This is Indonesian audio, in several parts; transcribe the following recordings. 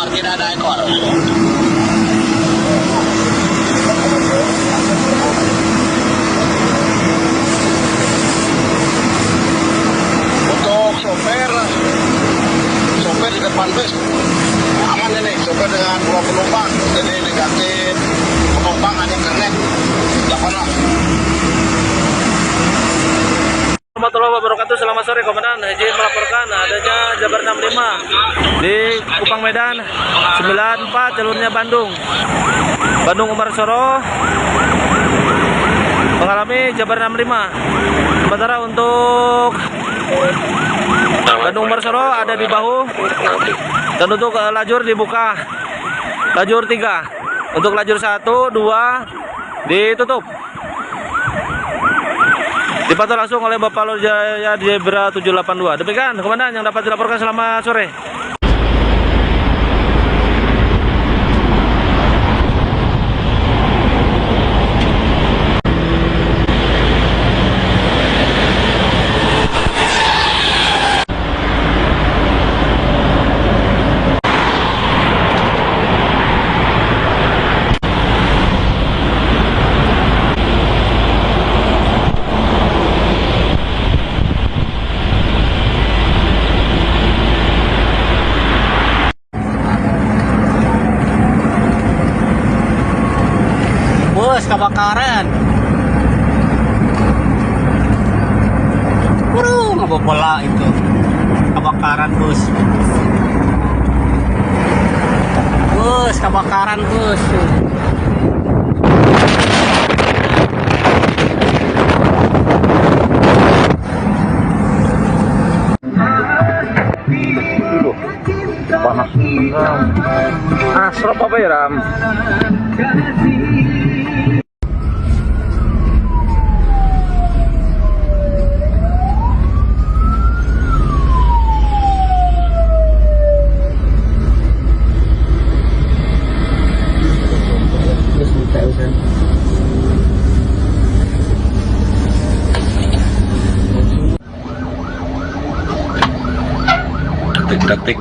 ekor, tidak ada ekor. Untuk sopir di depan bus aman ini, sopir dengan 2 penumpang, jadi negatif penumpang hanya kernet, janganlah. Warahmatullahi wabarakatuh. Selamat sore Komandan. Izin melaporkan adanya Jabar 65 di Kupang Medan 94 jalurnya Bandung Umar Soro mengalami Jabar 65. Sementara untuk Bandung Umar Soro ada di bahu, dan untuk lajur dibuka lajur 3. Untuk lajur 1, 2 ditutup. Dipantau langsung oleh Bapak Lur Jaya Zebra 782. Demikian Komandan yang dapat dilaporkan. Selamat sore. Bus kebakaran. Ngebobola itu. Kebakaran bus. Bus kebakaran bus. Panas. Asrop apa ya, Ram? Detik-detik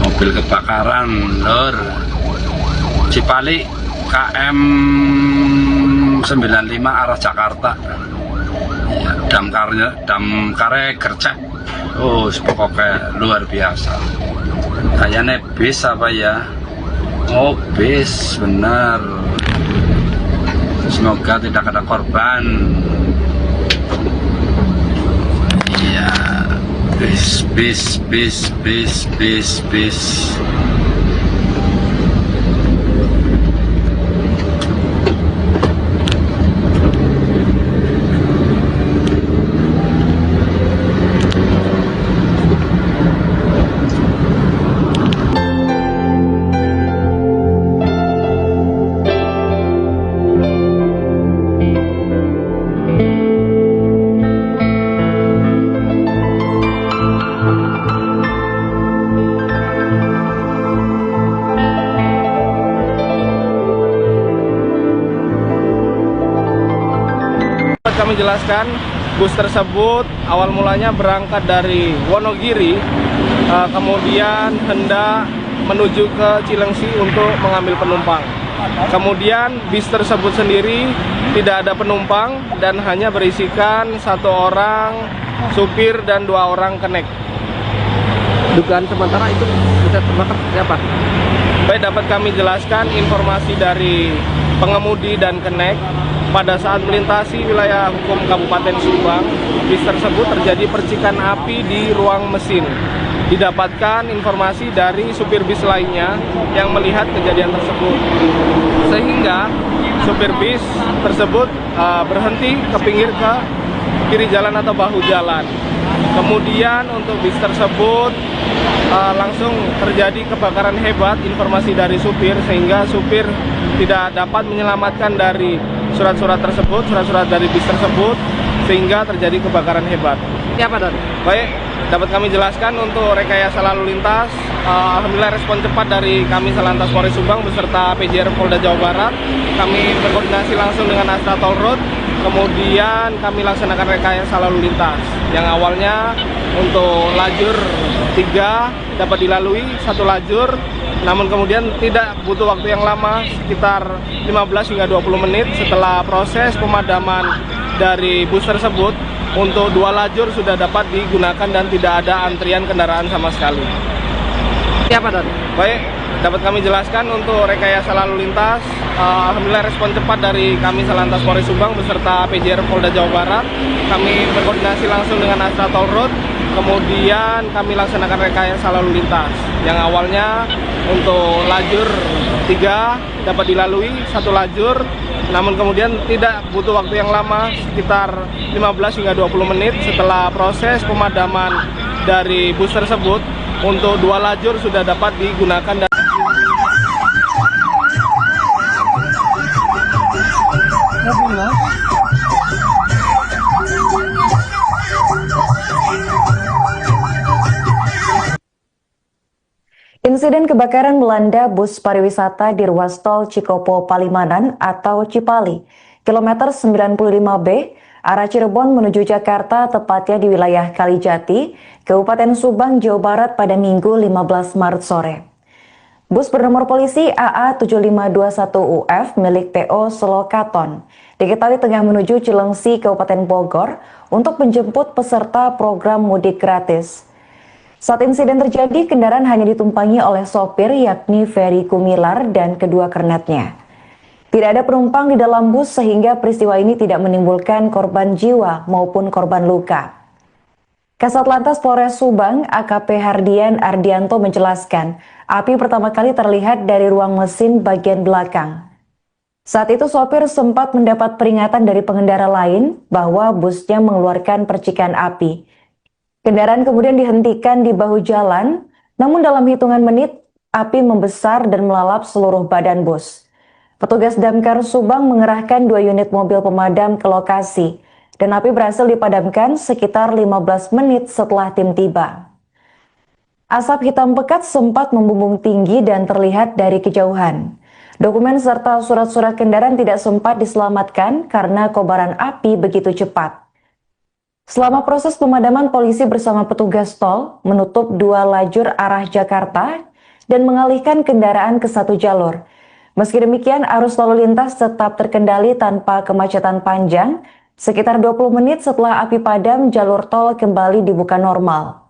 mobil kebakaran lor Cipali KM 95 arah Jakarta ya, damkare gercek. Oh pokoknya luar biasa. Kayaknya bis apa ya? Oh bis benar. Semoga tidak ada korban. Iya, bis. Kami jelaskan, bus tersebut awal mulanya berangkat dari Wonogiri, kemudian hendak menuju ke Cilengsi untuk mengambil penumpang. Kemudian bis tersebut sendiri tidak ada penumpang dan hanya berisikan 1 orang supir dan 2 orang kenek. Dugaan sementara itu bisa terbakar siapa? Baik, dapat kami jelaskan informasi dari pengemudi dan kenek. Pada saat melintasi wilayah hukum Kabupaten Subang, bis tersebut terjadi percikan api di ruang mesin. Didapatkan informasi dari supir bis lainnya yang melihat kejadian tersebut, sehingga supir bis tersebut berhenti ke pinggir ke kiri jalan atau bahu jalan. Kemudian untuk bis tersebut langsung terjadi kebakaran hebat, informasi dari supir, sehingga supir tidak dapat menyelamatkan dari surat-surat dari bis tersebut, sehingga terjadi kebakaran hebat. Siapa, Don? Baik, dapat kami jelaskan untuk rekayasa lalu lintas. Alhamdulillah respon cepat dari kami Salantas Polres Subang beserta PJR Polda Jawa Barat. Kami berkoordinasi langsung dengan Astra Toll Road. Kemudian kami laksanakan rekayasa lalu lintas yang awalnya untuk lajur 3 dapat dilalui satu lajur, namun kemudian tidak butuh waktu yang lama, sekitar 15 hingga 20 menit setelah proses pemadaman dari bus tersebut. Untuk 2 lajur sudah dapat digunakan dan tidak ada antrian kendaraan sama sekali. Siapa, Don? Baik, dapat kami jelaskan untuk rekayasa lalu lintas. Alhamdulillah respon cepat dari kami Salantas Polres Subang beserta PJR Polda Jawa Barat. Kami berkoordinasi langsung dengan Astra Toll Road. Kemudian kami laksanakan rekayasa lalu lintas. Yang awalnya untuk lajur 3 dapat dilalui satu lajur, namun kemudian tidak butuh waktu yang lama, sekitar 15 hingga 20 menit setelah proses pemadaman dari bus tersebut. Untuk 2 lajur sudah dapat digunakan dan insiden kebakaran melanda bus pariwisata di ruas tol Cikopo Palimanan atau Cipali, kilometer 95B, arah Cirebon menuju Jakarta, tepatnya di wilayah Kalijati, Kabupaten Subang, Jawa Barat pada Minggu 15 Maret sore. Bus bernomor polisi AA7521UF milik PO Selokaton diketahui tengah menuju Cilengsi, Kabupaten Bogor untuk menjemput peserta program mudik gratis. Saat insiden terjadi, kendaraan hanya ditumpangi oleh sopir yakni Ferry Kumilar dan kedua kernetnya. Tidak ada penumpang di dalam bus sehingga peristiwa ini tidak menimbulkan korban jiwa maupun korban luka. Kasat Lantas Polres Subang AKP Hardian Ardianto menjelaskan, api pertama kali terlihat dari ruang mesin bagian belakang. Saat itu sopir sempat mendapat peringatan dari pengendara lain bahwa busnya mengeluarkan percikan api. Kendaraan kemudian dihentikan di bahu jalan, namun dalam hitungan menit api membesar dan melalap seluruh badan bus. Petugas Damkar Subang mengerahkan 2 unit mobil pemadam ke lokasi dan api berhasil dipadamkan sekitar 15 menit setelah tim tiba. Asap hitam pekat sempat membumbung tinggi dan terlihat dari kejauhan. Dokumen serta surat-surat kendaraan tidak sempat diselamatkan karena kobaran api begitu cepat. Selama proses pemadaman, polisi bersama petugas tol menutup 2 lajur arah Jakarta dan mengalihkan kendaraan ke 1 jalur. Meski demikian, arus lalu lintas tetap terkendali tanpa kemacetan panjang. Sekitar 20 menit setelah api padam, jalur tol kembali dibuka normal.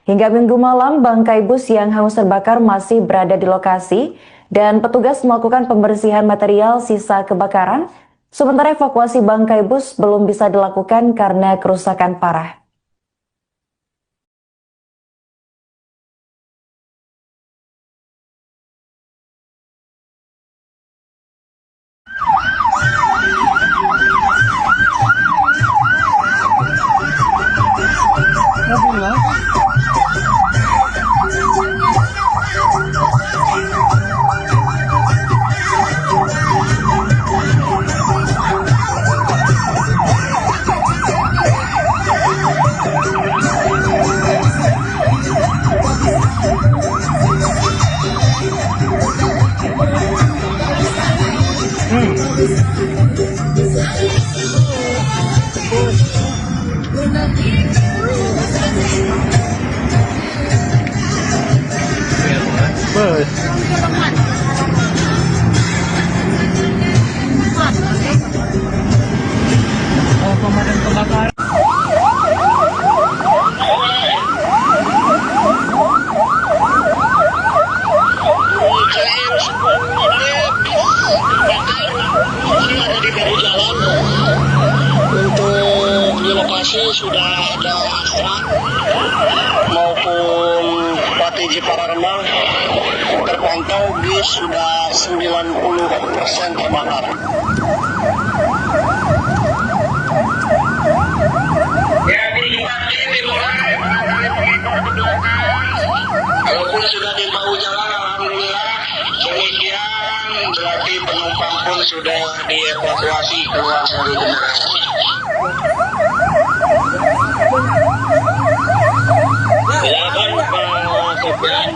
Hingga Minggu malam, bangkai bus yang hangus terbakar masih berada di lokasi dan petugas melakukan pembersihan material sisa kebakaran. Sementara evakuasi bangkai bus belum bisa dilakukan karena kerusakan parah. Pemadam kebakaran. Untuk di lokasi sudah ada Astra maupun Bupati Jepara Remang, terpantau bis sudah 90% terbakar. Walaupun sudah di bahu jalan, alhamdulillah demikian berarti penumpang pun sudah dievakuasi keluar dari kendaraan. Silakan Pak Sopyan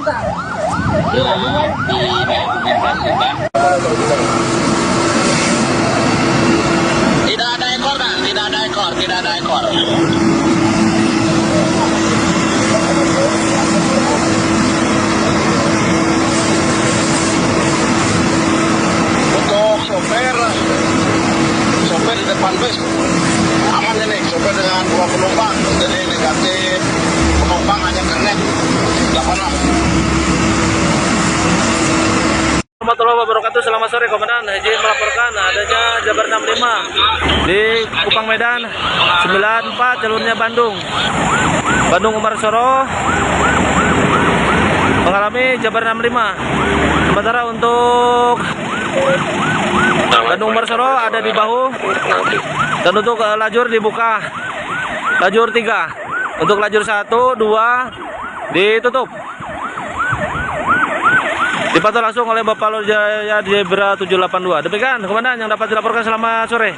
didokumentasikan. Tidak ada ekor kan? Tidak ada ekor, tidak ada ekor. di Kupang Medan. 94 jalurnya Bandung Umar Soro mengalami Jabar 65. Sementara untuk Bandung Umar Soro ada di bahu, dan untuk lajur dibuka lajur 3. Untuk lajur 1, 2 ditutup. Dipantau langsung oleh Bapak Lur Jaya Zebra 782. Demikian komandan yang dapat dilaporkan. Selamat sore.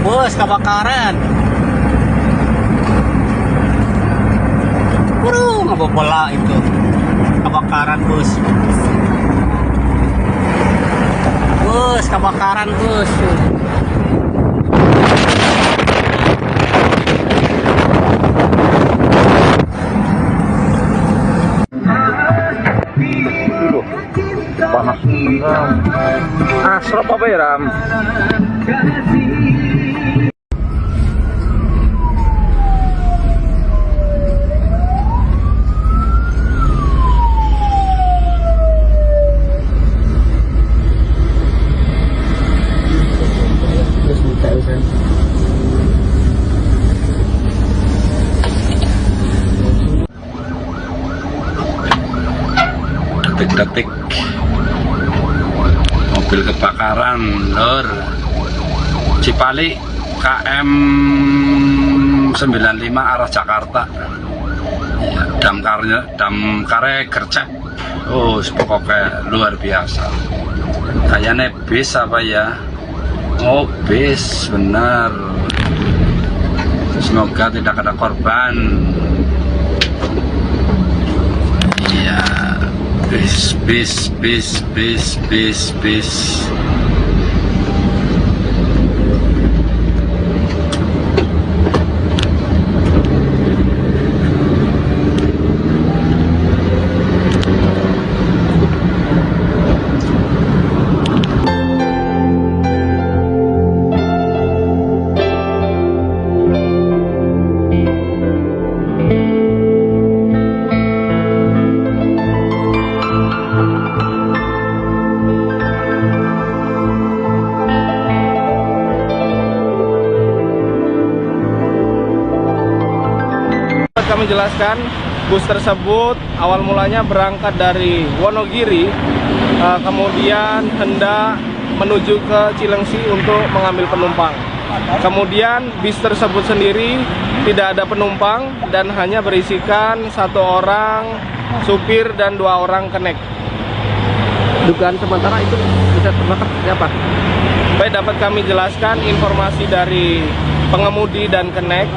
Bus kebakaran. Ngebobola itu. Kebakaran bus. Bus kebakaran bus. Panas asrop apa ya, Ram? Detik-detik mobil kebakaran lor Cipali KM 95 arah Jakarta ya, damkare gercep. Oh pokoknya luar biasa. Kayaknya bis apa ya? Oh bis benar. Semoga tidak ada korban. Iya, bis. Kami jelaskan, bus tersebut awal mulanya berangkat dari Wonogiri, kemudian hendak menuju ke Cilengsi untuk mengambil penumpang. Kemudian bis tersebut sendiri tidak ada penumpang dan hanya berisikan 1 orang supir dan 2 orang kenek. Dugaan sementara itu bisa terbakar siapa? Baik, dapat kami jelaskan informasi dari pengemudi dan kenek.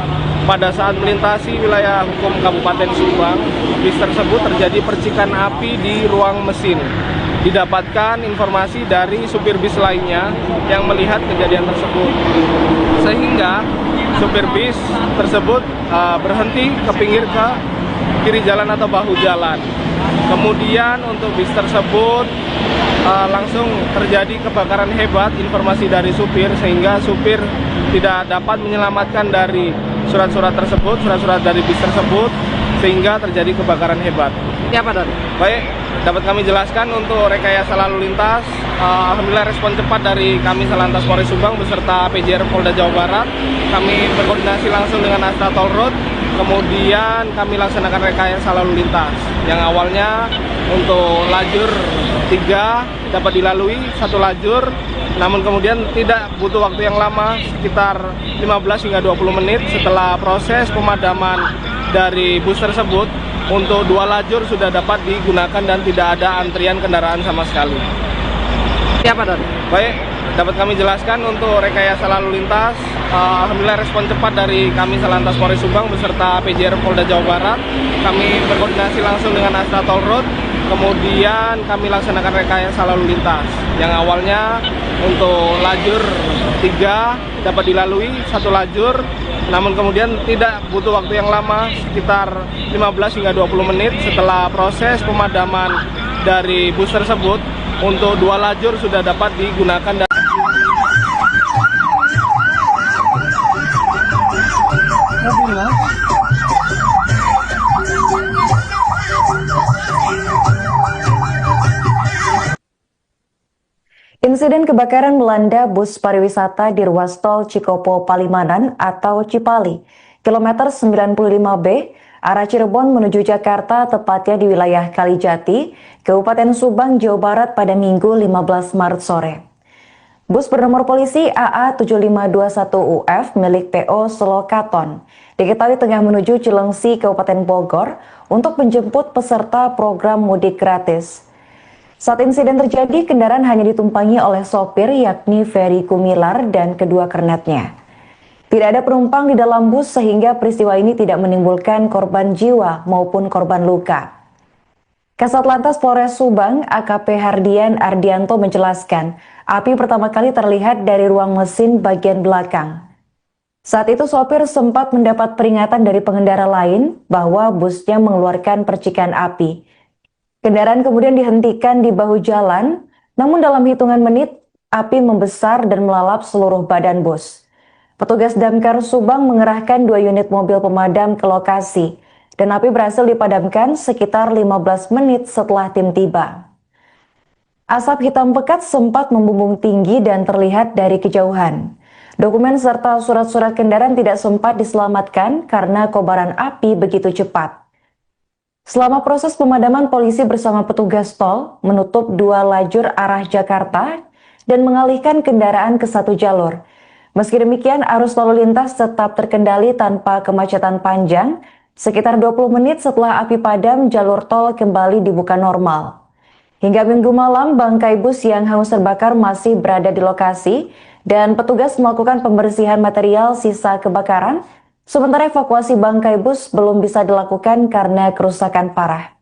Pada saat melintasi wilayah hukum Kabupaten Subang, bis tersebut terjadi percikan api di ruang mesin. Didapatkan informasi dari supir bis lainnya yang melihat kejadian tersebut, sehingga supir bis tersebut berhenti ke pinggir ke kiri jalan atau bahu jalan. Kemudian untuk bis tersebut langsung terjadi kebakaran hebat, informasi dari supir, sehingga supir tidak dapat menyelamatkan dari surat-surat tersebut, surat-surat dari bis tersebut, sehingga terjadi kebakaran hebat. Ini apa, Don? Baik, dapat kami jelaskan untuk rekayasa lalu lintas. Alhamdulillah respon cepat dari kami Salantas Polres Subang beserta PJR Polda Jawa Barat. Kami berkoordinasi langsung dengan Astra Toll Road. Kemudian kami laksanakan rekayasa lalu lintas yang awalnya untuk lajur 3 dapat dilalui 1 lajur, namun kemudian tidak butuh waktu yang lama, sekitar 15 hingga 20 menit setelah proses pemadaman dari bus tersebut. Untuk 2 lajur sudah dapat digunakan dan tidak ada antrian kendaraan sama sekali. Ini apa, Don? Baik, dapat kami jelaskan untuk rekayasa lalu lintas. Alhamdulillah respon cepat dari kami Salantas Polres Subang beserta PJR Polda Jawa Barat. Kami berkoordinasi langsung dengan Astra Toll Road. kemudian kami laksanakan rekayasa lalu lintas. Yang awalnya untuk lajur 3 dapat dilalui 1 lajur, namun kemudian tidak butuh waktu yang lama, sekitar 15 hingga 20 menit setelah proses pemadaman dari bus tersebut, untuk 2 lajur sudah dapat digunakan. Insiden kebakaran melanda bus pariwisata di ruas tol Cikopo Palimanan atau Cipali, kilometer 95B, arah Cirebon menuju Jakarta, tepatnya di wilayah Kalijati, Kabupaten Subang, Jawa Barat pada Minggu 15 Maret sore. Bus bernomor polisi AA7521UF milik PO Solokaton diketahui tengah menuju Cilengsi, Kabupaten Bogor untuk menjemput peserta program mudik gratis. Saat insiden terjadi, kendaraan hanya ditumpangi oleh sopir yakni Ferry Kumilar dan kedua kernetnya. Tidak ada penumpang di dalam bus sehingga peristiwa ini tidak menimbulkan korban jiwa maupun korban luka. Kasat Lantas Polres Subang, AKP Hardian Ardianto menjelaskan, api pertama kali terlihat dari ruang mesin bagian belakang. Saat itu sopir sempat mendapat peringatan dari pengendara lain bahwa busnya mengeluarkan percikan api. Kendaraan kemudian dihentikan di bahu jalan, namun dalam hitungan menit, api membesar dan melalap seluruh badan bus. Petugas Damkar Subang mengerahkan 2 unit mobil pemadam ke lokasi, dan api berhasil dipadamkan sekitar 15 menit setelah tim tiba. Asap hitam pekat sempat membumbung tinggi dan terlihat dari kejauhan. Dokumen serta surat-surat kendaraan tidak sempat diselamatkan karena kobaran api begitu cepat. Selama proses pemadaman, polisi bersama petugas tol menutup 2 lajur arah Jakarta dan mengalihkan kendaraan ke 1 jalur. Meski demikian, arus lalu lintas tetap terkendali tanpa kemacetan panjang. Sekitar 20 menit setelah api padam, jalur tol kembali dibuka normal. Hingga Minggu malam, bangkai bus yang hangus terbakar masih berada di lokasi dan petugas melakukan pembersihan material sisa kebakaran. Sementara evakuasi bangkai bus belum bisa dilakukan karena kerusakan parah.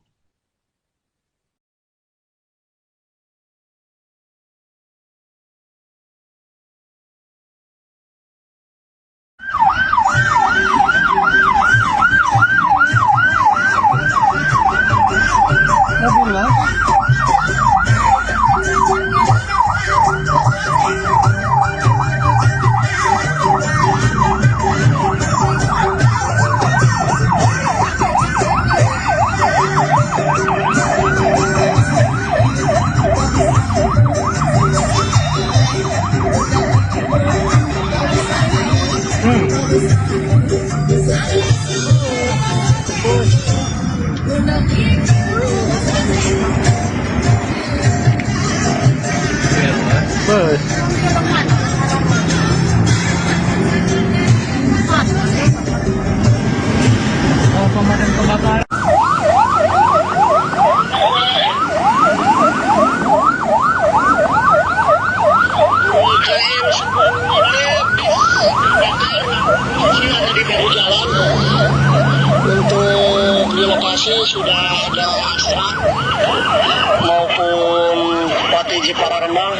Untuk di lokasi sudah ada Astra maupun PTJ Pararembang,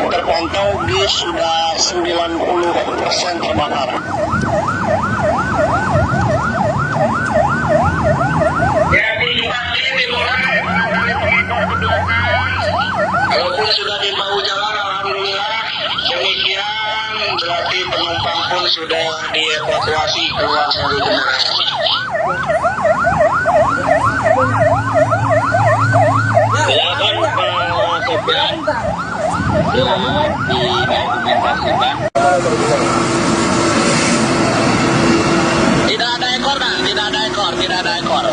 terpantau bis sudah 90% terbakar. Walaupun sudah di bahu jalan, alhamdulillah. Demikian berarti penumpang pun sudah dievakuasi keluar dari kendaraan. Silakan sopir didokumentasikan. Tidak ada ekor, nah? Tidak ada ekor, tidak ada ekor.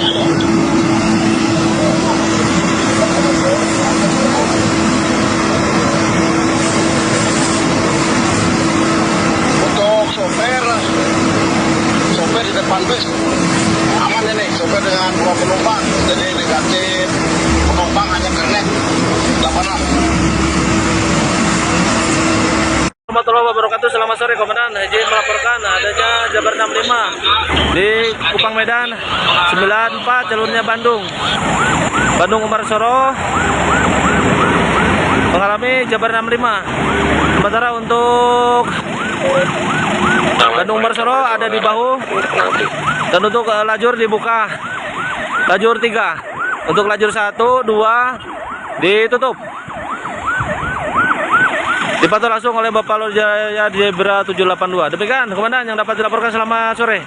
Untuk sopir di depan bus aman ini, sopir dengan 2 penumpang, jadi negatif, penumpang hanya kernet, tidak pernah. Warahmatullahi wabarakatuh. Selamat sore, Komandan. izin melaporkan adanya Jabar 65 di Kupang Medan 94 jalurnya Bandung Umar Soro mengalami Jabar 65. Sementara untuk Bandung Umar Soro ada di bahu dan untuk lajur dibuka lajur 3, untuk lajur 1, 2 ditutup. Dipantau langsung oleh Bapak Lur Jaya Zebra 782. Demikian Komandan yang dapat dilaporkan. Selamat sore.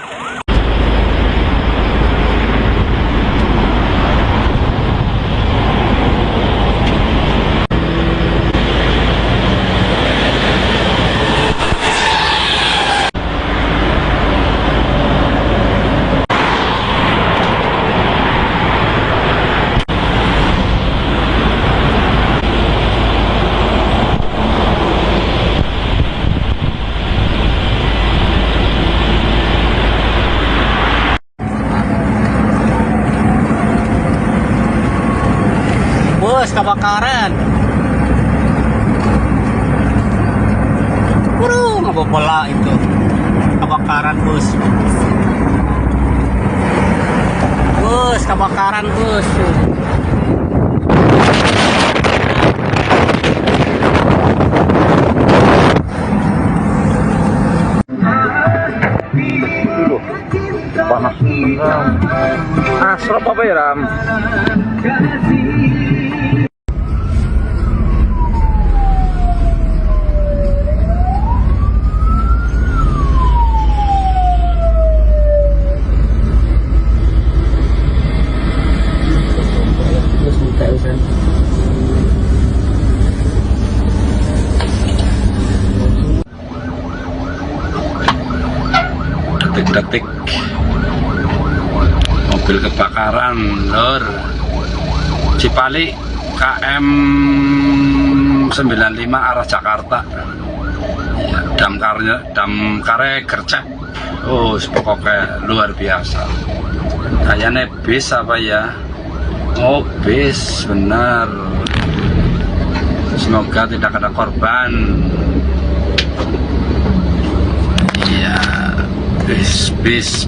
Bus kebakaran. Ngebobola itu. Kebakaran bus. Bus kebakaran bus. Panas. Asrop apa ya, Ram? Detik-detik mobil kebakaran Lur Cipali KM 95 arah Jakarta ya, damkare gercep. Oh pokoknya luar biasa, kayaknya bis apa ya. Oh bis benar, semoga tidak ada korban. Iya, bis.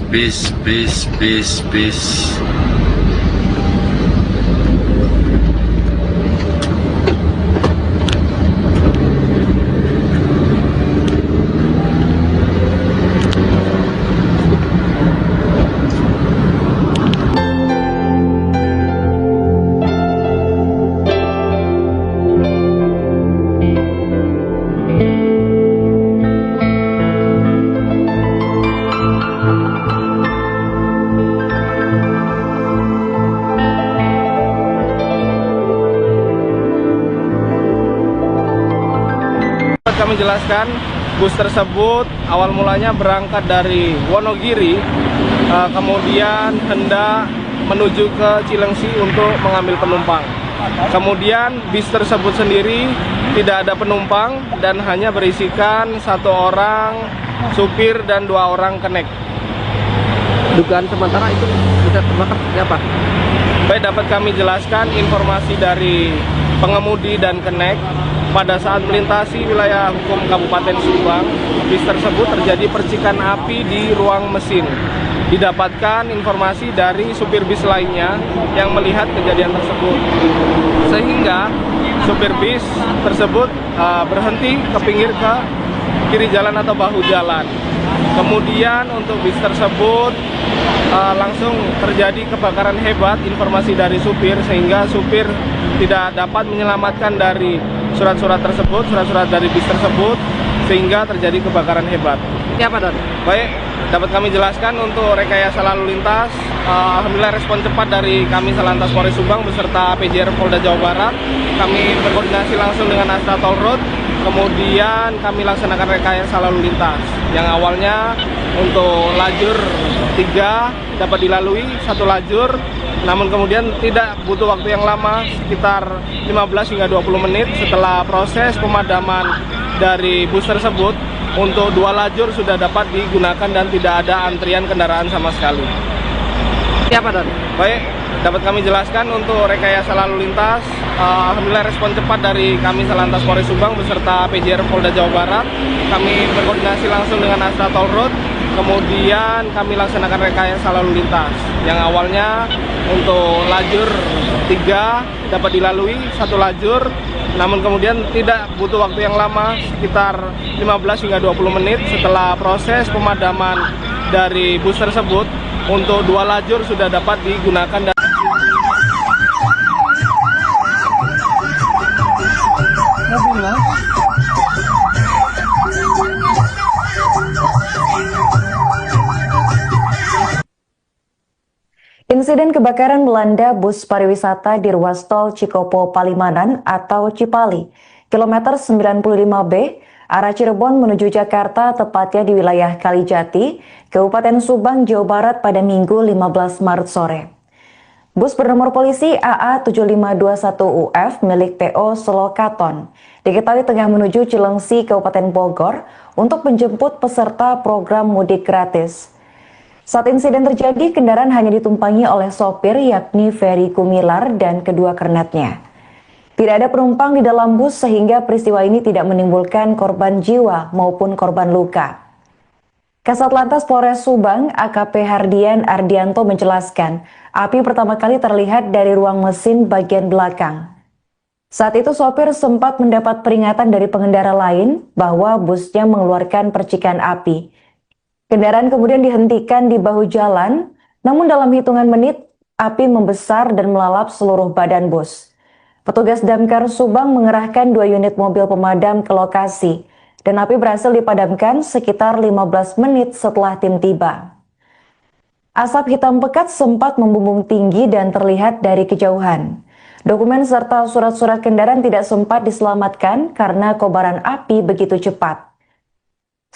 Kami jelaskan, bus tersebut awal mulanya berangkat dari Wonogiri, kemudian hendak menuju ke Cilengsi untuk mengambil penumpang. Kemudian bis tersebut sendiri tidak ada penumpang dan hanya berisikan 1 orang supir dan 2 orang kenek. Dugaan sementara itu bisa terbakar seperti apa? Baik, dapat kami jelaskan informasi dari pengemudi dan kenek. Pada saat melintasi wilayah hukum Kabupaten Subang, bis tersebut terjadi percikan api di ruang mesin. Didapatkan informasi dari supir bis lainnya yang melihat kejadian tersebut, sehingga supir bis tersebut berhenti ke pinggir ke kiri jalan atau bahu jalan. Kemudian untuk bis tersebut langsung terjadi kebakaran hebat, informasi dari supir, sehingga supir tidak dapat menyelamatkan dari surat-surat dari bis tersebut, sehingga terjadi kebakaran hebat. Siapa, Don? Baik, dapat kami jelaskan untuk rekayasa lalu lintas. Alhamdulillah respon cepat dari kami Salantas Polres Subang beserta PJR Polda Jawa Barat. Kami berkoordinasi langsung dengan Astra Toll Road. Kemudian kami laksanakan rekayasa lalu lintas yang awalnya untuk lajur 3 dapat dilalui 1 lajur, namun kemudian tidak butuh waktu yang lama, sekitar 15 hingga 20 menit setelah proses pemadaman dari bus tersebut. Untuk 2 lajur sudah dapat digunakan dan tidak ada antrian kendaraan sama sekali. Siapa, Don? Baik, dapat kami jelaskan untuk rekayasa lalu lintas. Alhamdulillah respon cepat dari kami Salantas Polres Subang beserta PJR Polda Jawa Barat. Kami berkoordinasi langsung dengan Astra Toll Road, kemudian kami laksanakan rekayasa lalu lintas. Yang awalnya untuk lajur 3 dapat dilalui 1 lajur, namun kemudian tidak butuh waktu yang lama, sekitar 15 hingga 20 menit setelah proses pemadaman dari bus tersebut. Untuk 2 lajur sudah dapat digunakan. Insiden kebakaran melanda bus pariwisata di ruas tol Cikopo Palimanan atau Cipali, kilometer 95B, arah Cirebon menuju Jakarta, tepatnya di wilayah Kalijati, Kabupaten Subang, Jawa Barat pada Minggu 15 Maret sore. Bus bernomor polisi AA7521UF milik PO Selokaton diketahui tengah menuju Cilengsi, Kabupaten Bogor untuk menjemput peserta program mudik gratis. Saat insiden terjadi, kendaraan hanya ditumpangi oleh sopir yakni Ferry Gumilar dan kedua kernetnya. Tidak ada penumpang di dalam bus sehingga peristiwa ini tidak menimbulkan korban jiwa maupun korban luka. Kasat Lantas Polres Subang, AKP Hardian Ardianto menjelaskan, api pertama kali terlihat dari ruang mesin bagian belakang. Saat itu sopir sempat mendapat peringatan dari pengendara lain bahwa busnya mengeluarkan percikan api. Kendaraan kemudian dihentikan di bahu jalan, namun dalam hitungan menit, api membesar dan melalap seluruh badan bus. Petugas Damkar Subang mengerahkan 2 unit mobil pemadam ke lokasi, dan api berhasil dipadamkan sekitar 15 menit setelah tim tiba. Asap hitam pekat sempat membumbung tinggi dan terlihat dari kejauhan. Dokumen serta surat-surat kendaraan tidak sempat diselamatkan karena kobaran api begitu cepat.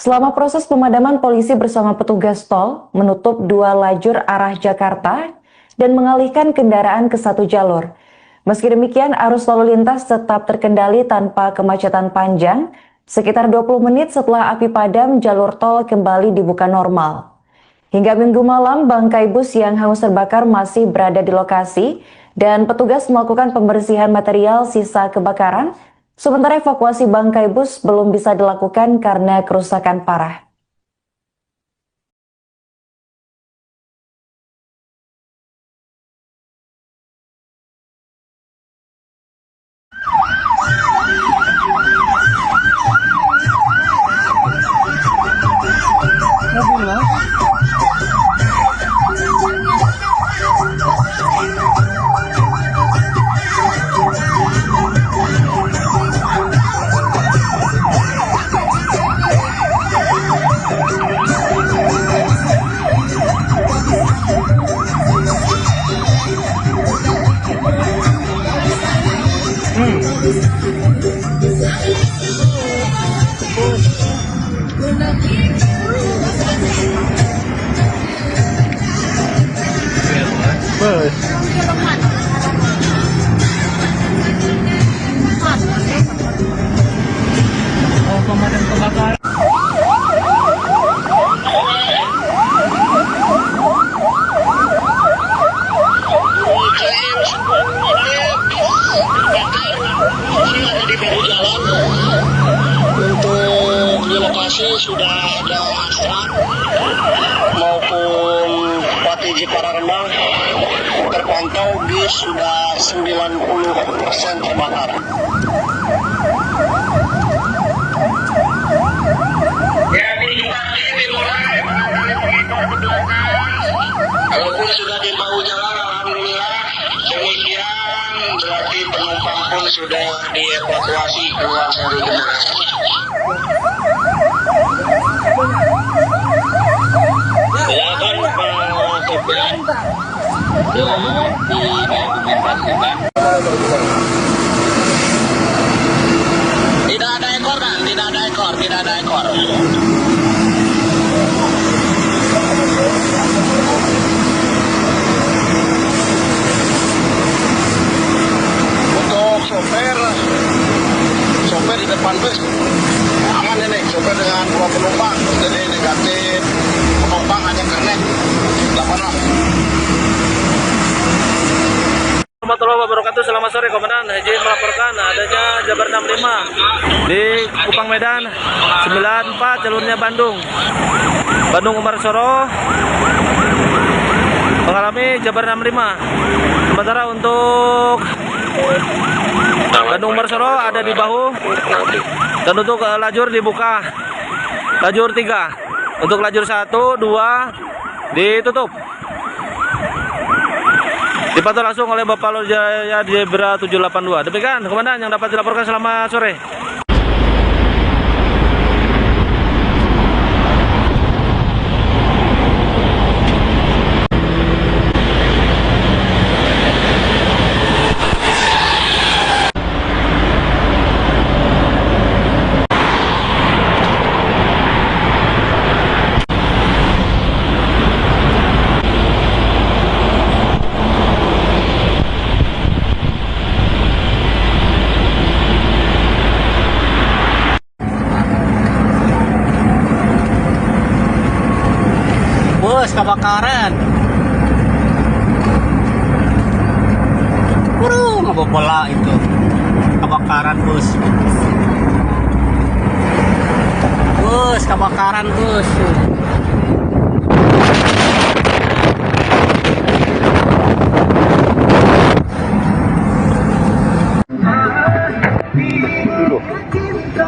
Selama proses pemadaman, polisi bersama petugas tol menutup 2 lajur arah Jakarta dan mengalihkan kendaraan ke 1 jalur. Meski demikian, arus lalu lintas tetap terkendali tanpa kemacetan panjang. Sekitar 20 menit setelah api padam, jalur tol kembali dibuka normal. Hingga Minggu malam, bangkai bus yang hangus terbakar masih berada di lokasi dan petugas melakukan pembersihan material sisa kebakaran. Sementara evakuasi bangkai bus belum bisa dilakukan karena kerusakan parah. Pemadam kebakaran. Untuk di lokasi sudah ada Astra maupun Patiji Pararembang, terpantau bis sudah 90% terbakar. Walaupun sudah di bahu jalan, alhamdulillah demikian, berarti penumpang pun sudah dievakuasi keluar dari kendaraan. Silakan Pak Sopir didokumentasikan. Tidak ada ekor kan? Tidak ada ekor, tidak ada ekor. Untuk sopir di depan bus aman ini, sopir dengan 2 penumpang, jadi negatif, penumpang hanya kernet, tidak pernah. Warahmatullahi wabarakatuh. Selamat sore Komandan. Izin di Kupang Medan. 94 jalurnya Bandung Umar Soro mengalami Jabar 65. Sementara untuk Bandung Umar Soro ada di bahu, dan untuk lajur dibuka lajur 3. Untuk lajur 1, 2 ditutup. Dipantau langsung oleh Bapak Lurjaya Zebra 782. Demikian komandan yang dapat dilaporkan. Selamat sore. Bus kebakaran. Ngebobola itu. Kebakaran bus. Bus kebakaran bus.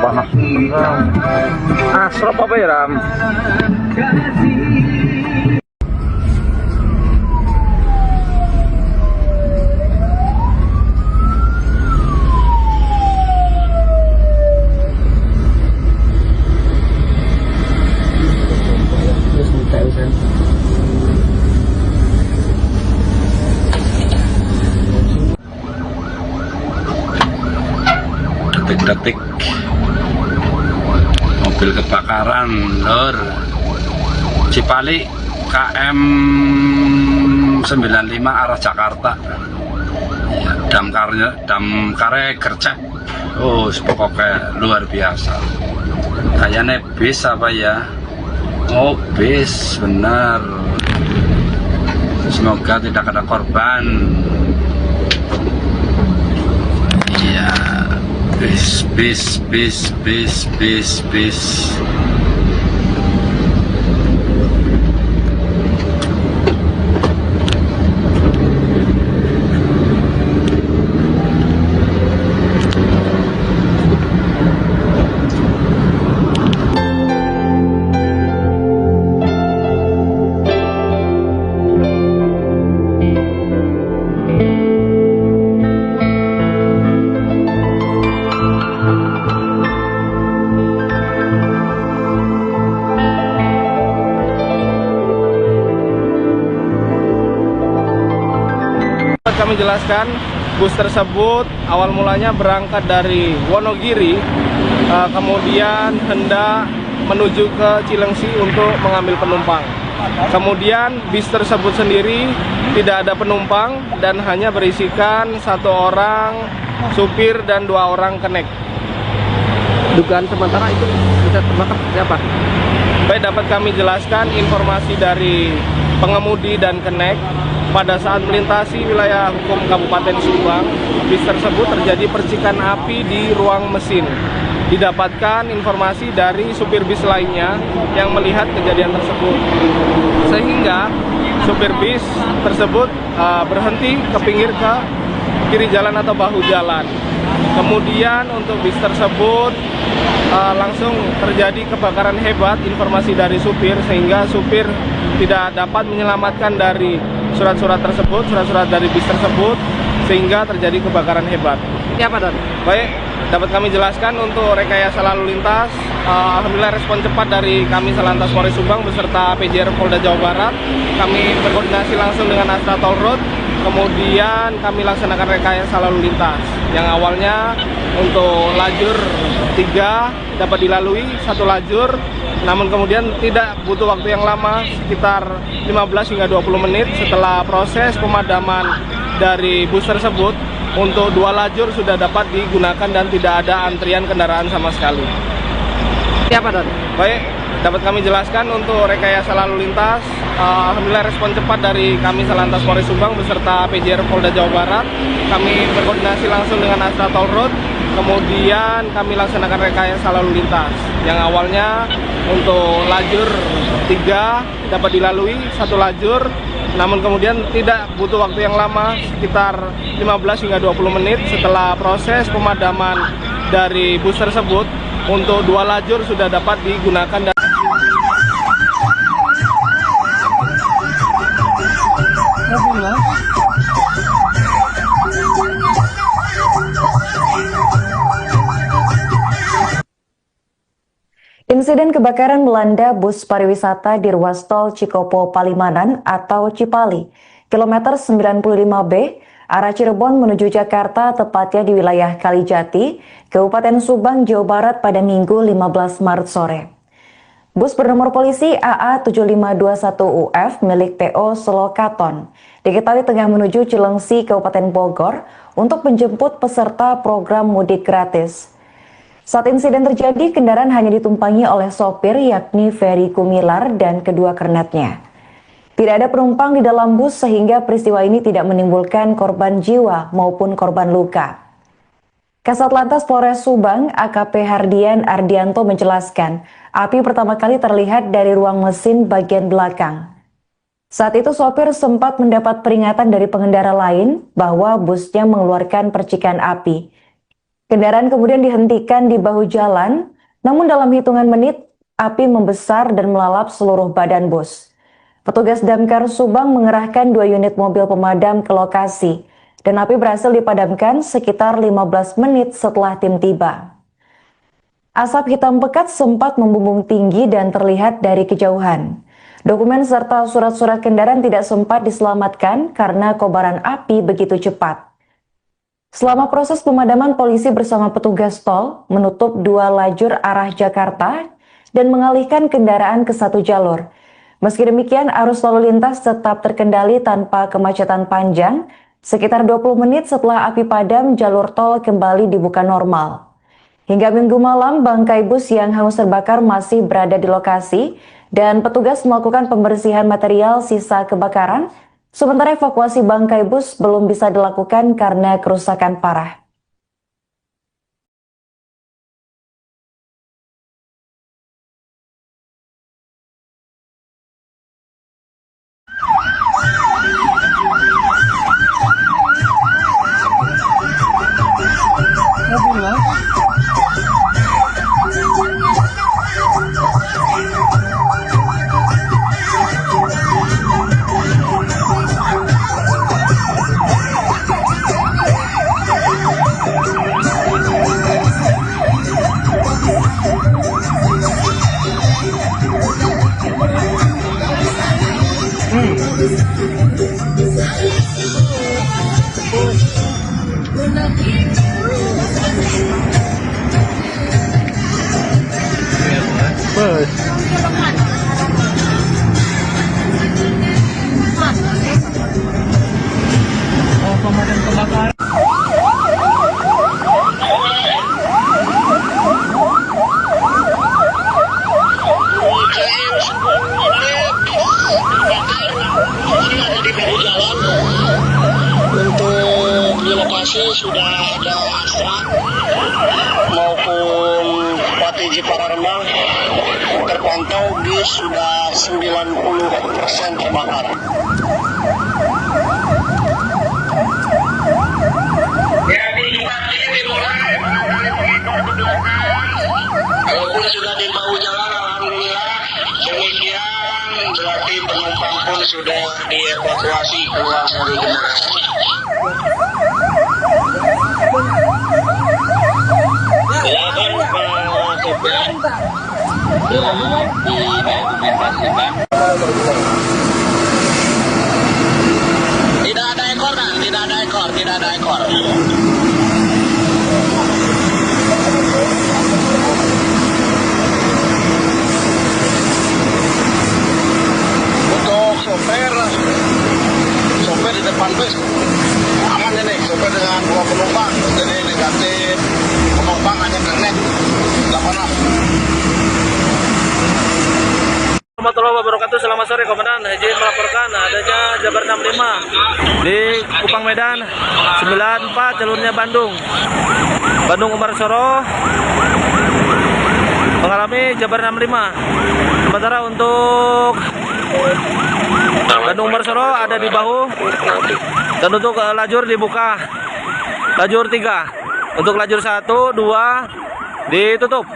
Panas. Asrop apa ya, Ram? Detik-detik mobil kebakaran lor Cipali KM 95 arah Jakarta ya, damkare gercep. Oh pokoknya luar biasa, kayaknya bis apa ya. Oh bis benar, semoga tidak ada korban. Iya, bis. Kami jelaskan, bus tersebut awal mulanya berangkat dari Wonogiri, kemudian hendak menuju ke Cilengsi untuk mengambil penumpang. Kemudian bis tersebut sendiri tidak ada penumpang dan hanya berisikan 1 orang supir dan 2 orang kenek. Dugaan sementara itu bisa terbakar siapa? Baik, dapat kami jelaskan informasi dari pengemudi dan kenek. Pada saat melintasi wilayah hukum Kabupaten Subang, bis tersebut terjadi percikan api di ruang mesin. Didapatkan informasi dari supir bis lainnya yang melihat kejadian tersebut, sehingga supir bis tersebut berhenti ke pinggir ke kiri jalan atau bahu jalan. Kemudian untuk bis tersebut langsung terjadi kebakaran hebat, informasi dari supir, sehingga supir tidak dapat menyelamatkan dari surat-surat tersebut, surat-surat dari bis tersebut, sehingga terjadi kebakaran hebat. Siapa, Don? Baik, dapat kami jelaskan untuk rekayasa lalu lintas. Alhamdulillah respon cepat dari kami Salantas Polres Subang beserta PJR Polda Jawa Barat. Kami berkoordinasi langsung dengan Astra Toll Road, kemudian kami laksanakan rekayasa lalu lintas. Yang awalnya untuk lajur 3 dapat dilalui 1 lajur, namun kemudian tidak butuh waktu yang lama, sekitar 15 hingga 20 menit setelah proses pemadaman dari bus tersebut. Untuk 2 lajur sudah dapat digunakan dan tidak ada antrian kendaraan sama sekali. Siapa, Don? Baik, dapat kami jelaskan untuk rekayasa lalu lintas. Alhamdulillah respon cepat dari kami Salantas Polres Subang beserta PJR Polda Jawa Barat. Kami berkoordinasi langsung dengan Astra Toll Road, kemudian kami laksanakan rekayasa lalu lintas. Yang awalnya untuk lajur 3 dapat dilalui 1 lajur, namun kemudian tidak butuh waktu yang lama, sekitar 15 hingga 20 menit setelah proses pemadaman dari bus tersebut, untuk 2 lajur sudah dapat digunakan. Insiden kebakaran melanda bus pariwisata di ruas tol Cikopo Palimanan atau Cipali, kilometer 95B, arah Cirebon menuju Jakarta, tepatnya di wilayah Kalijati, Kabupaten Subang, Jawa Barat pada Minggu 15 Maret sore. Bus bernomor polisi AA7521UF milik PO Solokaton diketahui tengah menuju Cilengsi, Kabupaten Bogor untuk menjemput peserta program mudik gratis. Saat insiden terjadi, kendaraan hanya ditumpangi oleh sopir yakni Ferry Kumilar dan kedua kernetnya. Tidak ada penumpang di dalam bus sehingga peristiwa ini tidak menimbulkan korban jiwa maupun korban luka. Kasat Lantas Polres Subang, AKP Hardian Ardianto menjelaskan, api pertama kali terlihat dari ruang mesin bagian belakang. Saat itu sopir sempat mendapat peringatan dari pengendara lain bahwa busnya mengeluarkan percikan api. Kendaraan kemudian dihentikan di bahu jalan, namun dalam hitungan menit, api membesar dan melalap seluruh badan bus. Petugas Damkar Subang mengerahkan 2 unit mobil pemadam ke lokasi, dan api berhasil dipadamkan sekitar 15 menit setelah tim tiba. Asap hitam pekat sempat membumbung tinggi dan terlihat dari kejauhan. Dokumen serta surat-surat kendaraan tidak sempat diselamatkan karena kobaran api begitu cepat. Selama proses pemadaman, polisi bersama petugas tol menutup 2 lajur arah Jakarta dan mengalihkan kendaraan ke 1 jalur. Meski demikian, arus lalu lintas tetap terkendali tanpa kemacetan panjang. Sekitar 20 menit setelah api padam, jalur tol kembali dibuka normal. Hingga Minggu malam, bangkai bus yang hangus terbakar masih berada di lokasi dan petugas melakukan pembersihan material sisa kebakaran. Sementara evakuasi bangkai bus belum bisa dilakukan karena kerusakan parah. Untuk di lokasi sudah ada Astra maupun Bupati Pararembang, terpantau bis sudah 90% terbakar. Walaupun sudah di bahu jalan, alhamdulillah demikian, berarti penumpang pun sudah dievakuasi keluar dari kendaraan. Silakan Pak Sopir. Tidak ada ekor kan? Tidak ada ekor, tidak ada ekor. Untuk sopir di depan bus aman ini, sopir dengan 2 penumpang, jadi negatif, penumpang hanya kernet 86. Warahmatullahi wabarakatuh. selamat sore Komandan. Izin melaporkan adanya Jabar 65 di Kupang Medan 94 jalurnya Bandung Umar Soro mengalami Jabar 65. Sementara untuk Bandung Umar Soro ada di bahu dan untuk lajur dibuka lajur 3. Untuk lajur 1, 2 ditutup.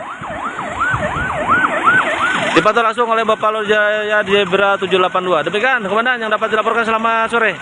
Dipantau langsung oleh Bapak Lur Jaya Zebra 782. Demikian Komandan yang dapat dilaporkan. Selamat sore.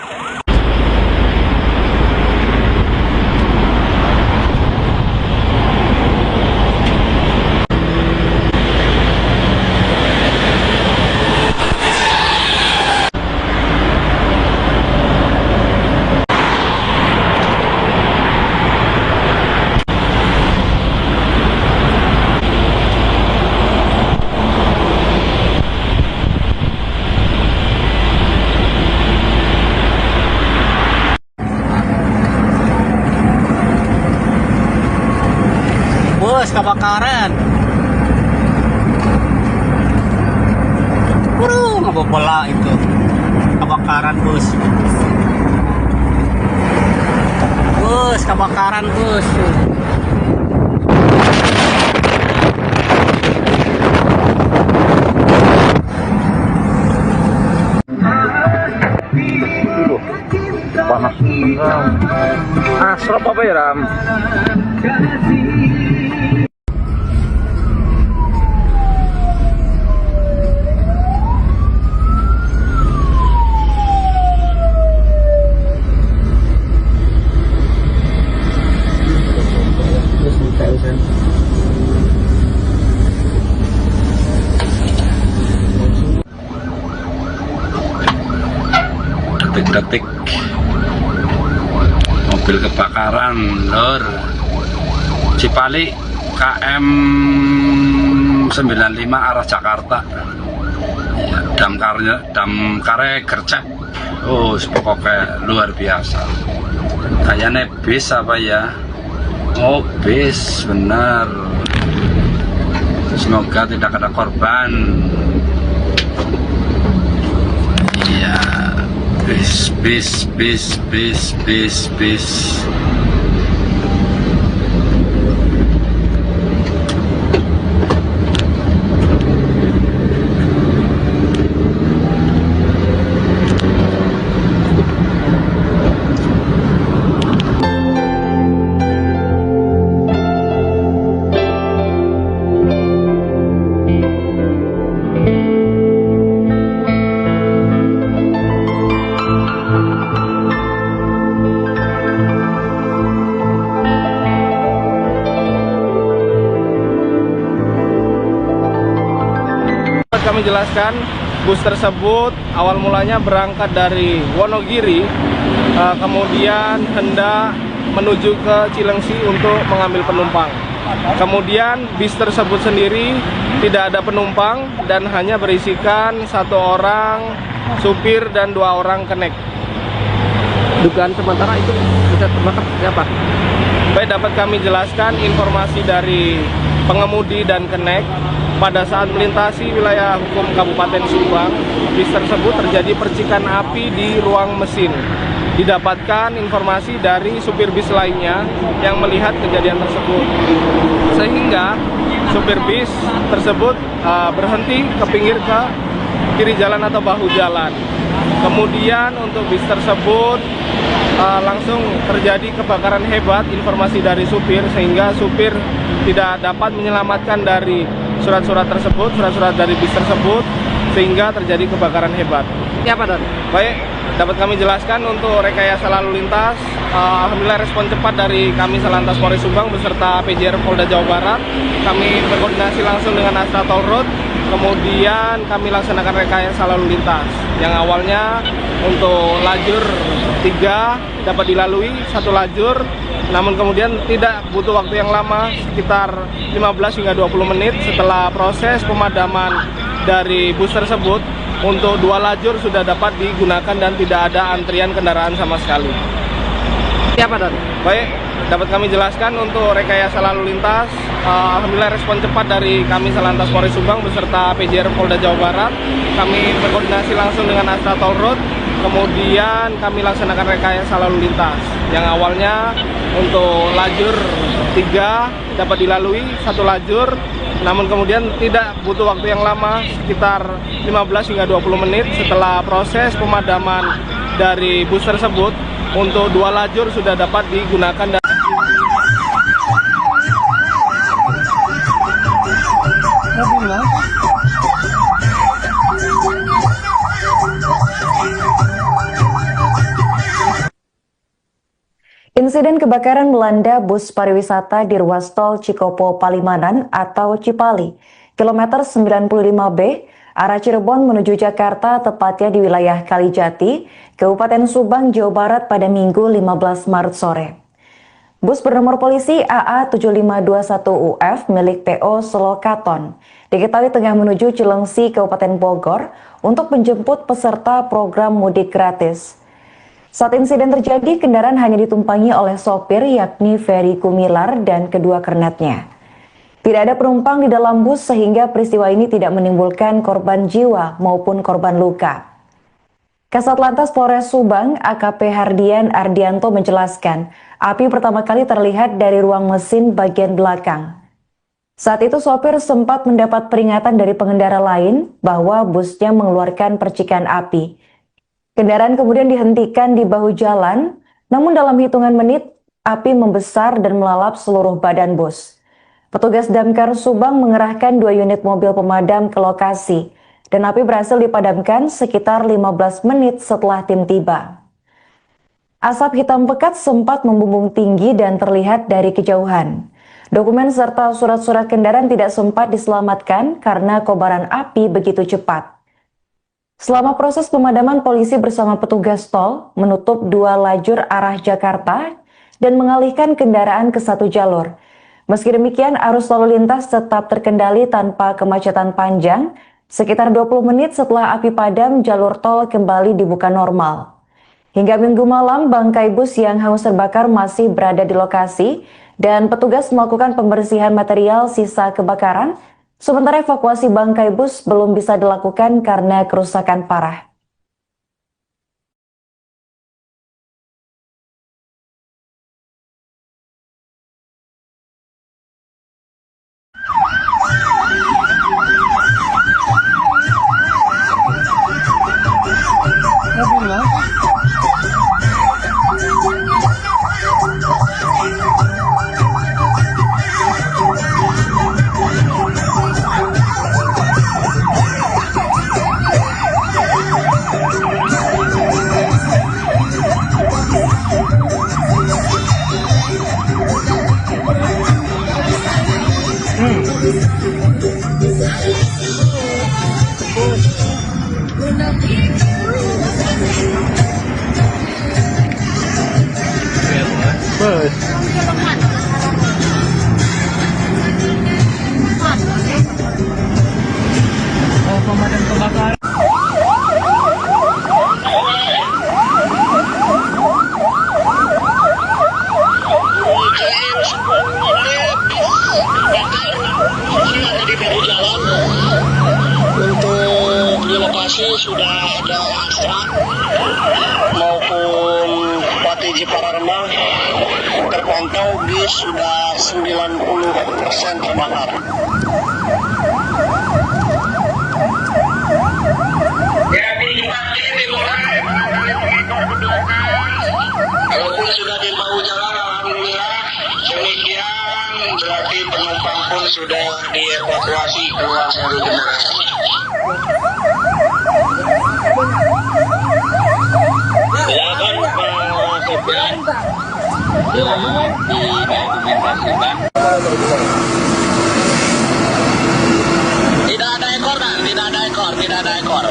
Bus kebakaran. Ngebobola itu. Kebakaran bus. Bus kebakaran bus. Panas. Asrop apa ya, Ram? Detik-detik mobil kebakaran lor Cipali KM 95 arah Jakarta ya, damkare gercep. Oh pokoknya luar biasa. Kayaknya bis apa ya? Oh bis benar. Semoga tidak ada korban. Iya, bis. Kami jelaskan, bus tersebut awal mulanya berangkat dari Wonogiri, kemudian hendak menuju ke Cilengsi untuk mengambil penumpang. Kemudian bis tersebut sendiri tidak ada penumpang dan hanya berisikan 1 orang supir dan 2 orang kenek. Dugaan sementara itu bisa terbakar siapa? Baik, dapat kami jelaskan informasi dari pengemudi dan kenek. Pada saat melintasi wilayah hukum Kabupaten Subang, bis tersebut terjadi percikan api di ruang mesin. Didapatkan informasi dari supir bis lainnya yang melihat kejadian tersebut. Sehingga supir bis tersebut berhenti ke pinggir ke kiri jalan atau bahu jalan. Kemudian untuk bis tersebut langsung terjadi kebakaran hebat, informasi dari supir, sehingga supir tidak dapat menyelamatkan dari surat-surat tersebut, surat-surat dari bis tersebut, sehingga terjadi kebakaran hebat. Ini apa, Don? Baik, dapat kami jelaskan untuk rekayasa lalu lintas. Alhamdulillah respon cepat dari kami Salantas Polres Subang beserta PJR Polda Jawa Barat. Kami berkoordinasi langsung dengan Astra Toll Road. Kemudian kami laksanakan rekayasa lalu lintas. Yang awalnya untuk lajur 3 dapat dilalui 1 lajur. Namun kemudian tidak butuh waktu yang lama, sekitar 15 hingga 20 menit setelah proses pemadaman dari bus tersebut, untuk 2 lajur sudah dapat digunakan dan tidak ada antrian kendaraan sama sekali. Siapa, Don? Baik, dapat kami jelaskan untuk rekayasa lalu lintas. Alhamdulillah respon cepat dari kami Salantas Polres Subang beserta PJR Polda Jawa Barat. Kami berkoordinasi langsung dengan Astra Toll Road. Kemudian kami laksanakan rekayasa lalu lintas yang awalnya untuk lajur 3 dapat dilalui 1 lajur, namun kemudian tidak butuh waktu yang lama, sekitar 15 hingga 20 menit setelah proses pemadaman dari bus tersebut. Untuk 2 lajur sudah dapat digunakan. Insiden kebakaran melanda bus pariwisata di ruas tol Cikopo Palimanan atau Cipali, kilometer 95B, arah Cirebon menuju Jakarta, tepatnya di wilayah Kalijati, Kabupaten Subang, Jawa Barat pada Minggu 15 Maret sore. Bus bernomor polisi AA7521UF milik PO Solokaton diketahui tengah menuju Cilengsi, Kabupaten Bogor untuk menjemput peserta program mudik gratis. Saat insiden terjadi, kendaraan hanya ditumpangi oleh sopir yakni Ferry Kumilar dan kedua kernetnya. Tidak ada penumpang di dalam bus sehingga peristiwa ini tidak menimbulkan korban jiwa maupun korban luka. Kasat Lantas Polres Subang, AKP Hardian Ardianto menjelaskan, api pertama kali terlihat dari ruang mesin bagian belakang. Saat itu sopir sempat mendapat peringatan dari pengendara lain bahwa busnya mengeluarkan percikan api. Kendaraan kemudian dihentikan di bahu jalan, namun dalam hitungan menit, api membesar dan melalap seluruh badan bus. Petugas Damkar Subang mengerahkan 2 unit mobil pemadam ke lokasi, dan api berhasil dipadamkan sekitar 15 menit setelah tim tiba. Asap hitam pekat sempat membumbung tinggi dan terlihat dari kejauhan. Dokumen serta surat-surat kendaraan tidak sempat diselamatkan karena kobaran api begitu cepat. Selama proses pemadaman, polisi bersama petugas tol menutup 2 lajur arah Jakarta dan mengalihkan kendaraan ke 1 jalur. Meski demikian, arus lalu lintas tetap terkendali tanpa kemacetan panjang. Sekitar 20 menit setelah api padam, jalur tol kembali dibuka normal. Hingga Minggu malam, bangkai bus yang hangus terbakar masih berada di lokasi dan petugas melakukan pembersihan material sisa kebakaran. Sementara evakuasi bangkai bus belum bisa dilakukan karena kerusakan parah. Untuk di lokasi sudah ada Astra maupun Bupati Jepara Rembang, terpantau bis sudah 90% terbakar. Walaupun sudah di bahu jalan, alhamdulillah demikian berarti penumpang pun sudah dievakuasi keluar dari kendaraan. Silakan Pak Sopir didokumentasikan. Tidak ada ekor kan? Tidak ada ekor, tidak ada ekor.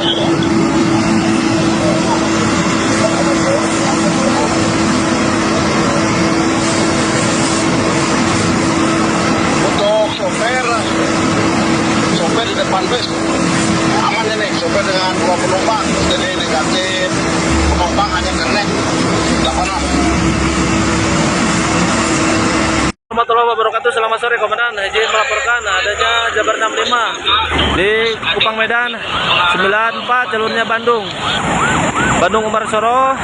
Untuk sopir di depan bus aman ini, sopir dengan 2 penumpang, jadi negatif, penumpang hanya kernet, 8 orang. Warahmatullahi wabarakatuh. Selamat sore Komandan. Izin melaporkan adanya Jabar 65 di Kupang Medan 94 jalurnya Bandung Umar Soro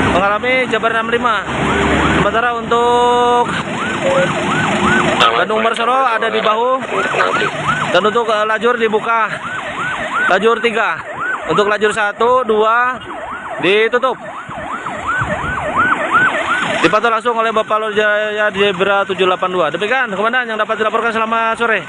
mengalami Jabar 65. Sementara untuk Bandung Umar Soro ada di bahu dan untuk lajur dibuka lajur 3. Untuk lajur 1, 2 ditutup. Dipantau langsung oleh Bapak Lur Jaya Zebra 782. Demikian Komandan yang dapat dilaporkan. Selamat sore.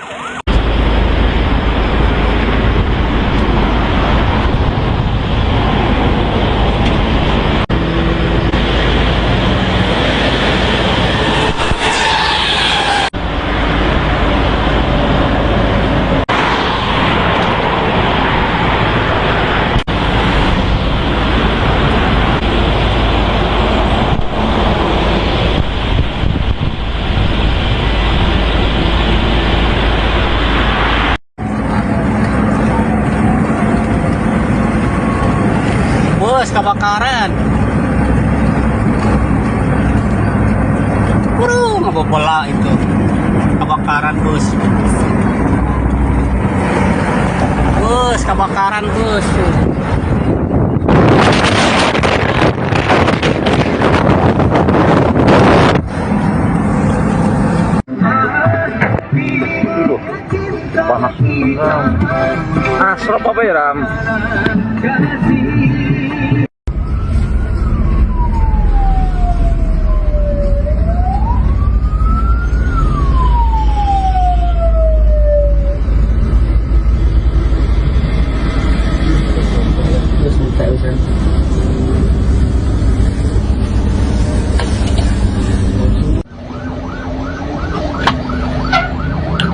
Bus kebakaran. Ngebobola itu. Kebakaran bus. Bus kebakaran bus. Panas. Asrop apa ya, Ram?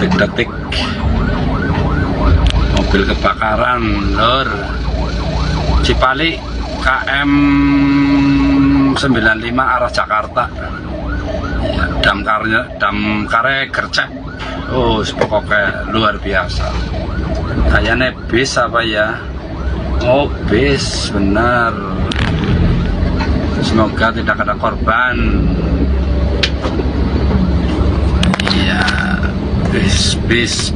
Detik-detik mobil kebakaran lor Cipali KM 95 arah Jakarta ya, damkare gercep. Oh pokoknya luar biasa. Kayaknya bis apa ya? Oh bis benar. Semoga tidak ada korban. Iya, bis.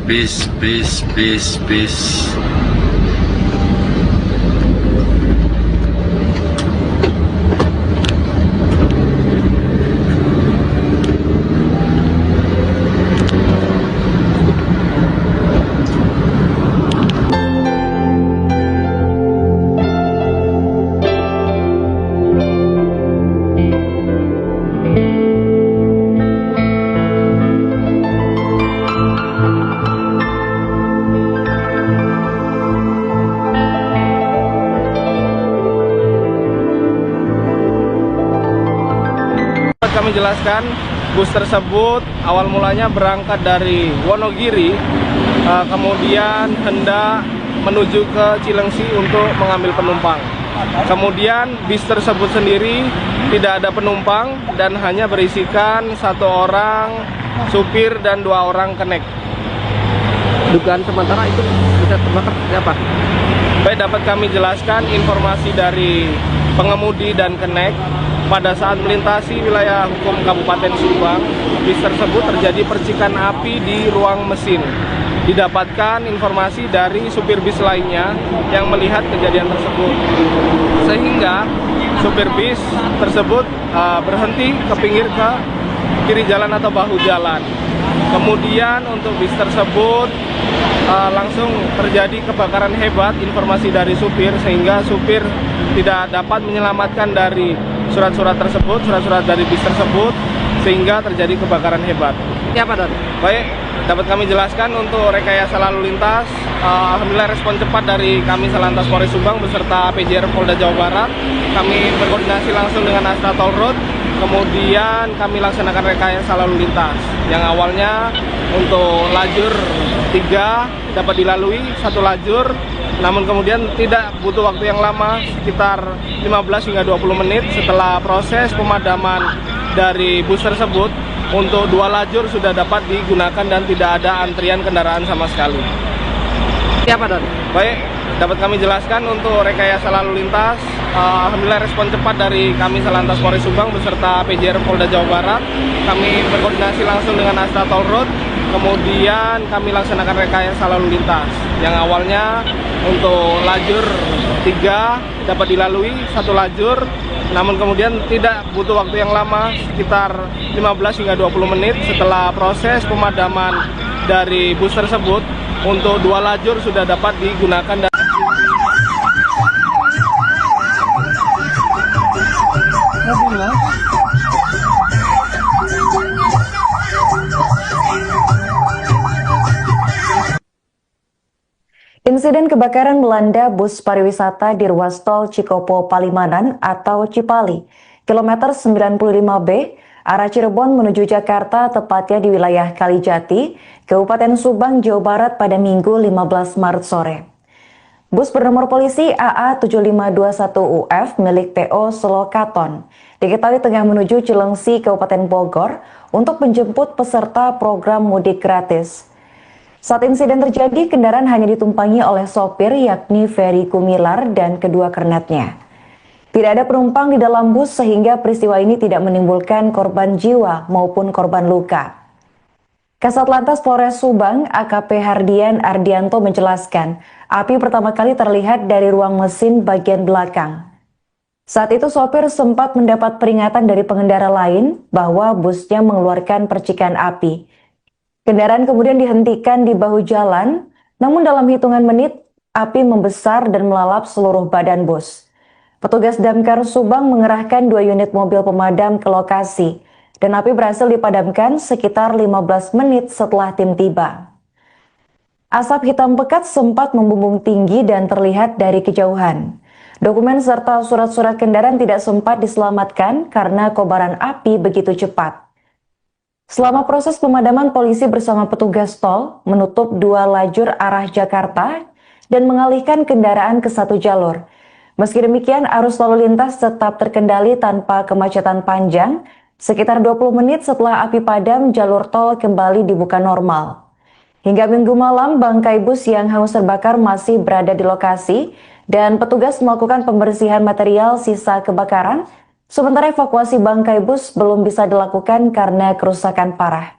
Kami jelaskan, bus tersebut awal mulanya berangkat dari Wonogiri, kemudian hendak menuju ke Cilengsi untuk mengambil penumpang. Kemudian bis tersebut sendiri tidak ada penumpang dan hanya berisikan 1 orang supir dan 2 orang kenek. Dugaan sementara itu bisa terbakar siapa? Baik, dapat kami jelaskan informasi dari pengemudi dan kenek. Pada saat melintasi wilayah hukum Kabupaten Subang, bis tersebut terjadi percikan api di ruang mesin. Didapatkan informasi dari supir bis lainnya yang melihat kejadian tersebut, sehingga supir bis tersebut berhenti ke pinggir ke kiri jalan atau bahu jalan. Kemudian untuk bis tersebut langsung terjadi kebakaran hebat, informasi dari supir, sehingga supir tidak dapat menyelamatkan dari surat-surat dari bis tersebut, sehingga terjadi kebakaran hebat. Siapa, Don? Baik, dapat kami jelaskan untuk rekayasa lalu lintas. Alhamdulillah respon cepat dari kami Salantas Polres Subang beserta PJR Polda Jawa Barat. Kami berkoordinasi langsung dengan Astra Toll Road. Kemudian kami laksanakan rekayasa lalu lintas yang awalnya untuk lajur 3 dapat dilalui 1 lajur, namun kemudian tidak butuh waktu yang lama, sekitar 15 hingga 20 menit setelah proses pemadaman dari bus tersebut. Untuk 2 lajur sudah dapat digunakan dan tidak ada antrian kendaraan sama sekali. Siapa, Don? Baik, dapat kami jelaskan untuk rekayasa lalu lintas. Alhamdulillah respon cepat dari kami Salantas Polres Subang beserta PJR Polda Jawa Barat. Kami berkoordinasi langsung dengan Astra Toll Road, kemudian kami laksanakan rekayasa lalu lintas. Yang awalnya untuk lajur 3 dapat dilalui 1 lajur, namun kemudian tidak butuh waktu yang lama, sekitar 15 hingga 20 menit setelah proses pemadaman dari bus tersebut, untuk 2 lajur sudah dapat digunakan. Insiden kebakaran melanda bus pariwisata di ruas tol Cikopo Palimanan atau Cipali, kilometer 95B, arah Cirebon menuju Jakarta, tepatnya di wilayah Kalijati, Kabupaten Subang, Jawa Barat pada Minggu 15 Maret sore. Bus bernomor polisi AA7521UF milik PO Selokaton diketahui tengah menuju Cilengsi, Kabupaten Bogor untuk menjemput peserta program mudik gratis. Saat insiden terjadi, kendaraan hanya ditumpangi oleh sopir yakni Ferry Gumilar dan kedua kernetnya. Tidak ada penumpang di dalam bus sehingga peristiwa ini tidak menimbulkan korban jiwa maupun korban luka. Kasat Lantas Polres Subang, AKP Hardian Ardianto menjelaskan, api pertama kali terlihat dari ruang mesin bagian belakang. Saat itu sopir sempat mendapat peringatan dari pengendara lain bahwa busnya mengeluarkan percikan api. Kendaraan kemudian dihentikan di bahu jalan, namun dalam hitungan menit, api membesar dan melalap seluruh badan bus. Petugas Damkar Subang mengerahkan 2 unit mobil pemadam ke lokasi, dan api berhasil dipadamkan sekitar 15 menit setelah tim tiba. Asap hitam pekat sempat membumbung tinggi dan terlihat dari kejauhan. Dokumen serta surat-surat kendaraan tidak sempat diselamatkan karena kobaran api begitu cepat. Selama proses pemadaman, polisi bersama petugas tol menutup 2 lajur arah Jakarta dan mengalihkan kendaraan ke 1 jalur. Meski demikian, arus lalu lintas tetap terkendali tanpa kemacetan panjang. Sekitar 20 menit setelah api padam, jalur tol kembali dibuka normal. Hingga Minggu malam, bangkai bus yang hangus terbakar masih berada di lokasi dan petugas melakukan pembersihan material sisa kebakaran. Sementara evakuasi bangkai bus belum bisa dilakukan karena kerusakan parah.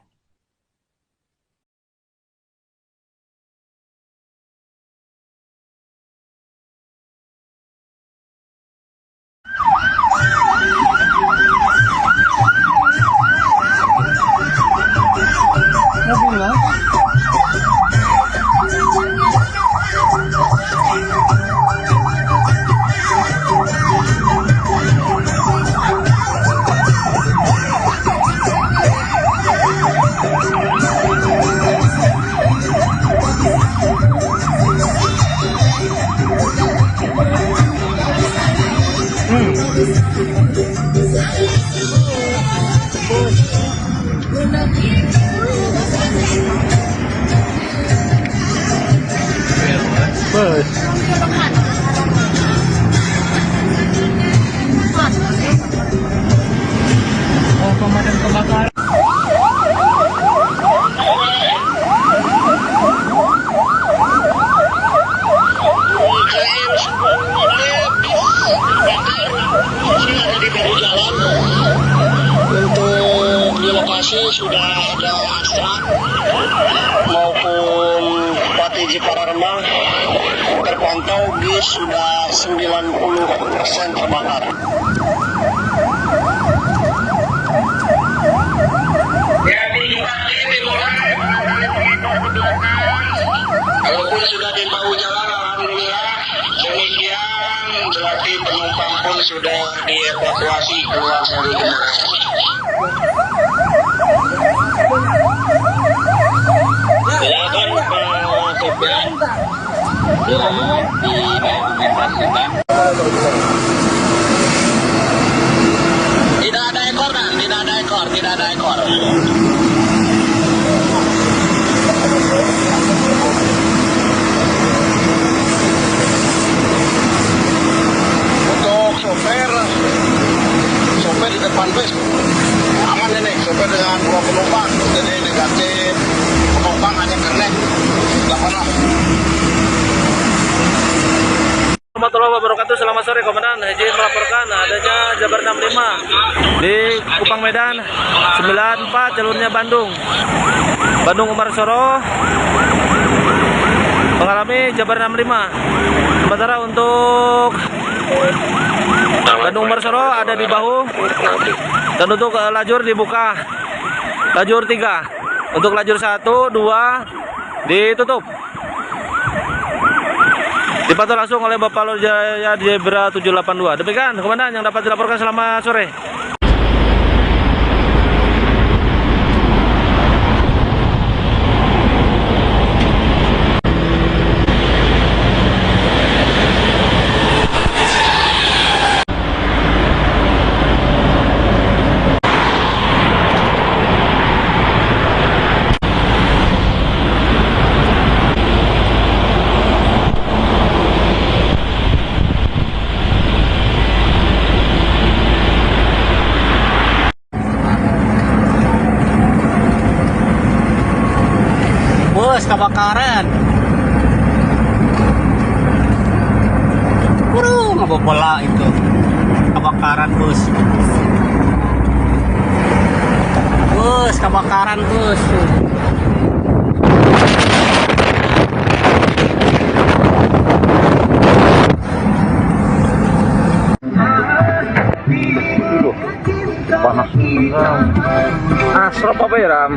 Pemadam kebakaran. Untuk di lokasi sudah ada Astra maupun Pati Pararema, terpantau bis sudah 90% terbakar. Walaupun sudah di bahu jalan, alhamdulillah. Demikian berarti penumpang pun sudah dievakuasi keluar dari kendaraan. Silakan Pak Sopir diimplementasikan. Tidak ada ekor dan tidak ada ekor, tidak ada ekor. Untuk sopir di depan bus aman ini, sopir dengan 2 penumpang, jadi negatif, penumpang hanya kernet, tidak pernah. Warahmatullahi wabarakatuh. Selamat sore Komandan. Izin di Kupang Medan 94 jalurnya Bandung Umarsoro mengalami Jabar 65. Sementara untuk Bandung Umarsoro ada di bahu, dan untuk lajur dibuka lajur 3. Untuk lajur 1, 2 ditutup. Dipantau langsung oleh Bapak Lur Jaya Zebra 782. Demikian komandan yang dapat dilaporkan. Selamat sore. Bus kebakaran. Ngebobola itu. Kebakaran bus. Bus kebakaran bus. Panas. Asrop apa ya, Ram?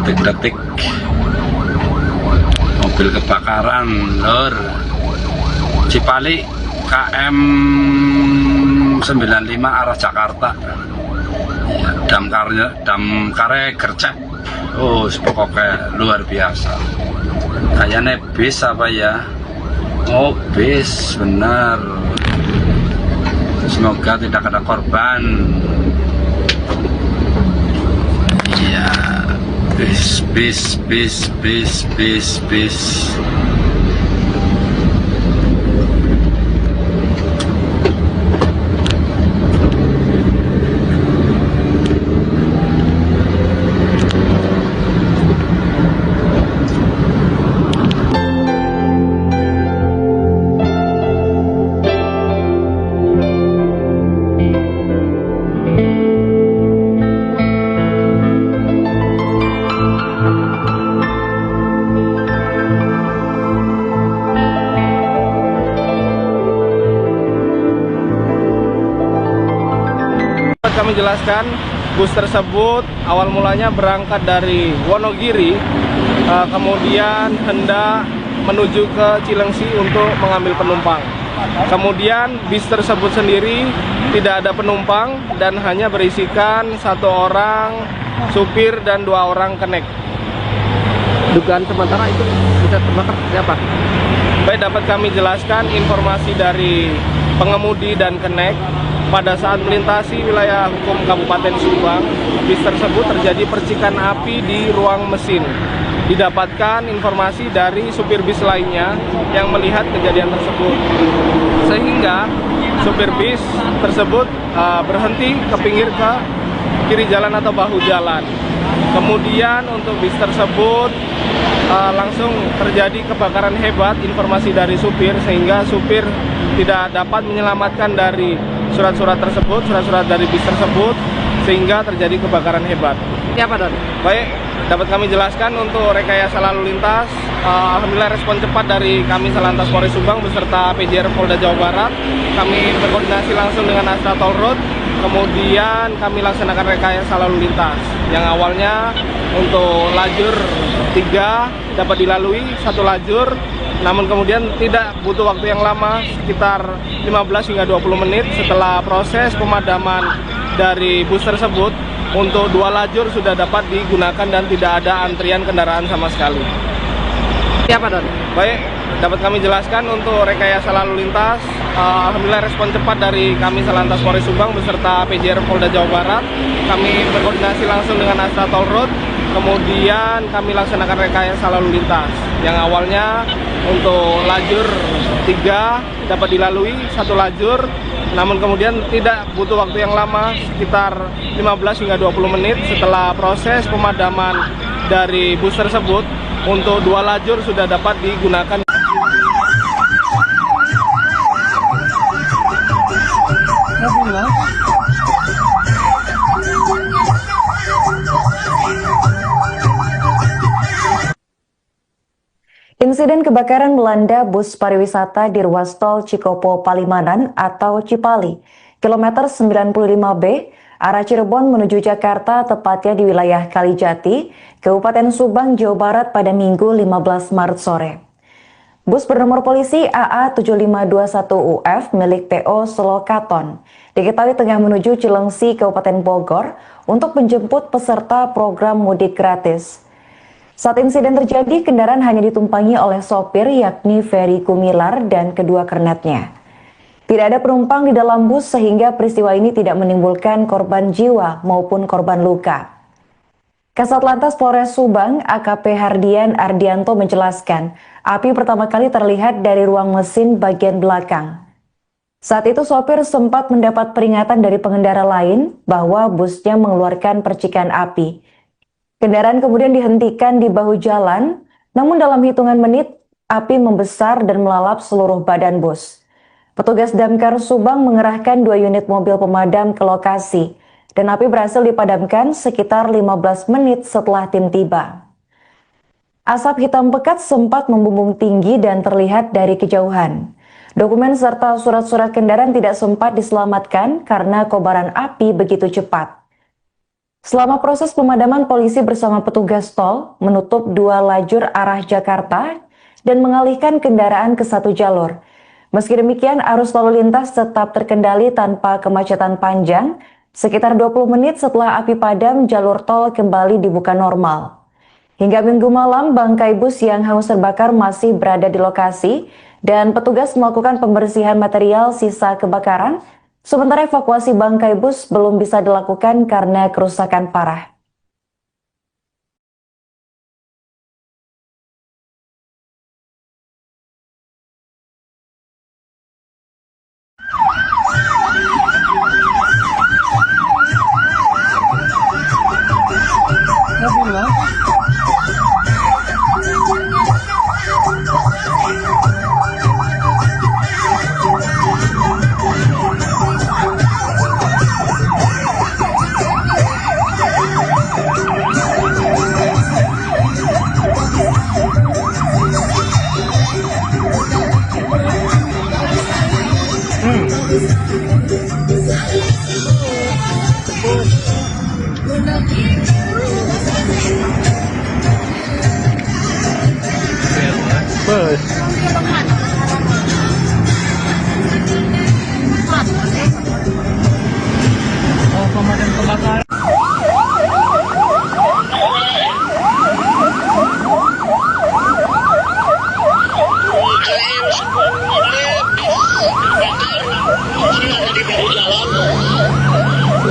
Detik-detik mobil kebakaran Lur Cipali KM 95 arah Jakarta. Ya, damkarnya gercep. Oh, pokoknya luar biasa. Kayaknya bis apa ya? Oh, bis benar. Semoga tidak ada korban. Iya. Bis. Kami jelaskan, bus tersebut awal mulanya berangkat dari Wonogiri, kemudian hendak menuju ke Cilengsi untuk mengambil penumpang. Kemudian bis tersebut sendiri tidak ada penumpang dan hanya berisikan 1 orang supir dan 2 orang kenek. Dugaan sementara itu bisa terbakar siapa? Baik, dapat kami jelaskan informasi dari pengemudi dan kenek. Pada saat melintasi wilayah hukum Kabupaten Subang, bis tersebut terjadi percikan api di ruang mesin. Didapatkan informasi dari supir bis lainnya yang melihat kejadian tersebut, sehingga supir bis tersebut berhenti ke pinggir ke kiri jalan atau bahu jalan. Kemudian untuk bis tersebut langsung terjadi kebakaran hebat, informasi dari supir, sehingga supir tidak dapat menyelamatkan dari surat-surat dari bis tersebut, sehingga terjadi kebakaran hebat. Siapa, Don? Baik, dapat kami jelaskan untuk rekayasa lalu lintas. Alhamdulillah respon cepat dari kami Salantas Polres Subang beserta PJR Polda Jawa Barat. Kami berkoordinasi langsung dengan Astra Toll Road. Kemudian kami laksanakan rekayasa lalu lintas yang awalnya untuk lajur 3 dapat dilalui 1 lajur. Namun kemudian tidak butuh waktu yang lama, sekitar 15 hingga 20 menit setelah proses pemadaman dari bus tersebut, untuk 2 lajur sudah dapat digunakan dan tidak ada antrian kendaraan sama sekali. Siapa, Don? Baik, dapat kami jelaskan untuk rekayasa lalu lintas. Alhamdulillah respon cepat dari kami Salantas Polres Subang beserta PJR Polda Jawa Barat. Kami berkoordinasi langsung dengan Astra Toll Road, kemudian kami laksanakan rekayasa lalu lintas. Yang awalnya untuk lajur 3 dapat dilalui 1 lajur, namun kemudian tidak butuh waktu yang lama, sekitar 15 hingga 20 menit setelah proses pemadaman dari bus tersebut, untuk 2 lajur sudah dapat digunakan. Insiden kebakaran melanda bus pariwisata di ruas tol Cikopo Palimanan atau Cipali, kilometer 95B, arah Cirebon menuju Jakarta, tepatnya di wilayah Kalijati, Kabupaten Subang, Jawa Barat pada Minggu 15 Maret sore. Bus bernomor polisi AA7521UF milik PO Solokaton diketahui tengah menuju Cilengsi, Kabupaten Bogor untuk menjemput peserta program mudik gratis. Saat insiden terjadi, kendaraan hanya ditumpangi oleh sopir yakni Ferry Kumilar dan kedua kernetnya. Tidak ada penumpang di dalam bus sehingga peristiwa ini tidak menimbulkan korban jiwa maupun korban luka. Kasat Lantas Polres Subang, AKP Hardian Ardianto menjelaskan, api pertama kali terlihat dari ruang mesin bagian belakang. Saat itu sopir sempat mendapat peringatan dari pengendara lain bahwa busnya mengeluarkan percikan api. Kendaraan kemudian dihentikan di bahu jalan, namun dalam hitungan menit, api membesar dan melalap seluruh badan bus. Petugas Damkar Subang mengerahkan 2 unit mobil pemadam ke lokasi, dan api berhasil dipadamkan sekitar 15 menit setelah tim tiba. Asap hitam pekat sempat membumbung tinggi dan terlihat dari kejauhan. Dokumen serta surat-surat kendaraan tidak sempat diselamatkan karena kobaran api begitu cepat. Selama proses pemadaman, polisi bersama petugas tol menutup 2 lajur arah Jakarta dan mengalihkan kendaraan ke 1 jalur. Meski demikian, arus lalu lintas tetap terkendali tanpa kemacetan panjang. Sekitar 20 menit setelah api padam, jalur tol kembali dibuka normal. Hingga Minggu malam, bangkai bus yang hangus terbakar masih berada di lokasi dan petugas melakukan pembersihan material sisa kebakaran. Sementara evakuasi bangkai bus belum bisa dilakukan karena kerusakan parah.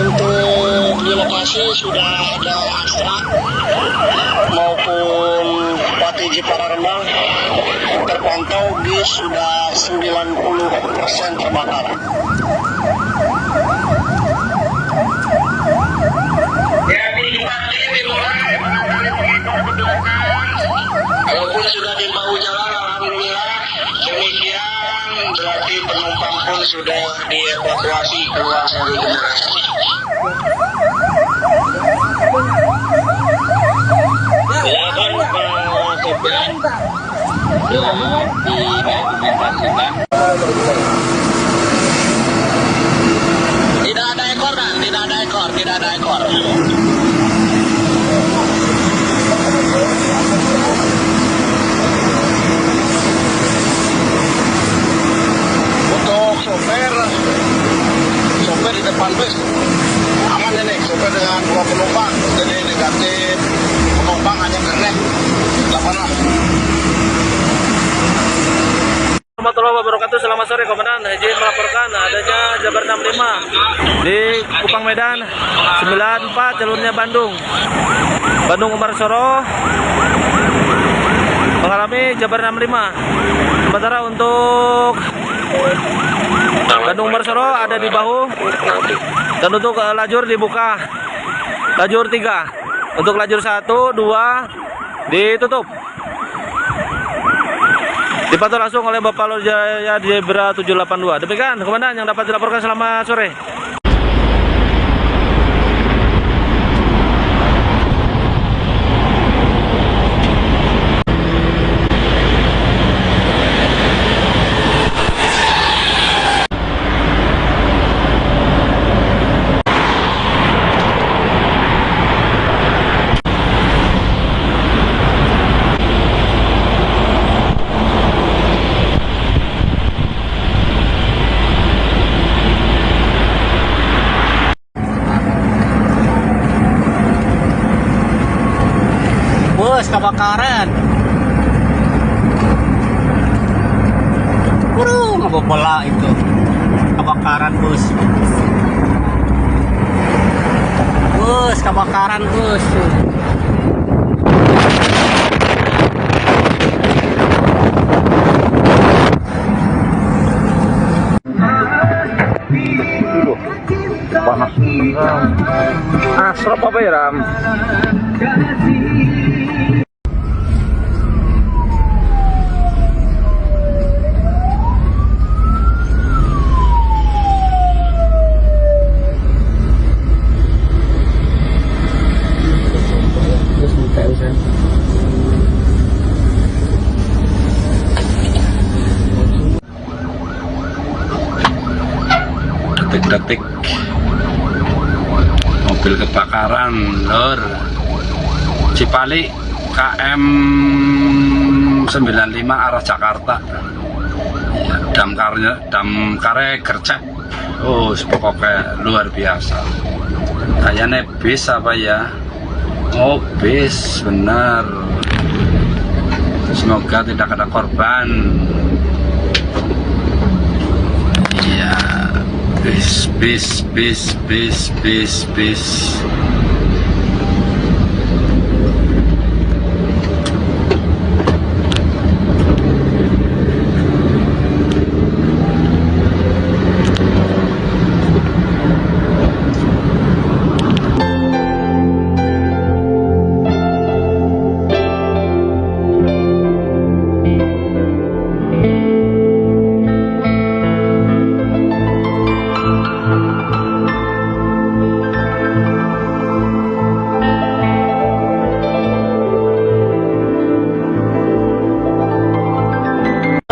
Untuk di lokasi sudah ada Astra maupun Pati Jepara Rembang, terpantau bis sudah 90% terbakar. Walaupun sudah di bahu jalan, alhamdulillah demikian, berarti penumpang pun sudah dievakuasi keluar dari kendaraan. Silakan Pak Sopir didokumentasikan. Tidak ada ekor kan? Tidak ada ekor, tidak ada ekor. Untuk sopir di depan bus aman ini, sopir dengan 2 penumpang, jadi negatif, penumpang hanya kernet 8 orang. Warahmatullahi wabarakatuh. Selamat sore Komandan. Izin melaporkan adanya Jabar 65 di Kupang Medan 94 jalurnya Bandung Umar Soro mengalami Jabar 65. Sementara untuk Bandung Umar Soro ada di bahu dan untuk lajur dibuka lajur 3. Untuk lajur 1, 2 ditutup. Dipantau langsung oleh Bapak Lur Jaya Zebra 782. Demikian Komandan yang dapat dilaporkan. Selamat sore. Bus kebakaran. Ngebobola itu. Kebakaran bus. Bus kebakaran bus. Panas. Asrop apa ya, Ram? Detik-detik mobil kebakaran lor Cipali KM 95 arah Jakarta ya, damkare gercep. Oh pokoknya luar biasa. Kayaknya bis apa ya? Oh bis benar. Semoga tidak ada korban. Iya, bis.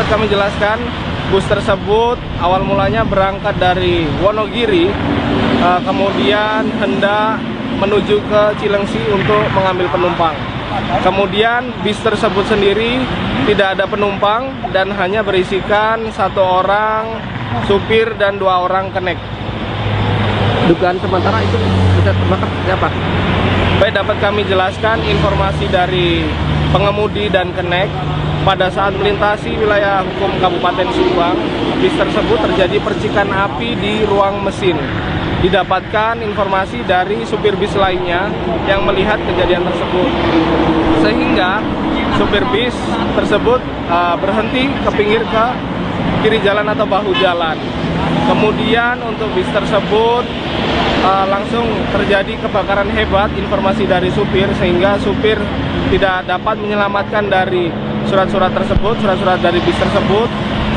Kami jelaskan, bus tersebut awal mulanya berangkat dari Wonogiri, kemudian hendak menuju ke Cilengsi untuk mengambil penumpang. Kemudian bis tersebut sendiri tidak ada penumpang dan hanya berisikan 1 orang supir dan 2 orang kenek. Dugaan sementara itu bisa terbakar siapa? Baik, dapat kami jelaskan informasi dari pengemudi dan kenek. Pada saat melintasi wilayah hukum Kabupaten Subang, bis tersebut terjadi percikan api di ruang mesin. Didapatkan informasi dari supir bis lainnya yang melihat kejadian tersebut. Sehingga supir bis tersebut berhenti ke pinggir ke kiri jalan atau bahu jalan. Kemudian untuk bis tersebut langsung terjadi kebakaran hebat, informasi dari supir, sehingga supir tidak dapat menyelamatkan dari surat-surat dari bis tersebut,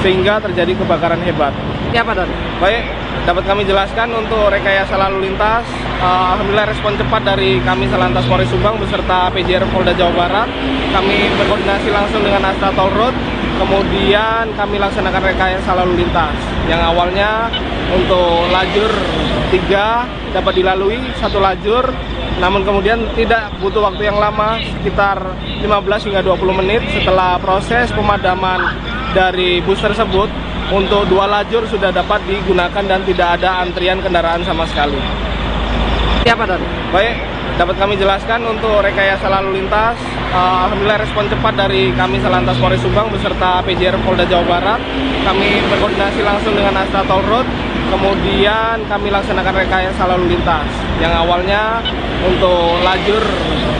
sehingga terjadi kebakaran hebat. Siapa, Don? Baik, dapat kami jelaskan untuk rekayasa lalu lintas. Alhamdulillah respon cepat dari kami Salantas Polres Subang beserta PJR Polda Jawa Barat. Kami berkoordinasi langsung dengan Astra Toll Road. Kemudian kami laksanakan rekayasa lalu lintas yang awalnya untuk lajur 3 dapat dilalui 1 lajur, namun kemudian tidak butuh waktu yang lama, sekitar 15 hingga 20 menit setelah proses pemadaman dari bus tersebut. Untuk 2 lajur sudah dapat digunakan dan tidak ada antrian kendaraan sama sekali. Siapa, Don? Baik, dapat kami jelaskan untuk rekayasa lalu lintas. Alhamdulillah respon cepat dari kami Salantas Polres Subang beserta PJR Polda Jawa Barat. Kami berkoordinasi langsung dengan Astra Toll Road, kemudian kami laksanakan rekayasa lalu lintas. Yang awalnya untuk lajur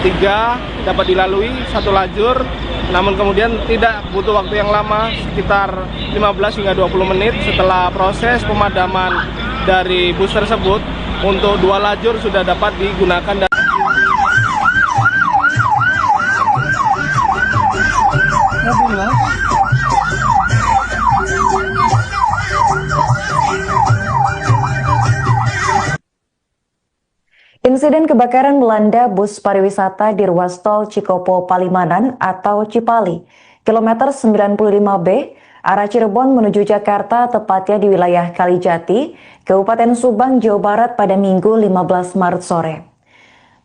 3 dapat dilalui 1 lajur, namun kemudian tidak butuh waktu yang lama, sekitar 15 hingga 20 menit setelah proses pemadaman dari bus tersebut, untuk 2 lajur sudah dapat digunakan. Insiden kebakaran melanda bus pariwisata di ruas tol Cikopo Palimanan atau Cipali, kilometer 95B, arah Cirebon menuju Jakarta, tepatnya di wilayah Kalijati, Kabupaten Subang, Jawa Barat pada Minggu 15 Maret sore.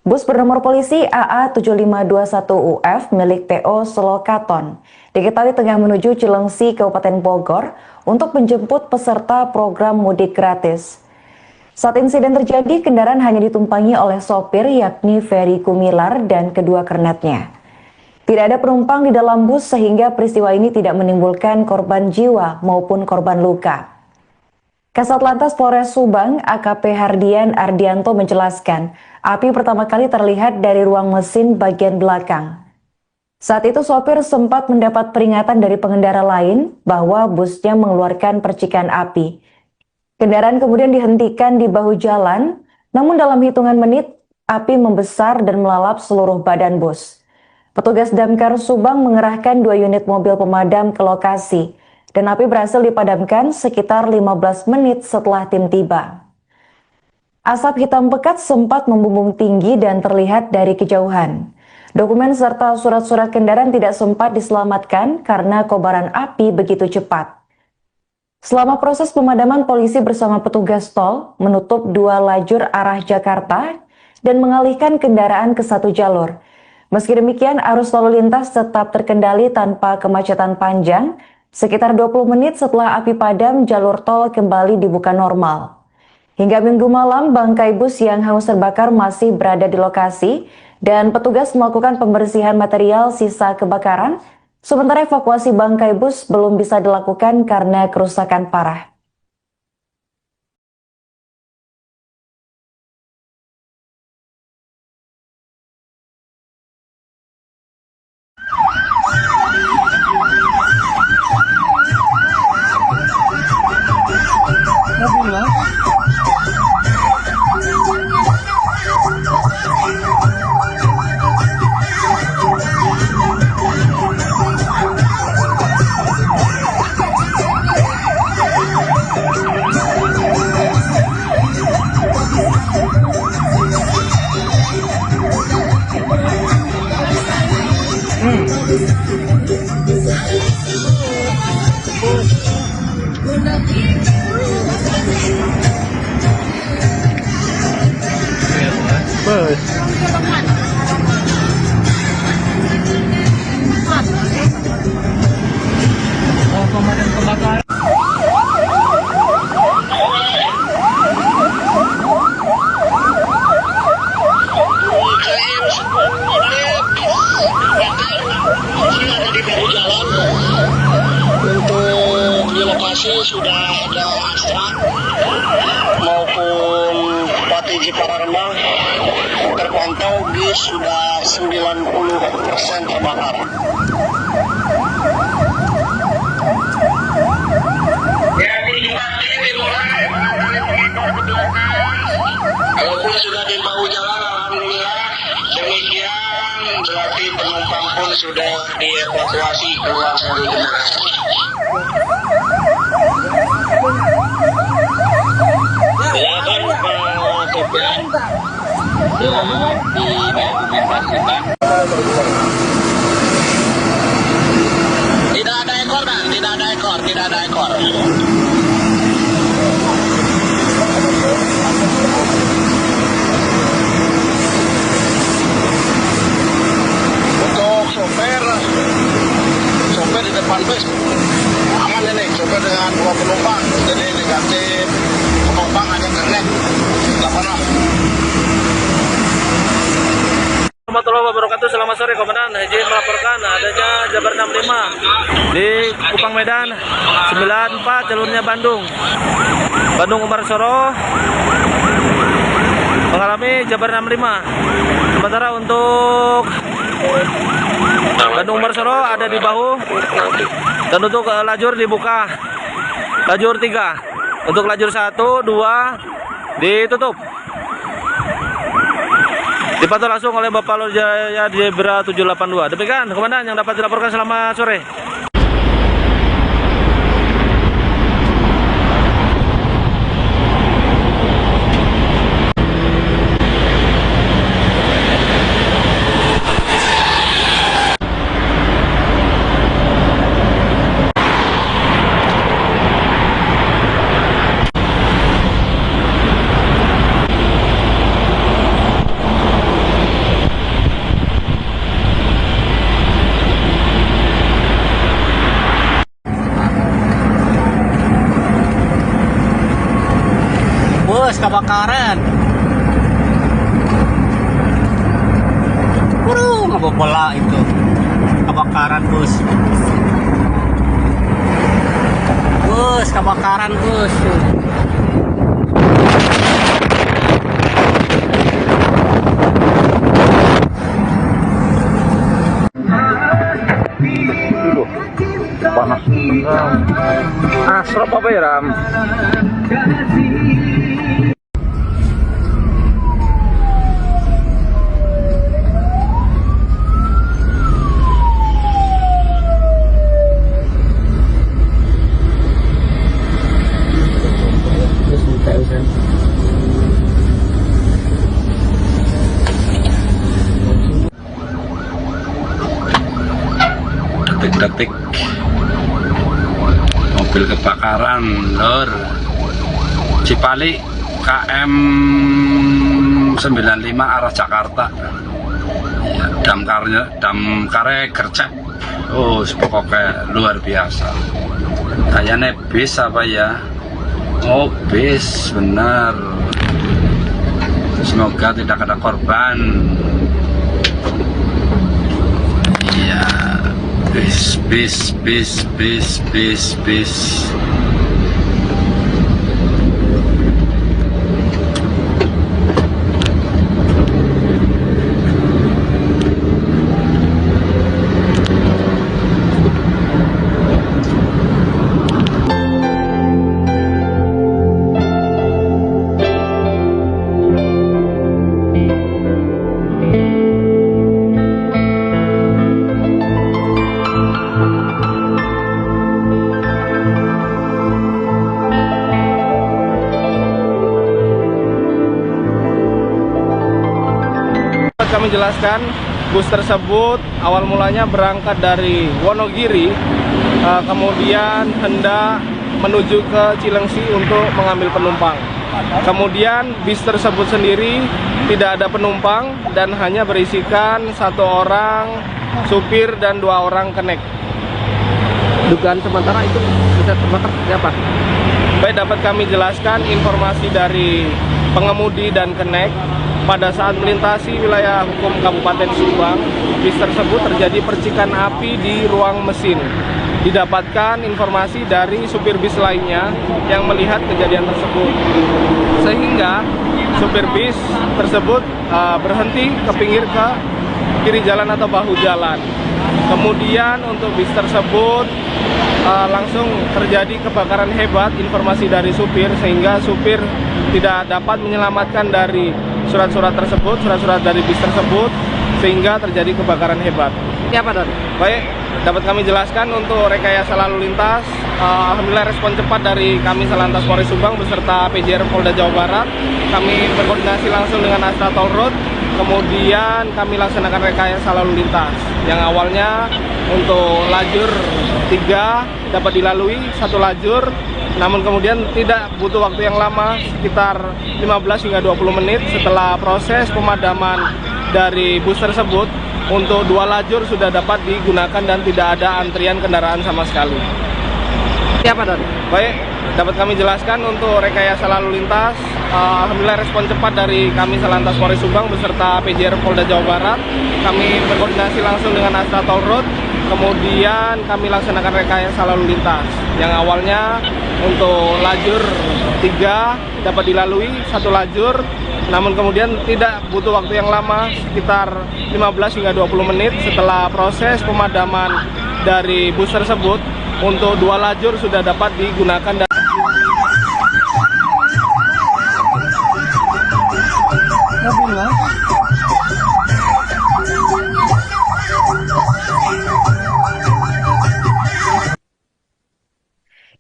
Bus bernomor polisi AA7521UF milik PO Solokaton diketahui tengah menuju Cilengsi, Kabupaten Bogor untuk menjemput peserta program mudik gratis. Saat insiden terjadi, kendaraan hanya ditumpangi oleh sopir yakni Ferry Gumilar dan kedua kernetnya. Tidak ada penumpang di dalam bus sehingga peristiwa ini tidak menimbulkan korban jiwa maupun korban luka. Kasat Lantas Polres Subang, AKP Hardian Ardianto menjelaskan, api pertama kali terlihat dari ruang mesin bagian belakang. Saat itu sopir sempat mendapat peringatan dari pengendara lain bahwa busnya mengeluarkan percikan api. Kendaraan kemudian dihentikan di bahu jalan, namun dalam hitungan menit, api membesar dan melalap seluruh badan bus. Petugas Damkar Subang mengerahkan 2 unit mobil pemadam ke lokasi, dan api berhasil dipadamkan sekitar 15 menit setelah tim tiba. Asap hitam pekat sempat membumbung tinggi dan terlihat dari kejauhan. Dokumen serta surat-surat kendaraan tidak sempat diselamatkan karena kobaran api begitu cepat. Selama proses pemadaman, polisi bersama petugas tol menutup 2 lajur arah Jakarta dan mengalihkan kendaraan ke 1 jalur. Meski demikian, arus lalu lintas tetap terkendali tanpa kemacetan panjang. Sekitar 20 menit setelah api padam, jalur tol kembali dibuka normal. Hingga Minggu malam, bangkai bus yang hangus terbakar masih berada di lokasi dan petugas melakukan pembersihan material sisa kebakaran. Sementara evakuasi bangkai bus belum bisa dilakukan karena kerusakan parah. Untuk di lokasi sudah ada Astra maupun Patiji Pararema, terpantau bis sudah 90% terbakar. Walaupun sudah di bahu jalan, alhamdulillah. Demikian berarti penumpang pun sudah dievakuasi keluar dari kendaraan. Silakan Pak Sopyan didokumentasikan. Tidak ada ekor dan tidak ada ekor, tidak ada ekor. Untuk sopir di depan bus aman ini, sopir dengan 2 penumpang, jadi negatif, penumpang hanya kernet, tidak pernah. Warahmatullahi wabarakatuh. Selamat sore Komandan. Izin 94 jalurnya Bandung. Bandung Umarsoro mengalami Jabar 65. Sementara untuk Bandung Umarsoro ada di bahu. Dan untuk lajur dibuka. Lajur 3. Untuk lajur 1, 2 ditutup. Dipantau langsung oleh Bapak Lur Jaya Zebra 782. Demikian komandan yang dapat dilaporkan. Selamat sore. Bus kebakaran. Ngebobola itu. Kebakaran bus. Bus kebakaran bus. Panas. Asrop apa ya, Ram? Detik-detik mobil kebakaran lor Cipali KM 95 arah Jakarta ya, damkarnya gercep. Oh pokoknya luar biasa. Kayaknya bis apa ya? Oh bis benar. Semoga tidak ada korban. Iya, bis. Kami jelaskan, bus tersebut awal mulanya berangkat dari Wonogiri, kemudian hendak menuju ke Cilengsi untuk mengambil penumpang. Kemudian bis tersebut sendiri tidak ada penumpang dan hanya berisikan 1 orang supir dan 2 orang kenek. Dugaan sementara itu bisa terbakar siapa? Baik, dapat kami jelaskan informasi dari pengemudi dan kenek. Pada saat melintasi wilayah hukum Kabupaten Subang, bis tersebut terjadi percikan api di ruang mesin. Didapatkan informasi dari supir bis lainnya yang melihat kejadian tersebut. Sehingga supir bis tersebut berhenti ke pinggir ke kiri jalan atau bahu jalan. Kemudian untuk bis tersebut langsung terjadi kebakaran hebat, informasi dari supir, sehingga supir tidak dapat menyelamatkan dari surat-surat dari bis tersebut, sehingga terjadi kebakaran hebat. Siapa, Don? Baik, dapat kami jelaskan untuk rekayasa lalu lintas. Alhamdulillah respon cepat dari kami Salantas Polres Subang beserta PJR Polda Jawa Barat. Kami berkoordinasi langsung dengan Astra Toll Road. Kemudian kami laksanakan rekayasa lalu lintas yang awalnya untuk lajur 3 dapat dilalui 1 lajur, namun kemudian tidak butuh waktu yang lama, sekitar 15 hingga 20 menit setelah proses pemadaman dari bus tersebut. Untuk 2 lajur sudah dapat digunakan dan tidak ada antrian kendaraan sama sekali. Siapa, Don? Baik, dapat kami jelaskan untuk rekayasa lalu lintas. Alhamdulillah respon cepat dari kami Salantas Polres Subang beserta PJR Polda Jawa Barat. Kami berkoordinasi langsung dengan Astra Toll Road. kemudian kami laksanakan rekayasa lalu lintas. Yang awalnya untuk lajur 3 dapat dilalui 1 lajur, namun kemudian tidak butuh waktu yang lama, sekitar 15 hingga 20 menit setelah proses pemadaman dari bus tersebut, untuk 2 lajur sudah dapat digunakan.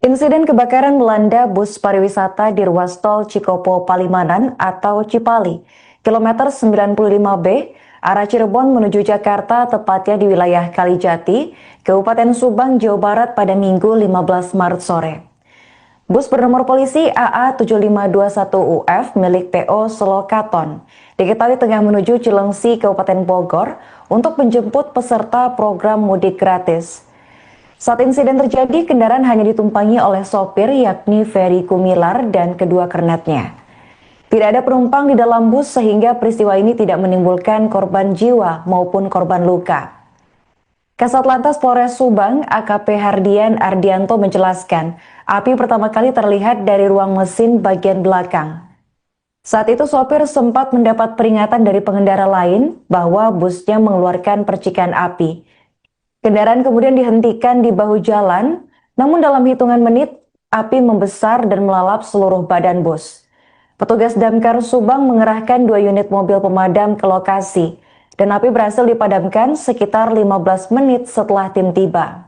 Insiden kebakaran melanda bus pariwisata di ruas tol Cikopo Palimanan atau Cipali, kilometer 95B, arah Cirebon menuju Jakarta, tepatnya di wilayah Kalijati, Kabupaten Subang, Jawa Barat pada Minggu 15 Maret sore. Bus bernomor polisi AA7521UF milik PO Selokaton diketahui tengah menuju Cilengsi, Kabupaten Bogor untuk menjemput peserta program mudik gratis. Saat insiden terjadi, kendaraan hanya ditumpangi oleh sopir yakni Ferry Kumilar dan kedua kernetnya. Tidak ada penumpang di dalam bus sehingga peristiwa ini tidak menimbulkan korban jiwa maupun korban luka. Kasat Lantas Polres Subang, AKP Hardian Ardianto menjelaskan, api pertama kali terlihat dari ruang mesin bagian belakang. Saat itu sopir sempat mendapat peringatan dari pengendara lain bahwa busnya mengeluarkan percikan api. Kendaraan kemudian dihentikan di bahu jalan, namun dalam hitungan menit, api membesar dan melalap seluruh badan bus. Petugas Damkar Subang mengerahkan 2 unit mobil pemadam ke lokasi, dan api berhasil dipadamkan sekitar 15 menit setelah tim tiba.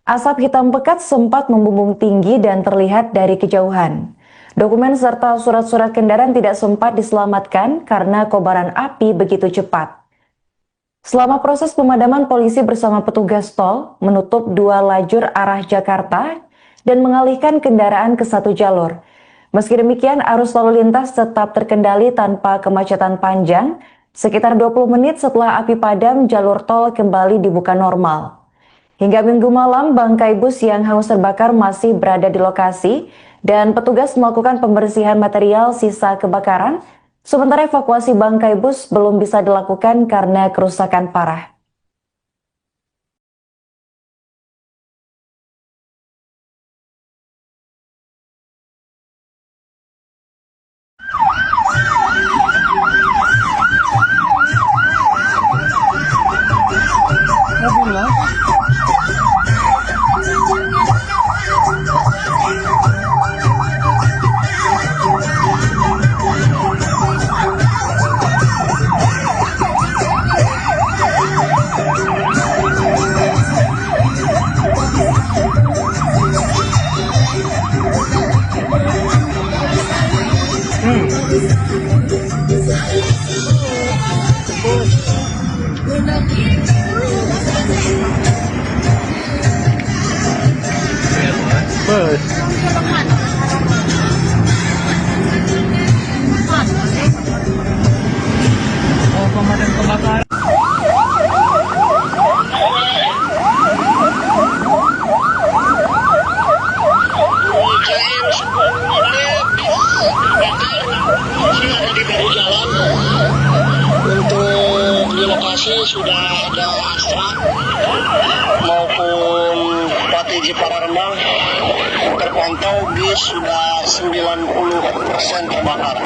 Asap hitam pekat sempat membumbung tinggi dan terlihat dari kejauhan. Dokumen serta surat-surat kendaraan tidak sempat diselamatkan karena kobaran api begitu cepat. Selama proses pemadaman, polisi bersama petugas tol menutup 2 lajur arah Jakarta dan mengalihkan kendaraan ke 1 jalur. Meski demikian, arus lalu lintas tetap terkendali tanpa kemacetan panjang. Sekitar 20 menit setelah api padam, jalur tol kembali dibuka normal. Hingga Minggu malam, bangkai bus yang hangus terbakar masih berada di lokasi dan petugas melakukan pembersihan material sisa kebakaran. Sementara evakuasi bangkai bus belum bisa dilakukan karena kerusakan parah. Untuk di lokasi sudah ada Astra maupun Pati Jepara Rendang, terpantau bis sudah 90% terbakar.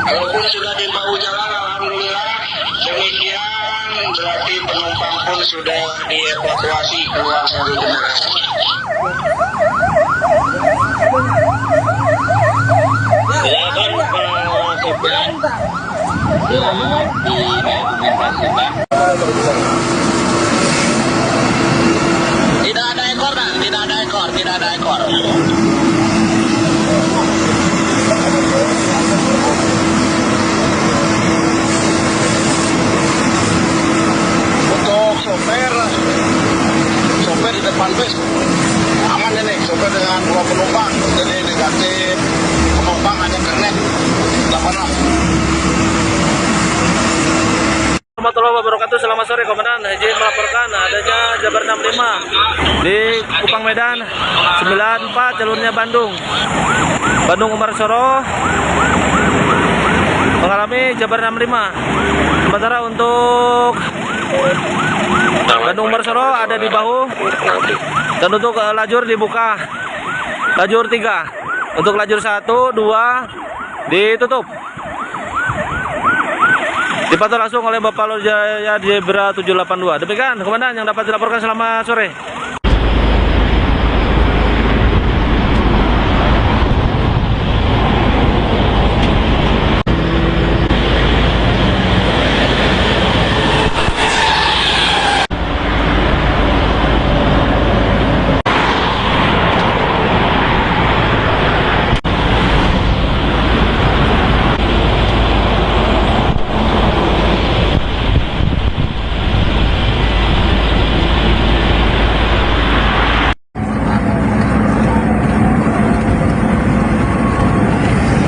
Walaupun sudah di bahu jalan, alhamdulillah demikian, berarti penumpang pun sudah dievakuasi keluar dari dermaga. Silakan Pak Sopir. Tidak ada ekor, dan tidak ada ekor, tidak ada ekor. Untuk sopir di depan bus aman ini, sopir dengan 2 penumpang, jadi negatif penumpang hanya kernet 8 orang. Warahmatullahi wabarakatuh. Selamat sore Komandan. Izin melaporkan adanya Jabar 65 di Kupang Medan 94 jalurnya Bandung Umarsoro mengalami Jabar 65. Sementara untuk Bandung Umarsoro ada di bahu dan untuk lajur dibuka lajur 3. Untuk lajur 1, 2 ditutup. Dipantau langsung oleh Bapak Lur Jaya Zebra 782. Demikian Komandan yang dapat dilaporkan. Selamat sore.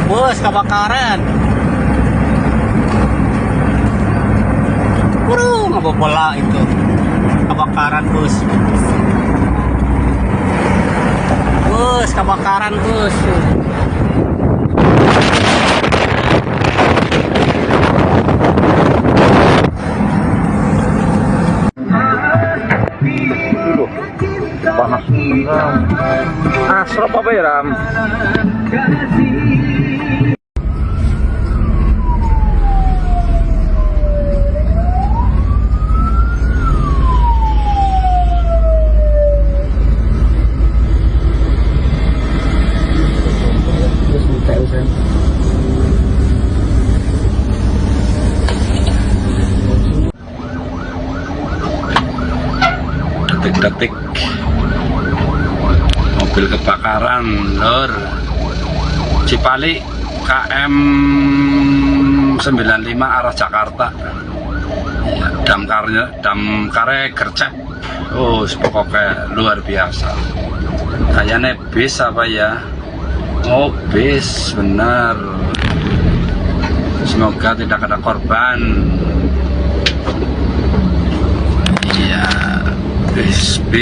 Bus kebakaran. Waduh, ngebobola itu. Kebakaran bus. Bus kebakaran bus. Panas. Asrop apa ya, Ram? Detik-detik mobil kebakaran lor Cipali KM 95 arah Jakarta ya, damkarnya gercep. Oh pokoknya luar biasa. Kayaknya bis apa ya? Oh bis benar. Semoga tidak ada korban. Iya, bis.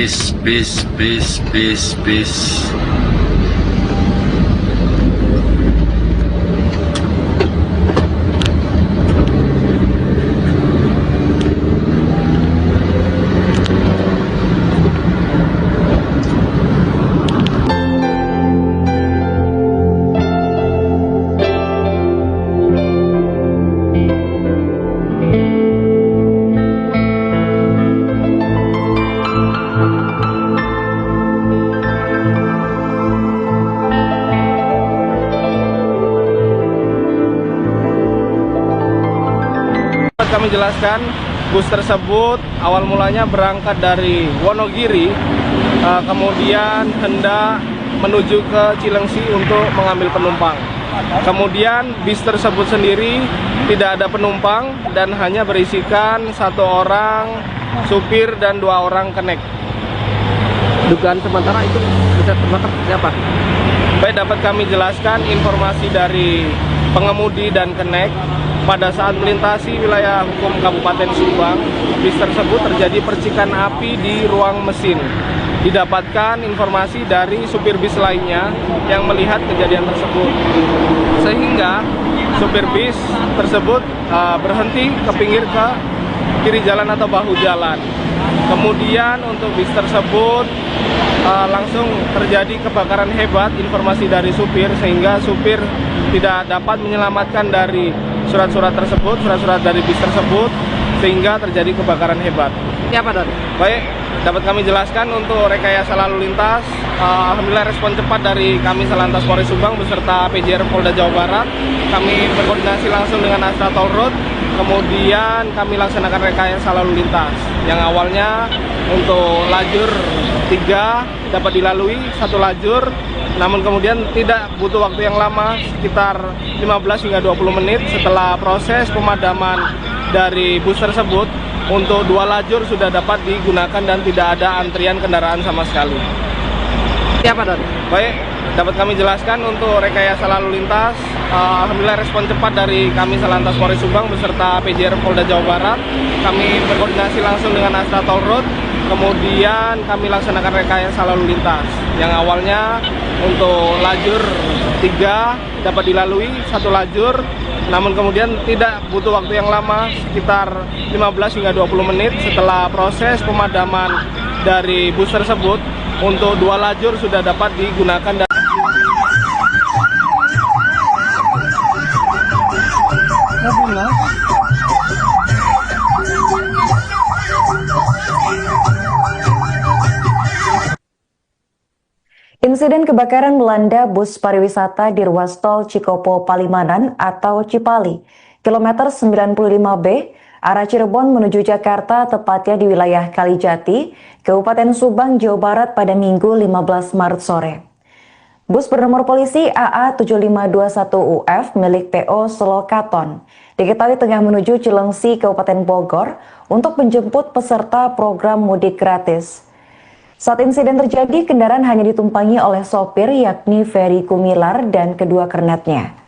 Kami jelaskan, bus tersebut awal mulanya berangkat dari Wonogiri, kemudian hendak menuju ke Cilengsi untuk mengambil penumpang. Kemudian bis tersebut sendiri tidak ada penumpang dan hanya berisikan 1 orang supir dan 2 orang kenek. Dugaan sementara itu bisa terbakar siapa? Baik, dapat kami jelaskan informasi dari pengemudi dan kenek. Pada saat melintasi wilayah hukum Kabupaten Subang, bis tersebut terjadi percikan api di ruang mesin. Didapatkan informasi dari supir bis lainnya yang melihat kejadian tersebut. Sehingga supir bis tersebut berhenti ke pinggir ke kiri jalan atau bahu jalan. Kemudian untuk bis tersebut langsung terjadi kebakaran hebat, informasi dari supir, sehingga supir tidak dapat menyelamatkan dari surat-surat dari bis tersebut, sehingga terjadi kebakaran hebat. Siapa, Don? Baik, dapat kami jelaskan untuk rekayasa lalu lintas. Alhamdulillah respon cepat dari kami Salantas Polres Subang beserta PJR Polda Jawa Barat. Kami berkoordinasi langsung dengan Astra Toll Road. Kemudian kami laksanakan rekayasa lalu lintas yang awalnya untuk lajur 3 dapat dilalui 1 lajur, namun kemudian tidak butuh waktu yang lama, sekitar 15 hingga 20 menit setelah proses pemadaman dari bus tersebut. Untuk 2 lajur sudah dapat digunakan dan tidak ada antrian kendaraan sama sekali. Siapa, Don? Baik, dapat kami jelaskan untuk rekayasa lalu lintas. Alhamdulillah respon cepat dari kami Salantas Polres Subang beserta PJR Polda Jawa Barat. Kami berkoordinasi langsung dengan Astra Toll Road. Kemudian kami laksanakan rekayasa lalu lintas yang awalnya untuk lajur 3 dapat dilalui 1 lajur, namun kemudian tidak butuh waktu yang lama, sekitar 15 hingga 20 menit setelah proses pemadaman dari bus tersebut. Untuk 2 lajur sudah dapat digunakan dan Insiden kebakaran melanda bus pariwisata di ruas tol Cikopo Palimanan atau Cipali, kilometer 95B, arah Cirebon menuju Jakarta, tepatnya di wilayah Kalijati, Kabupaten Subang, Jawa Barat pada Minggu 15 Maret sore. Bus bernomor polisi AA7521UF milik PO Solokaton diketahui tengah menuju Cilengsi, Kabupaten Bogor untuk menjemput peserta program mudik gratis. Saat insiden terjadi, kendaraan hanya ditumpangi oleh sopir yakni Ferry Kumilar dan kedua kernetnya.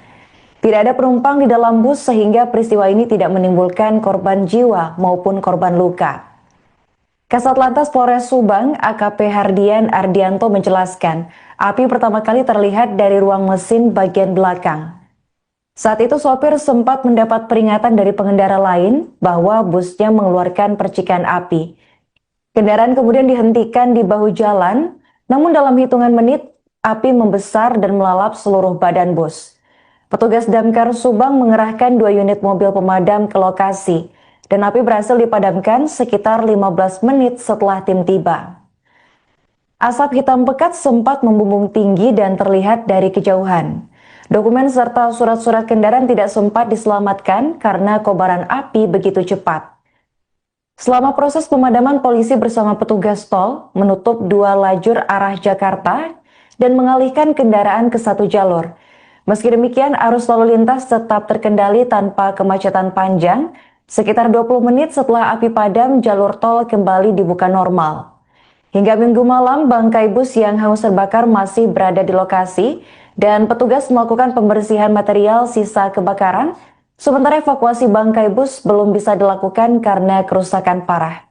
Tidak ada penumpang di dalam bus sehingga peristiwa ini tidak menimbulkan korban jiwa maupun korban luka. Kasat Lantas Polres Subang, AKP Hardian Ardianto menjelaskan, api pertama kali terlihat dari ruang mesin bagian belakang. Saat itu sopir sempat mendapat peringatan dari pengendara lain bahwa busnya mengeluarkan percikan api. Kendaraan kemudian dihentikan di bahu jalan, namun dalam hitungan menit, api membesar dan melalap seluruh badan bus. Petugas Damkar Subang mengerahkan 2 unit mobil pemadam ke lokasi, dan api berhasil dipadamkan sekitar 15 menit setelah tim tiba. Asap hitam pekat sempat membumbung tinggi dan terlihat dari kejauhan. Dokumen serta surat-surat kendaraan tidak sempat diselamatkan karena kobaran api begitu cepat. Selama proses pemadaman, polisi bersama petugas tol menutup 2 lajur arah Jakarta dan mengalihkan kendaraan ke 1 jalur. Meski demikian, arus lalu lintas tetap terkendali tanpa kemacetan panjang. Sekitar 20 menit setelah api padam, jalur tol kembali dibuka normal. Hingga Minggu malam, bangkai bus yang hangus terbakar masih berada di lokasi dan petugas melakukan pembersihan material sisa kebakaran. Sementara evakuasi bangkai bus belum bisa dilakukan karena kerusakan parah.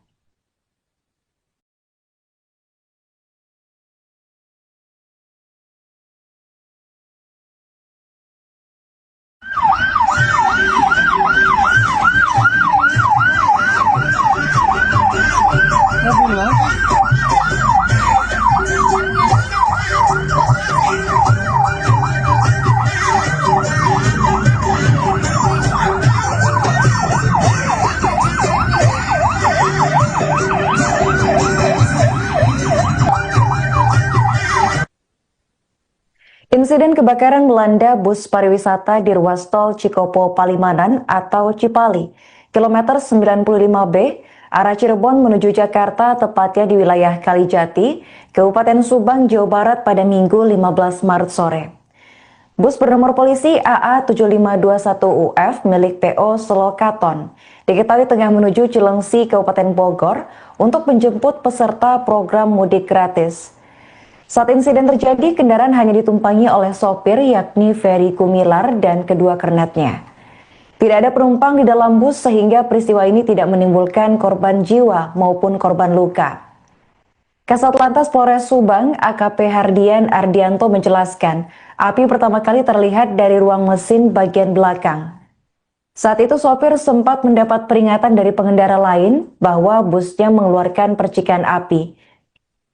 Insiden kebakaran melanda bus pariwisata di ruas tol Cikopo Palimanan atau Cipali, kilometer 95B, arah Cirebon menuju Jakarta, tepatnya di wilayah Kalijati, Kabupaten Subang, Jawa Barat pada Minggu 15 Maret sore. Bus bernomor polisi AA7521UF milik PO Solokaton diketahui tengah menuju Cilengsi, Kabupaten Bogor untuk menjemput peserta program mudik gratis. Saat insiden terjadi, kendaraan hanya ditumpangi oleh sopir yakni Ferry Kumilar dan kedua kernetnya. Tidak ada penumpang di dalam bus sehingga peristiwa ini tidak menimbulkan korban jiwa maupun korban luka. Kasat Lantas Polres Subang, AKP Hardian Ardianto menjelaskan, api pertama kali terlihat dari ruang mesin bagian belakang. Saat itu sopir sempat mendapat peringatan dari pengendara lain bahwa busnya mengeluarkan percikan api.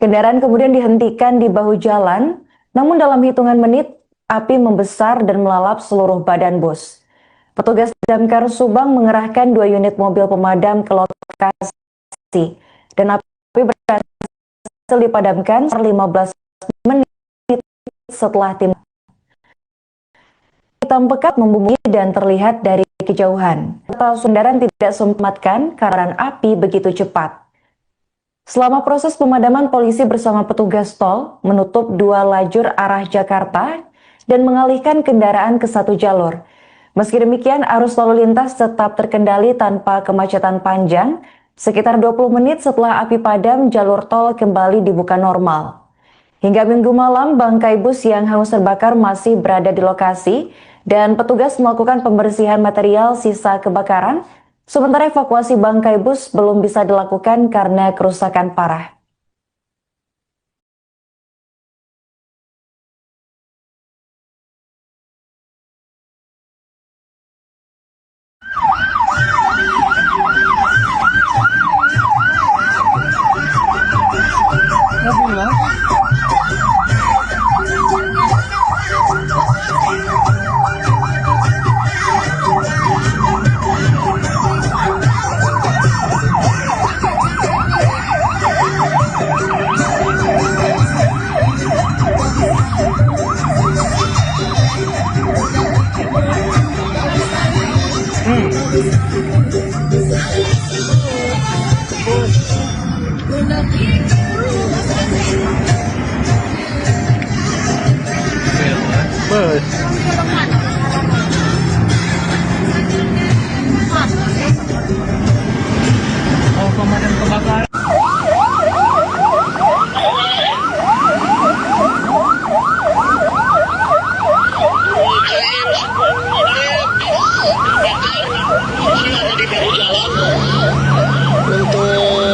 Kendaraan kemudian dihentikan di bahu jalan, namun dalam hitungan menit, api membesar dan melalap seluruh badan bus. Petugas Damkar Subang mengerahkan 2 unit mobil pemadam ke lokasi, dan api berhasil dipadamkan 15 menit setelah tim. Hitam pekat membumbung dan terlihat dari kejauhan. Kendaraan tidak sempat karena api begitu cepat. Selama proses pemadaman, polisi bersama petugas tol menutup 2 lajur arah Jakarta dan mengalihkan kendaraan ke 1 jalur. Meski demikian, arus lalu lintas tetap terkendali tanpa kemacetan panjang. Sekitar 20 menit setelah api padam, jalur tol kembali dibuka normal. Hingga Minggu malam, bangkai bus yang hangus terbakar masih berada di lokasi dan petugas melakukan pembersihan material sisa kebakaran. Sementara evakuasi bangkai bus belum bisa dilakukan karena kerusakan parah.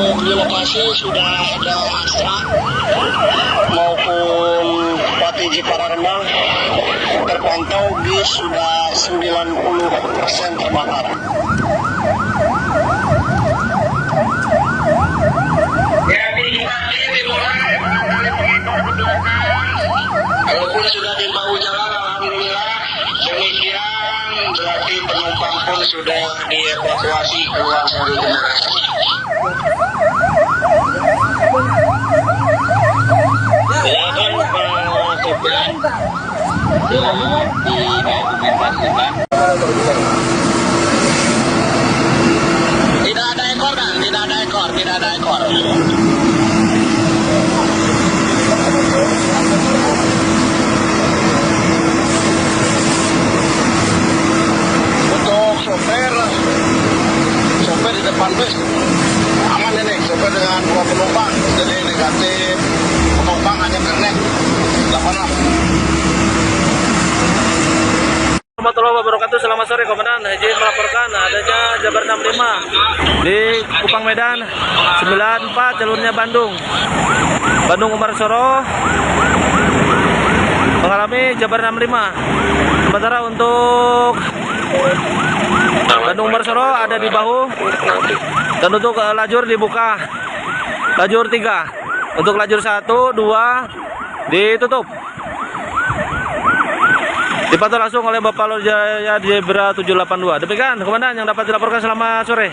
Untuk di lokasi sudah ada Astra maupun Patiji Pararema, terpantau bis sudah 90% terbakar. Walaupun sudah dibawa jalan, alhamdulillah. Demikian berarti penumpang pun sudah dievakuasi keluar dari kendaraan. Silakan Pak Sopir. Didokumentasikan. Tidak ada ekor kan? Tidak ada ekor, tidak ada ekor. Untuk sopir di depan bus aman ini, sopir dengan 2 penumpang, jadi negatif, penumpang hanya kernet 86. Warahmatullahi wabarakatuh. Selamat sore Komandan. Izin melaporkan adanya Jabar 65 di Kupang Medan 94 jalurnya Bandung Umar Soro mengalami Jabar 65. Sementara untuk Bandung Umar Soro ada di bahu dan untuk lajur dibuka lajur 3, untuk lajur 1, 2 ditutup. Dipantau langsung oleh Bapak Lur Jaya Zebra 782. Demikian Komandan yang dapat dilaporkan. Selamat sore.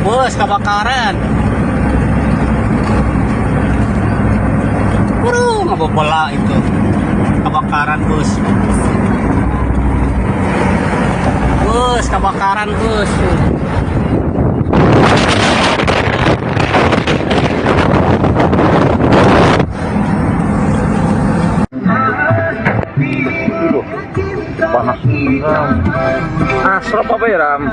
Bus kebakaran. Ngebobola itu. Kebakaran bus. Bus kebakaran bus. Panas. Asrop apa ya, Ram?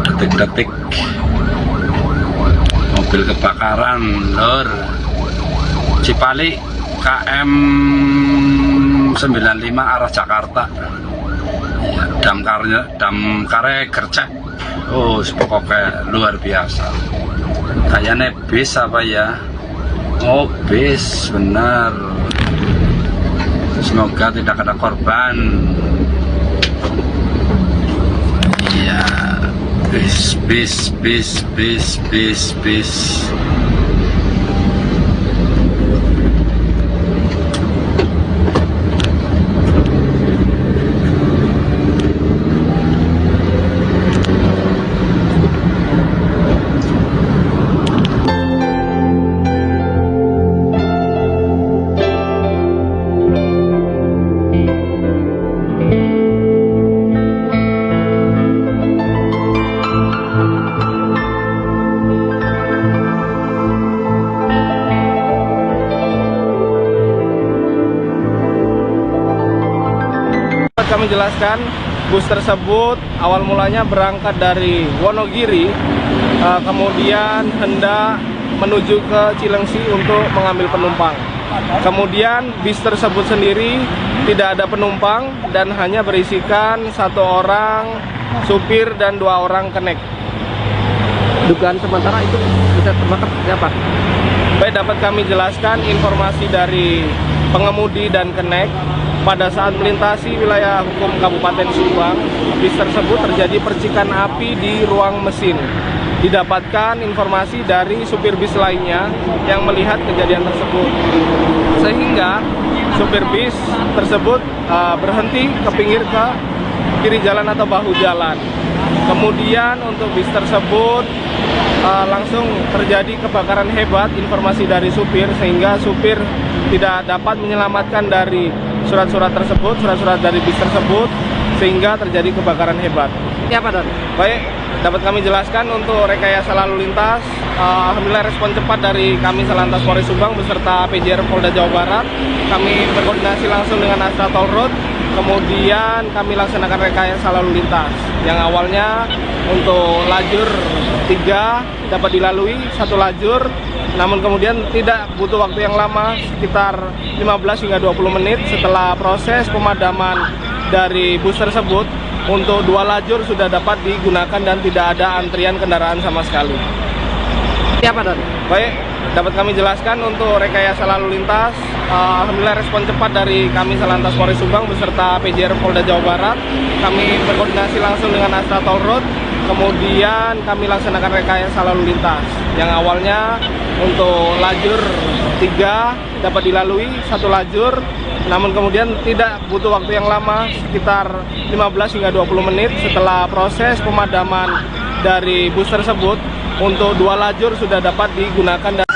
Detik-detik mobil kebakaran lor Cipali KM 95 arah Jakarta. Ya, damkarnya gercep. Oh, pokoknya luar biasa. Kayaknya bis apa ya? Oh, bis, benar. Semoga tidak ada korban. Iya, bis. Kami jelaskan, bus tersebut awal mulanya berangkat dari Wonogiri, kemudian hendak menuju ke Cilengsi untuk mengambil penumpang. Kemudian bis tersebut sendiri tidak ada penumpang dan hanya berisikan 1 orang supir dan 2 orang kenek. Dugaan sementara itu bisa terbakar siapa? Baik, dapat kami jelaskan informasi dari pengemudi dan kenek. Pada saat melintasi wilayah hukum Kabupaten Subang, bis tersebut terjadi percikan api di ruang mesin. Didapatkan informasi dari supir bis lainnya yang melihat kejadian tersebut. Sehingga supir bis tersebut berhenti ke pinggir ke kiri jalan atau bahu jalan. Kemudian untuk bis tersebut langsung terjadi kebakaran hebat, informasi dari supir, sehingga supir tidak dapat menyelamatkan dari surat-surat dari bis tersebut, sehingga terjadi kebakaran hebat. Siapa, Don? Baik, dapat kami jelaskan untuk rekayasa lalu lintas, alhamdulillah respon cepat dari kami Salantas Polres Subang beserta PJR Polda Jawa Barat. Kami berkoordinasi langsung dengan Astra Toll Road, kemudian kami laksanakan rekayasa lalu lintas yang awalnya untuk lajur 3 dapat dilalui 1 lajur, namun kemudian tidak butuh waktu yang lama, sekitar 15 hingga 20 menit setelah proses pemadaman dari bus tersebut. Untuk 2 lajur sudah dapat digunakan dan tidak ada antrian kendaraan sama sekali. Siapa, Don? Baik, dapat kami jelaskan untuk rekayasa lalu lintas, alhamdulillah respon cepat dari kami Salantas Polres Subang beserta PJR Polda Jawa Barat. Kami berkoordinasi langsung dengan Astra Toll Road, kemudian kami laksanakan rekayasa lalu lintas yang awalnya untuk lajur 3 dapat dilalui 1 lajur, namun kemudian tidak butuh waktu yang lama, sekitar 15 hingga 20 menit setelah proses pemadaman dari bus tersebut. Untuk 2 lajur sudah dapat digunakan dan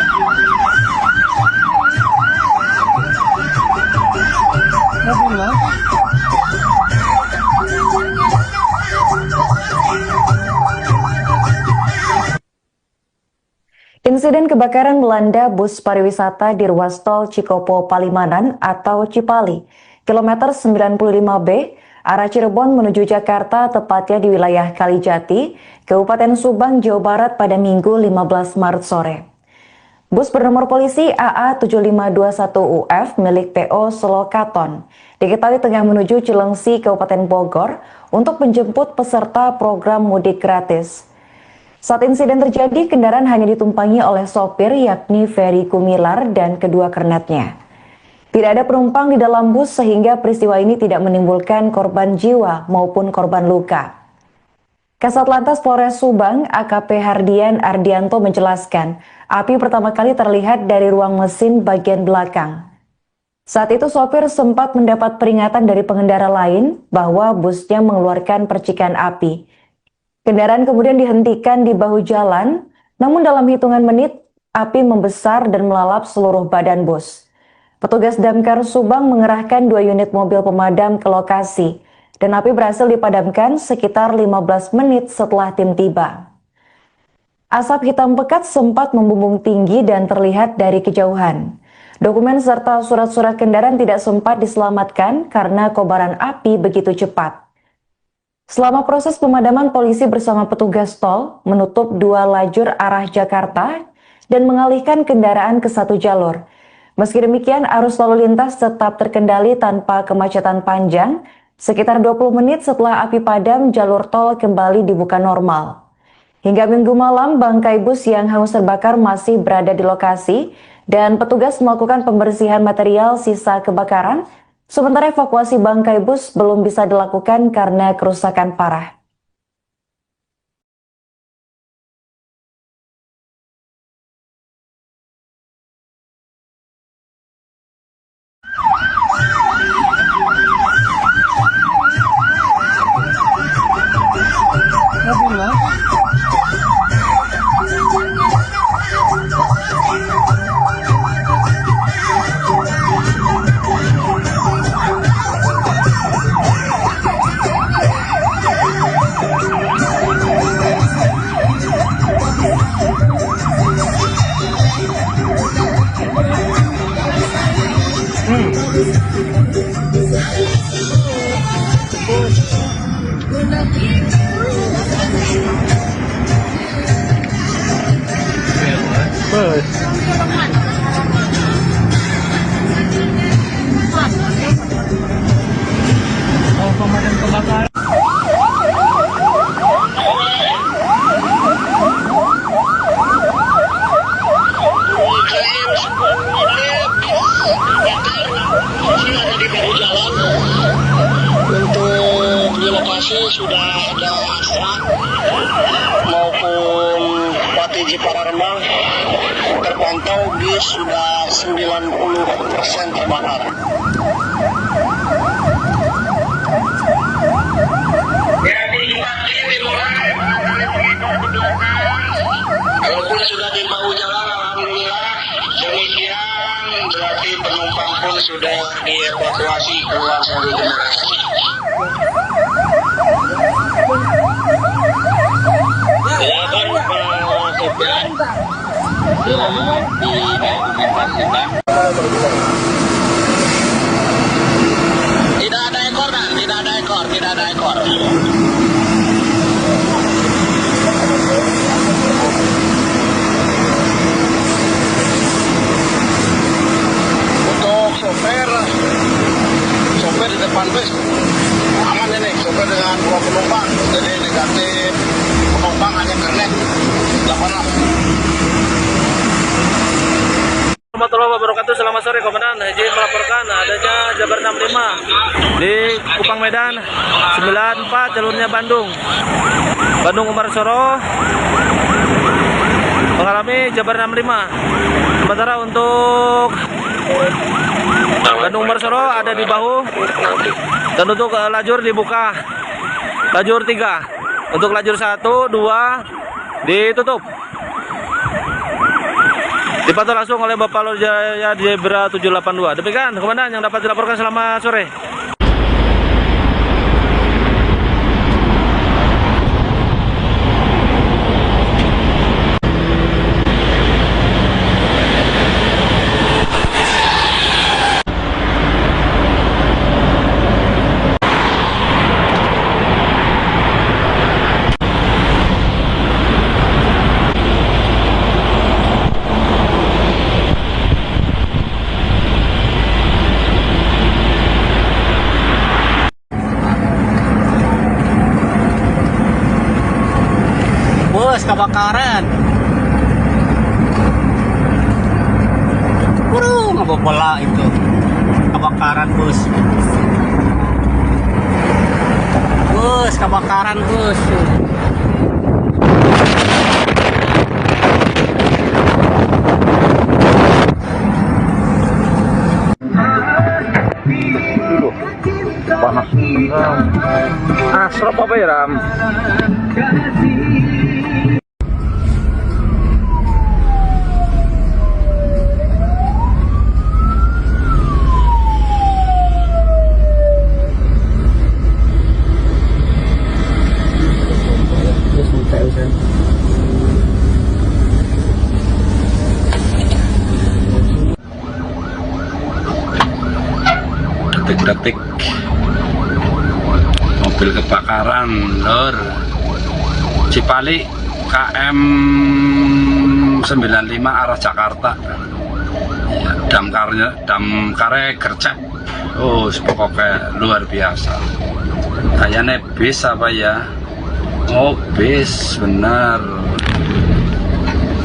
Insiden kebakaran melanda bus pariwisata di ruas tol Cikopo Palimanan atau Cipali, kilometer 95B, arah Cirebon menuju Jakarta, tepatnya di wilayah Kalijati, Kabupaten Subang, Jawa Barat pada Minggu 15 Maret sore. Bus bernomor polisi AA7521UF milik PO Solokaton diketahui tengah menuju Cilengsi, Kabupaten Bogor untuk menjemput peserta program mudik gratis. Saat insiden terjadi, kendaraan hanya ditumpangi oleh sopir yakni Ferry Kumilar dan kedua kernetnya. Tidak ada penumpang di dalam bus sehingga peristiwa ini tidak menimbulkan korban jiwa maupun korban luka. Kasat Lantas Polres Subang AKP Hardian Ardianto menjelaskan, api pertama kali terlihat dari ruang mesin bagian belakang. Saat itu sopir sempat mendapat peringatan dari pengendara lain bahwa busnya mengeluarkan percikan api. Kendaraan kemudian dihentikan di bahu jalan, namun dalam hitungan menit, api membesar dan melalap seluruh badan bus. Petugas Damkar Subang mengerahkan 2 unit mobil pemadam ke lokasi, dan api berhasil dipadamkan sekitar 15 menit setelah tim tiba. Asap hitam pekat sempat membumbung tinggi dan terlihat dari kejauhan. Dokumen serta surat-surat kendaraan tidak sempat diselamatkan karena kobaran api begitu cepat. Selama proses pemadaman, polisi bersama petugas tol menutup 2 lajur arah Jakarta dan mengalihkan kendaraan ke 1 jalur. Meski demikian, arus lalu lintas tetap terkendali tanpa kemacetan panjang. Sekitar 20 menit setelah api padam, jalur tol kembali dibuka normal. Hingga Minggu malam, bangkai bus yang hangus terbakar masih berada di lokasi dan petugas melakukan pembersihan material sisa kebakaran, sementara evakuasi bangkai bus belum bisa dilakukan karena kerusakan parah. Untuk di lokasi sudah ada Astra maupun Bupati Jepara Rembang, terpantau bis sudah 90% terbakar. Walaupun sudah dibawa jalan, alhamdulillah. Demikian berarti penumpang pun sudah dievakuasi keluar dari generasi. Ya kan Pak Sopir, tidak ada ekor kan? Tidak ada ekor, tidak ada ekor. Sopir di depan bus aman ini, sopir dengan 2 penumpang, jadi negatif, penumpang hanya kernet 86. Warahmatullahi wabarakatuh. Selamat sore Komandan. Izin melaporkan adanya Jabar 65 di Kupang Medan 94 jalurnya Bandung Umar Soro mengalami Jabar 65. Sementara untuk Bandung Umar Soro ada di bahu, dan untuk lajur dibuka lajur 3, untuk lajur 1, 2 ditutup. Dipantau langsung oleh Bapak Lur Jaya Zebra 782. Demikian Komandan yang dapat dilaporkan. Selamat sore. Bus kebakaran. Ngebobola itu. Kebakaran bus. Bus kebakaran bus. Panas. Asrop apa ya, Ram? Detik-detik mobil kebakaran lor Cipali KM 95 arah Jakarta ya, damkare gercep. Oh pokoknya luar biasa, kayaknya bis apa ya. Oh bis benar,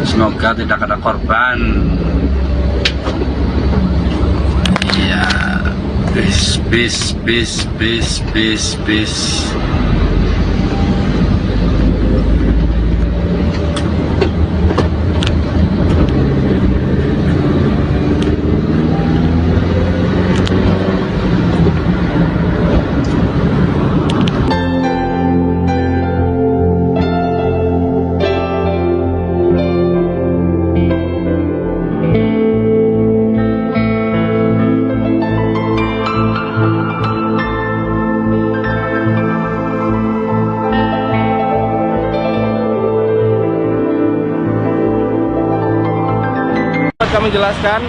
semoga tidak ada korban. bis. Kami jelaskan,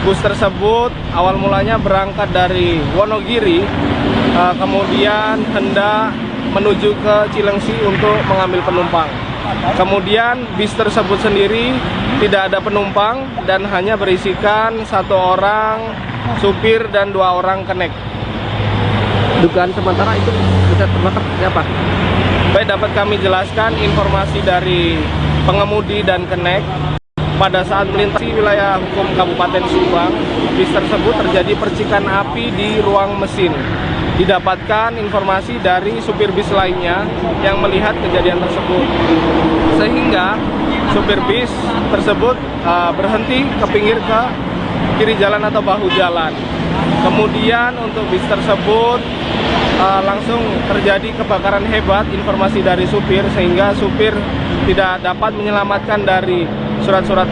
bus tersebut awal mulanya berangkat dari Wonogiri, kemudian hendak menuju ke Cilengsi untuk mengambil penumpang. Kemudian bis tersebut sendiri tidak ada penumpang dan hanya berisikan 1 orang supir dan 2 orang kenek. Dugaan sementara itu bisa terbakar siapa? Baik, dapat kami jelaskan informasi dari pengemudi dan kenek. Pada saat melintasi wilayah hukum Kabupaten Subang, bis tersebut terjadi percikan api di ruang mesin. Didapatkan informasi dari supir bis lainnya yang melihat kejadian tersebut. Sehingga supir bis tersebut berhenti ke pinggir ke kiri jalan atau bahu jalan. Kemudian untuk bis tersebut langsung terjadi kebakaran hebat, informasi dari supir, sehingga supir tidak dapat menyelamatkan dari surat-surat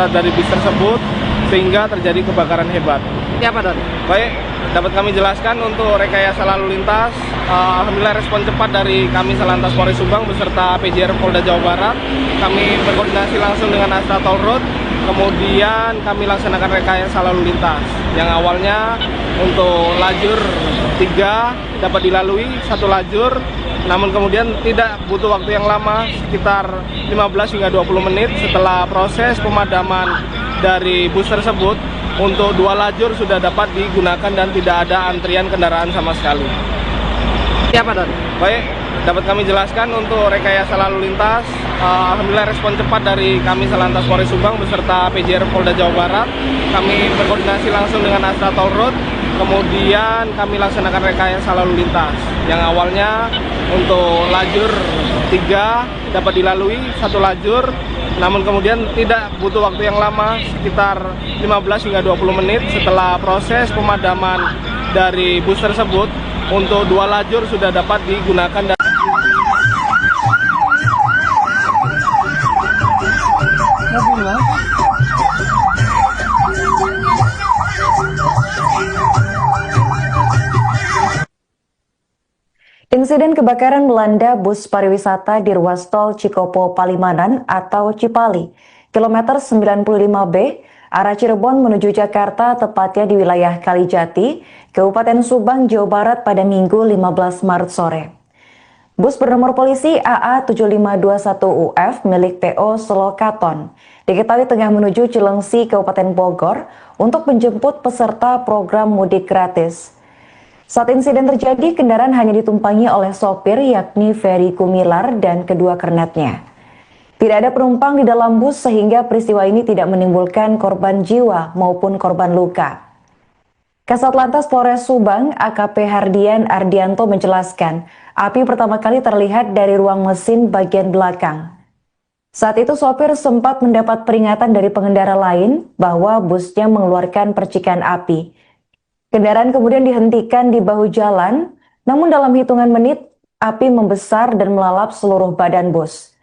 dari bis tersebut, sehingga terjadi kebakaran hebat. Siapa, Don? Baik, dapat kami jelaskan untuk rekayasa lalu lintas, alhamdulillah respon cepat dari kami Salantas Polres Subang beserta PJR Polda Jawa Barat. Kami berkoordinasi langsung dengan Astra Toll Road, kemudian kami laksanakan rekayasa lalu lintas yang awalnya untuk lajur 3 dapat dilalui 1 lajur, namun kemudian tidak butuh waktu yang lama, sekitar 15 hingga 20 menit setelah proses pemadaman dari bus tersebut. Untuk 2 lajur sudah dapat digunakan dan tidak ada antrian kendaraan sama sekali. Siapa, Don? Baik, dapat kami jelaskan untuk rekayasa lalu lintas, alhamdulillah respon cepat dari kami Salantas Polres Subang beserta PJR Polda Jawa Barat. Kami berkoordinasi langsung dengan Astra Toll Road, kemudian kami laksanakan rekayasa lalu lintas yang awalnya untuk lajur 3 dapat dilalui 1 lajur, namun kemudian tidak butuh waktu yang lama, sekitar 15 hingga 20 menit setelah proses pemadaman dari bus tersebut. Untuk 2 lajur sudah dapat digunakan dan Insiden kebakaran melanda bus pariwisata di ruas tol Cikopo Palimanan atau Cipali, kilometer 95B, arah Cirebon menuju Jakarta, tepatnya di wilayah Kalijati, Kabupaten Subang, Jawa Barat pada Minggu 15 Maret sore. Bus bernomor polisi AA7521UF milik PO Selokaton diketahui tengah menuju Cilengsi, Kabupaten Bogor untuk menjemput peserta program mudik gratis. Saat insiden terjadi, kendaraan hanya ditumpangi oleh sopir yakni Ferry Gumilar dan kedua kernetnya. Tidak ada penumpang di dalam bus sehingga peristiwa ini tidak menimbulkan korban jiwa maupun korban luka. Kasat Lantas Polres Subang, AKP Hardian Ardianto menjelaskan, api pertama kali terlihat dari ruang mesin bagian belakang. Saat itu sopir sempat mendapat peringatan dari pengendara lain bahwa busnya mengeluarkan percikan api. Kendaraan kemudian dihentikan di bahu jalan, namun dalam hitungan menit, api membesar dan melalap seluruh badan bus.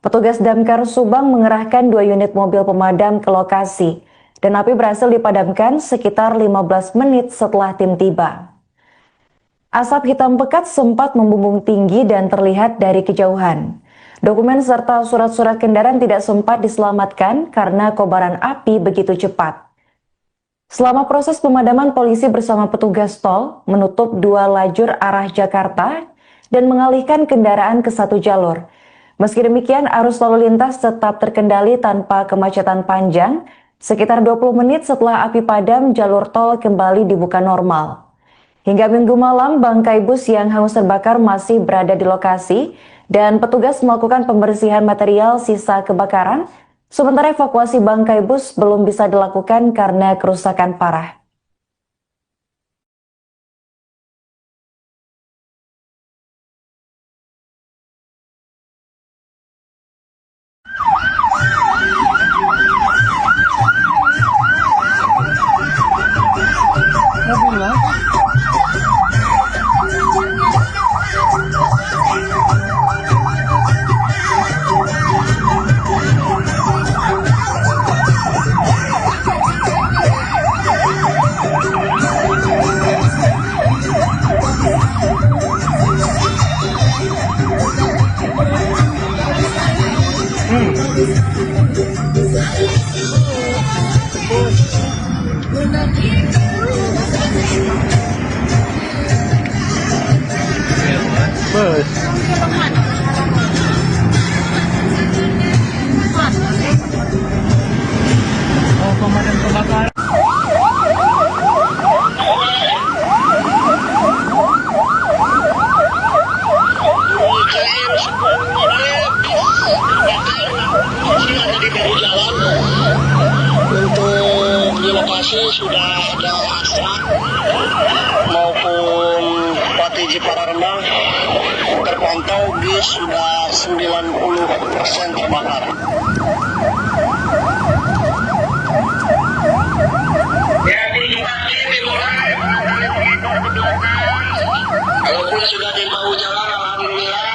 Petugas Damkar Subang mengerahkan 2 unit mobil pemadam ke lokasi, dan api berhasil dipadamkan sekitar 15 menit setelah tim tiba. Asap hitam pekat sempat membumbung tinggi dan terlihat dari kejauhan. Dokumen serta surat-surat kendaraan tidak sempat diselamatkan karena kobaran api begitu cepat. Selama proses pemadaman, polisi bersama petugas tol menutup 2 lajur arah Jakarta dan mengalihkan kendaraan ke 1 jalur. Meski demikian, arus lalu lintas tetap terkendali tanpa kemacetan panjang. Sekitar 20 menit setelah api padam, jalur tol kembali dibuka normal. Hingga Minggu malam, bangkai bus yang hangus terbakar masih berada di lokasi dan petugas melakukan pembersihan material sisa kebakaran. Sementara evakuasi bangkai bus belum bisa dilakukan karena kerusakan parah. Untuk di lokasi sudah ada asap maupun Bupati Jepara Rendah, terpantau bis sudah 90% terbakar. Walaupun sudah dibawa jalan, alhamdulillah.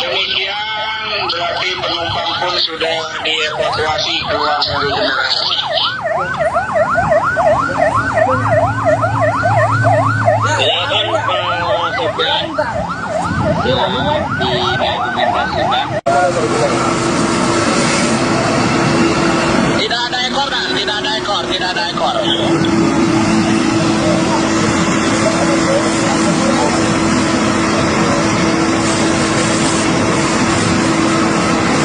Demikian berarti penumpang pun sudah dievakuasi keluar dari kendaraan. Silakan Pak Sopir. Tidak ada ekor, dan tidak ada ekor, tidak ada ekor.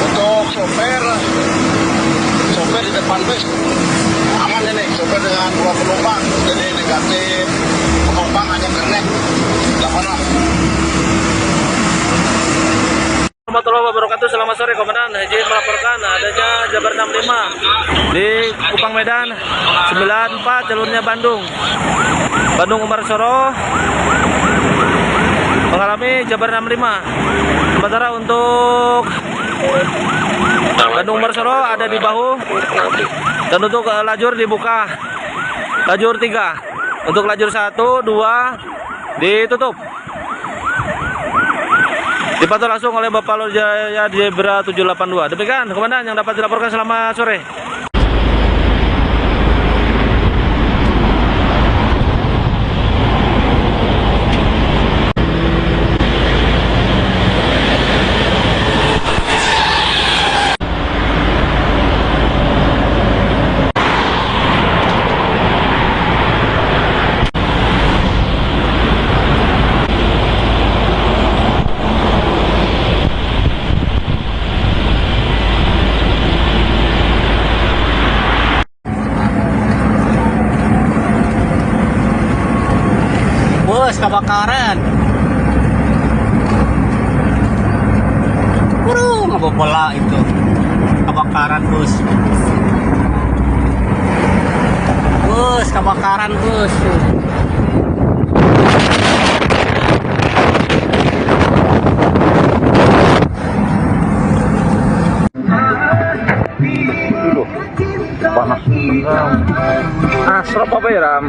Untuk sopir di depan bus aman ini, sopir dengan 2 penumpang, jadi negatif, penumpang hanya kernet, tidak pernah. Warahmatullahi wabarakatuh. Selamat sore Komandan. Izin melaporkan adanya Jabar 65 di Kupang Medan 94 jalurnya Bandung Umarsoro mengalami Jabar 65. Sementara untuk Bandung Umarsoro ada di bahu, dan untuk lajur dibuka lajur 3, untuk lajur 1, 2 ditutup. Dipantau langsung oleh Bapak Lur Jaya Zebra 782. Demikian Komandan yang dapat dilaporkan. Selamat sore. Bus kebakaran. Apa bola itu? Kebakaran bus. Bus kebakaran bus. Panas. Asrap apa ya, Ram?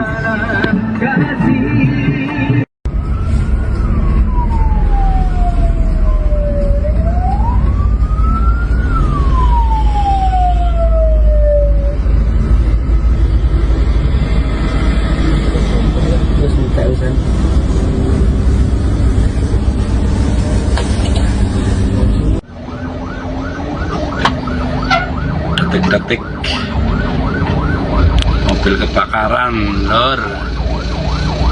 Detik-detik mobil kebakaran lor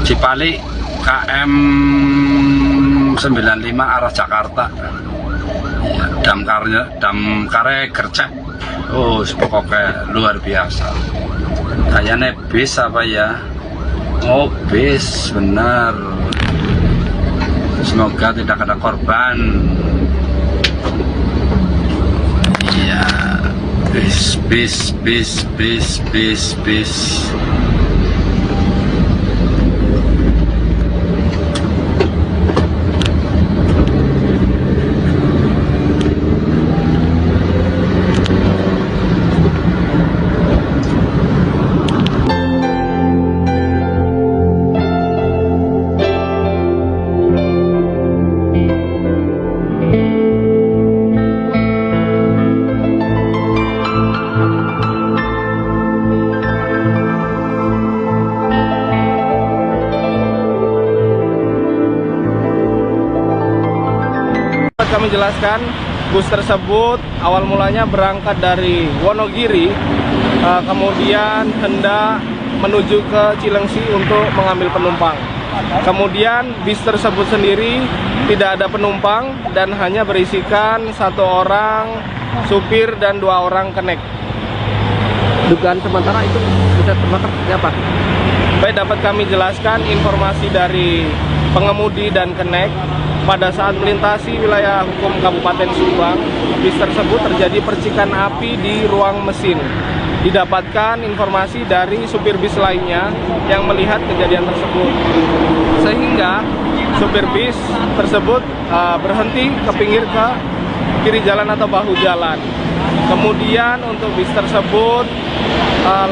Cipali KM 95 arah Jakarta ya, damkarnya gercep. Oh pokoknya luar biasa, kayaknya bis apa ya. Oh bis benar, semoga tidak ada korban. Iya, bis. kami jelaskan, bus tersebut awal mulanya berangkat dari Wonogiri, kemudian hendak menuju ke Cilengsi untuk mengambil penumpang. Kemudian bis tersebut sendiri tidak ada penumpang dan hanya berisikan 1 orang supir dan 2 orang kenek. Dugaan sementara itu bisa terbakar seperti apa? Baik, dapat kami jelaskan informasi dari pengemudi dan kenek. Pada saat melintasi wilayah hukum Kabupaten Subang, bis tersebut terjadi percikan api di ruang mesin. Didapatkan informasi dari supir bis lainnya yang melihat kejadian tersebut, sehingga supir bis tersebut berhenti ke pinggir ke kiri jalan atau bahu jalan. Kemudian untuk bis tersebut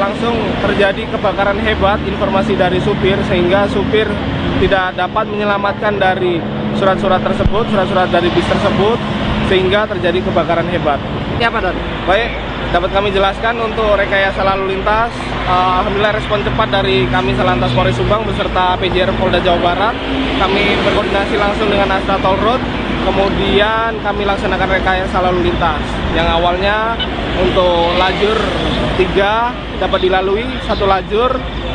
langsung terjadi kebakaran hebat, informasi dari supir, sehingga supir tidak dapat menyelamatkan dari surat-surat tersebut, surat-surat dari bis tersebut, sehingga terjadi kebakaran hebat. Siapa, Don? Baik, dapat kami jelaskan untuk rekayasa lalu lintas, alhamdulillah respon cepat dari kami Salantas Polres Subang beserta PJR Polda Jawa Barat. Kami berkoordinasi langsung dengan Astra Toll Road, kemudian kami laksanakan rekayasa lalu lintas yang awalnya untuk lajur 3 dapat dilalui 1 lajur,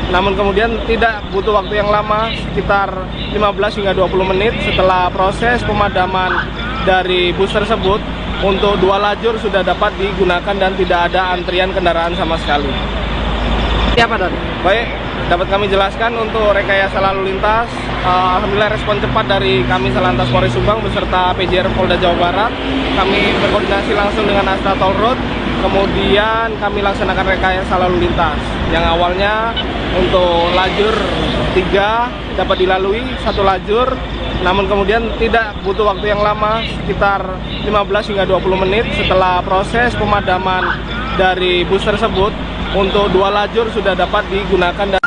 namun kemudian tidak butuh waktu yang lama, sekitar 15 hingga 20 menit setelah proses pemadaman dari bus tersebut. Untuk 2 lajur sudah dapat digunakan dan tidak ada antrian kendaraan sama sekali. Siapa, Don? Baik, dapat kami jelaskan untuk rekayasa lalu lintas, alhamdulillah respon cepat dari kami Salantas Polres Subang beserta PJR Polda Jawa Barat. Kami berkoordinasi langsung dengan Astra Toll Road, kemudian kami laksanakan rekayasa lalu lintas yang awalnya untuk lajur 3 dapat dilalui 1 lajur, namun kemudian tidak butuh waktu yang lama, sekitar 15 hingga 20 menit setelah proses pemadaman dari bus tersebut. Untuk 2 lajur sudah dapat digunakan dan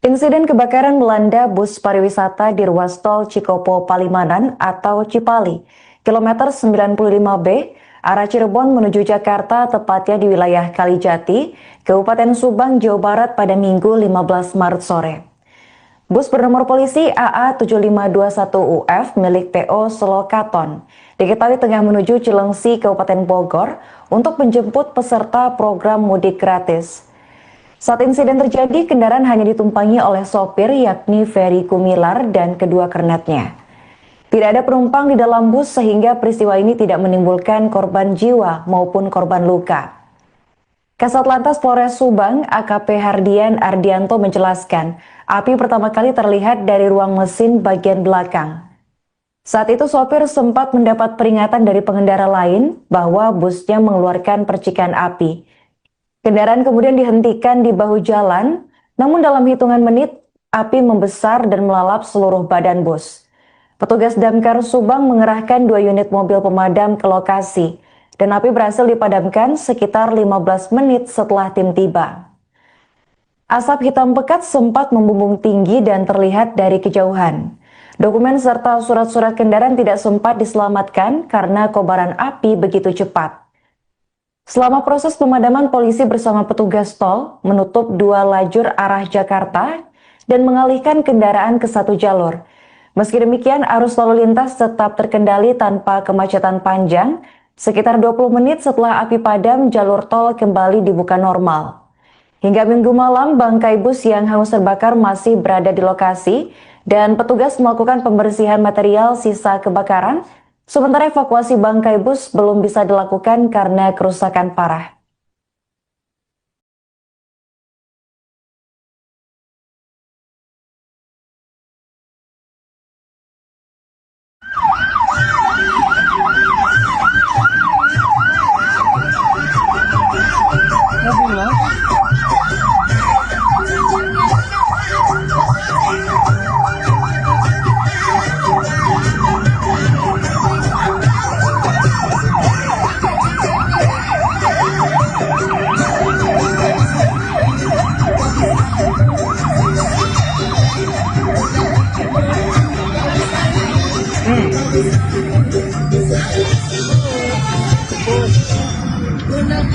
Insiden kebakaran melanda bus pariwisata di ruas tol Cikopo Palimanan atau Cipali, kilometer 95B, arah Cirebon menuju Jakarta, tepatnya di wilayah Kalijati, Kabupaten Subang, Jawa Barat pada Minggu 15 Maret sore. Bus bernomor polisi AA7521UF milik PO Solokaton diketahui tengah menuju Cilengsi, Kabupaten Bogor untuk menjemput peserta program mudik gratis. Saat insiden terjadi, kendaraan hanya ditumpangi oleh sopir yakni Ferry Kumilar dan kedua kernetnya. Tidak ada penumpang di dalam bus sehingga peristiwa ini tidak menimbulkan korban jiwa maupun korban luka. Kasat Lantas Polres Subang AKP Hardian Ardianto menjelaskan, api pertama kali terlihat dari ruang mesin bagian belakang. Saat itu sopir sempat mendapat peringatan dari pengendara lain bahwa busnya mengeluarkan percikan api. Kendaraan kemudian dihentikan di bahu jalan, namun dalam hitungan menit api membesar dan melalap seluruh badan bus. Petugas Damkar Subang mengerahkan 2 unit mobil pemadam ke lokasi dan api berhasil dipadamkan sekitar 15 menit setelah tim tiba. Asap hitam pekat sempat membumbung tinggi dan terlihat dari kejauhan. Dokumen serta surat-surat kendaraan tidak sempat diselamatkan karena kobaran api begitu cepat. Selama proses pemadaman, polisi bersama petugas tol menutup 2 lajur arah Jakarta dan mengalihkan kendaraan ke 1 jalur. Meski demikian, arus lalu lintas tetap terkendali tanpa kemacetan panjang. Sekitar 20 menit setelah api padam, jalur tol kembali dibuka normal. Hingga Minggu malam, bangkai bus yang hangus terbakar masih berada di lokasi dan petugas melakukan pembersihan material sisa kebakaran. Sementara evakuasi bangkai bus belum bisa dilakukan karena kerusakan parah. Untuk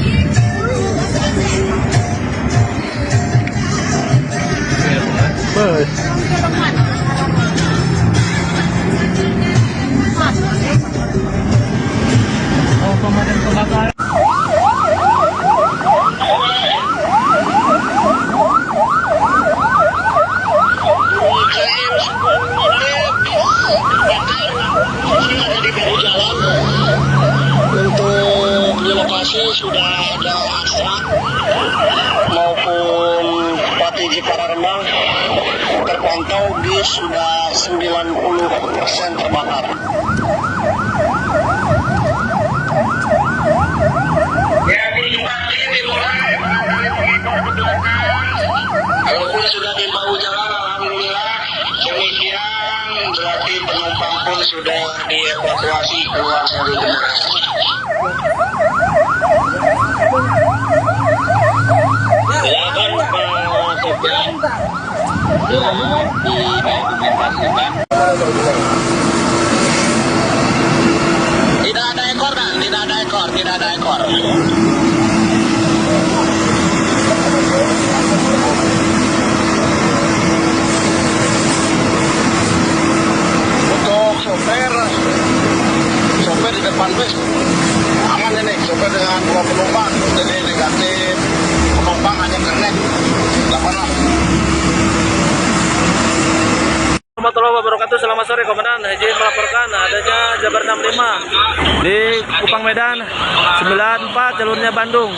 di lokasi sudah ada Astra maupun Bupati Jepara Rembang terpantau bis sudah 90% terbakar. Walaupun sudah dibawa jalan, alhamdulillah demikian berarti penumpang pun sudah dievakuasi keluar dari kendaraan. Silakan Pak Sopir didokumentasikan. Tidak ada ekor dan tidak ada ekor. Untuk sopir di depan bus aman ini, sopir dengan 2 penumpang, jadi negatif, penumpang hanya connect 8. Warahmatullahi wabarakatuh. Selamat sore Komandan. Izin melaporkan adanya Jabar 65 di Kupang Medan 94 jalurnya Bandung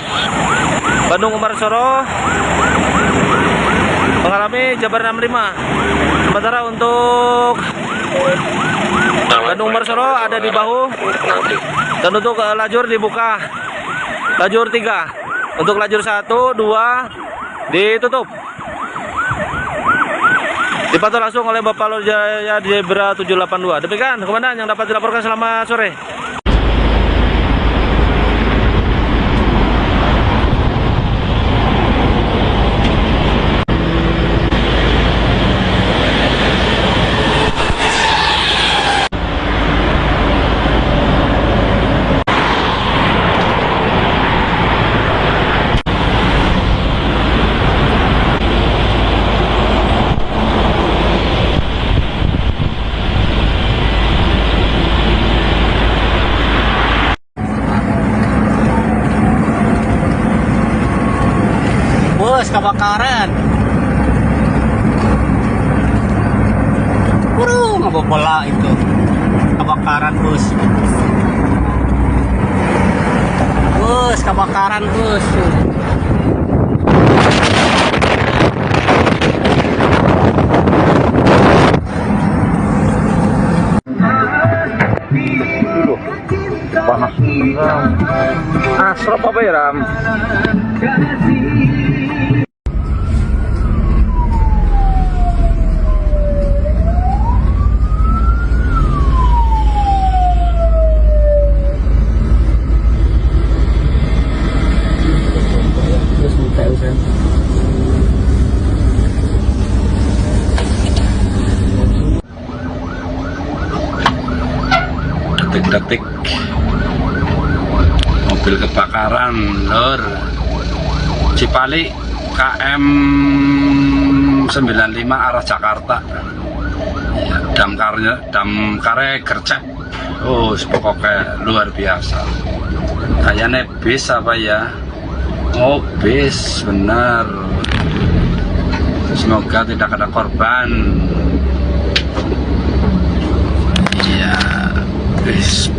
Umarsoro mengalami Jabar 65. Sementara untuk Bandung Umarsoro ada di bahu dan untuk lajur dibuka lajur 3. Untuk lajur 1, 2 ditutup. Dipantau langsung oleh Bapak Lur Jaya Zebra 782. Demikian Komandan yang dapat dilaporkan. Selamat sore. Bus kebakaran. Ngebobola itu. Kebakaran bus. Bus kebakaran bus. Panas. Asrop apa ya, Ram? Detik-detik mobil kebakaran lor Cipali KM 95 arah Jakarta ya, damkare gercep. Oh pokoknya luar biasa, kayaknya bis apa ya. Oh bis benar, semoga tidak ada korban. Iya, bis.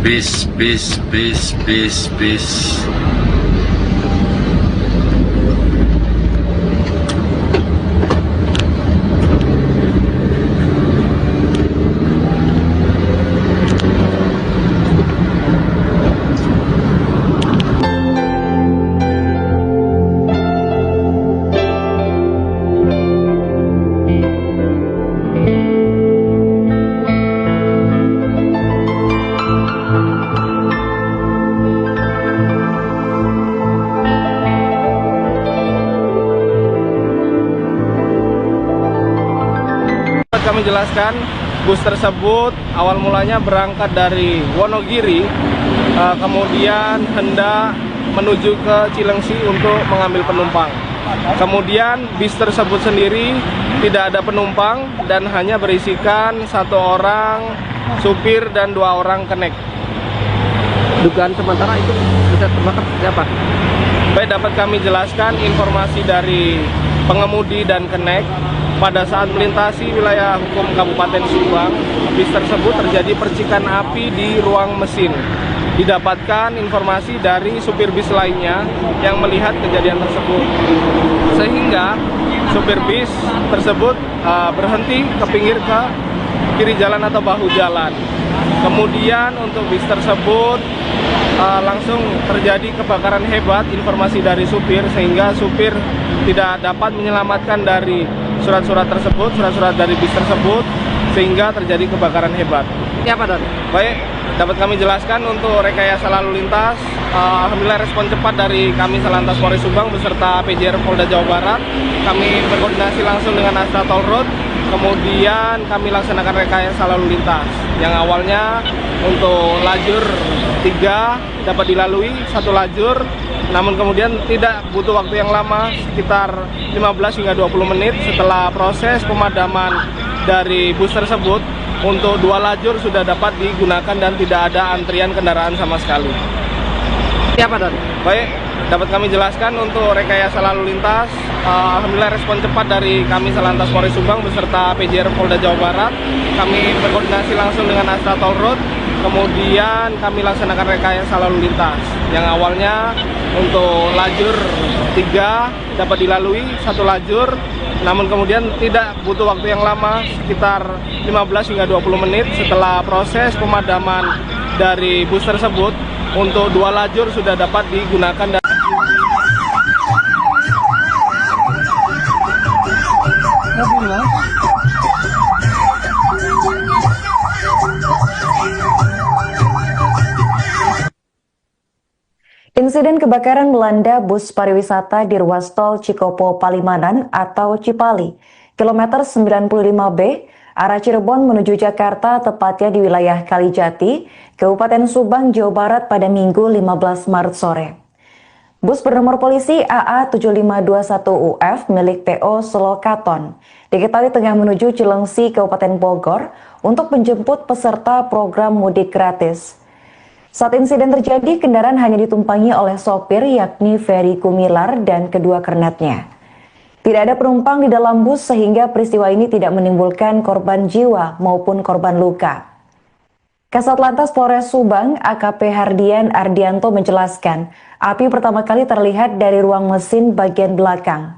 Kami jelaskan, bus tersebut awal mulanya berangkat dari Wonogiri, kemudian hendak menuju ke Cilengsi untuk mengambil penumpang. Kemudian bis tersebut sendiri tidak ada penumpang dan hanya berisikan 1 orang supir dan 2 orang kenek. Dugaan sementara itu bisa terbakar siapa? Baik, dapat kami jelaskan informasi dari pengemudi dan kenek. Pada saat melintasi wilayah hukum Kabupaten Subang, bis tersebut terjadi percikan api di ruang mesin. Didapatkan informasi dari supir bis lainnya yang melihat kejadian tersebut, sehingga supir bis tersebut berhenti ke pinggir ke kiri jalan atau bahu jalan. Kemudian untuk bis tersebut langsung terjadi kebakaran hebat, informasi dari supir, sehingga supir tidak dapat menyelamatkan dari surat-surat tersebut, surat-surat dari bis tersebut, sehingga terjadi kebakaran hebat. Siapa, Don? Baik, dapat kami jelaskan untuk rekayasa lalu lintas. Alhamdulillah respon cepat dari kami Satlantas Polres Subang beserta PJR Polda Jawa Barat. Kami berkoordinasi langsung dengan Astra Toll Road. Kemudian kami laksanakan rekayasa lalu lintas. Yang awalnya untuk lajur 3 dapat dilalui 1 lajur. Namun kemudian tidak butuh waktu yang lama, sekitar 15 hingga 20 menit setelah proses pemadaman dari bus tersebut. Untuk 2 lajur sudah dapat digunakan dan tidak ada antrian kendaraan sama sekali. Siapa, Don? Baik, dapat kami jelaskan untuk rekayasa lalu lintas. Alhamdulillah respon cepat dari kami Satlantas Polres Subang beserta PJR Polda Jawa Barat. Kami berkoordinasi langsung dengan Astra Toll Road. Kemudian kami laksanakan rekayasa lalu lintas. Yang awalnya untuk lajur 3 dapat dilalui 1 lajur. Namun kemudian tidak butuh waktu yang lama, sekitar 15 hingga 20 menit setelah proses pemadaman dari bus tersebut. Untuk 2 lajur sudah dapat digunakan dan Insiden kebakaran melanda bus pariwisata di ruas tol Cikopo Palimanan atau Cipali, kilometer 95B, arah Cirebon menuju Jakarta, tepatnya di wilayah Kalijati, Kabupaten Subang, Jawa Barat pada Minggu 15 Maret sore. Bus bernomor polisi AA7521UF milik PO Solokaton diketahui tengah menuju Cilengsi, Kabupaten Bogor untuk menjemput peserta program mudik gratis. Saat insiden terjadi, kendaraan hanya ditumpangi oleh sopir yakni Ferry Kumilar dan kedua kernetnya. Tidak ada penumpang di dalam bus sehingga peristiwa ini tidak menimbulkan korban jiwa maupun korban luka. Kasat Lantas Polres Subang, AKP Hardian Ardianto menjelaskan, api pertama kali terlihat dari ruang mesin bagian belakang.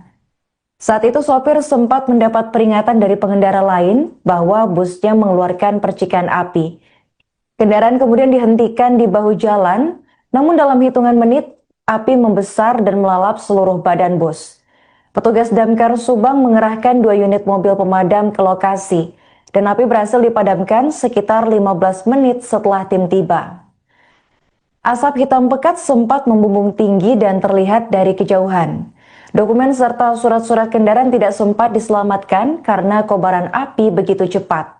Saat itu sopir sempat mendapat peringatan dari pengendara lain bahwa busnya mengeluarkan percikan api. Kendaraan kemudian dihentikan di bahu jalan, namun dalam hitungan menit, api membesar dan melalap seluruh badan bus. Petugas Damkar Subang mengerahkan 2 unit mobil pemadam ke lokasi, dan api berhasil dipadamkan sekitar 15 menit setelah tim tiba. Asap hitam pekat sempat membumbung tinggi dan terlihat dari kejauhan. Dokumen serta surat-surat kendaraan tidak sempat diselamatkan karena kobaran api begitu cepat.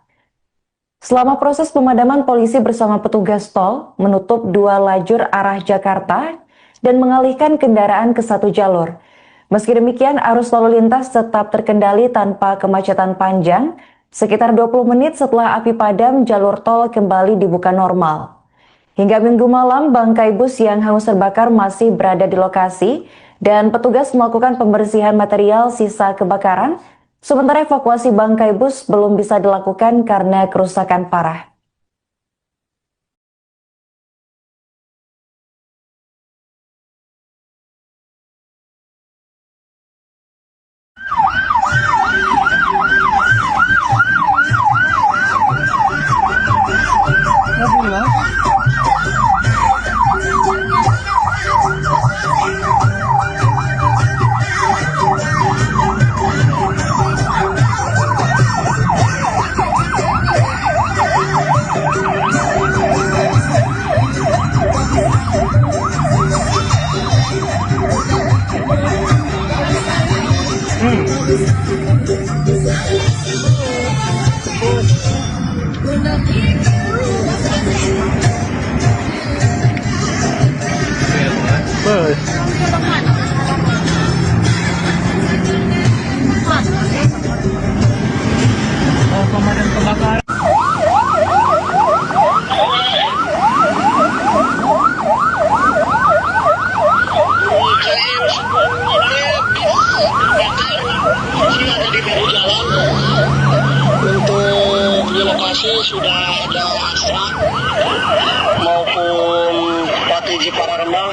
Selama proses pemadaman, polisi bersama petugas tol menutup 2 lajur arah Jakarta dan mengalihkan kendaraan ke 1 jalur. Meski demikian, arus lalu lintas tetap terkendali tanpa kemacetan panjang. Sekitar 20 menit setelah api padam, jalur tol kembali dibuka normal. Hingga Minggu malam, bangkai bus yang hangus terbakar masih berada di lokasi dan petugas melakukan pembersihan material sisa kebakaran. Sementara evakuasi bangkai bus belum bisa dilakukan karena kerusakan parah. Pemadam kebakaran. Untuk di lokasi sudah ada Astra maupun Patiji Pararembang,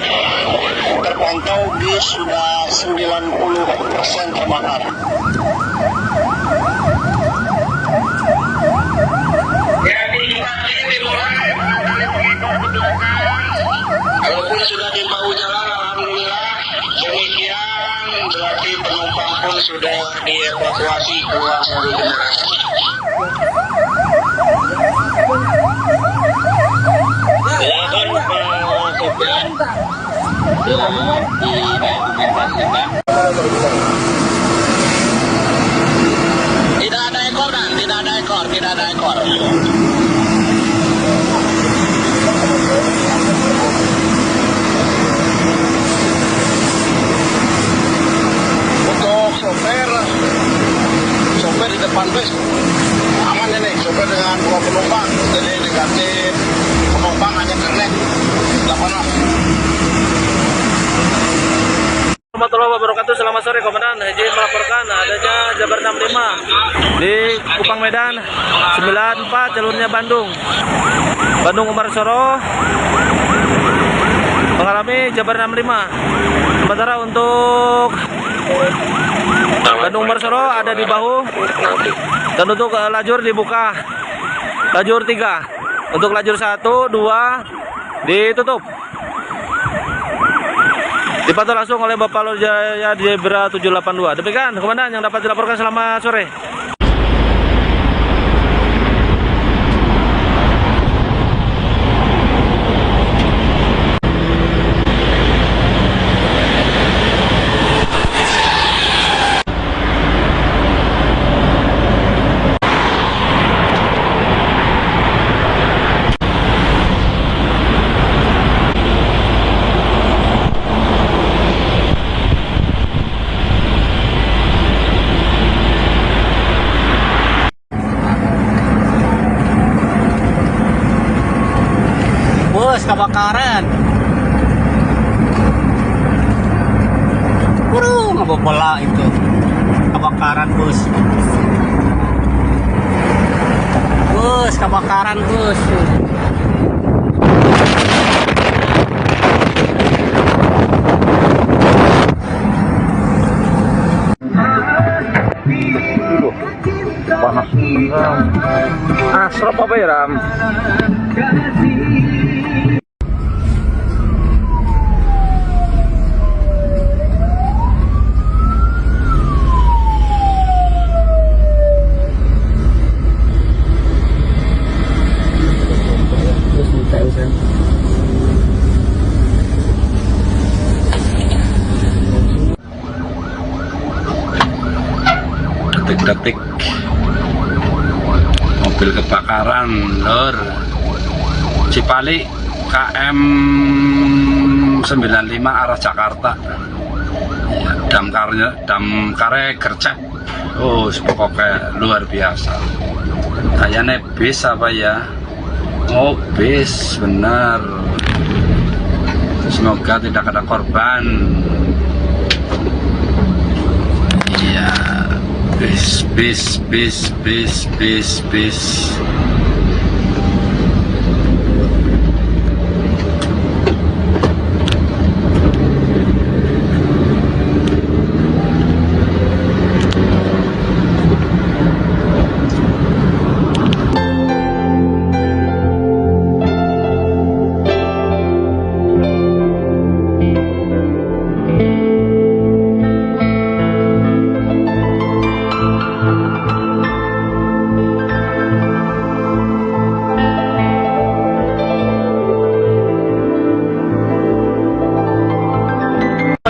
terpantau bis sudah 90% terbakar. Walaupun sudah dibawa jalan, alhamdulillah. Demikian berarti penumpang pun sudah dievakuasi keluar dari kendaraan. Silakan Pak Sopir. Tidak ada ekor dan tidak ada ekor, tidak ada ekor. Untuk sopir di depan bus aman ini, sopir dengan 2 penumpang, jadi negatif, penumpang hanya kernet 8 Warahmatullahi wabarakatuh. Selamat sore Komandan. Izin melaporkan adanya Jabar 65 di Kupang Medan 94 jalurnya Bandung Umarsoro mengalami Jabar 65. Sementara untuk Bandung Umarsoro ada di bahu dan untuk lajur dibuka lajur 3. Untuk lajur 1, 2 ditutup. Dipantau langsung oleh Bapak Lur Jaya Zebra 782. Demikian Komandan yang dapat dilaporkan. Selamat sore. Bus kebakaran. Ngebobola itu. Kebakaran bus. Bus kebakaran bus. Panas asrop apa ya Ram? Detik-detik mobil kebakaran lor Cipali KM 95 arah Jakarta ya, damkare gercep. Oh pokoknya luar biasa, kayaknya bis apa ya. Oh bis benar, semoga tidak ada korban. Iya, bis.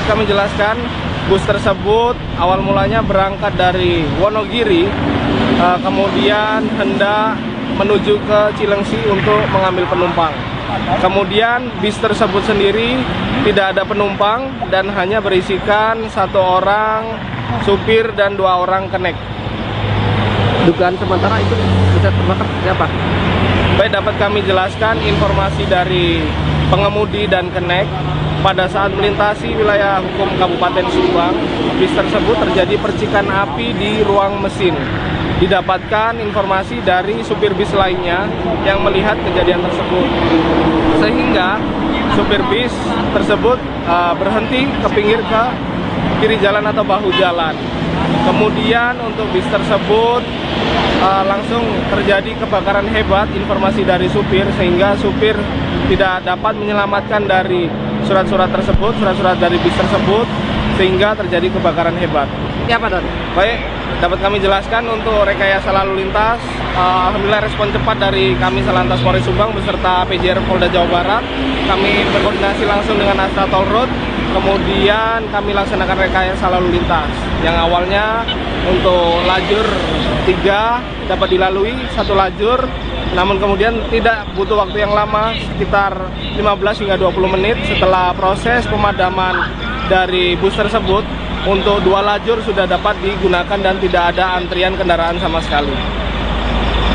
Kami jelaskan, bus tersebut awal mulanya berangkat dari Wonogiri, kemudian hendak menuju ke Cilengsi untuk mengambil penumpang. Kemudian bis tersebut sendiri tidak ada penumpang dan hanya berisikan 1 orang supir dan 2 orang kenek. Dugaan sementara itu bisa terbakar siapa? Baik, dapat kami jelaskan informasi dari pengemudi dan kenek. Pada saat melintasi wilayah hukum Kabupaten Subang, bis tersebut terjadi percikan api di ruang mesin. Didapatkan informasi dari supir bis lainnya yang melihat kejadian tersebut. Sehingga supir bis tersebut berhenti ke pinggir ke kiri jalan atau bahu jalan. Kemudian untuk bis tersebut langsung terjadi kebakaran hebat, informasi dari supir, sehingga supir tidak dapat menyelamatkan dari surat-surat tersebut, surat-surat dari bis tersebut, sehingga terjadi kebakaran hebat. Siapa Don? Baik, dapat kami jelaskan untuk rekayasa lalu lintas. Alhamdulillah respon cepat dari kami Salantas Polres Subang beserta PJR Polda Jawa Barat. Kami berkoordinasi langsung dengan Astra Toll Road. Kemudian kami laksanakan rekayasa lalu lintas yang awalnya untuk lajur 3 dapat dilalui 1 lajur, namun kemudian tidak butuh waktu yang lama, sekitar 15 hingga 20 menit setelah proses pemadaman dari bus tersebut. Untuk 2 lajur sudah dapat digunakan dan tidak ada antrian kendaraan sama sekali.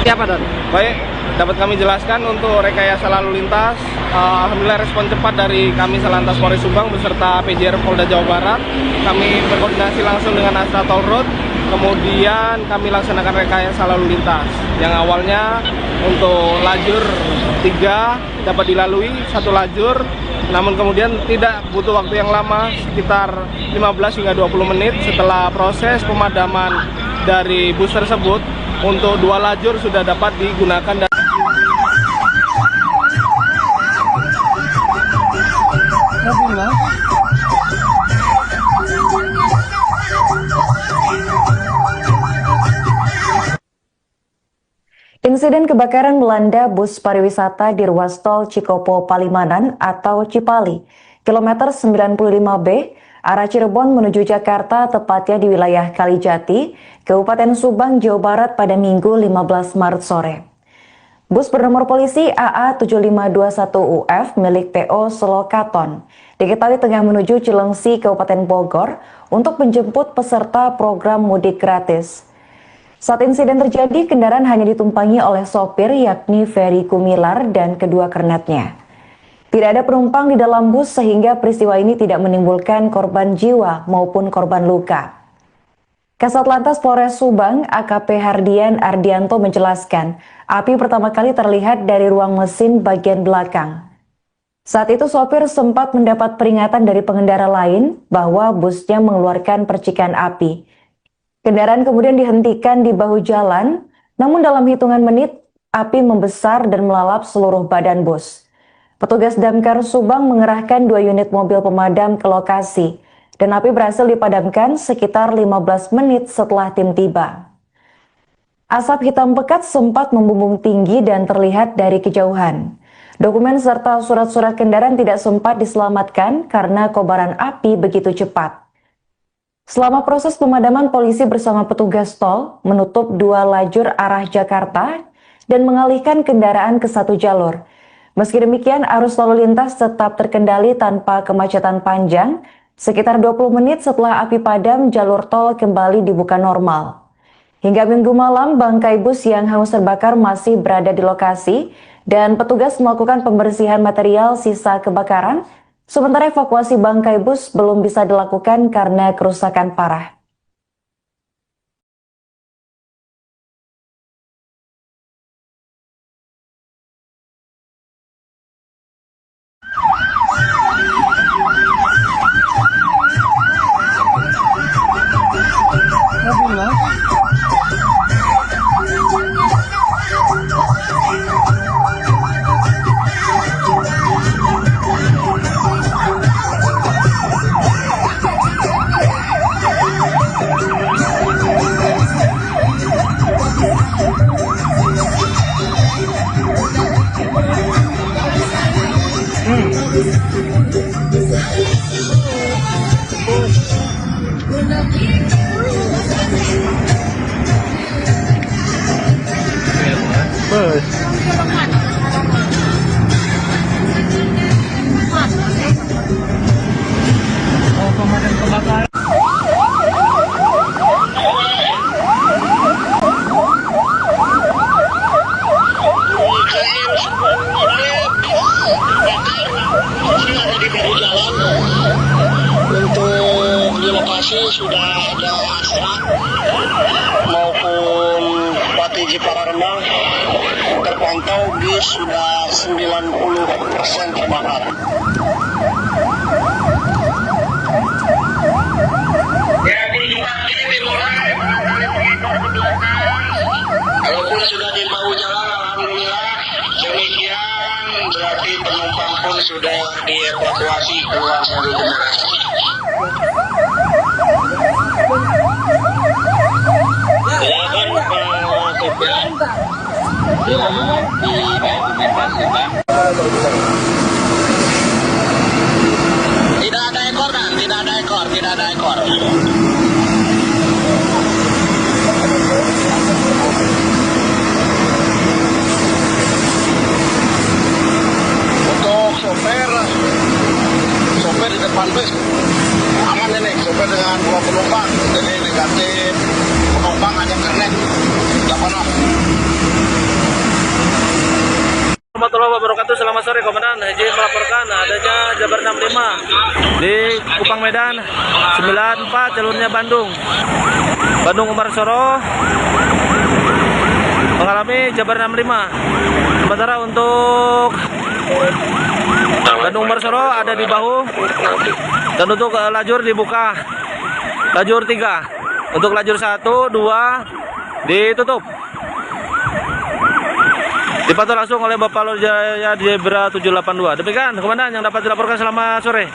Siapa Don? Baik, dapat kami jelaskan untuk rekayasa lalu lintas. Alhamdulillah respon cepat dari kami Salantas Polres Subang beserta PJR Polda Jawa Barat. Kami berkoordinasi langsung dengan Astra Toll Road. Kemudian kami laksanakan rekayasa lalu lintas yang awalnya untuk lajur 3 dapat dilalui 1 lajur, namun kemudian tidak butuh waktu yang lama, sekitar 15 hingga 20 menit setelah proses pemadaman dari bus tersebut. Untuk 2 lajur sudah dapat digunakan. Insiden kebakaran melanda bus pariwisata di ruas tol Cikopo Palimanan atau Cipali, kilometer 95B, arah Cirebon menuju Jakarta, tepatnya di wilayah Kalijati, Kabupaten Subang, Jawa Barat pada Minggu 15 Maret sore. Bus bernomor polisi AA7521UF milik PO Selokaton diketahui tengah menuju Cilengsi, Kabupaten Bogor untuk menjemput peserta program mudik gratis. Saat insiden terjadi, kendaraan hanya ditumpangi oleh sopir yakni Ferry Kumilar dan kedua kernetnya. Tidak ada penumpang di dalam bus sehingga peristiwa ini tidak menimbulkan korban jiwa maupun korban luka. Kasat Lantas Polres Subang, AKP Hardian Ardianto menjelaskan, api pertama kali terlihat dari ruang mesin bagian belakang. Saat itu sopir sempat mendapat peringatan dari pengendara lain bahwa busnya mengeluarkan percikan api. Kendaraan kemudian dihentikan di bahu jalan, namun dalam hitungan menit, api membesar dan melalap seluruh badan bus. Petugas Damkar Subang mengerahkan 2 unit mobil pemadam ke lokasi, dan api berhasil dipadamkan sekitar 15 menit setelah tim tiba. Asap hitam pekat sempat membumbung tinggi dan terlihat dari kejauhan. Dokumen serta surat-surat kendaraan tidak sempat diselamatkan karena kobaran api begitu cepat. Selama proses pemadaman, polisi bersama petugas tol menutup 2 lajur arah Jakarta dan mengalihkan kendaraan ke 1 jalur. Meski demikian, arus lalu lintas tetap terkendali tanpa kemacetan panjang. Sekitar 20 menit setelah api padam, jalur tol kembali dibuka normal. Hingga Minggu malam, bangkai bus yang hangus terbakar masih berada di lokasi dan petugas melakukan pembersihan material sisa kebakaran. Sementara evakuasi bangkai bus belum bisa dilakukan karena kerusakan parah. terpantau bis sudah 90% terbakar. Walaupun sudah dibawa jalan, alhamdulillah. Demikian berarti penumpang pun sudah dievakuasi keluar dari kendaraan. Silakan Pak Sopir. Tidak ada ekor kan? Tidak ada ekor, tidak ada ekor. Untuk sopir di depan bus aman ini, sopir dengan 2 penumpang, jadi negatif, penumpang hanya kernet, tidak pernah. Warahmatullahi wabarakatuh. Selamat sore Komandan. Izin melaporkan adanya Jabar 65 di Kupang Medan 94 jalurnya Bandung Umarsoro mengalami Jabar 65. Sementara untuk Bandung Umarsoro ada di bahu, dan untuk lajur dibuka lajur 3, untuk lajur 1, 2 ditutup. Dipantau langsung oleh Bapak Lur Jaya Zebra 782. Demikian Komandan yang dapat dilaporkan. Selamat sore.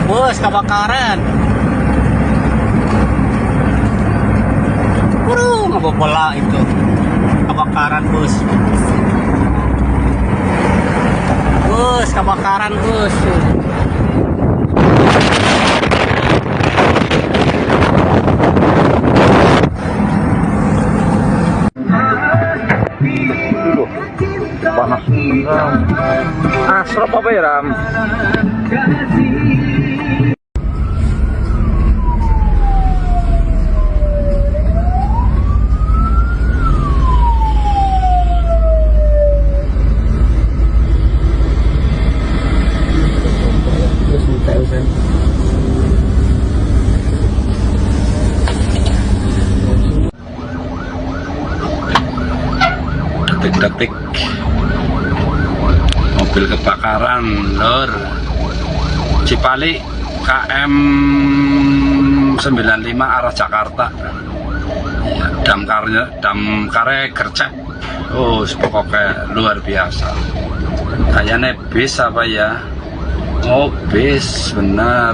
Bus kebakaran. Ngebobola itu. Kebakaran bus. Bus kebakaran bus. Panas. Asrop apa ya, Ram? Detik-detik mobil kebakaran lor Cipali KM 95 arah Jakarta. Ya, damkare gercep. Oh, pokoknya luar biasa. Kayaknya bis apa ya? Oh, bis benar.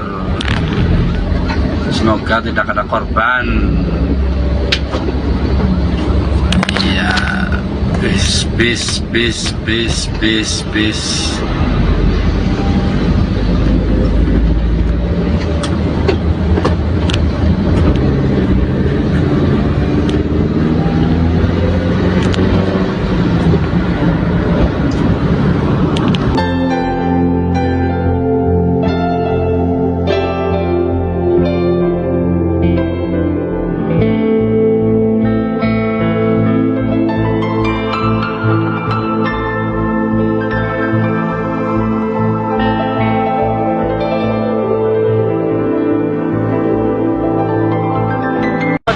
Semoga tidak ada korban. Iya. Bis.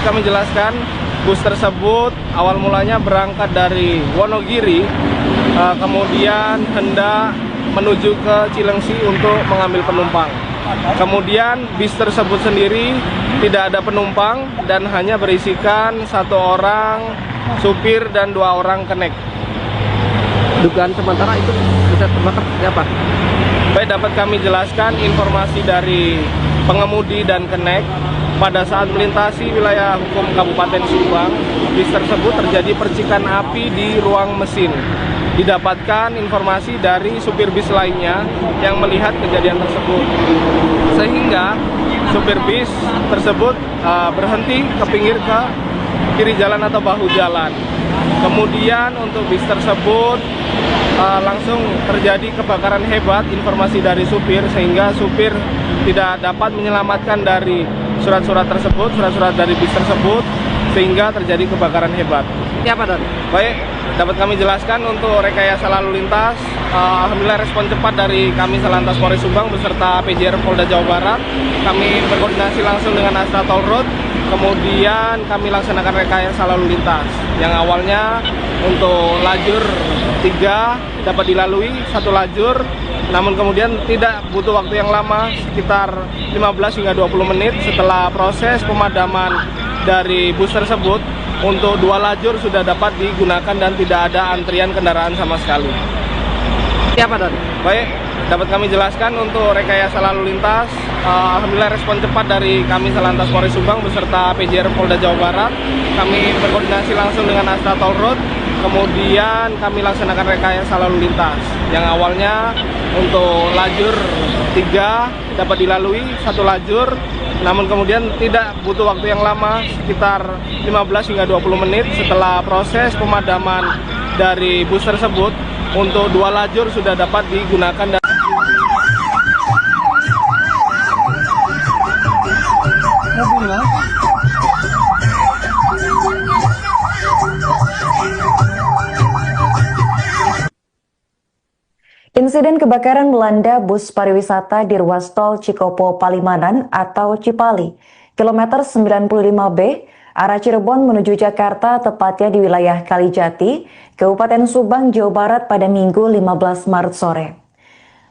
Kami jelaskan, bus tersebut awal mulanya berangkat dari Wonogiri, kemudian hendak menuju ke Cilengsi untuk mengambil penumpang. Kemudian bis tersebut sendiri tidak ada penumpang dan hanya berisikan 1 orang supir dan 2 orang kenek. Dugaan sementara itu bisa terbakar siapa? Baik, dapat kami jelaskan informasi dari pengemudi dan kenek. Pada saat melintasi wilayah hukum Kabupaten Subang, bis tersebut terjadi percikan api di ruang mesin. Didapatkan informasi dari supir bis lainnya yang melihat kejadian tersebut. Sehingga supir bis tersebut berhenti ke pinggir ke kiri jalan atau bahu jalan. Kemudian untuk bis tersebut langsung terjadi kebakaran hebat, informasi dari supir, sehingga supir tidak dapat menyelamatkan dari surat-surat tersebut, surat-surat dari bis tersebut, sehingga terjadi kebakaran hebat. Siapa Don? Baik, dapat kami jelaskan untuk rekayasa lalu lintas. Alhamdulillah respon cepat dari kami Satlantas Polres Subang beserta PJR Polda Jawa Barat. Kami berkoordinasi langsung dengan Astra Toll Road. Kemudian kami laksanakan rekayasa lalu lintas. Yang awalnya untuk lajur 3 dapat dilalui satu lajur, namun kemudian tidak butuh waktu yang lama, sekitar 15 hingga 20 menit setelah proses pemadaman dari bus tersebut. Untuk 2 lajur sudah dapat digunakan dan tidak ada antrian kendaraan sama sekali. Siapa Don? Baik, dapat kami jelaskan untuk rekayasa lalu lintas. Alhamdulillah respon cepat dari kami Satlantas Polres Subang beserta PJR Polda Jawa Barat. Kami berkoordinasi langsung dengan Astra Toll Road. Kemudian kami laksanakan rekayasa lalu lintas. Yang awalnya untuk lajur 3 dapat dilalui satu lajur, namun kemudian tidak butuh waktu yang lama, sekitar 15 hingga 20 menit setelah proses pemadaman dari bus tersebut. Untuk 2 lajur sudah dapat digunakan dan Insiden kebakaran melanda bus pariwisata di ruas tol Cikopo Palimanan atau Cipali, kilometer 95B, arah Cirebon menuju Jakarta, tepatnya di wilayah Kalijati, Kabupaten Subang, Jawa Barat pada Minggu 15 Maret sore.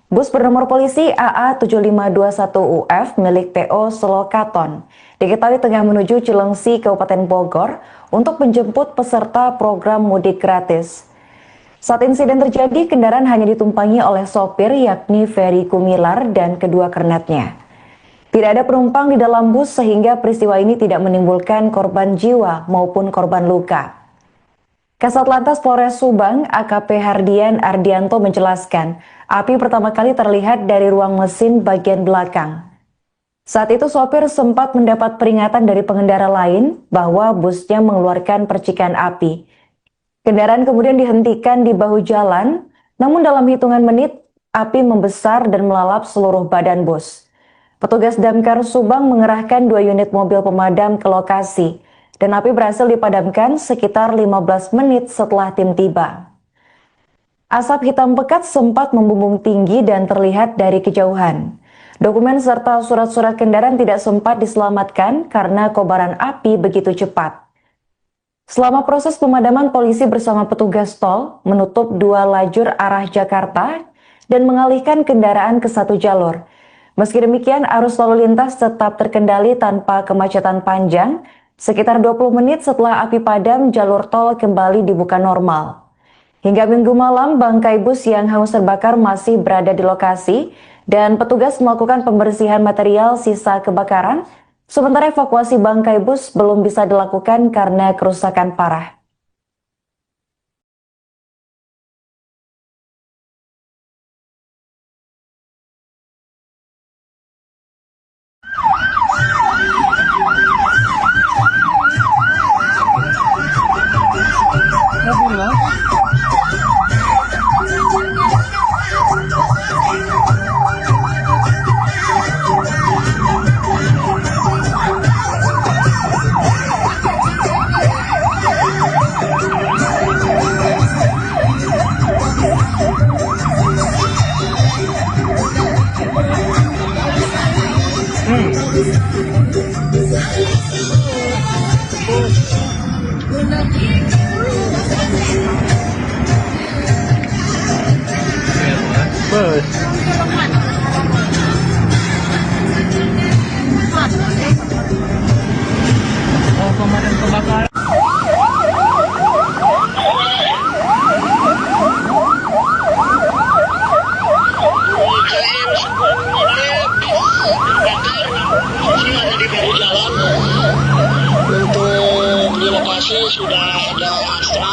Bus bernomor polisi AA7521UF milik PO Solokaton diketahui tengah menuju Cilengsi, Kabupaten Bogor untuk menjemput peserta program mudik gratis. Saat insiden terjadi, kendaraan hanya ditumpangi oleh sopir yakni Ferry Kumilar dan kedua kernetnya. Tidak ada penumpang di dalam bus sehingga peristiwa ini tidak menimbulkan korban jiwa maupun korban luka. Kasat Lantas Polres Subang, AKP Hardian Ardianto menjelaskan, api pertama kali terlihat dari ruang mesin bagian belakang. Saat itu sopir sempat mendapat peringatan dari pengendara lain bahwa busnya mengeluarkan percikan api. Kendaraan kemudian dihentikan di bahu jalan, namun dalam hitungan menit, api membesar dan melalap seluruh badan bus. Petugas Damkar Subang mengerahkan 2 unit mobil pemadam ke lokasi, dan api berhasil dipadamkan sekitar 15 menit setelah tim tiba. Asap hitam pekat sempat membumbung tinggi dan terlihat dari kejauhan. Dokumen serta surat-surat kendaraan tidak sempat diselamatkan karena kobaran api begitu cepat. Selama proses pemadaman, polisi bersama petugas tol menutup 2 lajur arah Jakarta dan mengalihkan kendaraan ke 1 jalur. Meski demikian, arus lalu lintas tetap terkendali tanpa kemacetan panjang. Sekitar 20 menit setelah api padam, jalur tol kembali dibuka normal. Hingga Minggu malam, bangkai bus yang hangus terbakar masih berada di lokasi dan petugas melakukan pembersihan material sisa kebakaran. Sementara evakuasi bangkai bus belum bisa dilakukan karena kerusakan parah. Untuk di lokasi sudah ada Astra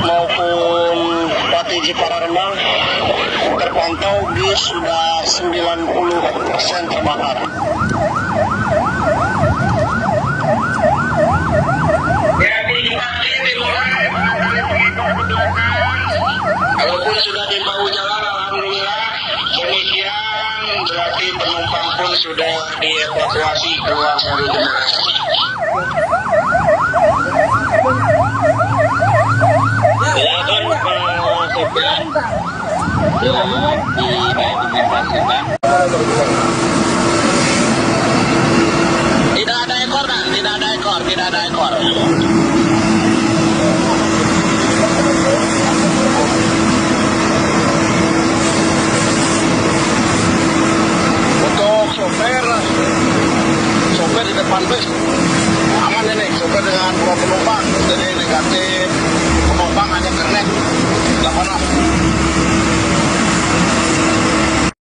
maupun PTJ Pararembang, terpantau bis sudah 90% terbakar. dievakuasi keluar dari kendaraan. Ya kan, sopir tidak ada ekor, kan? Tidak ada ekor, tidak ada ekor. Untuk sopir di depan bus aman ini, sopir dengan 2 penumpang, jadi negatif, penumpang hanya kernet 8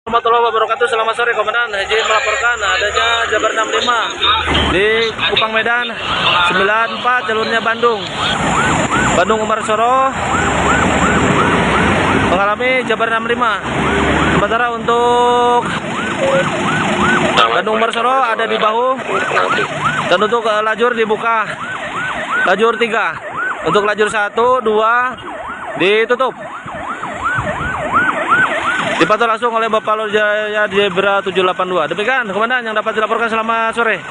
Warahmatullahi wabarakatuh. Selamat sore Komandan. Izin melaporkan adanya Jabar 65 di Kupang Medan 94 jalurnya Bandung Umar Soro mengalami Jabar 65. Sementara untuk Bandung Umar Soro ada di bahu, dan untuk lajur dibuka lajur 3, untuk lajur 1, 2 ditutup. Dipantau langsung oleh Bapak Lur Jaya Zebra 782. Demikian Komandan yang dapat dilaporkan. Selamat sore.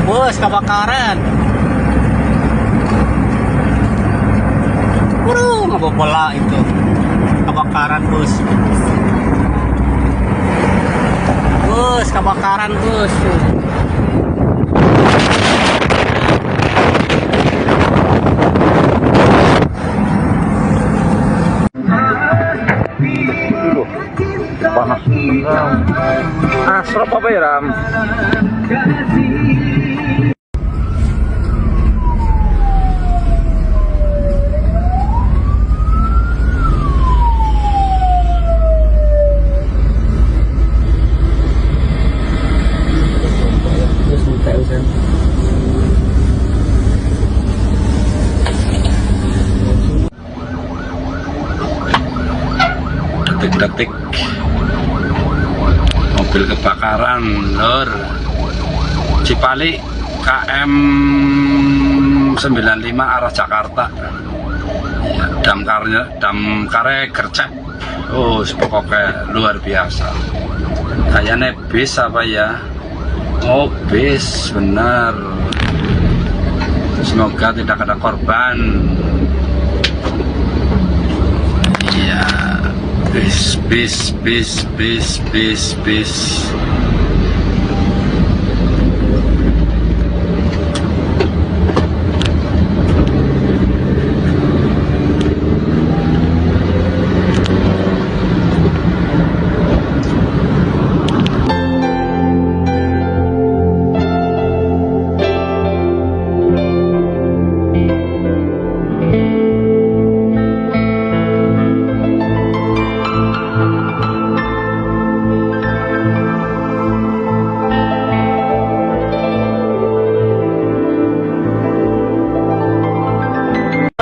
Bus kebakaran. Ngebobola itu. Kebakaran bus. Bus kebakaran bus. Panas asrop apa ya, Ram? Detik-detik mobil kebakaran Lur Cipali KM 95 arah Jakarta. Ya, damkare gercep. Oh, pokoknya luar biasa. Kayaknya bis apa ya? Oh, bis benar. Semoga tidak ada korban. Iya. Bis.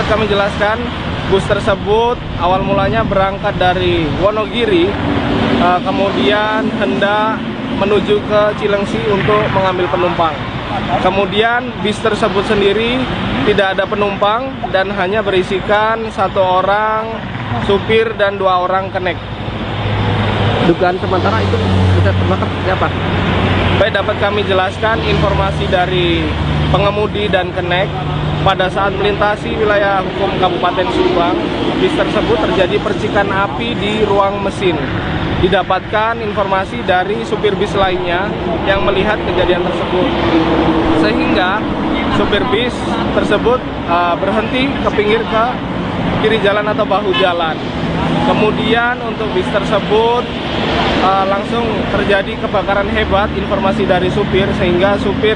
Kami jelaskan, bus tersebut awal mulanya berangkat dari Wonogiri, kemudian hendak menuju ke Cilengsi untuk mengambil penumpang. Kemudian bis tersebut sendiri tidak ada penumpang dan hanya berisikan 1 orang supir dan 2 orang kenek. Dugaan sementara itu bisa terbakar seperti apa? Baik, dapat kami jelaskan informasi dari pengemudi dan kenek. Pada saat melintasi wilayah hukum Kabupaten Subang, bis tersebut terjadi percikan api di ruang mesin. Didapatkan informasi dari supir bis lainnya yang melihat kejadian tersebut, sehingga supir bis tersebut berhenti ke pinggir ke kiri jalan atau bahu jalan. Kemudian untuk bis tersebut langsung terjadi kebakaran hebat, informasi dari supir, sehingga supir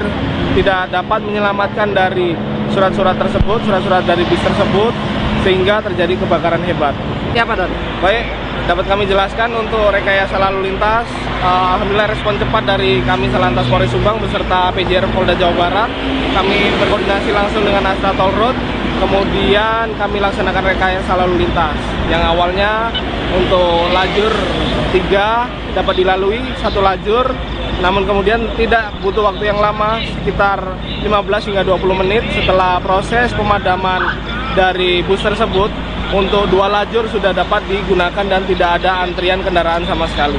tidak dapat menyelamatkan dari surat-surat tersebut, surat-surat dari bis tersebut, sehingga terjadi kebakaran hebat. Siapa, Don? Baik, dapat kami jelaskan untuk rekayasa lalu lintas, alhamdulillah respon cepat dari kami Salantas Polres Subang beserta PJR Polda Jawa Barat. Kami berkoordinasi langsung dengan Astra Toll Road, kemudian kami laksanakan rekayasa lalu lintas yang awalnya untuk lajur 3 dapat dilalui 1 lajur, namun kemudian tidak butuh waktu yang lama, sekitar 15 hingga 20 menit setelah proses pemadaman dari bus tersebut. Untuk 2 lajur sudah dapat digunakan dan tidak ada antrian kendaraan sama sekali.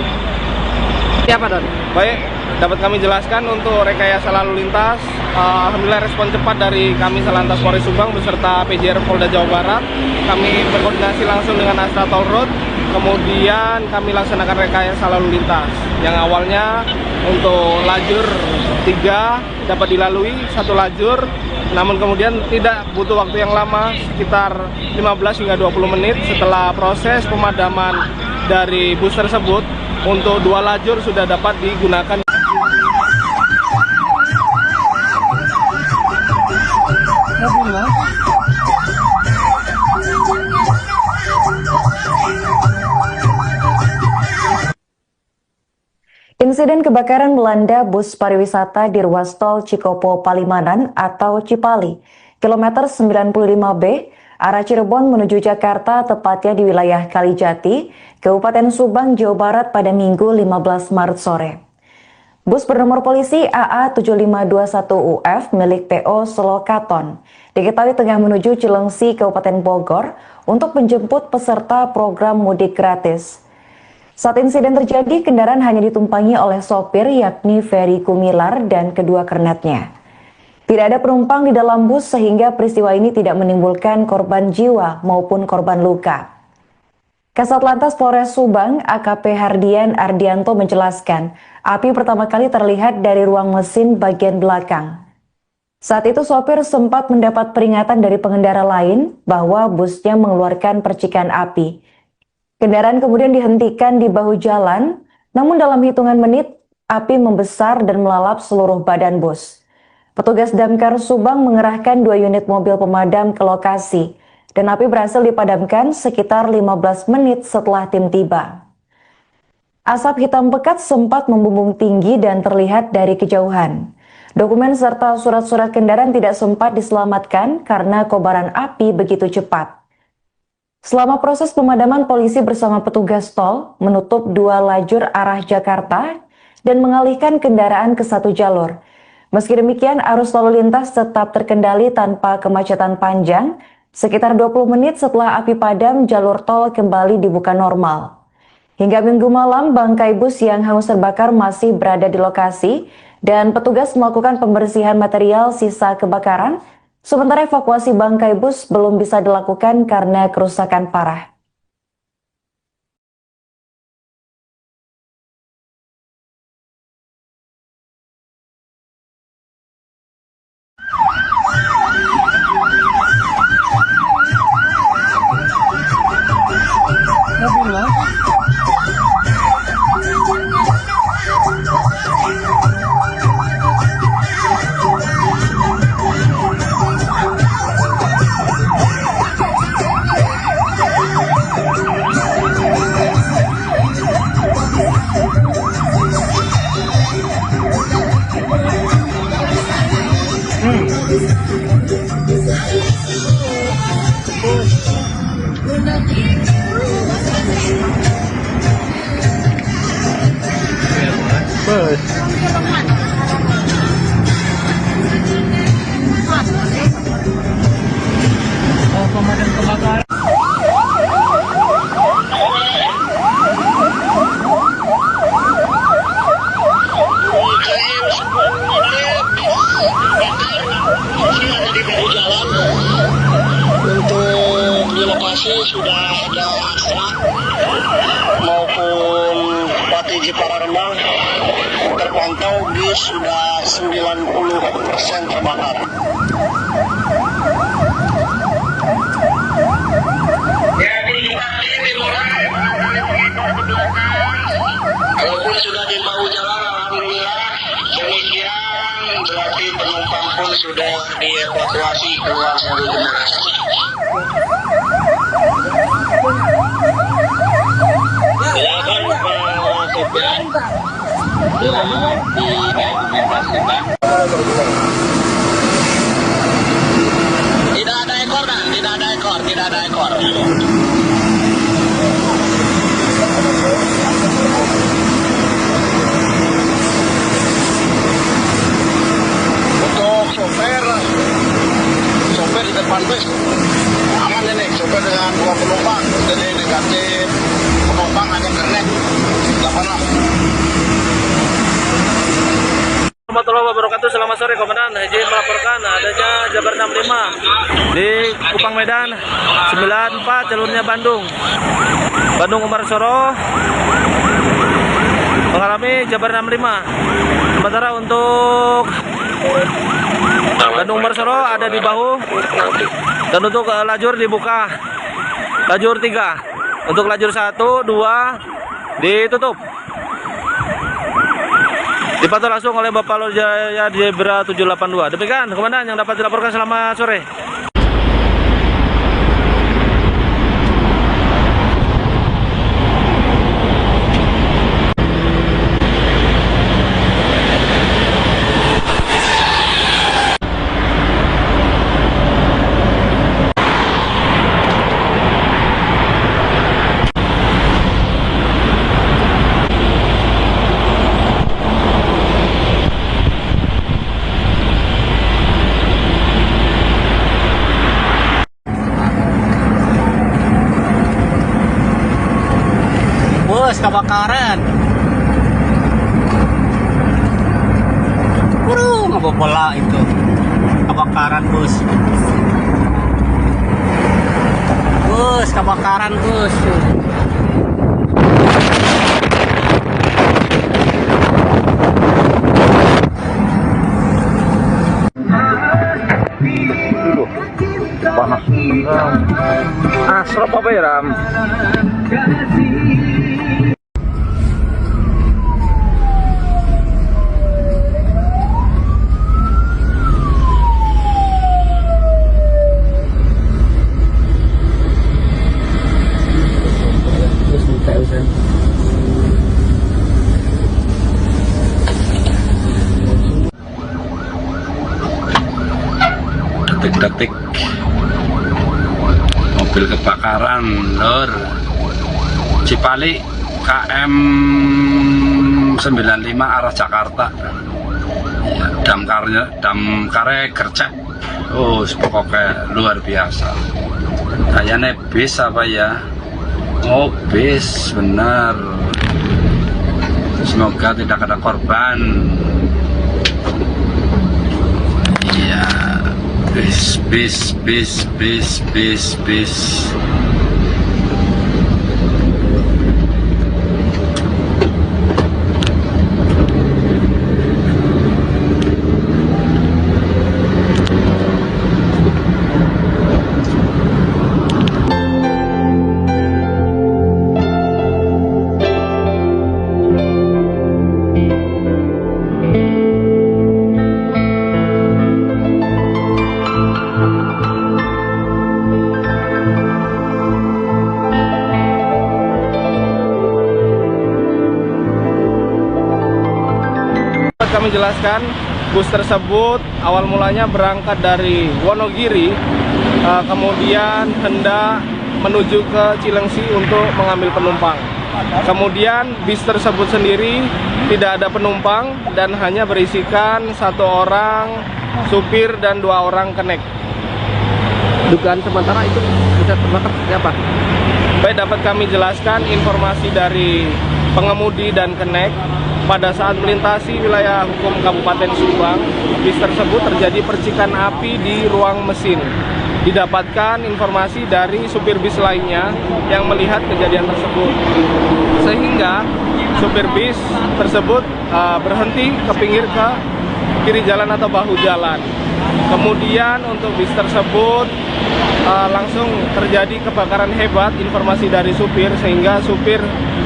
Siapa Don? Baik, dapat kami jelaskan untuk rekayasa lalu lintas, alhamdulillah respon cepat dari kami Salantas Polres Subang beserta PJR Polda Jawa Barat. Kami berkoordinasi langsung dengan Astra Toll Road, kemudian kami laksanakan rekayasa lalu lintas yang awalnya untuk lajur 3 dapat dilalui 1 lajur, namun kemudian tidak butuh waktu yang lama, sekitar 15 hingga 20 menit setelah proses pemadaman dari bus tersebut. Untuk 2 lajur sudah dapat digunakan. Insiden kebakaran melanda bus pariwisata di ruas tol Cikopo Palimanan atau Cipali, kilometer 95B, arah Cirebon menuju Jakarta, tepatnya di wilayah Kalijati, Kabupaten Subang, Jawa Barat pada Minggu 15 Maret sore. Bus bernomor polisi AA7521UF milik PO Solokaton diketahui tengah menuju Cilengsi, Kabupaten Bogor untuk menjemput peserta program mudik gratis. Saat insiden terjadi, kendaraan hanya ditumpangi oleh sopir yakni Ferry Kumilar dan kedua kernetnya. Tidak ada penumpang di dalam bus sehingga peristiwa ini tidak menimbulkan korban jiwa maupun korban luka. Kasat Lantas Polres Subang, AKP Hardian Ardianto menjelaskan, api pertama kali terlihat dari ruang mesin bagian belakang. Saat itu sopir sempat mendapat peringatan dari pengendara lain bahwa busnya mengeluarkan percikan api. Kendaraan kemudian dihentikan di bahu jalan, namun dalam hitungan menit, api membesar dan melalap seluruh badan bus. Petugas Damkar Subang mengerahkan 2 unit mobil pemadam ke lokasi, dan api berhasil dipadamkan sekitar 15 menit setelah tim tiba. Asap hitam pekat sempat membumbung tinggi dan terlihat dari kejauhan. Dokumen serta surat-surat kendaraan tidak sempat diselamatkan karena kobaran api begitu cepat. Selama proses pemadaman, polisi bersama petugas tol menutup 2 lajur arah Jakarta dan mengalihkan kendaraan ke 1 jalur. Meski demikian, arus lalu lintas tetap terkendali tanpa kemacetan panjang. Sekitar 20 menit setelah api padam, jalur tol kembali dibuka normal. Hingga Minggu malam, bangkai bus yang hangus terbakar masih berada di lokasi dan petugas melakukan pembersihan material sisa kebakaran. Sementara evakuasi bangkai bus belum bisa dilakukan karena kerusakan parah. Untuk di lokasi sudah ada Astra maupun Bupati Jepara Rembang, terpantau bis sudah 90% terbakar. Walaupun sudah di bahu jalan, alhamdulillah demikian berarti penumpang pun sudah dievakuasi keluar dari kendaraan. tertutup ya. Tidak ada ekor kan? Tidak ada ekor, tidak ada ekor. Untuk sopir di depan bus aman ini, sopir dengan 2 penumpang, jadi negatif penumpang hanya kernet 86. Warahmatullahi wabarakatuh. Selamat sore Komandan. Izin melaporkan adanya Jabar 65 di Kupang Medan 94 jalurnya Bandung Umar Soro mengalami Jabar 65. Sementara untuk Bandung Umar Soro ada di bahu, dan untuk lajur dibuka lajur 3, untuk lajur 1, 2 ditutup. Dipantau langsung oleh Bapak Lur Jaya Zebra 782. Demikian Komandan yang dapat dilaporkan. Selamat sore. Bus kebakaran. Ngebobola itu. Kebakaran bus. Bus kebakaran bus. Panas. Asrop apa ya, Ram? Detik-detik mobil kebakaran lor Cipali KM 95 arah Jakarta ya, damkare gercep. Oh pokoknya luar biasa. Kayaknya bis apa ya? Oh bis benar. Semoga tidak ada korban. Iya, bis. Kami jelaskan, bus tersebut awal mulanya berangkat dari Wonogiri, kemudian hendak menuju ke Cilengsi untuk mengambil penumpang. Kemudian bis tersebut sendiri tidak ada penumpang dan hanya berisikan 1 orang supir dan 2 orang kenek. Dugaan sementara itu bisa terbakar seperti apa? Baik, dapat kami jelaskan informasi dari pengemudi dan kenek. Pada saat melintasi wilayah hukum Kabupaten Subang, bis tersebut terjadi percikan api di ruang mesin. Didapatkan informasi dari supir bis lainnya yang melihat kejadian tersebut, sehingga supir bis tersebut berhenti ke pinggir ke kiri jalan atau bahu jalan. Kemudian untuk bis tersebut langsung terjadi kebakaran hebat, informasi dari supir, sehingga supir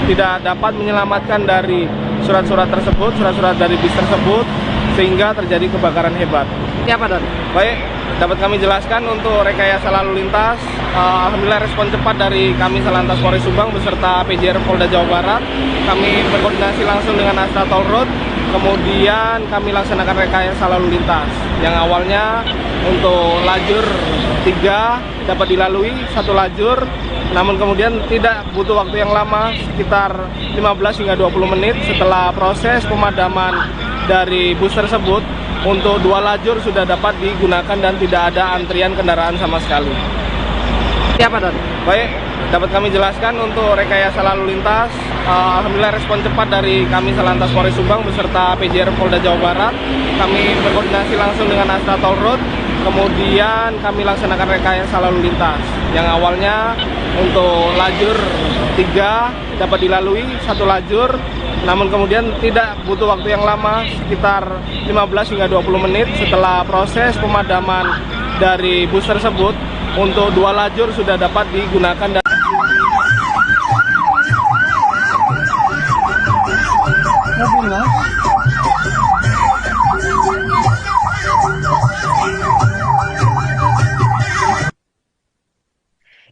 tidak dapat menyelamatkan dari surat-surat tersebut, surat-surat dari bis tersebut, sehingga terjadi kebakaran hebat. Ini apa, Don? Baik, dapat kami jelaskan untuk rekayasa lalu lintas, alhamdulillah respon cepat dari kami Satlantas Polres Subang beserta PJR Polda Jawa Barat. Kami berkoordinasi langsung dengan Astra Toll Road, kemudian kami laksanakan rekayasa lalu lintas yang awalnya untuk lajur 3 dapat dilalui 1 lajur, namun kemudian tidak butuh waktu yang lama, sekitar 15 hingga 20 menit setelah proses pemadaman dari bus tersebut. Untuk 2 lajur sudah dapat digunakan dan tidak ada antrian kendaraan sama sekali. Siapa, Don? Baik, dapat kami jelaskan untuk rekayasa lalu lintas, alhamdulillah respon cepat dari kami Satlantas Polres Subang beserta PJR Polda Jawa Barat. Kami berkoordinasi langsung dengan Astra Toll Road, kemudian kami laksanakan rekayasa lalu lintas yang awalnya untuk lajur 3 dapat dilalui 1 lajur, namun kemudian tidak butuh waktu yang lama, sekitar 15 hingga 20 menit setelah proses pemadaman dari bus tersebut. Untuk 2 lajur sudah dapat digunakan dan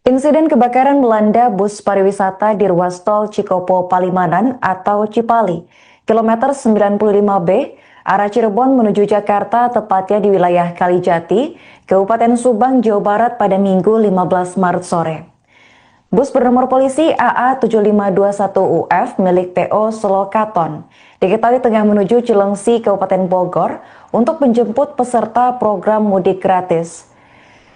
Insiden kebakaran melanda bus pariwisata di ruas tol Cikopo Palimanan atau Cipali, kilometer 95B, arah Cirebon menuju Jakarta, tepatnya di wilayah Kalijati, Kabupaten Subang, Jawa Barat pada Minggu 15 Maret sore. Bus bernomor polisi AA7521UF milik PO Solokaton diketahui tengah menuju Cilengsi, Kabupaten Bogor untuk menjemput peserta program mudik gratis.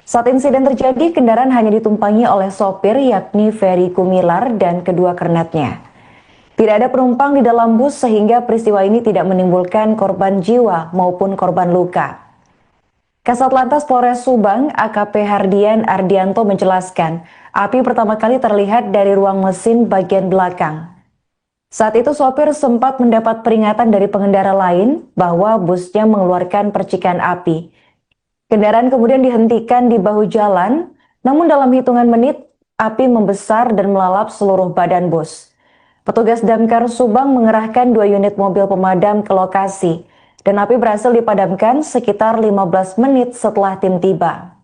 Saat insiden terjadi, kendaraan hanya ditumpangi oleh sopir yakni Ferry Kumilar dan kedua kernetnya. Tidak ada penumpang di dalam bus sehingga peristiwa ini tidak menimbulkan korban jiwa maupun korban luka. Kasat Lantas Polres Subang AKP Hardian Ardianto menjelaskan, api pertama kali terlihat dari ruang mesin bagian belakang. Saat itu sopir sempat mendapat peringatan dari pengendara lain bahwa busnya mengeluarkan percikan api. Kendaraan kemudian dihentikan di bahu jalan, namun dalam hitungan menit, api membesar dan melalap seluruh badan bus. Petugas Damkar Subang mengerahkan 2 unit mobil pemadam ke lokasi, dan api berhasil dipadamkan sekitar 15 menit setelah tim tiba.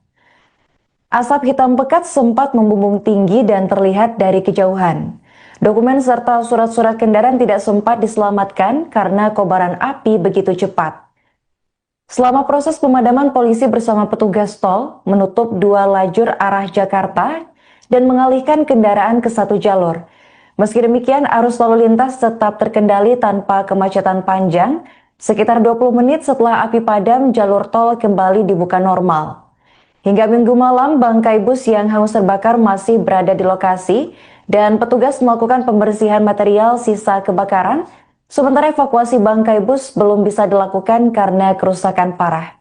Asap hitam pekat sempat membumbung tinggi dan terlihat dari kejauhan. Dokumen serta surat-surat kendaraan tidak sempat diselamatkan karena kobaran api begitu cepat. Selama proses pemadaman, polisi bersama petugas tol menutup 2 lajur arah Jakarta dan mengalihkan kendaraan ke 1 jalur. Meski demikian, arus lalu lintas tetap terkendali tanpa kemacetan panjang. Sekitar 20 menit setelah api padam, jalur tol kembali dibuka normal. Hingga Minggu malam, bangkai bus yang hangus terbakar masih berada di lokasi dan petugas melakukan pembersihan material sisa kebakaran. Sementara evakuasi bangkai bus belum bisa dilakukan karena kerusakan parah.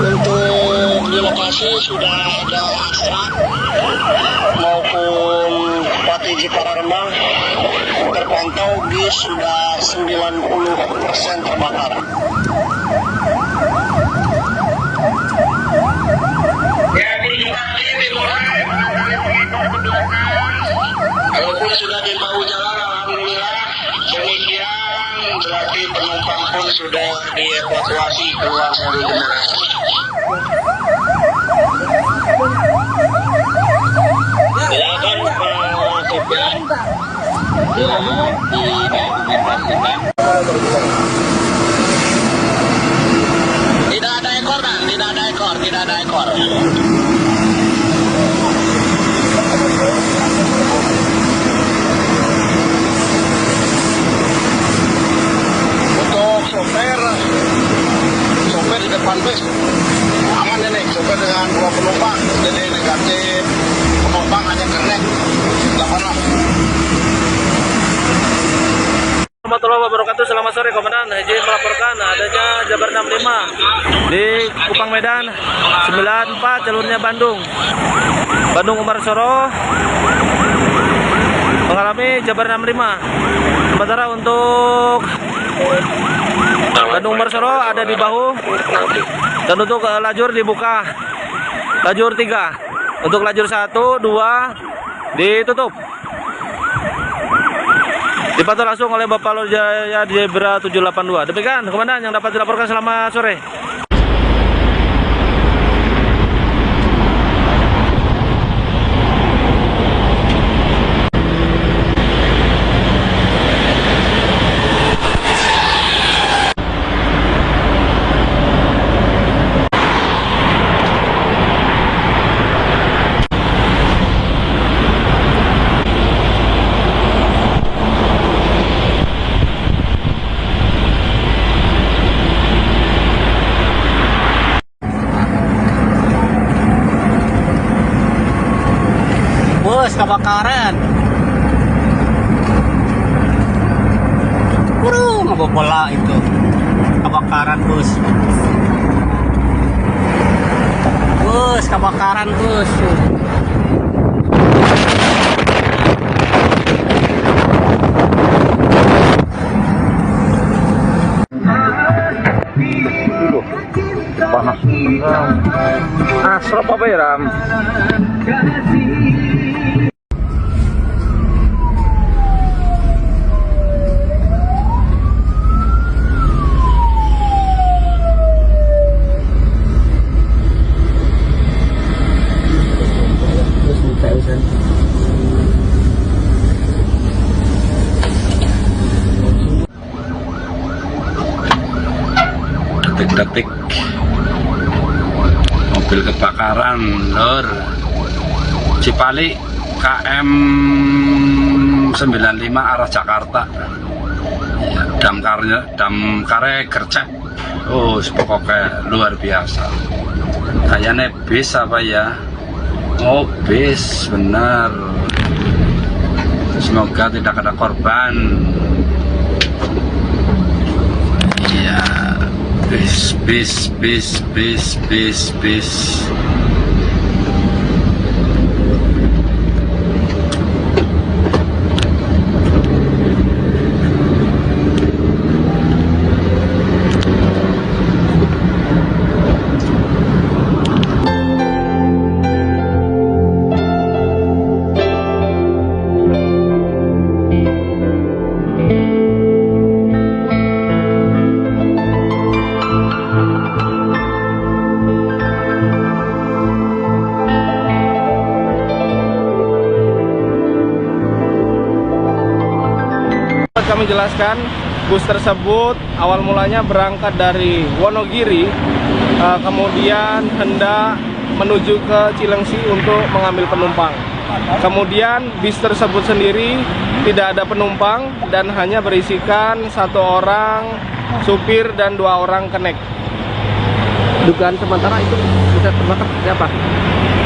Untuk di lokasi sudah ada Astra maupun Patiji Pararembang, terpantau bis sudah 90% terbakar. Walaupun sudah di bahu jalan, alhamdulillah demikian, berarti penumpang pun sudah dievakuasi keluar dari kendaraan. Ya kan sopir tidak ada ekor dan tidak ada ekor. Untuk sopir di depan bus aman ini, sopir dengan 2 penumpang, jadi negatif, penumpang hanya kernet 86. Warahmatullahi wabarakatuh. Selamat sore Komandan. Izin melaporkan adanya Jabar 65 di Kupang Medan 94 jalurnya Bandung Umarsoro mengalami Jabar 65. Sementara untuk Bandung Umarsoro ada di bahu, dan untuk lajur dibuka lajur 3, untuk lajur 1, 2 ditutup. Dipantau langsung oleh Bapak Lur Jaya Zebra 782. Demikian Komandan yang dapat dilaporkan. Selamat sore. Bus kebakaran. Ngebobola itu. Kebakaran bus. Bus kebakaran bus. Panas. Asrop apa ya, Ram? Detik-detik mobil kebakaran Lur Cipali KM 95 arah Jakarta. Ya, damkarnya gercep. Oh, pokoknya luar biasa. Kayaknya bis apa ya? Oh, bis benar. Semoga tidak ada korban. Iya. Bis. Kami jelaskan, bus tersebut awal mulanya berangkat dari Wonogiri, kemudian hendak menuju ke Cilengsi untuk mengambil penumpang. Kemudian bis tersebut sendiri tidak ada penumpang dan hanya berisikan 1 orang supir dan 2 orang kenek. Dugaan sementara itu bisa terbakar seperti apa?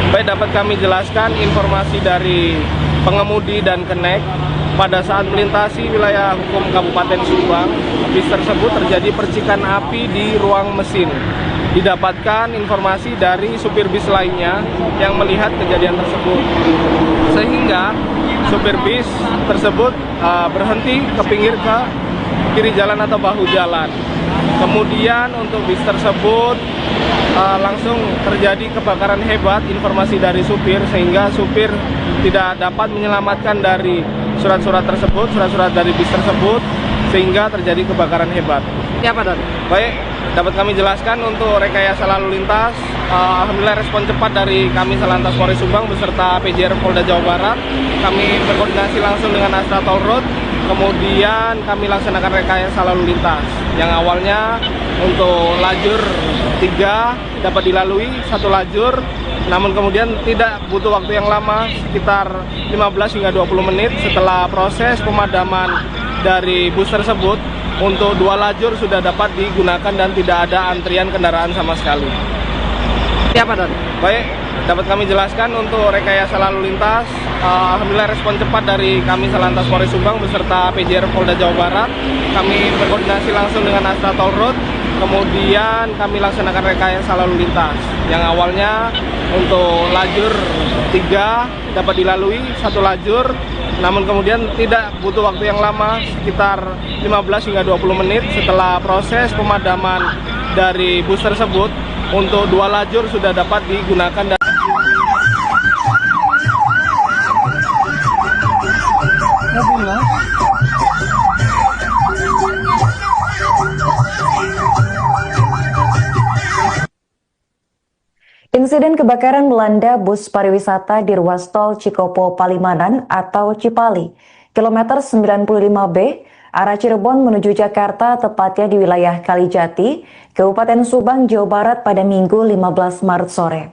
Baik, dapat kami jelaskan informasi dari pengemudi dan kenek. Pada saat melintasi wilayah hukum Kabupaten Subang, bis tersebut terjadi percikan api di ruang mesin. Didapatkan informasi dari supir bis lainnya yang melihat kejadian tersebut, sehingga supir bis tersebut berhenti ke pinggir ke kiri jalan atau bahu jalan. Kemudian untuk bis tersebut langsung terjadi kebakaran hebat, informasi dari supir, sehingga supir tidak dapat menyelamatkan dari surat-surat dari bis tersebut, sehingga terjadi kebakaran hebat. Siapa, Don? Baik, dapat kami jelaskan untuk rekayasa lalu lintas Alhamdulillah respon cepat dari kami Satlantas Polres Subang beserta PJR Polda Jawa Barat. Kami berkoordinasi langsung dengan Astra Toll Road, kemudian kami laksanakan rekayasa lalu lintas. Yang awalnya untuk lajur 3 dapat dilalui 1 lajur, namun kemudian tidak butuh waktu yang lama, sekitar 15 hingga 20 menit setelah proses pemadaman dari bus tersebut. Untuk 2 lajur sudah dapat digunakan dan tidak ada antrian kendaraan sama sekali. Siapa, Don? Baik, dapat kami jelaskan untuk rekayasa lalu lintas. Alhamdulillah respon cepat dari kami Satlantas Polres Subang beserta PJR Polda Jawa Barat. Kami berkoordinasi langsung dengan Astra Toll Road, kemudian kami laksanakan rekayasa lalu lintas. Yang awalnya untuk lajur 3 dapat dilalui 1 lajur, namun kemudian tidak butuh waktu yang lama, sekitar 15 hingga 20 menit setelah proses pemadaman dari bus tersebut. Untuk 2 lajur sudah dapat digunakan dan Insiden kebakaran melanda bus pariwisata di ruas tol Cikopo Palimanan atau Cipali, kilometer 95B, arah Cirebon menuju Jakarta, tepatnya di wilayah Kalijati, Kabupaten Subang, Jawa Barat pada Minggu 15 Maret sore.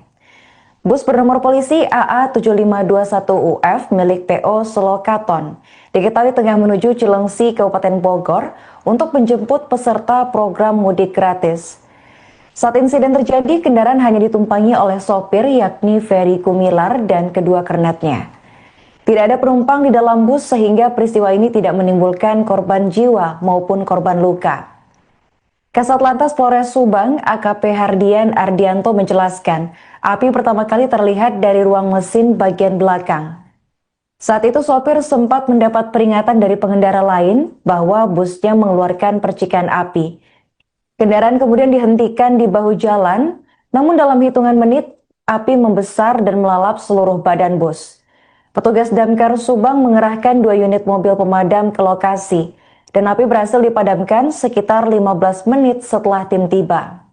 Bus bernomor polisi AA7521UF milik PO Solokaton diketahui tengah menuju Cilengsi, Kabupaten Bogor untuk menjemput peserta program mudik gratis. Saat insiden terjadi, kendaraan hanya ditumpangi oleh sopir yakni Ferry Gumilar dan kedua kernetnya. Tidak ada penumpang di dalam bus sehingga peristiwa ini tidak menimbulkan korban jiwa maupun korban luka. Kasat Lantas Polres Subang, AKP Hardian Ardianto menjelaskan, api pertama kali terlihat dari ruang mesin bagian belakang. Saat itu sopir sempat mendapat peringatan dari pengendara lain bahwa busnya mengeluarkan percikan api. Kendaraan kemudian dihentikan di bahu jalan, namun dalam hitungan menit, api membesar dan melalap seluruh badan bus. Petugas Damkar Subang mengerahkan 2 unit mobil pemadam ke lokasi, dan api berhasil dipadamkan sekitar 15 menit setelah tim tiba.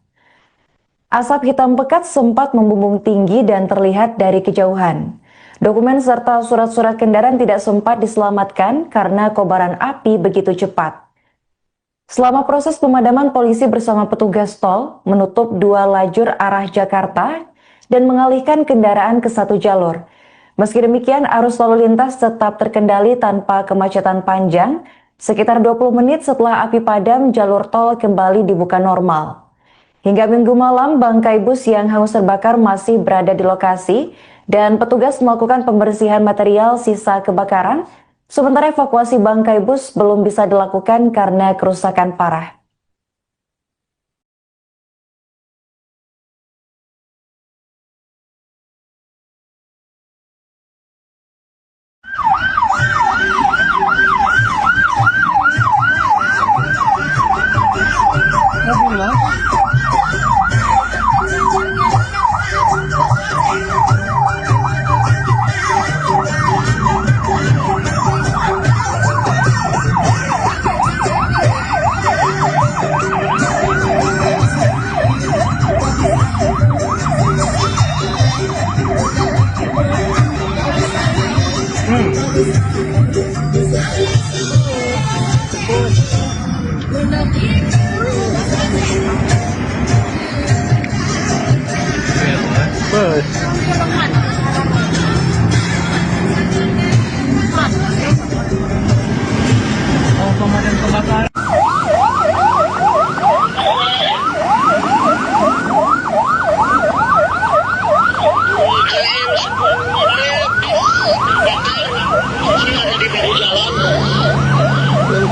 Asap hitam pekat sempat membumbung tinggi dan terlihat dari kejauhan. Dokumen serta surat-surat kendaraan tidak sempat diselamatkan karena kobaran api begitu cepat. Selama proses pemadaman, polisi bersama petugas tol menutup 2 lajur arah Jakarta dan mengalihkan kendaraan ke 1 jalur. Meski demikian, arus lalu lintas tetap terkendali tanpa kemacetan panjang. Sekitar 20 menit setelah api padam, jalur tol kembali dibuka normal. Hingga Minggu malam, bangkai bus yang hangus terbakar masih berada di lokasi dan petugas melakukan pembersihan material sisa kebakaran. Sementara evakuasi bangkai bus belum bisa dilakukan karena kerusakan parah.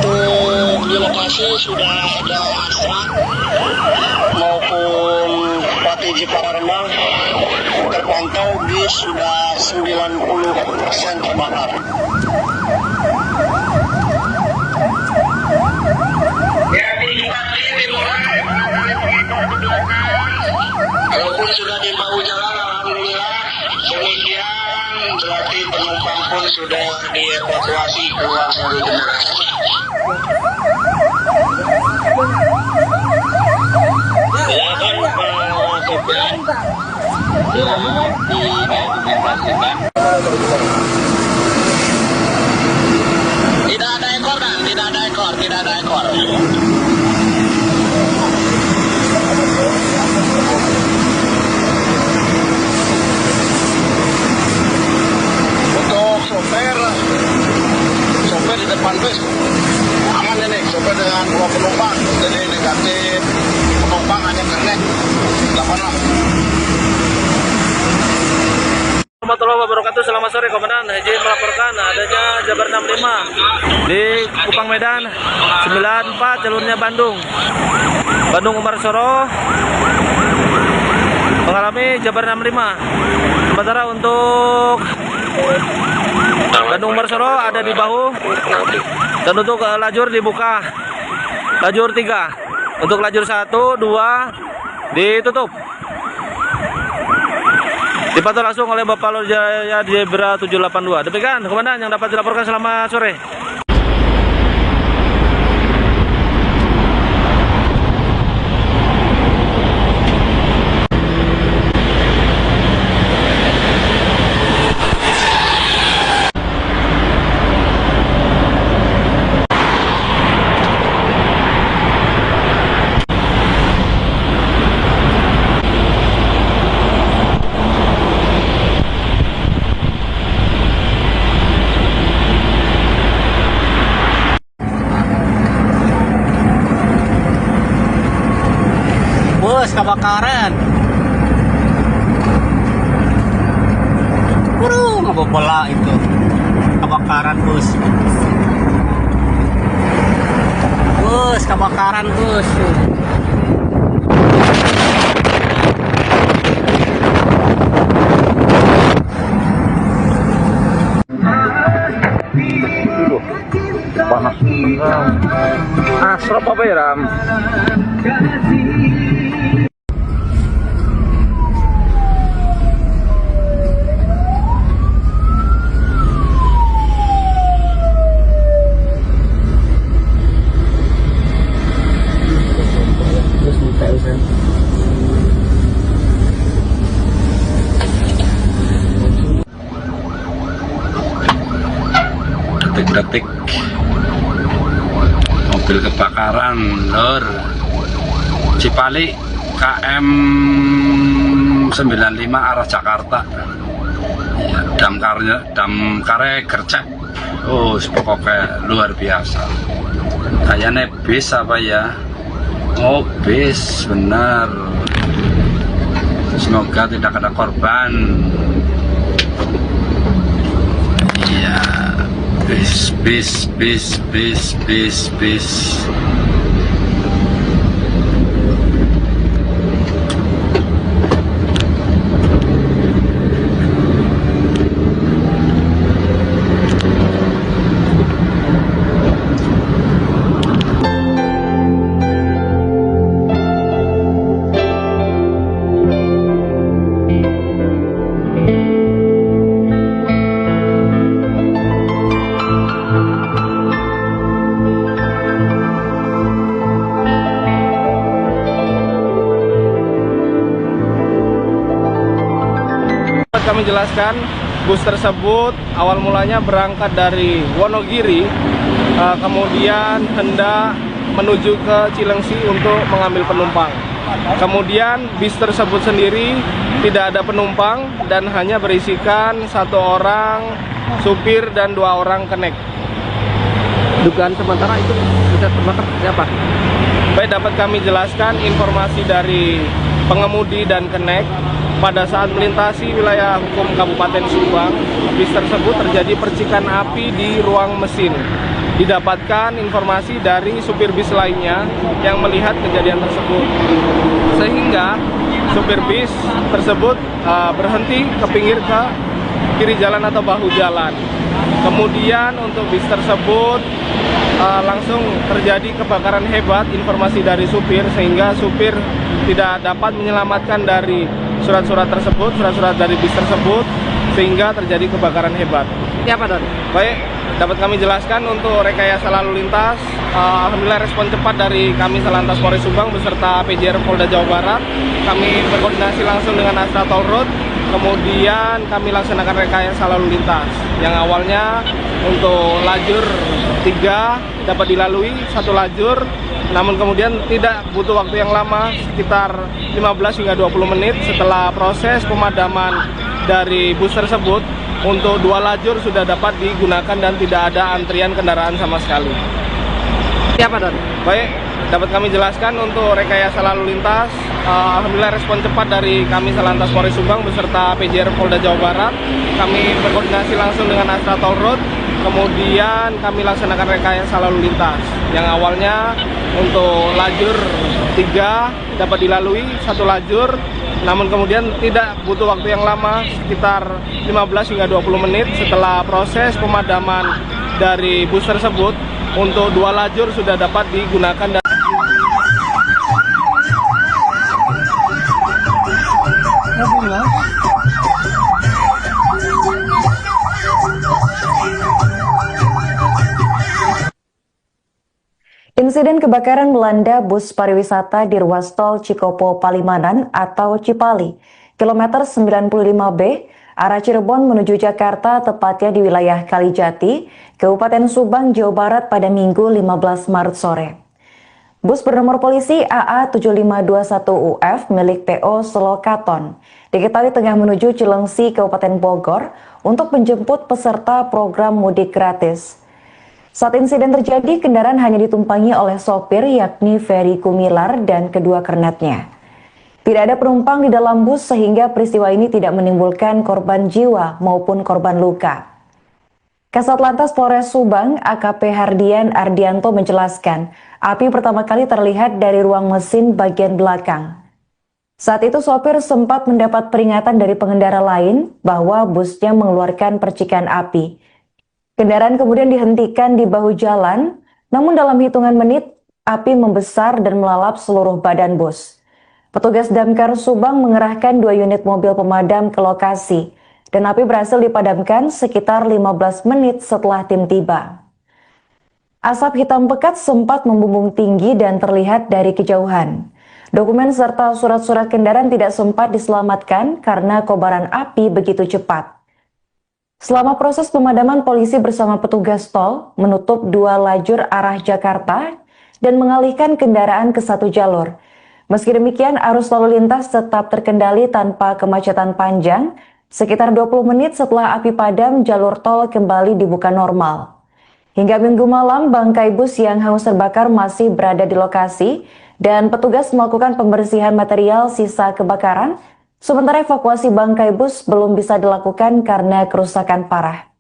Untuk di lokasi sudah ada Astra maupun Patiji Pararema, terpantau bis sudah 90% terbakar. Walaupun sudah di bahu jalan, alhamdulillah demikian, berarti penumpang pun sudah dievakuasi keluar dari kendaraan. Ya kan, Tidak ada ekor dan tidak ada ekor, tidak ada ekor. Untuk sopir di depan bus aman ini, sopir dengan 2 penumpang, jadi negatif penumpang hanya kernet 86. Warahmatullahi wabarakatuh. Selamat sore Komandan. Izin melaporkan adanya Jabar 65 di Kupang Medan 94 jalurnya Bandung Umarsoro mengalami Jabar 65. Sementara untuk Bandung Umarsoro ada di bahu dan untuk lajur dibuka lajur 3. Untuk lajur 1, 2 ditutup. Dipantau langsung oleh Bapak Lur Jaya Zebra 782. Demikian Komandan yang dapat dilaporkan. Selamat sore. Bus kebakaran. Ngebobola itu. Kebakaran bus. Bus kebakaran bus. Panas asrop apa ya Ram? Detik-detik mobil kebakaran lor Cipali KM 95 arah Jakarta ya, damkarnya gercep. Oh pokoknya luar biasa, kayaknya bis apa ya. Oh bis benar, semoga tidak ada korban. Iya, bis. Kami jelaskan, bus tersebut awal mulanya berangkat dari Wonogiri, kemudian hendak menuju ke Cilengsi untuk mengambil penumpang. Kemudian bis tersebut sendiri tidak ada penumpang dan hanya berisikan 1 orang supir dan 2 orang kenek. Dugaan sementara itu bisa terbakar siapa? Baik, dapat kami jelaskan informasi dari pengemudi dan kenek. Pada saat melintasi wilayah hukum Kabupaten Subang, bis tersebut terjadi percikan api di ruang mesin. Didapatkan informasi dari supir bis lainnya yang melihat kejadian tersebut, sehingga supir bis tersebut berhenti ke pinggir ke kiri jalan atau bahu jalan. Kemudian untuk bis tersebut langsung terjadi kebakaran hebat, informasi dari supir, sehingga supir tidak dapat menyelamatkan dari surat-surat tersebut, surat-surat dari bis tersebut, sehingga terjadi kebakaran hebat. Siapa Don? Baik, dapat kami jelaskan untuk rekayasa lalu lintas, alhamdulillah respon cepat dari kami Salantas Polres Subang beserta PJR Polda Jawa Barat. Kami berkoordinasi langsung dengan Astra Toll Road, kemudian kami laksanakan rekayasa lalu lintas. Yang awalnya untuk lajur 3 dapat dilalui 1 lajur, namun kemudian tidak butuh waktu yang lama, sekitar 15 hingga 20 menit setelah proses pemadaman dari bus tersebut. Untuk 2 lajur sudah dapat digunakan dan tidak ada antrian kendaraan sama sekali. Siapa, Don? Baik, dapat kami jelaskan untuk rekayasa lalu lintas, alhamdulillah respon cepat dari kami Salantas Polres Subang beserta PJR Polda Jawa Barat. Kami berkoordinasi langsung dengan Astra Toll Road, kemudian kami laksanakan rekayasa lalu lintas. Yang awalnya untuk lajur 3 dapat dilalui 1 lajur, namun kemudian tidak butuh waktu yang lama, sekitar 15 hingga 20 menit setelah proses pemadaman dari bus tersebut. Untuk 2 lajur sudah dapat digunakan dan Insiden kebakaran melanda bus pariwisata di ruas tol Cikopo Palimanan atau Cipali, kilometer 95B, arah Cirebon menuju Jakarta, tepatnya di wilayah Kalijati, Kabupaten Subang, Jawa Barat pada Minggu 15 Maret sore. Bus bernomor polisi AA7521UF milik PO Selokaton diketahui tengah menuju Cilengsi, Kabupaten Bogor untuk menjemput peserta program mudik gratis. Saat insiden terjadi, kendaraan hanya ditumpangi oleh sopir yakni Ferry Kumilar dan kedua kernetnya. Tidak ada penumpang di dalam bus sehingga peristiwa ini tidak menimbulkan korban jiwa maupun korban luka. Kasat Lantas Polres Subang AKP Hardian Ardianto menjelaskan, api pertama kali terlihat dari ruang mesin bagian belakang. Saat itu sopir sempat mendapat peringatan dari pengendara lain bahwa busnya mengeluarkan percikan api. Kendaraan kemudian dihentikan di bahu jalan, namun dalam hitungan menit, api membesar dan melalap seluruh badan bus. Petugas Damkar Subang mengerahkan 2 unit mobil pemadam ke lokasi, dan api berhasil dipadamkan sekitar 15 menit setelah tim tiba. Asap hitam pekat sempat membumbung tinggi dan terlihat dari kejauhan. Dokumen serta surat-surat kendaraan tidak sempat diselamatkan karena kobaran api begitu cepat. Selama proses pemadaman, polisi bersama petugas tol menutup 2 lajur arah Jakarta dan mengalihkan kendaraan ke 1 jalur. Meski demikian, arus lalu lintas tetap terkendali tanpa kemacetan panjang. Sekitar 20 menit setelah api padam, jalur tol kembali dibuka normal. Hingga Minggu malam, bangkai bus yang hangus terbakar masih berada di lokasi dan petugas melakukan pembersihan material sisa kebakaran. Sementara evakuasi bangkai bus belum bisa dilakukan karena kerusakan parah.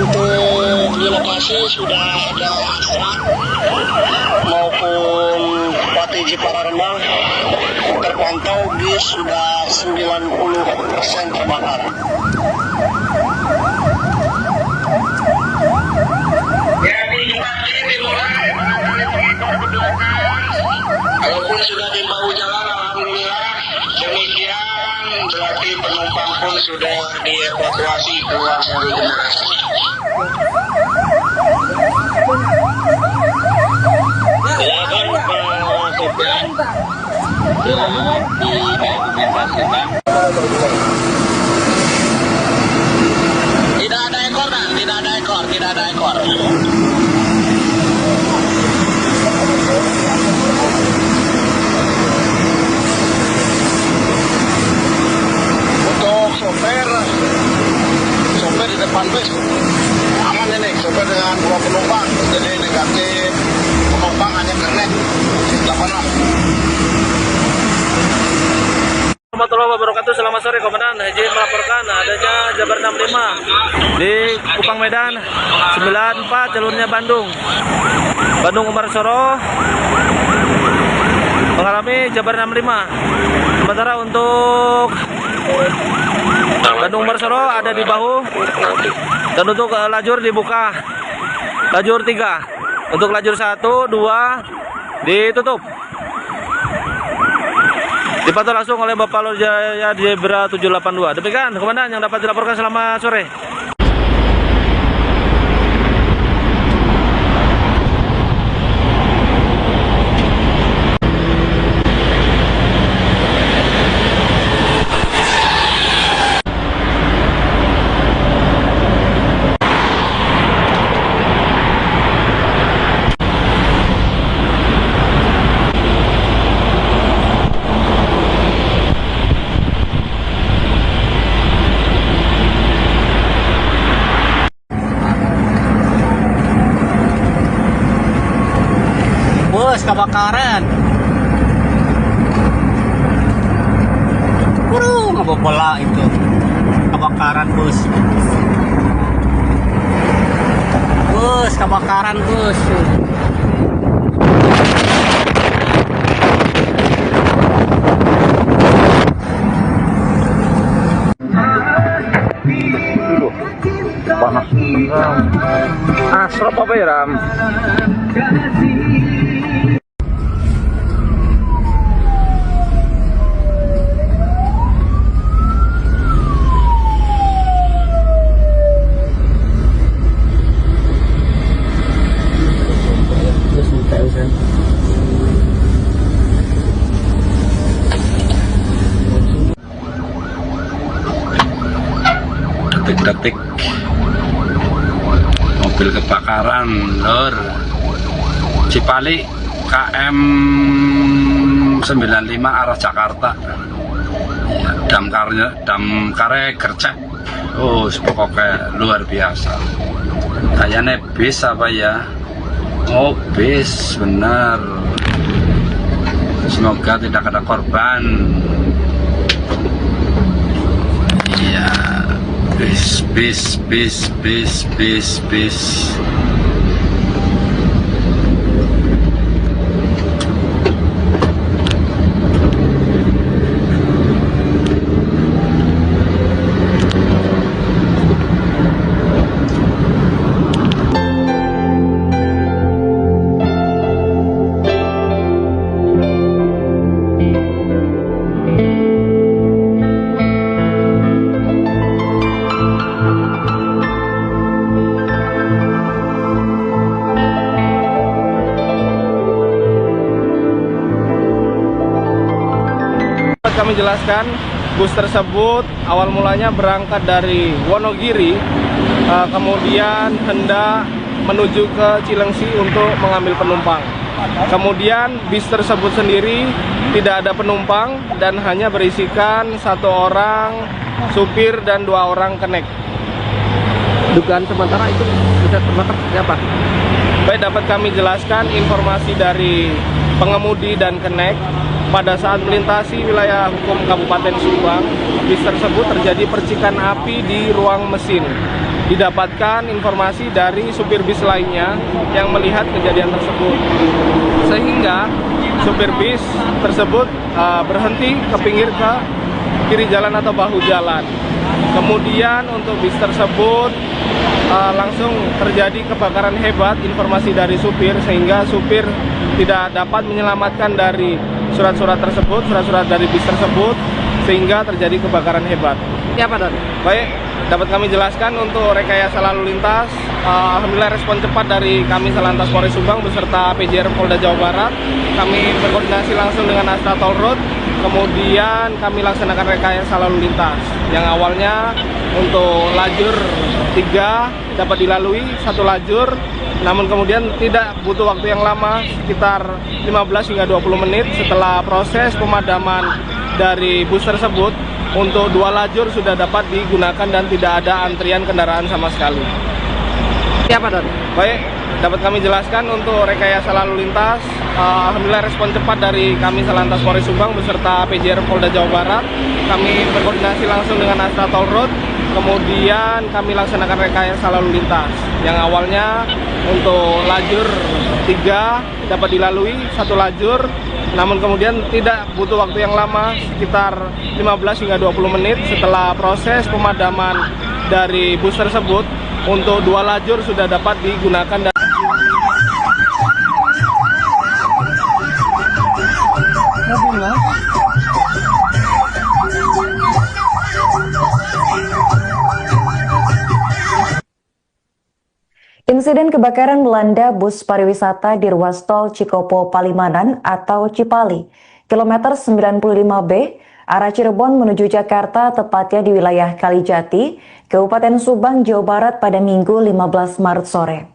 Untuk di lokasi sudah ada Astra maupun Bupati Jepara Rembang, terpantau bis sudah 90% terbakar. Walaupun sudah di bahu jalan, alhamdulillah demikian, berarti penumpang pun sudah dievakuasi keluar dari generasi. Tidak ada ekor, Dan. Tidak ada ekor, tidak ada ekor. Untuk sopir di depan bus aman ini, sopir dengan 2 penumpang, jadi negatif, penumpang hanya kernet 86. Warahmatullahi wabarakatuh. Selamat sore Komandan. Izin melaporkan adanya Jabar 65 di Kupang Medan 94 jalurnya Bandung Umarsoro mengalami Jabar 65. Sementara untuk Bandung Umarsoro ada di bahu, dan untuk lajur dibuka lajur 3, untuk lajur 1, 2 ditutup. Dipantau langsung oleh Bapak Lur Jaya Zebra 782. Demikian Komandan yang dapat dilaporkan. Selamat sore. Bus kebakaran. Ngebobola itu. Kebakaran bus. Bus kebakaran bus. Panas asrop apa ya, Ram? Detik-detik mobil kebakaran lor Cipali KM 95 arah Jakarta ya, damkare gercep. Oh pokoknya luar biasa, kayaknya bis apa ya. Oh bis benar, semoga tidak ada korban. Iya, bis. Kami jelaskan, bus tersebut awal mulanya berangkat dari Wonogiri, kemudian hendak menuju ke Cilengsi untuk mengambil penumpang. Kemudian bis tersebut sendiri tidak ada penumpang dan hanya berisikan 1 orang supir dan 2 orang kenek. Dugaan sementara itu bisa terbakar siapa? Baik, dapat kami jelaskan informasi dari pengemudi dan kenek. Pada saat melintasi wilayah hukum Kabupaten Subang, bis tersebut terjadi percikan api di ruang mesin. Didapatkan informasi dari supir bis lainnya yang melihat kejadian tersebut, sehingga supir bis tersebut berhenti ke pinggir ke kiri jalan atau bahu jalan. Kemudian untuk bis tersebut langsung terjadi kebakaran hebat, informasi dari supir, sehingga supir tidak dapat menyelamatkan dari surat-surat tersebut, surat-surat dari bis tersebut, sehingga terjadi kebakaran hebat. Siapa, Don? Baik, dapat kami jelaskan untuk rekayasa lalu lintas, alhamdulillah respon cepat dari kami Salantas Polres Subang beserta PJR Polda Jawa Barat. Kami berkoordinasi langsung dengan Astra Toll Road, kemudian kami laksanakan rekayasa lalu lintas yang awalnya untuk lajur 3 dapat dilalui 1 lajur, namun kemudian tidak butuh waktu yang lama, sekitar 15 hingga 20 menit setelah proses pemadaman dari bus tersebut. Untuk 2 lajur sudah dapat digunakan dan tidak ada antrian kendaraan sama sekali. Siapa, Don? Baik, dapat kami jelaskan untuk rekayasa lalu lintas, alhamdulillah respon cepat dari kami Salantas Polres Subang beserta PJR Polda Jawa Barat. Kami berkoordinasi langsung dengan Astra Toll Road, kemudian kami laksanakan rekayasa lalu lintas yang awalnya untuk lajur 3 dapat dilalui 1 lajur, namun kemudian tidak butuh waktu yang lama, sekitar 15 hingga 20 menit setelah proses pemadaman dari bus tersebut. Untuk 2 lajur sudah dapat digunakan dan Insiden kebakaran melanda bus pariwisata di ruas tol Cikopo Palimanan atau Cipali, kilometer 95B, arah Cirebon menuju Jakarta, tepatnya di wilayah Kalijati, Kabupaten Subang, Jawa Barat pada Minggu 15 Maret sore.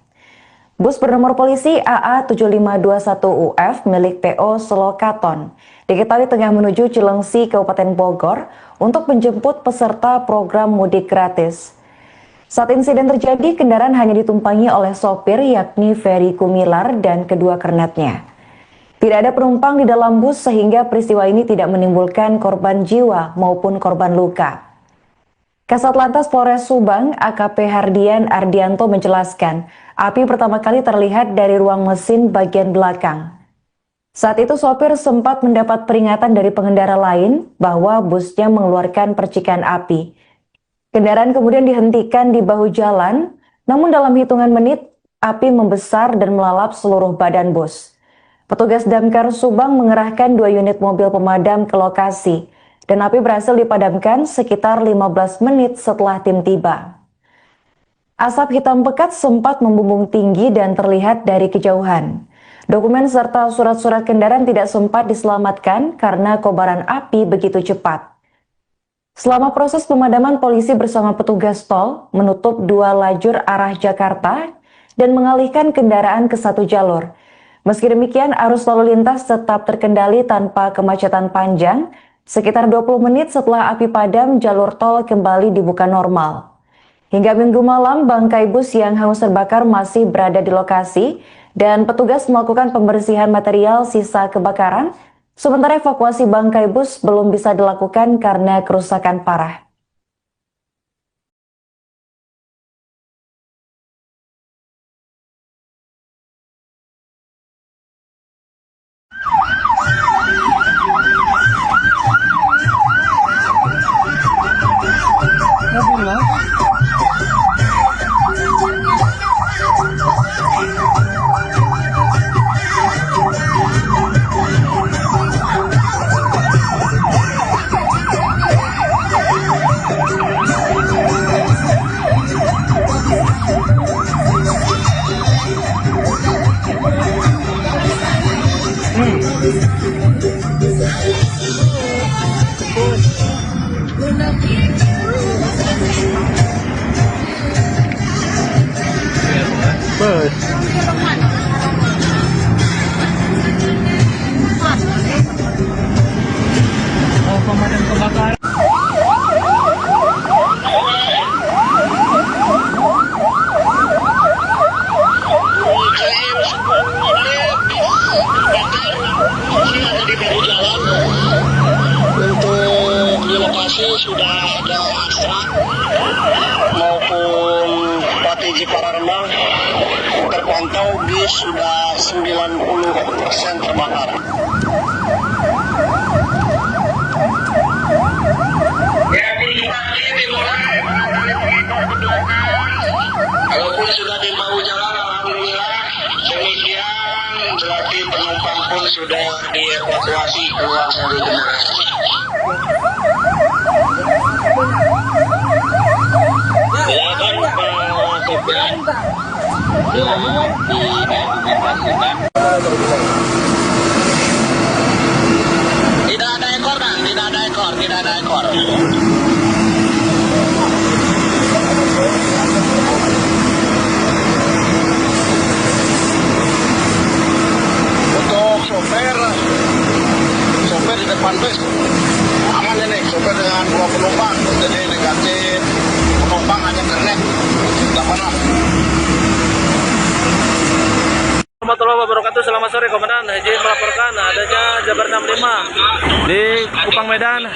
Bus bernomor polisi AA7521UF milik PO Solokaton diketahui tengah menuju Cilengsi, Kabupaten Bogor untuk menjemput peserta program mudik gratis. Saat insiden terjadi, kendaraan hanya ditumpangi oleh sopir yakni Ferry Kumilar dan kedua kernetnya. Tidak ada penumpang di dalam bus sehingga peristiwa ini tidak menimbulkan korban jiwa maupun korban luka. Kasat Lantas Polres Subang AKP Hardian Ardianto menjelaskan, api pertama kali terlihat dari ruang mesin bagian belakang. Saat itu sopir sempat mendapat peringatan dari pengendara lain bahwa busnya mengeluarkan percikan api. Kendaraan kemudian dihentikan di bahu jalan, namun dalam hitungan menit api membesar dan melalap seluruh badan bus. Petugas Damkar Subang mengerahkan 2 unit mobil pemadam ke lokasi dan api berhasil dipadamkan sekitar 15 menit setelah tim tiba. Asap hitam pekat sempat membumbung tinggi dan terlihat dari kejauhan. Dokumen serta surat-surat kendaraan tidak sempat diselamatkan karena kobaran api begitu cepat. Selama proses pemadaman, polisi bersama petugas tol menutup 2 lajur arah Jakarta dan mengalihkan kendaraan ke 1 jalur. Meski demikian, arus lalu lintas tetap terkendali tanpa kemacetan panjang. Sekitar 20 menit setelah api padam, jalur tol kembali dibuka normal. Hingga Minggu malam, bangkai bus yang hangus terbakar masih berada di lokasi dan petugas melakukan pembersihan material sisa kebakaran. Sementara evakuasi bangkai bus belum bisa dilakukan karena kerusakan parah. Untuk di lokasi sudah ada Astra maupun PTJ Pararembang, terpantau bis sudah 90% terbakar. Walaupun sudah di bahu jalan, alhamdulillah demikian, berarti penumpang pun sudah dievakuasi keluar dari kendaraan. Tidak ada ekor, Kang. Tidak ada ekor, tidak ada ekor. Untuk sopir di depan bus aman ini, sopir dengan 2 penumpang, jadi negatif penumpang hanya kernet, tidak pernah. Warahmatullahi wabarakatuh. Selamat sore Komandan. Izin melaporkan adanya Jabar 65 di Kupang Medan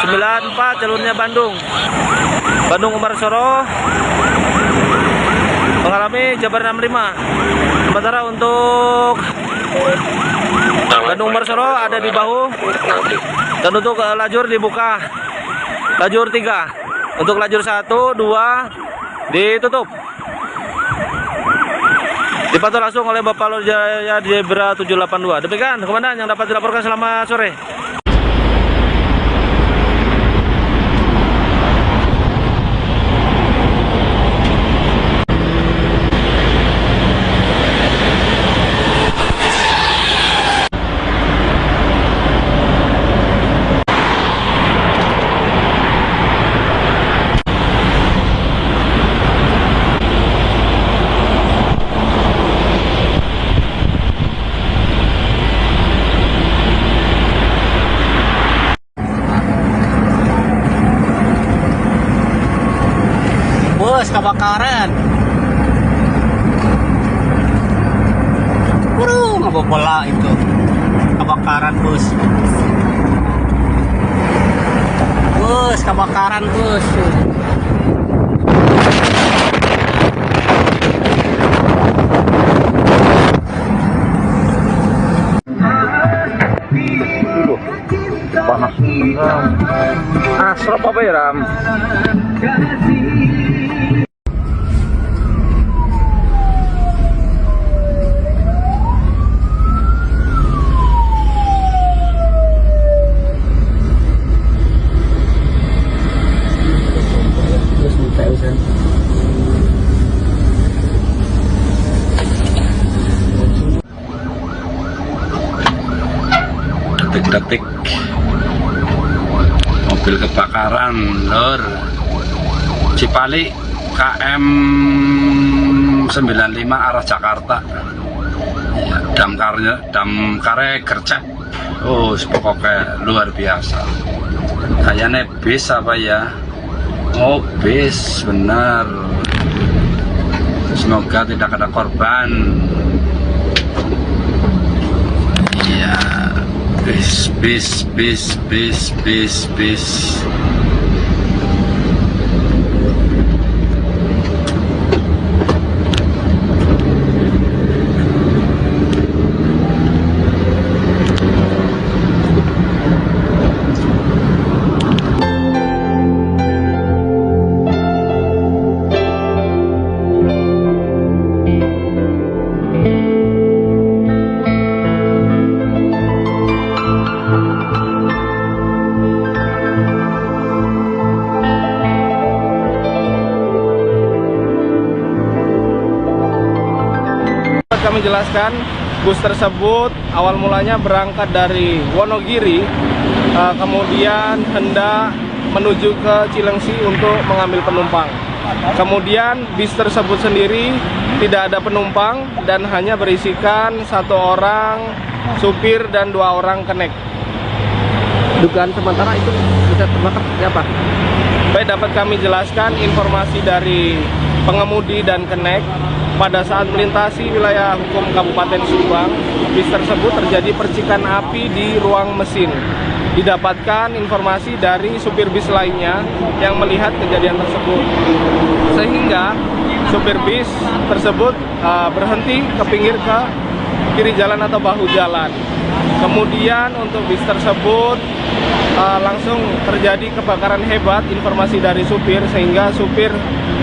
94 jalurnya Bandung Umarsoro mengalami Jabar 65. Sementara untuk Bandung Umarsoro ada di bahu, dan untuk lajur dibuka lajur 3, untuk lajur 1, 2 ditutup. Dipantau langsung oleh Bapak Lur Jaya Zebra 782. Demikian Komandan yang dapat dilaporkan. Selamat sore. Bus kebakaran. Ngebobola itu. Kebakaran bus. Bus kebakaran bus. Panas asrop apa ya, Ram? Detik-detik mobil kebakaran lor Cipali KM 95 arah Jakarta ya, damkarnya gercep. Oh pokoknya luar biasa, kayaknya bis apa ya. Oh bis benar, semoga tidak ada korban. Ya bis. Kami jelaskan, bus tersebut awal mulanya berangkat dari Wonogiri, kemudian hendak menuju ke Cilengsi untuk mengambil penumpang. Kemudian bis tersebut sendiri tidak ada penumpang dan hanya berisikan 1 orang supir dan 2 orang kenek. Dugaan sementara itu bisa terbakar seperti apa? Baik, dapat kami jelaskan informasi dari pengemudi dan kenek. Pada saat melintasi wilayah hukum Kabupaten Subang, bis tersebut terjadi percikan api di ruang mesin. Didapatkan informasi dari supir bis lainnya yang melihat kejadian tersebut, sehingga supir bis tersebut berhenti ke pinggir ke kiri jalan atau bahu jalan. Kemudian untuk bis tersebut langsung terjadi kebakaran hebat, informasi dari supir, sehingga supir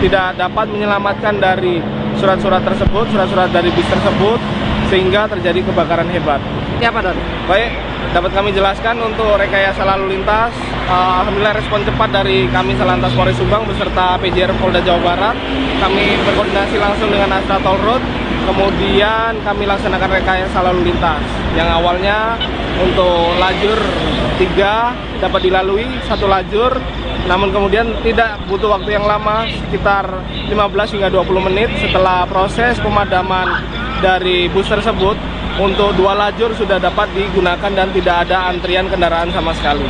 tidak dapat menyelamatkan dari surat-surat tersebut, surat-surat dari bis tersebut, sehingga terjadi kebakaran hebat. Siapa, Don? Baik, dapat kami jelaskan untuk rekayasa lalu lintas. Alhamdulillah respon cepat dari kami Salantas Polres Subang beserta PJR Polda Jawa Barat. Kami berkoordinasi langsung dengan Astra Toll Road. Kemudian kami laksanakan rekayasa lalu lintas yang awalnya untuk lajur 3 dapat dilalui 1 lajur, namun kemudian tidak butuh waktu yang lama, sekitar 15 hingga 20 menit setelah proses pemadaman dari bus tersebut. Untuk 2 lajur sudah dapat digunakan dan tidak ada antrian kendaraan sama sekali.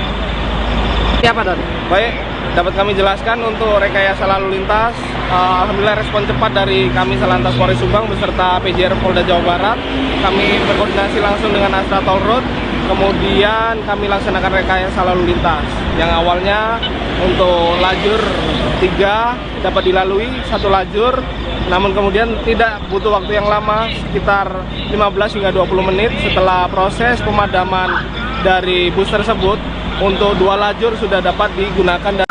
Siapa Don? Baik, dapat kami jelaskan untuk rekayasa lalu lintas. Alhamdulillah respon cepat dari kami Salantas Polres Subang beserta PJR Polda Jawa Barat. Kami berkoordinasi langsung dengan Astra Toll Road. Kemudian kami laksanakan rekayasa lalu lintas yang awalnya untuk lajur 3 dapat dilalui 1 lajur, namun kemudian tidak butuh waktu yang lama, sekitar 15 hingga 20 menit setelah proses pemadaman dari bus tersebut. Untuk 2 lajur sudah dapat digunakan.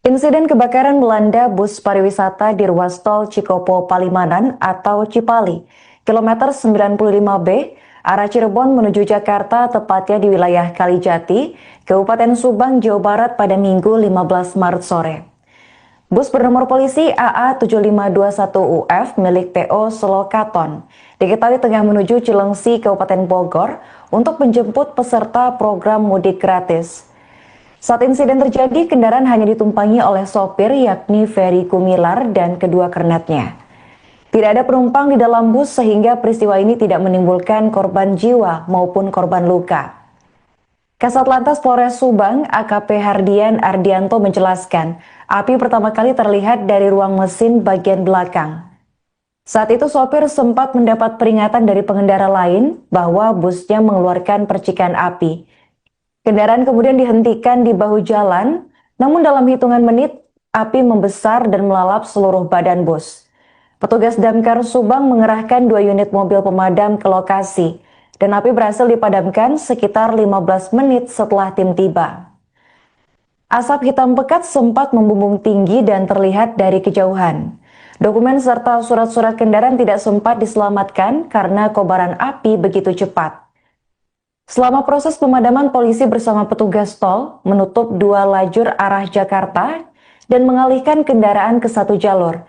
Insiden kebakaran melanda bus pariwisata di ruas tol Cikopo Palimanan atau Cipali, kilometer 95B, arah Cirebon menuju Jakarta, tepatnya di wilayah Kalijati, Kabupaten Subang, Jawa Barat pada Minggu 15 Maret sore. Bus bernomor polisi AA7521UF milik PO Selokaton diketahui tengah menuju Cilengsi, Kabupaten Bogor untuk menjemput peserta program mudik gratis. Saat insiden terjadi, kendaraan hanya ditumpangi oleh sopir yakni Ferry Gumilar dan kedua kernetnya. Tidak ada penumpang di dalam bus sehingga peristiwa ini tidak menimbulkan korban jiwa maupun korban luka. Kasat Lantas Polres Subang, AKP Hardian Ardianto menjelaskan, api pertama kali terlihat dari ruang mesin bagian belakang. Saat itu sopir sempat mendapat peringatan dari pengendara lain bahwa busnya mengeluarkan percikan api. Kendaraan kemudian dihentikan di bahu jalan, namun dalam hitungan menit, api membesar dan melalap seluruh badan bus. Petugas Damkar Subang mengerahkan 2 unit mobil pemadam ke lokasi, dan api berhasil dipadamkan sekitar 15 menit setelah tim tiba. Asap hitam pekat sempat membumbung tinggi dan terlihat dari kejauhan. Dokumen serta surat-surat kendaraan tidak sempat diselamatkan karena kobaran api begitu cepat. Selama proses pemadaman, polisi bersama petugas tol menutup 2 lajur arah Jakarta dan mengalihkan kendaraan ke 1 jalur.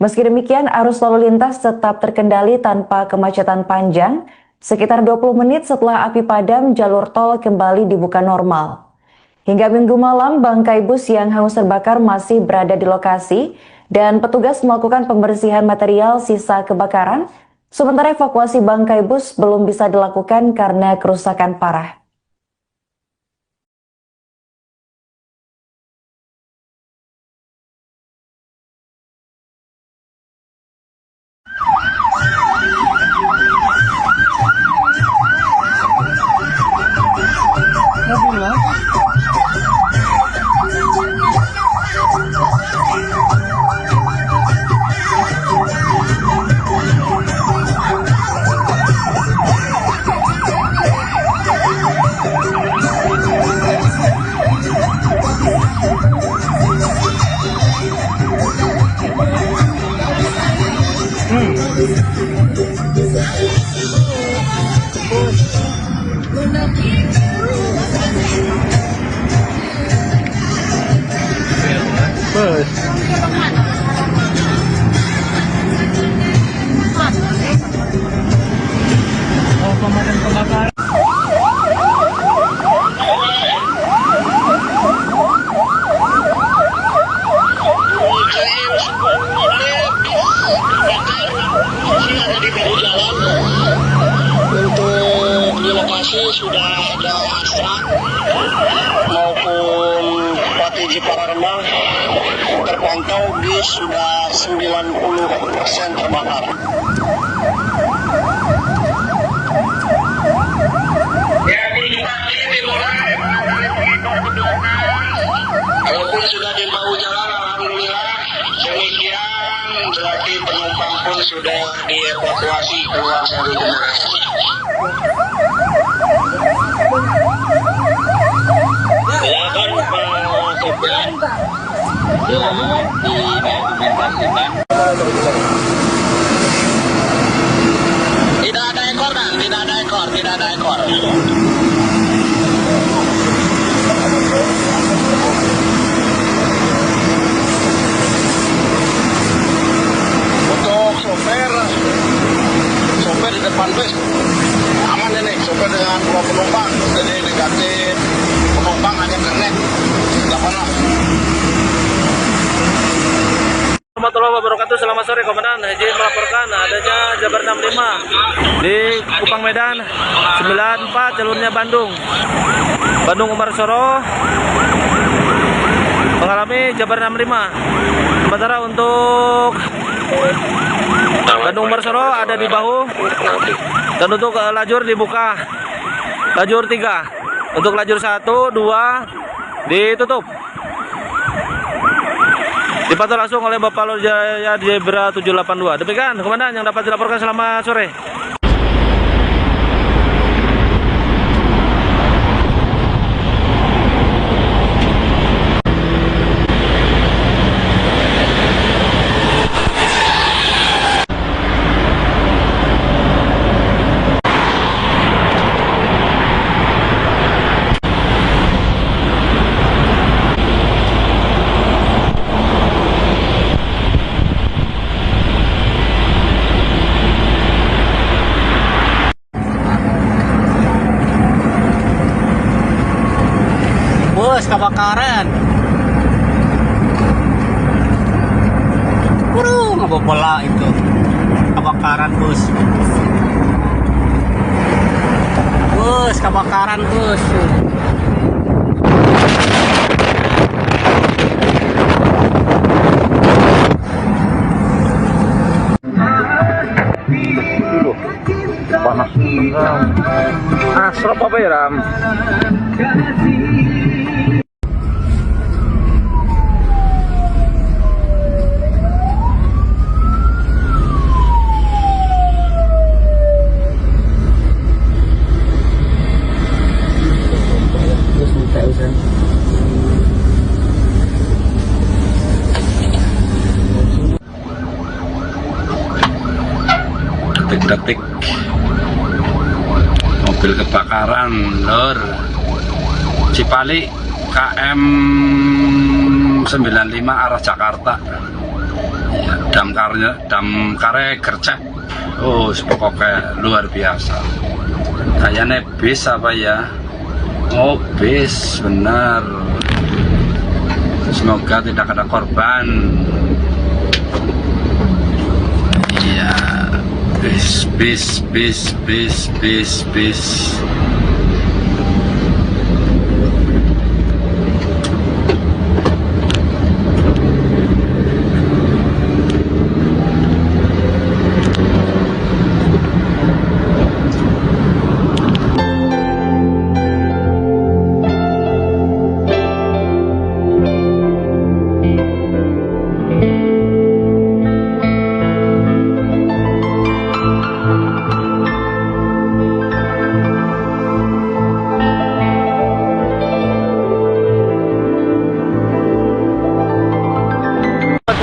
Meski demikian, arus lalu lintas tetap terkendali tanpa kemacetan panjang. Sekitar 20 menit setelah api padam, jalur tol kembali dibuka normal. Hingga Minggu malam, bangkai bus yang hangus terbakar masih berada di lokasi dan petugas melakukan pembersihan material sisa kebakaran. Sementara evakuasi bangkai bus belum bisa dilakukan karena kerusakan parah. Untuk di lokasi sudah ada Astra maupun Pati Jipararma, terpantau bis sudah 90% terbakar. Walaupun sudah di bahu jalan, alhamdulillah demikian, berarti penumpang pun sudah dievakuasi keluar dari kendaraan. sopir tidak ada ekor kan? Tidak ada ekor, tidak ada ekor. Untuk sopir di depan bus aman ini, sopir dengan 2 penumpang, jadi negatif penumpang hanya connect, tidak pernah. Warahmatullahi wabarakatuh. Selamat sore Komandan. Izin melaporkan adanya Jabar 65 di Kupang Medan 94 jalurnya Bandung Umarsoro mengalami Jabar 65. Sementara untuk Bandung Umarsoro ada di bahu, dan untuk lajur dibuka lajur 3, untuk lajur 1, 2 ditutup. Dipantau langsung oleh Bapak Lurjaya Zebra 782. Demikian Komandan yang dapat dilaporkan. Selamat sore. Bus kebakaran. Ngebobola itu. Kebakaran bus. Bus kebakaran bus. Panas. Asrop apa ya, Ram? Detik-detik mobil kebakaran lor Cipali KM 95 arah Jakarta ya, damkare gercep. Oh pokoknya luar biasa, kayaknya bis apa ya, oh bis benar. Semoga tidak ada korban. Iya, bis.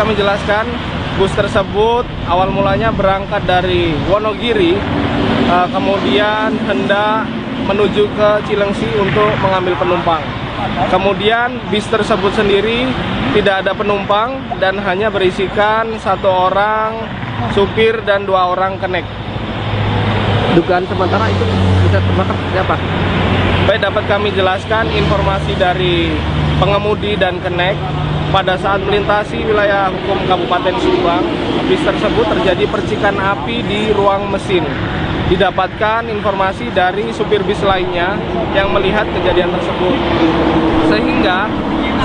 Kami jelaskan, bus tersebut awal mulanya berangkat dari Wonogiri, kemudian hendak menuju ke Cilengsi untuk mengambil penumpang. Kemudian bis tersebut sendiri tidak ada penumpang dan hanya berisikan 1 orang supir dan 2 orang kenek. Dugaan sementara itu bisa terbakar seperti apa? Baik, dapat kami jelaskan informasi dari pengemudi dan kenek. Pada saat melintasi wilayah hukum Kabupaten Subang, bis tersebut terjadi percikan api di ruang mesin. Didapatkan informasi dari supir bis lainnya yang melihat kejadian tersebut, sehingga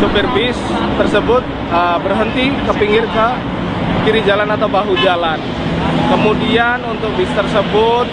supir bis tersebut berhenti ke pinggir ke kiri jalan atau bahu jalan. Kemudian untuk bis tersebut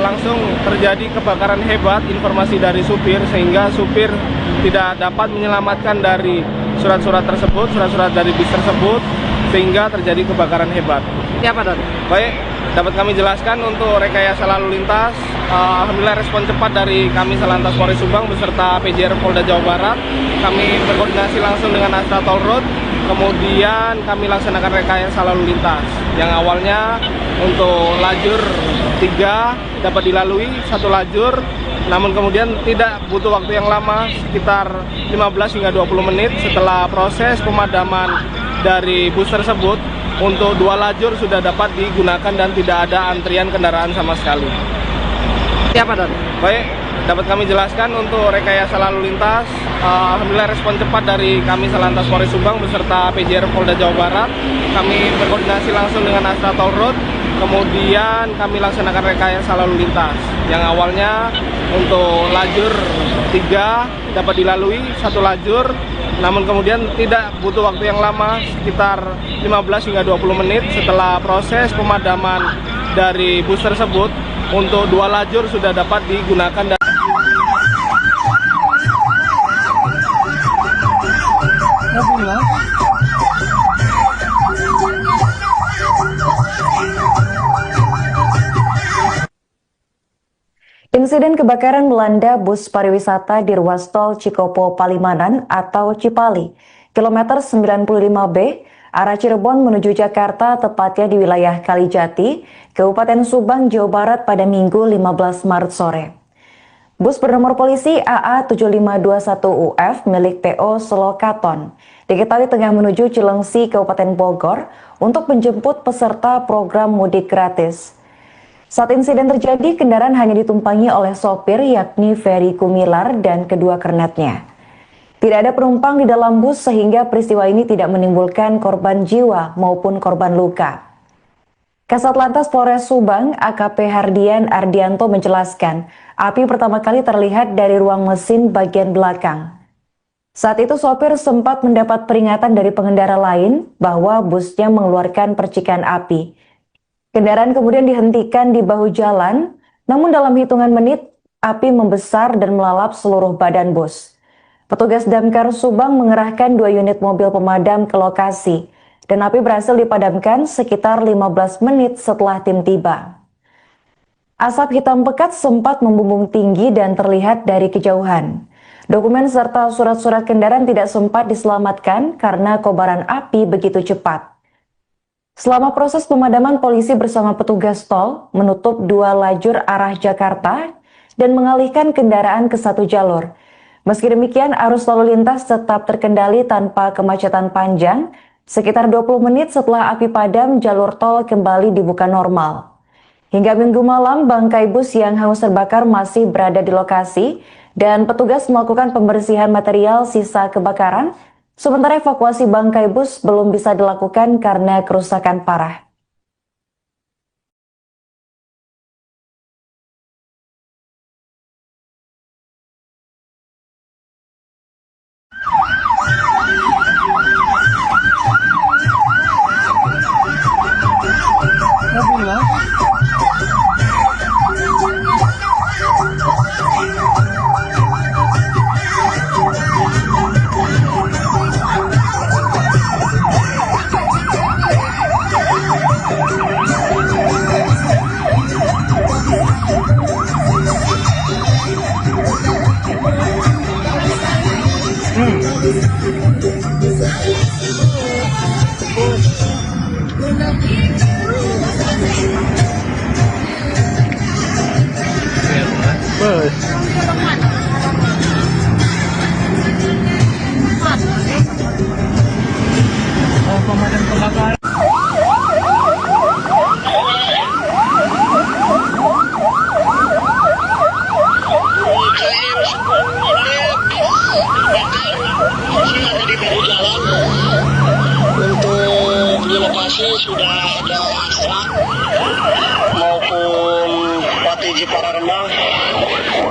langsung terjadi kebakaran hebat, informasi dari supir, sehingga supir tidak dapat menyelamatkan dari surat-surat tersebut, surat-surat dari bis tersebut, sehingga terjadi kebakaran hebat. Siapa, Don? Baik, dapat kami jelaskan untuk rekayasa lalu lintas Alhamdulillah respon cepat dari kami Salantas Polres Subang beserta PJR Polda Jawa Barat. Kami berkoordinasi langsung dengan Astra Toll Road, kemudian kami laksanakan rekayasa lalu lintas. Yang awalnya untuk lajur 3 dapat dilalui 1 lajur, namun kemudian tidak butuh waktu yang lama, sekitar 15 hingga 20 menit setelah proses pemadaman dari bus tersebut. Untuk 2 lajur sudah dapat digunakan dan tidak ada antrian kendaraan sama sekali. Siapa Don? Baik, dapat kami jelaskan untuk rekayasa lalu lintas. Alhamdulillah respon cepat dari kami Salantas Polres Subang beserta PJR Polda Jawa Barat. Kami berkoordinasi langsung dengan Astra Toll Road, kemudian kami laksanakan rekayasa lalu lintas. Yang awalnya untuk lajur 3 dapat dilalui 1 lajur, namun kemudian tidak butuh waktu yang lama, sekitar 15 hingga 20 menit setelah proses pemadaman dari bus tersebut. Untuk 2 lajur sudah dapat digunakan dan Insiden kebakaran melanda bus pariwisata di ruas tol Cikopo Palimanan atau Cipali, kilometer 95B, arah Cirebon menuju Jakarta, tepatnya di wilayah Kalijati, Kabupaten Subang, Jawa Barat pada Minggu 15 Maret sore. Bus bernomor polisi AA7521UF milik PO Solokaton diketahui tengah menuju Cilengsi, Kabupaten Bogor untuk menjemput peserta program mudik gratis. Saat insiden terjadi, kendaraan hanya ditumpangi oleh sopir yakni Ferry Kumilar dan kedua kernetnya. Tidak ada penumpang di dalam bus sehingga peristiwa ini tidak menimbulkan korban jiwa maupun korban luka. Kasat Lantas Polres Subang, AKP Hardian Ardianto menjelaskan, api pertama kali terlihat dari ruang mesin bagian belakang. Saat itu sopir sempat mendapat peringatan dari pengendara lain bahwa busnya mengeluarkan percikan api. Kendaraan kemudian dihentikan di bahu jalan, namun dalam hitungan menit, api membesar dan melalap seluruh badan bus. Petugas Damkar Subang mengerahkan 2 unit mobil pemadam ke lokasi, dan api berhasil dipadamkan sekitar 15 menit setelah tim tiba. Asap hitam pekat sempat membumbung tinggi dan terlihat dari kejauhan. Dokumen serta surat-surat kendaraan tidak sempat diselamatkan karena kobaran api begitu cepat. Selama proses pemadaman, polisi bersama petugas tol menutup 2 lajur arah Jakarta dan mengalihkan kendaraan ke 1 jalur. Meski demikian, arus lalu lintas tetap terkendali tanpa kemacetan panjang. Sekitar 20 menit setelah api padam, jalur tol kembali dibuka normal. Hingga Minggu malam, bangkai bus yang hangus terbakar masih berada di lokasi dan petugas melakukan pembersihan material sisa kebakaran. Sementara evakuasi bangkai bus belum bisa dilakukan karena kerusakan parah. Untuk di lokasi sudah ada Astra maupun PTJ Pararembang,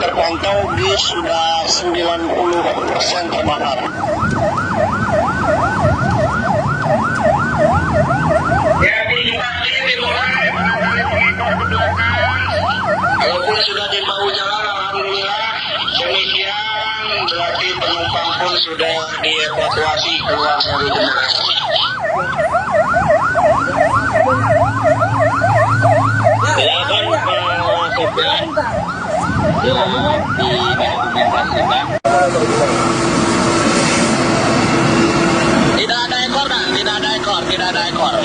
terpantau bis sudah 90% terbakar. Walaupun sudah di bahu jalan, alhamdulillah demikian, berarti penumpang pun sudah dievakuasi keluar dari kendaraan. Silakan Tidak ada ekor, Dan. Tidak ada ekor, tidak ada ekor.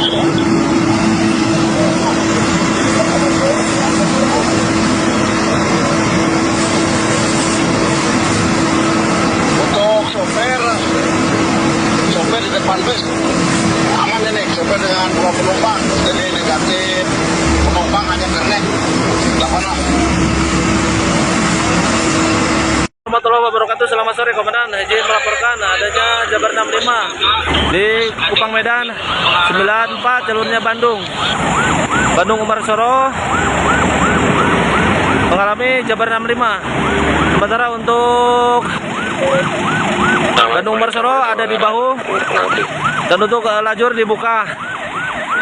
Untuk sopir di depan bus aman ini, sopir dengan 2 penumpang, jadi negatif, penumpang hanya kernet. Warahmatullahi wabarakatuh. Selamat sore Komandan. Izin melaporkan adanya Jabar 65 di Kupang Medan 94 jalurnya Bandung Umar Soro mengalami Jabar 65. Sementara untuk Bandung Umar Soro ada di bahu, dan untuk lajur dibuka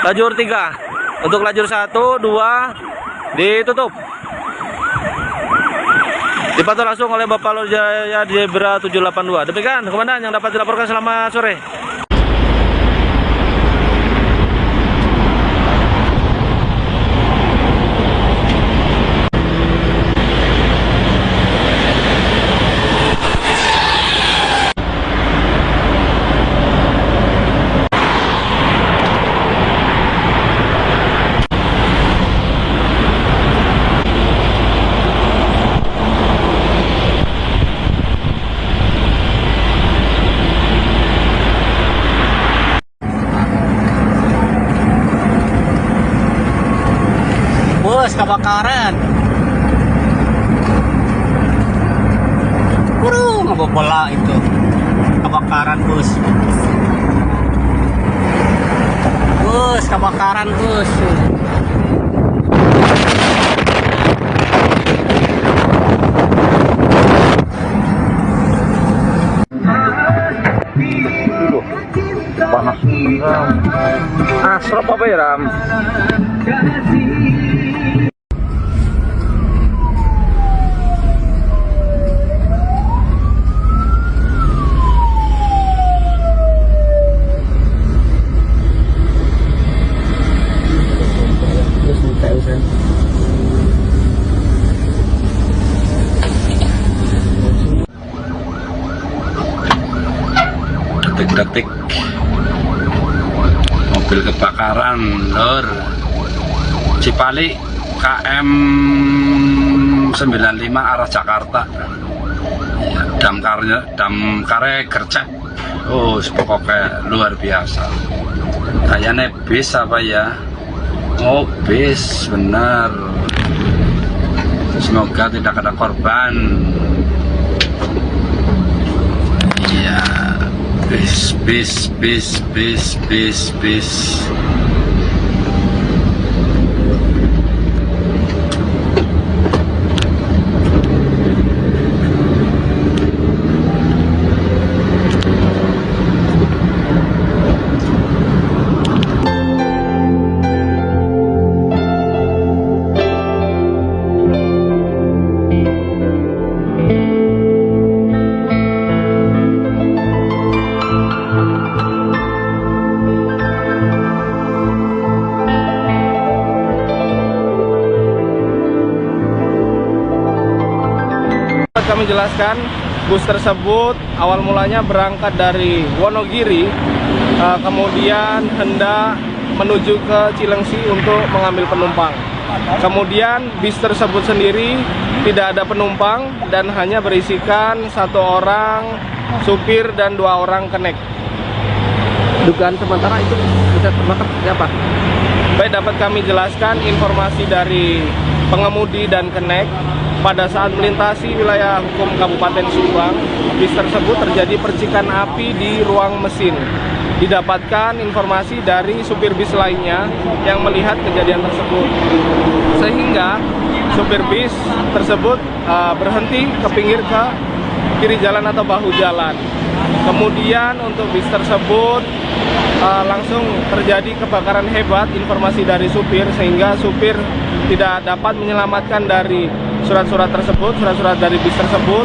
lajur 3, untuk lajur 1, 2 ditutup. Dipantau langsung oleh Bapak Lur Jaya Zebra 782. Demikian Komandan yang dapat dilaporkan. Selamat sore. Bus kebakaran. Ngebobola itu. Kebakaran bus. Bus kebakaran bus. Panas. Asrop apa ya, Ram? Detik-detik mobil kebakaran lor Cipali KM 95 arah Jakarta ya, damkare gercep. Oh pokoknya luar biasa, kayaknya bis apa ya. Oh bis benar, semoga tidak ada korban. Iya, bis. Kami jelaskan, bus tersebut awal mulanya berangkat dari Wonogiri, kemudian hendak menuju ke Cilengsi untuk mengambil penumpang. Kemudian bis tersebut sendiri tidak ada penumpang dan hanya berisikan 1 orang supir dan 2 orang kenek. Dugaan sementara itu bisa terbakar siapa? Baik, dapat kami jelaskan informasi dari pengemudi dan kenek. Pada saat melintasi wilayah hukum Kabupaten Subang, bis tersebut terjadi percikan api di ruang mesin. Didapatkan informasi dari supir bis lainnya yang melihat kejadian tersebut, sehingga supir bis tersebut berhenti ke pinggir ke kiri jalan atau bahu jalan. Kemudian untuk bis tersebut langsung terjadi kebakaran hebat, informasi dari supir, sehingga supir tidak dapat menyelamatkan dari surat-surat tersebut, surat-surat dari bis tersebut,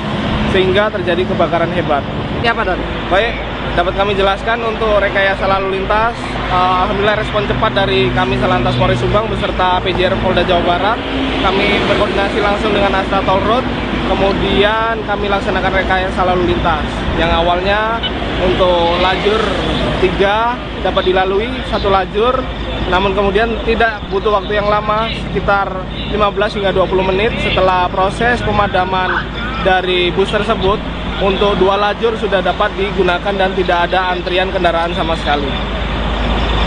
sehingga terjadi kebakaran hebat. Siapa, Don? Baik, dapat kami jelaskan untuk rekayasa lalu lintas, alhamdulillah respon cepat dari kami Satlantas Polres Subang beserta PJR Polda Jawa Barat. Kami berkoordinasi langsung dengan Astra Toll Road, kemudian kami laksanakan rekayasa lalu lintas yang awalnya untuk lajur 3 dapat dilalui 1 lajur, namun kemudian tidak butuh waktu yang lama, sekitar 15 hingga 20 menit setelah proses pemadaman dari bus tersebut. Untuk 2 lajur sudah dapat digunakan dan tidak ada antrian kendaraan sama sekali.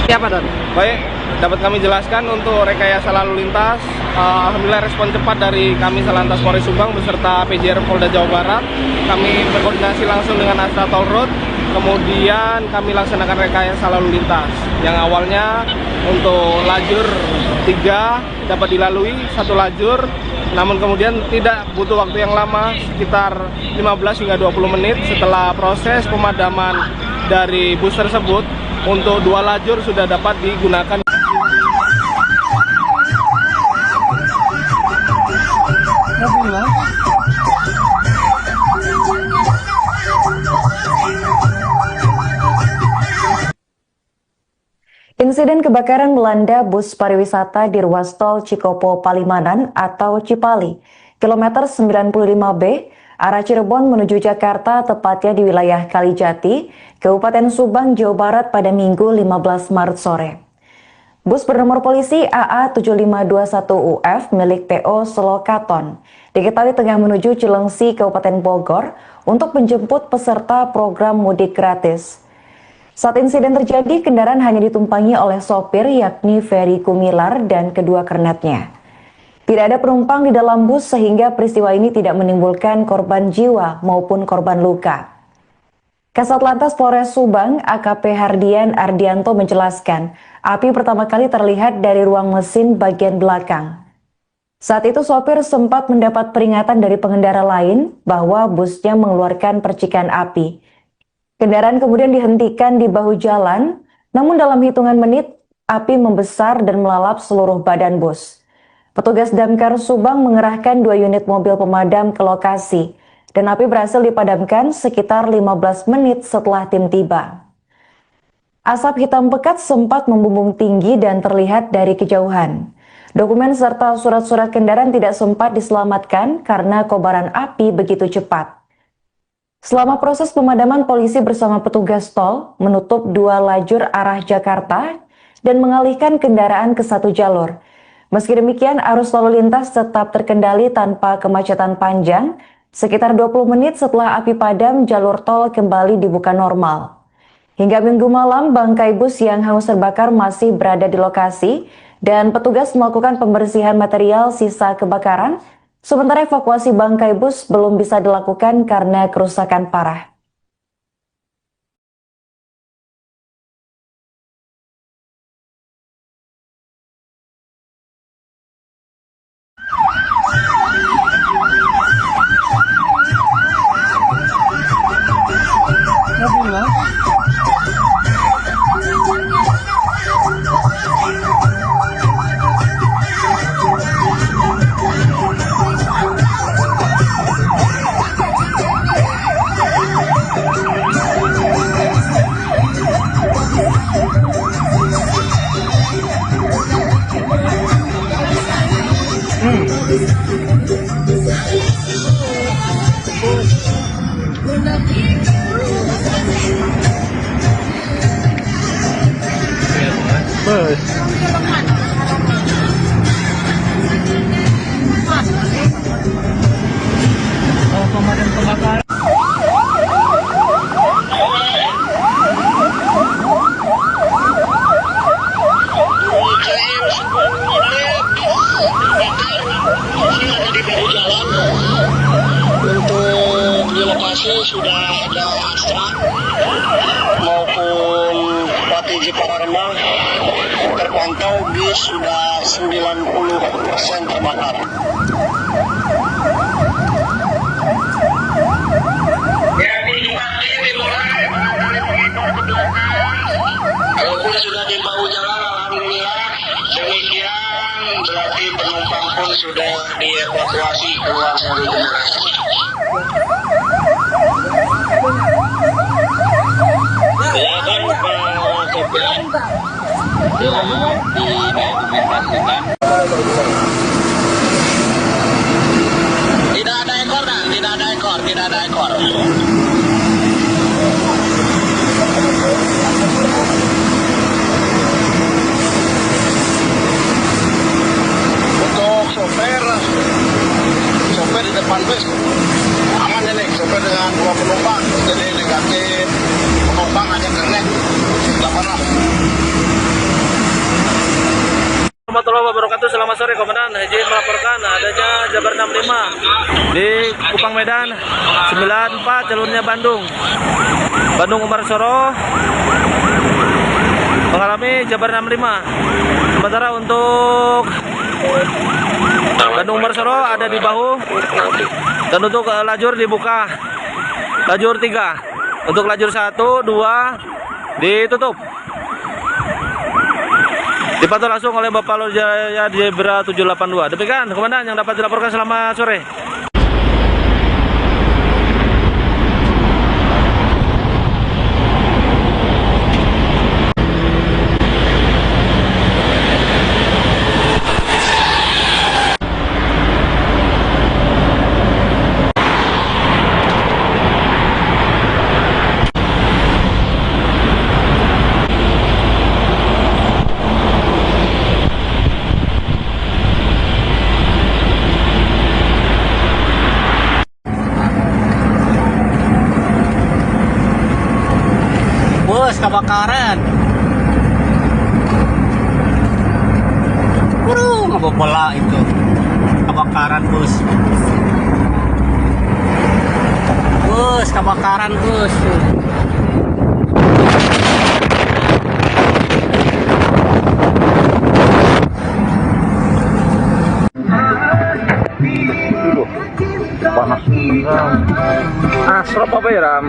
Siapa, Don? Baik, dapat kami jelaskan untuk rekayasa lalu lintas, alhamdulillah respon cepat dari kami Satlantas Polres Subang beserta PJR Polda Jawa Barat. Kami berkoordinasi langsung dengan Astra Toll Road, kemudian kami laksanakan rekayasa lalu lintas yang awalnya untuk lajur 3 dapat dilalui 1 lajur, namun kemudian tidak butuh waktu yang lama, sekitar 15 hingga 20 menit setelah proses pemadaman dari bus tersebut. Untuk 2 lajur sudah dapat digunakan. Insiden kebakaran melanda bus pariwisata di ruas tol Cikopo Palimanan atau Cipali, kilometer 95B, arah Cirebon menuju Jakarta, tepatnya di wilayah Kalijati, Kabupaten Subang, Jawa Barat pada Minggu 15 Maret sore. Bus bernomor polisi AA7521UF milik PO Selokaton diketahui tengah menuju Cilengsi, Kabupaten Bogor untuk menjemput peserta program mudik gratis. Saat insiden terjadi, kendaraan hanya ditumpangi oleh sopir yakni Ferry Kumilar dan kedua kernetnya. Tidak ada penumpang di dalam bus sehingga peristiwa ini tidak menimbulkan korban jiwa maupun korban luka. Kasat Lantas Polres Subang AKP Hardian Ardianto menjelaskan, api pertama kali terlihat dari ruang mesin bagian belakang. Saat itu sopir sempat mendapat peringatan dari pengendara lain bahwa busnya mengeluarkan percikan api. Kendaraan kemudian dihentikan di bahu jalan, namun dalam hitungan menit api membesar dan melalap seluruh badan bus. Petugas Damkar Subang mengerahkan 2 unit mobil pemadam ke lokasi dan api berhasil dipadamkan sekitar 15 menit setelah tim tiba. Asap hitam pekat sempat membumbung tinggi dan terlihat dari kejauhan. Dokumen serta surat-surat kendaraan tidak sempat diselamatkan karena kobaran api begitu cepat. Selama proses pemadaman, polisi bersama petugas tol menutup 2 lajur arah Jakarta dan mengalihkan kendaraan ke 1 jalur. Meski demikian, arus lalu lintas tetap terkendali tanpa kemacetan panjang. Sekitar 20 menit setelah api padam, jalur tol kembali dibuka normal. Hingga Minggu malam, bangkai bus yang hangus terbakar masih berada di lokasi dan petugas melakukan pembersihan material sisa kebakaran. Sementara evakuasi bangkai bus belum bisa dilakukan karena kerusakan parah. Untuk di lokasi sudah ada Astra maupun Patiji Pararema, terpantau bis sudah 90% terbakar. Walaupun sudah di bahu jalan, alhamdulillah demikian, berarti penumpang pun sudah dievakuasi keluar dari kendaraan. Ya, dan sopir didokumentasikan. Tidak ada ekor, dan tidak ada ekor, tidak ada ekor. Untuk sopir di depan bus aman ini, sopir dengan 2 penumpang, jadi negatif, penumpang hanya kernet, tidak pernah. Warahmatullahi wabarakatuh. Selamat sore Komandan. Izin melaporkan adanya Jabar 65 di Kupang Medan 94 jalurnya Bandung Umarsoro mengalami Jabar 65. Sementara untuk Bandung Umarsoro ada di bahu, dan untuk lajur dibuka lajur 3, untuk lajur 1, 2 ditutup. Dipantau langsung oleh Bapak Lurjaya Zebra 782. Demikian Komandan yang dapat dilaporkan. Selamat sore. Bus kebakaran. Ngebobola itu. Kebakaran bus. Bus kebakaran bus. Panas. Asrop apa ya, Ram?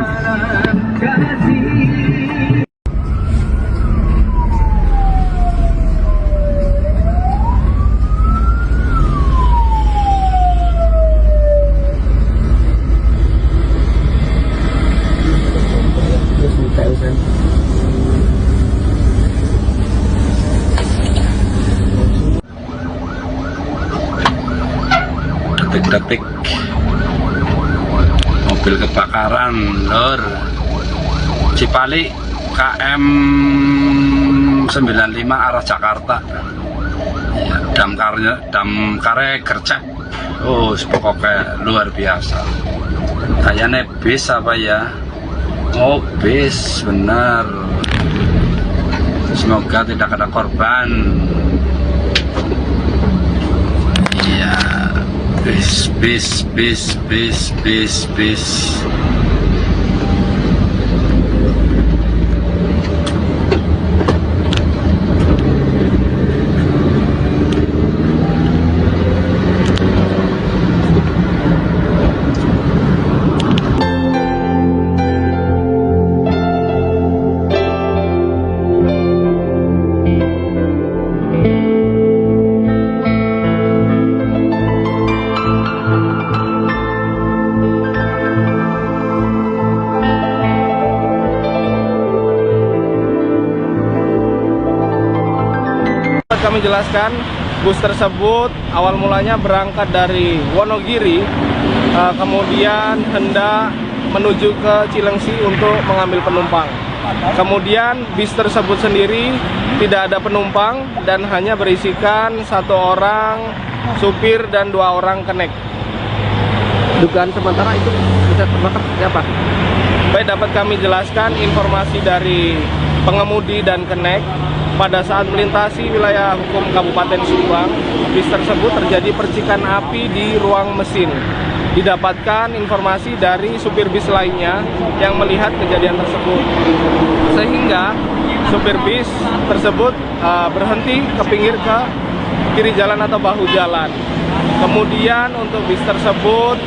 Detik-detik mobil kebakaran lor Cipali KM 95 arah Jakarta. Ya, damkare gercep. Oh, pokoknya luar biasa. Kayaknya bis apa ya? Oh, bis benar. Semoga tidak ada korban. Iya. Bis. Kami jelaskan, bus tersebut awal mulanya berangkat dari Wonogiri, kemudian hendak menuju ke Cilengsi untuk mengambil penumpang. Kemudian bis tersebut sendiri tidak ada penumpang dan hanya berisikan 1 orang supir dan 2 orang kenek. Dugaan sementara itu bisa terbakar siapa? Baik, dapat kami jelaskan informasi dari pengemudi dan kenek. Pada saat melintasi wilayah hukum Kabupaten Subang, bis tersebut terjadi percikan api di ruang mesin. Didapatkan informasi dari supir bis lainnya yang melihat kejadian tersebut, sehingga supir bis tersebut berhenti ke pinggir ke kiri jalan atau bahu jalan. Kemudian untuk bis tersebut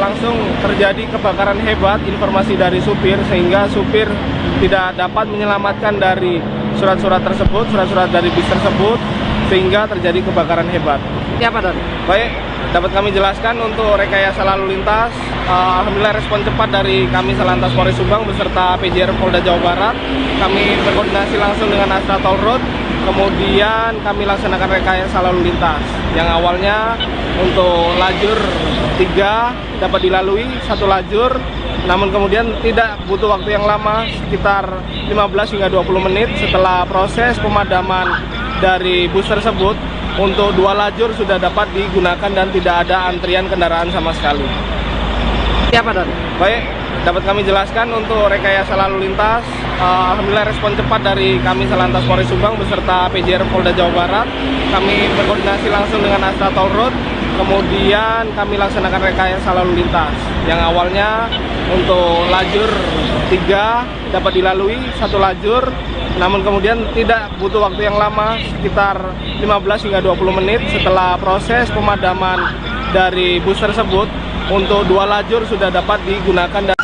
langsung terjadi kebakaran hebat, informasi dari supir, sehingga supir tidak dapat menyelamatkan dari surat-surat tersebut, surat-surat dari bis tersebut, sehingga terjadi kebakaran hebat. Siapa Don? Baik, dapat kami jelaskan untuk rekayasa lalu lintas. Alhamdulillah respon cepat dari kami Salantas Polres Subang beserta PJR Polda Jawa Barat. Kami berkoordinasi langsung dengan Astra Toll Road. Kemudian kami laksanakan rekayasa lalu lintas. Yang awalnya untuk lajur 3 dapat dilalui 1 lajur. Namun kemudian tidak butuh waktu yang lama, sekitar 15 hingga 20 menit setelah proses pemadaman dari bus tersebut. Untuk 2 lajur sudah dapat digunakan dan tidak ada antrian kendaraan sama sekali. Siapa Don? Baik, dapat kami jelaskan untuk rekayasa lalu lintas. Alhamdulillah respon cepat dari kami Salantas Polres Subang beserta PJR Polda Jawa Barat. Kami berkoordinasi langsung dengan Astra Toll Road. Kemudian kami laksanakan rekayasa lalu lintas. Yang awalnya untuk lajur 3 dapat dilalui 1 lajur. Namun kemudian tidak butuh waktu yang lama, sekitar 15 hingga 20 menit setelah proses pemadaman dari bus tersebut. Untuk 2 lajur sudah dapat digunakan dan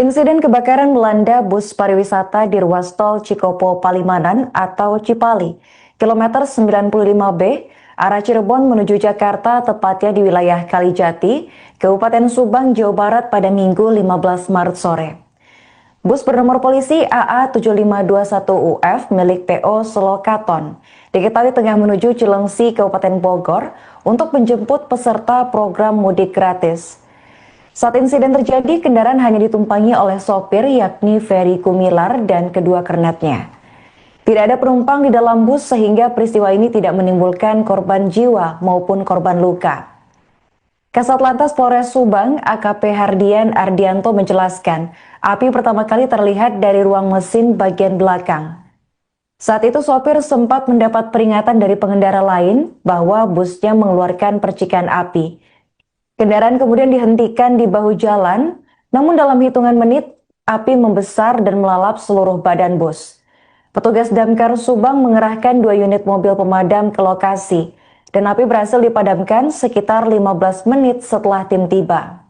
Insiden kebakaran melanda bus pariwisata di ruas tol Cikopo Palimanan atau Cipali, kilometer 95B, arah Cirebon menuju Jakarta, tepatnya di wilayah Kalijati, Kabupaten Subang, Jawa Barat pada Minggu 15 Maret sore. Bus bernomor polisi AA7521UF milik PO Selokaton diketahui tengah menuju Cilengsi, Kabupaten Bogor untuk menjemput peserta program mudik gratis. Saat insiden terjadi, kendaraan hanya ditumpangi oleh sopir yakni Ferry Kumilar dan kedua kernetnya. Tidak ada penumpang di dalam bus sehingga peristiwa ini tidak menimbulkan korban jiwa maupun korban luka. Kasat Lantas Polres Subang AKP Hardian Ardianto menjelaskan, api pertama kali terlihat dari ruang mesin bagian belakang. Saat itu sopir sempat mendapat peringatan dari pengendara lain bahwa busnya mengeluarkan percikan api. Kendaraan kemudian dihentikan di bahu jalan, namun dalam hitungan menit, api membesar dan melalap seluruh badan bus. Petugas Damkar Subang mengerahkan 2 unit mobil pemadam ke lokasi, dan api berhasil dipadamkan sekitar 15 menit setelah tim tiba.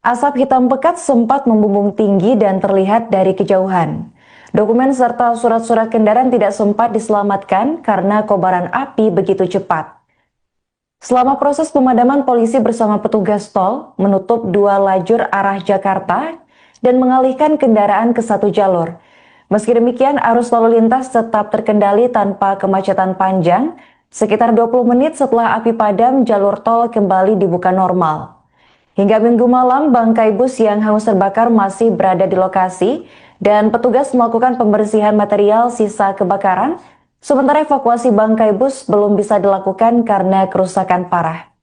Asap hitam pekat sempat membumbung tinggi dan terlihat dari kejauhan. Dokumen serta surat-surat kendaraan tidak sempat diselamatkan karena kobaran api begitu cepat. Selama proses pemadaman, polisi bersama petugas tol menutup 2 lajur arah Jakarta dan mengalihkan kendaraan ke 1 jalur. Meski demikian, arus lalu lintas tetap terkendali tanpa kemacetan panjang. Sekitar 20 menit setelah api padam, jalur tol kembali dibuka normal. Hingga Minggu malam, bangkai bus yang hangus terbakar masih berada di lokasi dan petugas melakukan pembersihan material sisa kebakaran. Sementara evakuasi bangkai bus belum bisa dilakukan karena kerusakan parah.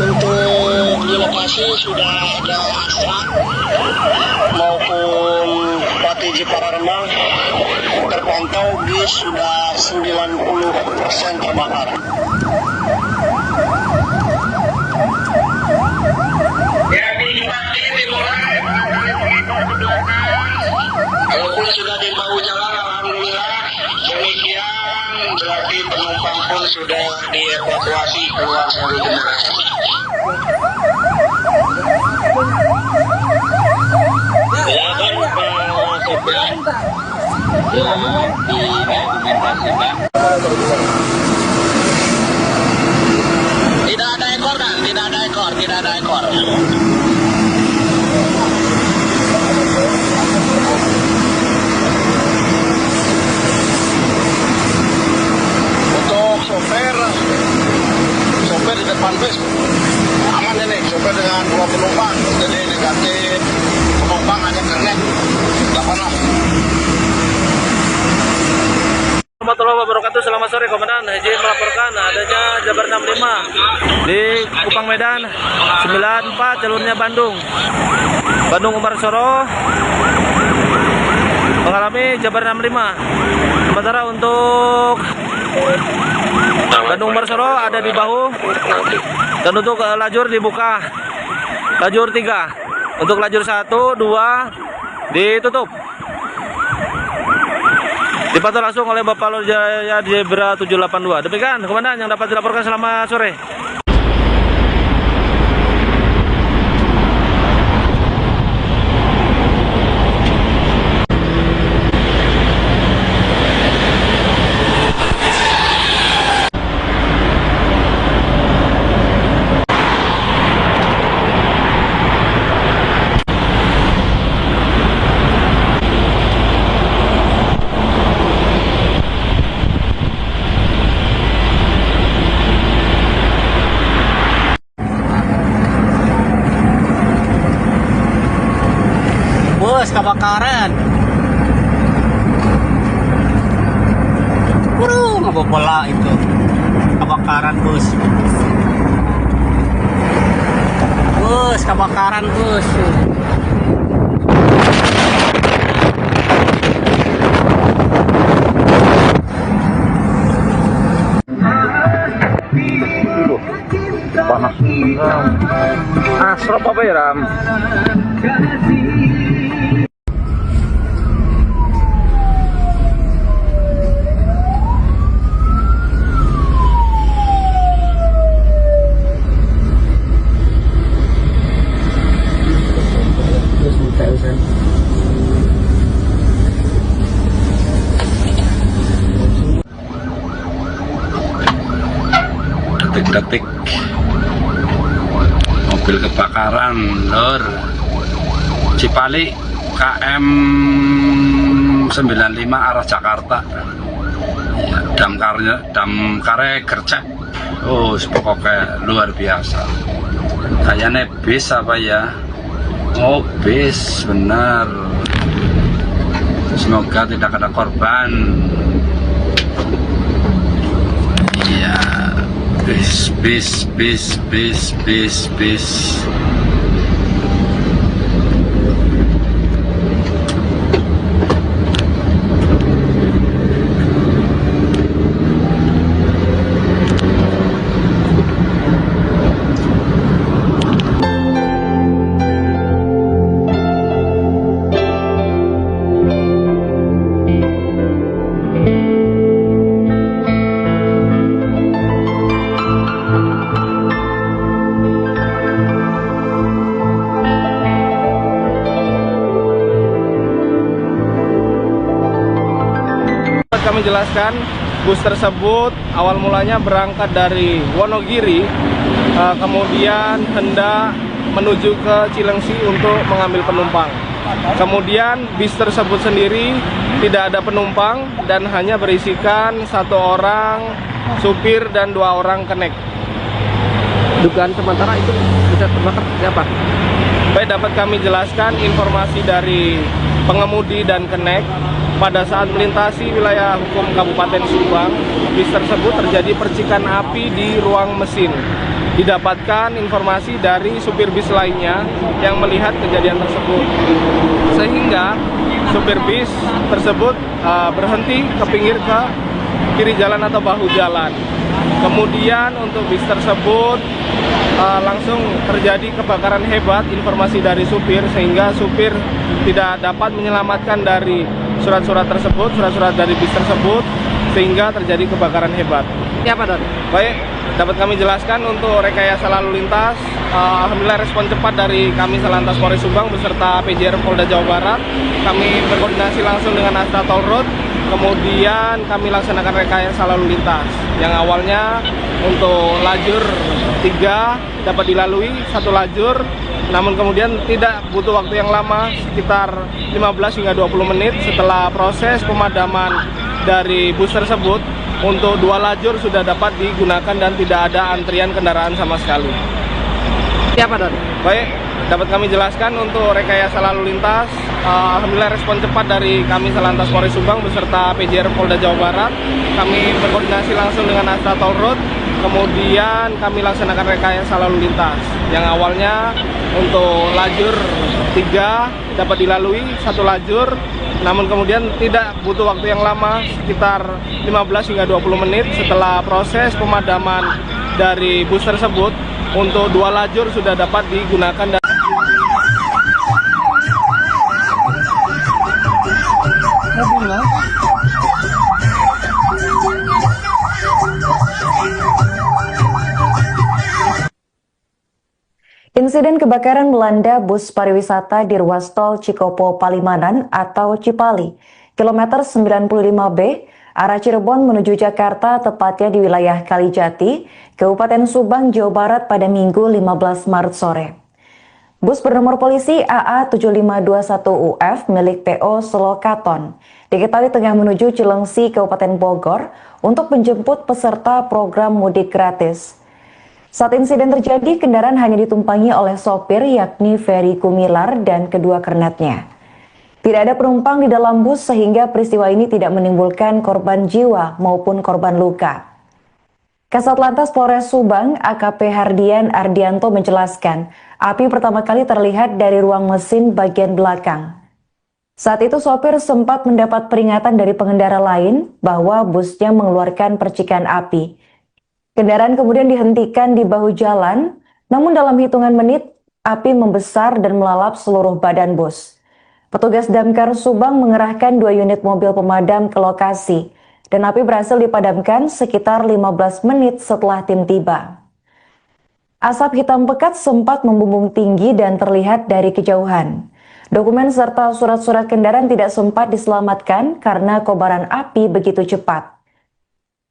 Untuk di lokasi sudah ada Astra maupun Patiji Pararembang, terpantau bis sudah 90% terbakar. Walaupun sudah di bahu jalan, alhamdulillah demikian, berarti penumpang pun sudah dievakuasi keluar dari kendaraan. Tidak ada ekor kan? Tidak ada ekor, tidak ada ekor. Untuk sopir di depan bus aman ini, sopir dengan 2 penumpang, jadi negatif, penumpang hanya kernet, tidak pernah. Warahmatullahi wabarakatuh. Selamat sore Komandan. Izin melaporkan adanya Jabar 65 di Kupang Medan 94 jalurnya Bandung Umar Soro mengalami Jabar 65. Sementara untuk Bandung Umar Soro ada di bahu, dan untuk lajur dibuka lajur 3, untuk lajur 1, 2 ditutup. Dipantau langsung oleh Bapak Lur Jaya Zebra 782. Demikian Komandan yang dapat dilaporkan. Selamat sore. Bus kebakaran. Ngebobola itu. Kebakaran bus. Bus kebakaran bus. Panas. Asrop apa ya, Ram? Detik-detik mobil kebakaran lor Cipali KM 95 arah Jakarta ya, damkare gercep. Oh pokoknya luar biasa, kayaknya bis apa ya. Oh bis benar, semoga tidak ada korban. Ya bis. Kami jelaskan, bus tersebut awal mulanya berangkat dari Wonogiri, kemudian hendak menuju ke Cilengsi untuk mengambil penumpang. Kemudian bis tersebut sendiri tidak ada penumpang dan hanya berisikan 1 orang supir dan 2 orang kenek. Dugaan sementara itu bisa terbakar siapa? Baik, dapat kami jelaskan informasi dari pengemudi dan kenek. Pada saat melintasi wilayah hukum Kabupaten Subang, bis tersebut terjadi percikan api di ruang mesin. Didapatkan informasi dari supir bis lainnya yang melihat kejadian tersebut, sehingga supir bis tersebut berhenti ke pinggir ke kiri jalan atau bahu jalan. Kemudian untuk bis tersebut langsung terjadi kebakaran hebat, informasi dari supir, sehingga supir tidak dapat menyelamatkan dari surat-surat tersebut, surat-surat dari bis tersebut, sehingga terjadi kebakaran hebat. Siapa, Don? Baik, dapat kami jelaskan untuk rekayasa lalu lintas, alhamdulillah respon cepat dari kami Salantas Polres Subang beserta PJR Polda Jawa Barat. Kami berkoordinasi langsung dengan Astra Toll Road, kemudian kami laksanakan rekayasa lalu lintas yang awalnya untuk lajur 3 dapat dilalui 1 lajur, namun kemudian tidak butuh waktu yang lama, sekitar 15 hingga 20 menit setelah proses pemadaman dari bus tersebut. Untuk 2 lajur sudah dapat digunakan dan tidak ada antrian kendaraan sama sekali. Siapa, Don? Baik, dapat kami jelaskan untuk rekayasa lalu lintas, alhamdulillah respon cepat dari kami Salantas Polres Subang beserta PJR Polda Jawa Barat. Kami berkoordinasi langsung dengan Astra Toll Road, kemudian kami laksanakan rekayasa lalu lintas yang awalnya untuk lajur 3 dapat dilalui 1 lajur, namun kemudian tidak butuh waktu yang lama, sekitar 15 hingga 20 menit setelah proses pemadaman dari bus tersebut. Untuk 2 lajur sudah dapat digunakan dan Insiden kebakaran melanda bus pariwisata di ruas tol Cikopo Palimanan atau Cipali, kilometer 95B, arah Cirebon menuju Jakarta, tepatnya di wilayah Kalijati, Kabupaten Subang, Jawa Barat pada Minggu 15 Maret sore. Bus bernomor polisi AA7521UF milik PO Selokaton diketahui tengah menuju Cilengsi, Kabupaten Bogor untuk menjemput peserta program mudik gratis. Saat insiden terjadi, kendaraan hanya ditumpangi oleh sopir yakni Ferry Kumilar dan kedua kernetnya. Tidak ada penumpang di dalam bus sehingga peristiwa ini tidak menimbulkan korban jiwa maupun korban luka. Kasat Lantas Polres Subang, AKP Hardian Ardianto menjelaskan, api pertama kali terlihat dari ruang mesin bagian belakang. Saat itu sopir sempat mendapat peringatan dari pengendara lain bahwa busnya mengeluarkan percikan api. Kendaraan kemudian dihentikan di bahu jalan, namun dalam hitungan menit, api membesar dan melalap seluruh badan bus. Petugas Damkar Subang mengerahkan 2 unit mobil pemadam ke lokasi, dan api berhasil dipadamkan sekitar 15 menit setelah tim tiba. Asap hitam pekat sempat membumbung tinggi dan terlihat dari kejauhan. Dokumen serta surat-surat kendaraan tidak sempat diselamatkan karena kobaran api begitu cepat.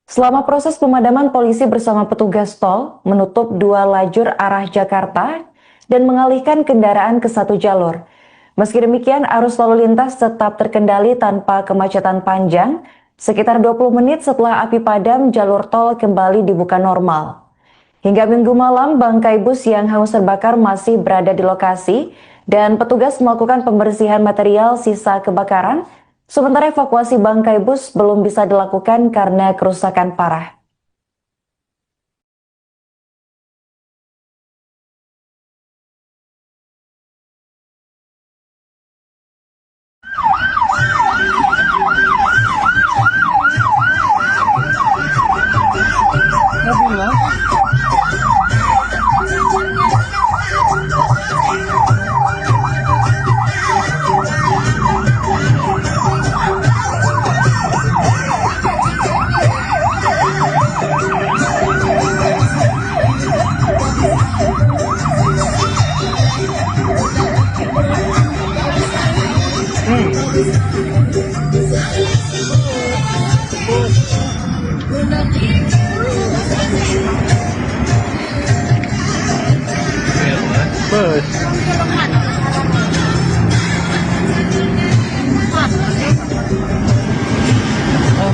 Selama proses pemadaman, polisi bersama petugas tol menutup 2 lajur arah Jakarta dan mengalihkan kendaraan ke 1 jalur. Meski demikian, arus lalu lintas tetap terkendali tanpa kemacetan panjang. Sekitar 20 menit setelah api padam, jalur tol kembali dibuka normal. Hingga Minggu malam, bangkai bus yang hangus terbakar masih berada di lokasi dan petugas melakukan pembersihan material sisa kebakaran. Sementara evakuasi bangkai bus belum bisa dilakukan karena kerusakan parah.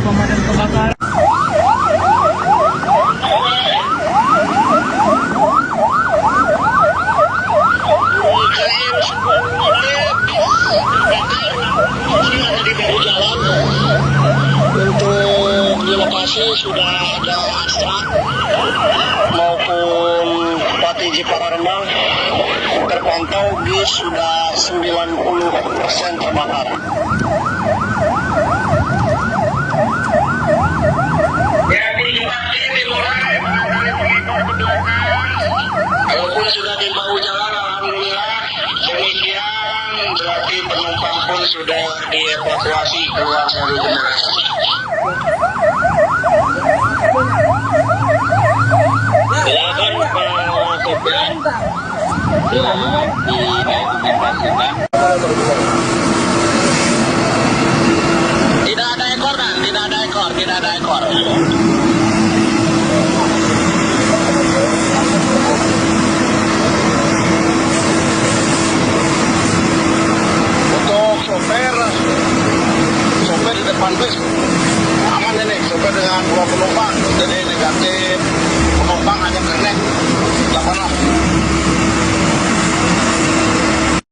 Pemadam kebakaran. Untuk di lokasi sudah ada Astra maupun Bupati Jepara Rembang, terpantau bis sudah 90% terbakar. Walaupun sudah di bahu jalan, alhamdulillah demikian, berarti penumpang pun sudah dievakuasi keluar dari kendaraan. sopir tidak ada ekor dan tidak ada ekor. Untuk sopir di depan bus aman ini, sopir dengan 2 penumpang, jadi negatif, penumpang hanya kernet 8.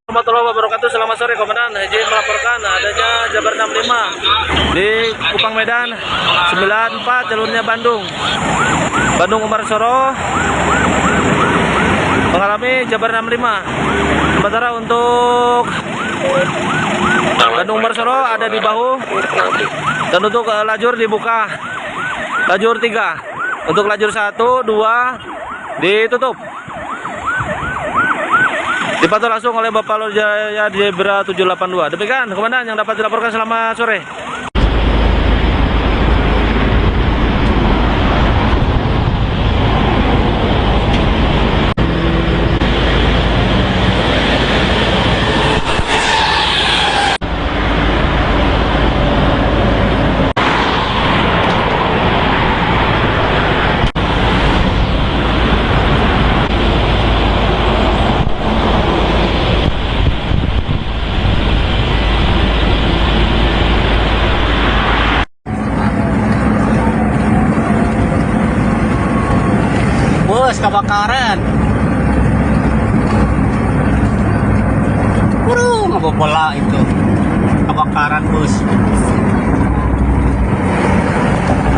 Warahmatullahi wabarakatuh. Selamat sore Komandan. Izin melaporkan adanya Jabar 65 di Kupang Medan 94 jalurnya Bandung Umar Soro mengalami Jabar 65. Sementara untuk Bandung Umar Soro ada di bahu, dan untuk lajur dibuka lajur 3, untuk lajur 1, 2 ditutup. Dipantau langsung oleh Bapak Lur Jaya Zebra 782. Demikian Komandan yang dapat dilaporkan. Selamat sore. Bus kebakaran. Ngebobola itu. Kebakaran bus.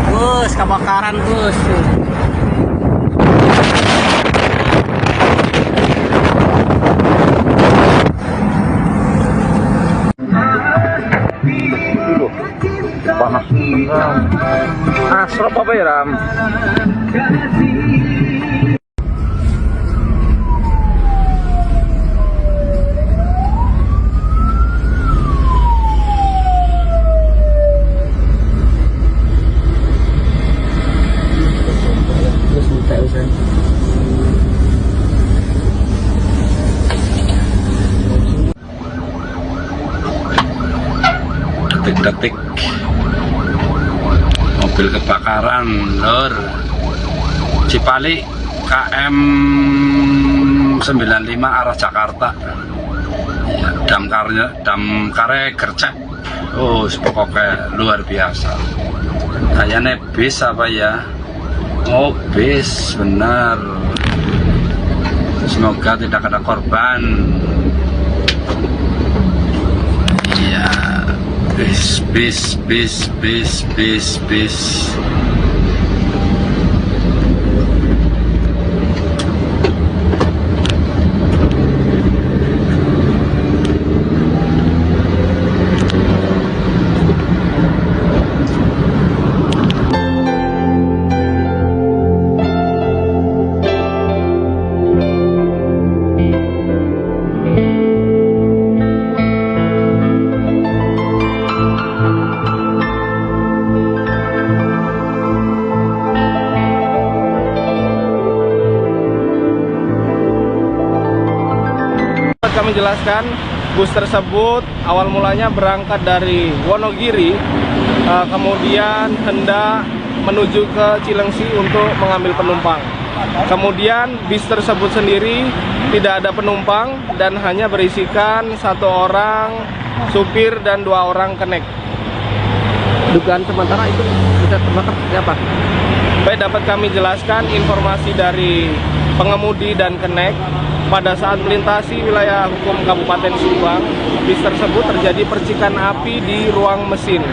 Bus kebakaran bus. Panas. Asrop apa ya, Ram? Detik-detik mobil kebakaran Lur Cipali KM 95 arah Jakarta ya, damkarnya gercep. Pokoknya luar biasa. Kayaknya bis apa ya? Oh, bis benar. Semoga tidak ada korban. Ya, bis. Kami jelaskan, bus tersebut awal mulanya berangkat dari Wonogiri, kemudian hendak menuju ke Cilengsi untuk mengambil penumpang. Kemudian bis tersebut sendiri tidak ada penumpang dan hanya berisikan 1 orang supir dan 2 orang kenek. Dugaan sementara itu bisa terbakar seperti apa? Baik, dapat kami jelaskan informasi dari pengemudi dan kenek. Pada saat melintasi wilayah hukum Kabupaten Subang, bis tersebut terjadi percikan api di ruang mesin.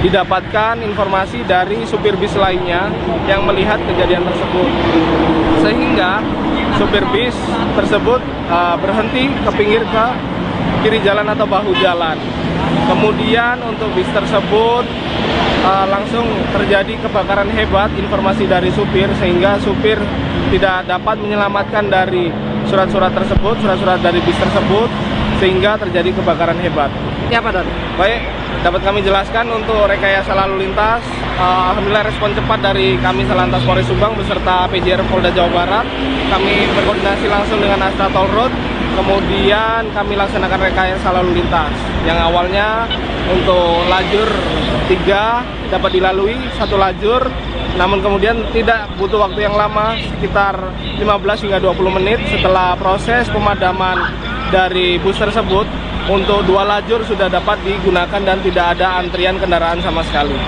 Didapatkan informasi dari supir bis lainnya yang melihat kejadian tersebut, sehingga supir bis tersebut berhenti ke pinggir ke kiri jalan atau bahu jalan. Kemudian untuk bis tersebut langsung terjadi kebakaran hebat, informasi dari supir, sehingga supir tidak dapat menyelamatkan dari surat-surat tersebut, surat-surat dari bis tersebut, sehingga terjadi kebakaran hebat. Siapa, Don? Baik, dapat kami jelaskan untuk rekayasa lalu lintas. Alhamdulillah respon cepat dari kami Salantas Polres Subang beserta PJR Polda Jawa Barat. Kami berkoordinasi langsung dengan Astra Toll Road. Kemudian kami laksanakan rekayasa lalu lintas yang awalnya untuk lajur 3 dapat dilalui 1 lajur, namun kemudian tidak butuh waktu yang lama, sekitar 15 hingga 20 menit setelah proses pemadaman dari bus tersebut. Untuk 2 lajur sudah dapat digunakan dan tidak ada antrian kendaraan sama sekali.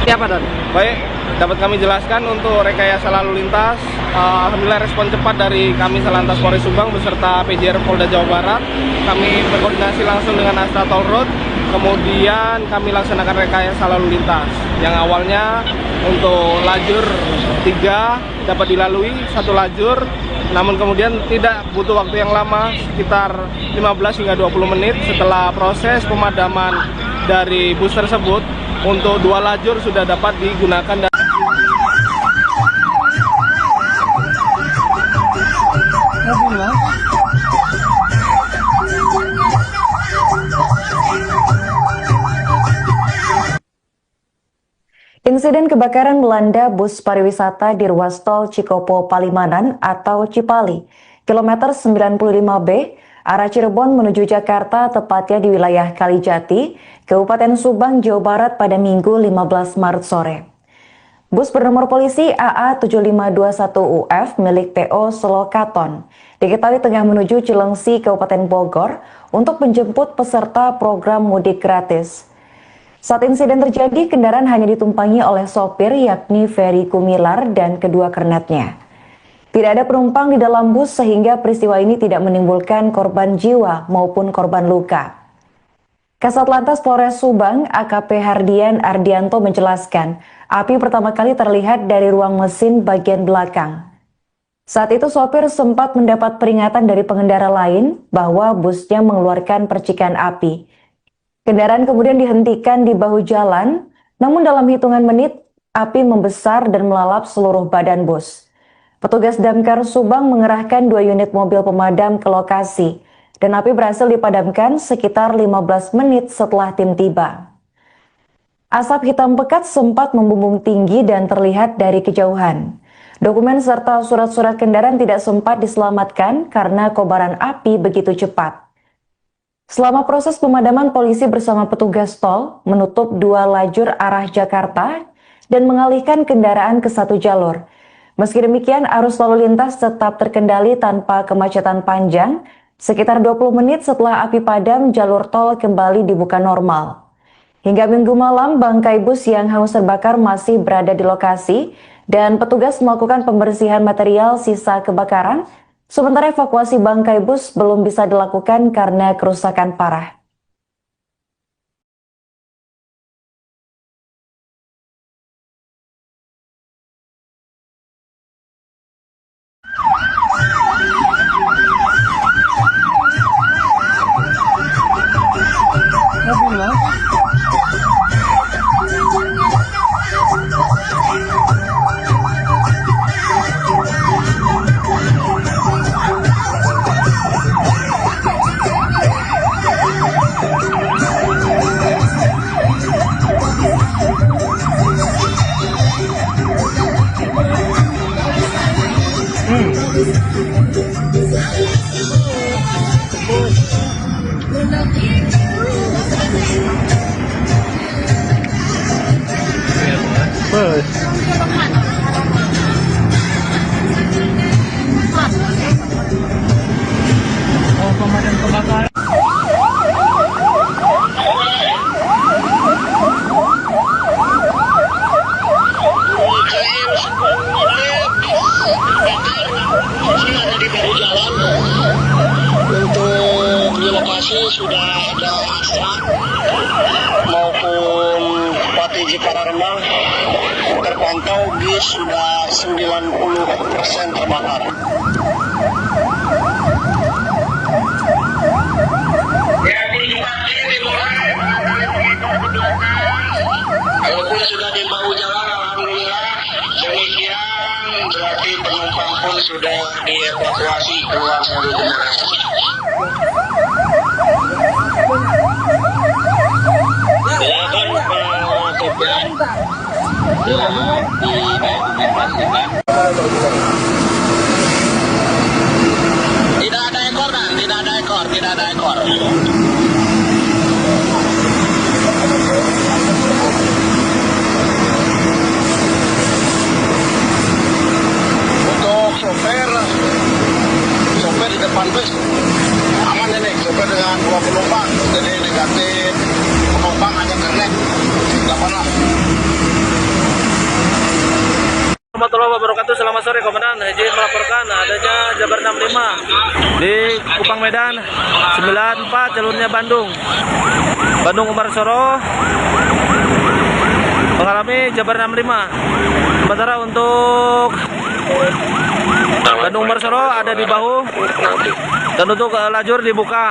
Siapa dan? Baik, dapat kami jelaskan untuk rekayasa lalu lintas. Alhamdulillah respon cepat dari kami Salantas Polres Subang beserta PJR Polda Jawa Barat. Kami berkoordinasi langsung dengan Astra Toll Road. Kemudian kami laksanakan rekayasa lalu lintas yang awalnya untuk lajur 3 dapat dilalui 1 lajur, namun kemudian tidak butuh waktu yang lama, sekitar 15 hingga 20 menit setelah proses pemadaman dari bus tersebut. Untuk 2 lajur sudah dapat digunakan. Insiden kebakaran melanda bus pariwisata di ruas tol Cikopo Palimanan atau Cipali, kilometer 95B, arah Cirebon menuju Jakarta, tepatnya di wilayah Kalijati, Kabupaten Subang, Jawa Barat pada Minggu 15 Maret sore. Bus bernomor polisi AA7521UF milik PO Selokaton diketahui tengah menuju Cilengsi, Kabupaten Bogor untuk menjemput peserta program mudik gratis. Saat insiden terjadi, kendaraan hanya ditumpangi oleh sopir yakni Ferry Kumilar dan kedua kernetnya. Tidak ada penumpang di dalam bus sehingga peristiwa ini tidak menimbulkan korban jiwa maupun korban luka. Kasat Lantas Polres Subang, AKP Hardian Ardianto menjelaskan, api pertama kali terlihat dari ruang mesin bagian belakang. Saat itu sopir sempat mendapat peringatan dari pengendara lain bahwa busnya mengeluarkan percikan api. Kendaraan kemudian dihentikan di bahu jalan, namun dalam hitungan menit, api membesar dan melalap seluruh badan bus. Petugas Damkar Subang mengerahkan 2 unit mobil pemadam ke lokasi, dan api berhasil dipadamkan sekitar 15 menit setelah tim tiba. Asap hitam pekat sempat membumbung tinggi dan terlihat dari kejauhan. Dokumen serta surat-surat kendaraan tidak sempat diselamatkan karena kobaran api begitu cepat. Selama proses pemadaman, polisi bersama petugas tol menutup 2 lajur arah Jakarta dan mengalihkan kendaraan ke 1 jalur. Meski demikian, arus lalu lintas tetap terkendali tanpa kemacetan panjang. Sekitar 20 menit setelah api padam, jalur tol kembali dibuka normal. Hingga Minggu malam, bangkai bus yang hangus terbakar masih berada di lokasi dan petugas melakukan pembersihan material sisa kebakaran. Sementara evakuasi bangkai bus belum bisa dilakukan karena kerusakan parah. Untuk di lokasi sudah ada Astra maupun Patiji Pararema, terpantau bis sudah 90% terbakar. Walaupun sudah di bahu jalan, alhamdulillah demikian, berarti penumpang pun sudah dievakuasi keluar dari kendaraan. Tidak ada ekor kan? Tidak ada ekor, tidak ada ekor. Untuk sopir di depan bus aman ini, sopir dengan 2 penumpang, jadi negatif, penumpang hanya connect, tidak pernah. Warahmatullahi wabarakatuh. Selamat sore Komandan. Izin melaporkan adanya Jabar 65 di Kupang Medan 94 jalurnya Bandung Umarsoro mengalami Jabar 65. Sementara untuk Bandung Umarsoro ada di bahu, dan untuk lajur dibuka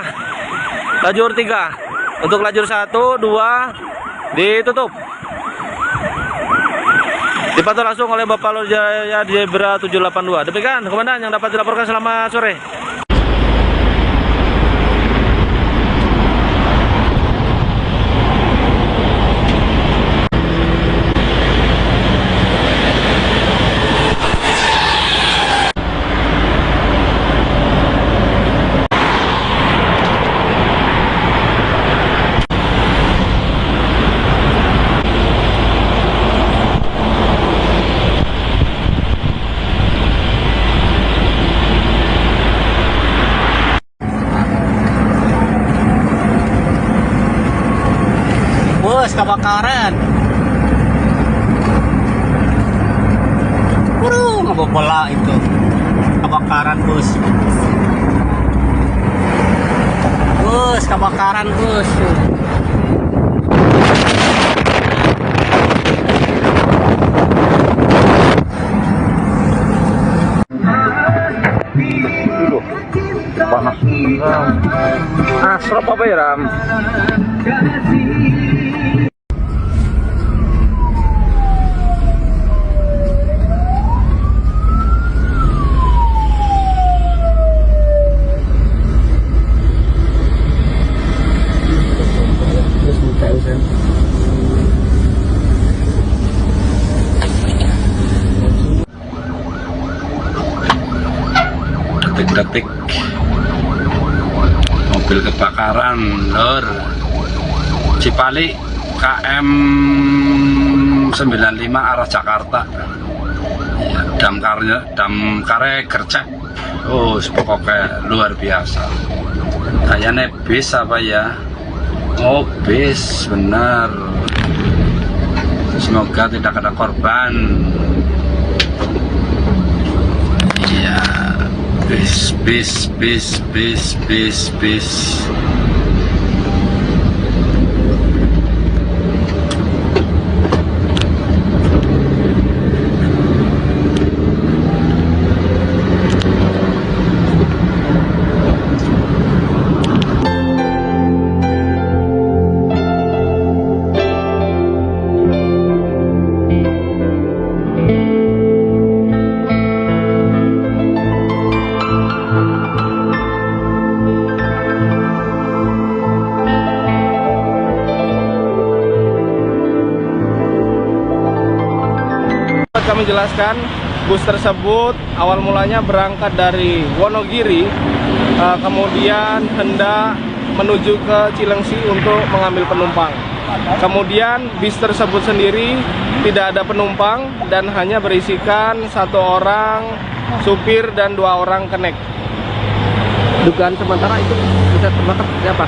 lajur 3, untuk lajur 1, 2 ditutup. Dipantau langsung oleh Bapak Lurjaya Zebra 782. Demikian Komandan yang dapat dilaporkan. Selamat sore. Bus kebakaran. Waduh, ngebobola itu. Kebakaran bus. Bus kebakaran bus. Panas. Asrop apa ya, Ram? Detik-detik mobil kebakaran lor Cipali KM 95 arah Jakarta ya, damkare gercep. Oh pokoknya luar biasa, kayaknya bis apa ya. Oh bis benar, semoga tidak ada korban. Iya, bis. Kami jelaskan, bus tersebut awal mulanya berangkat dari Wonogiri, kemudian hendak menuju ke Cilengsi untuk mengambil penumpang. Kemudian bis tersebut sendiri tidak ada penumpang dan hanya berisikan 1 orang supir dan 2 orang kenek. Dugaan sementara itu bisa terbakar seperti apa?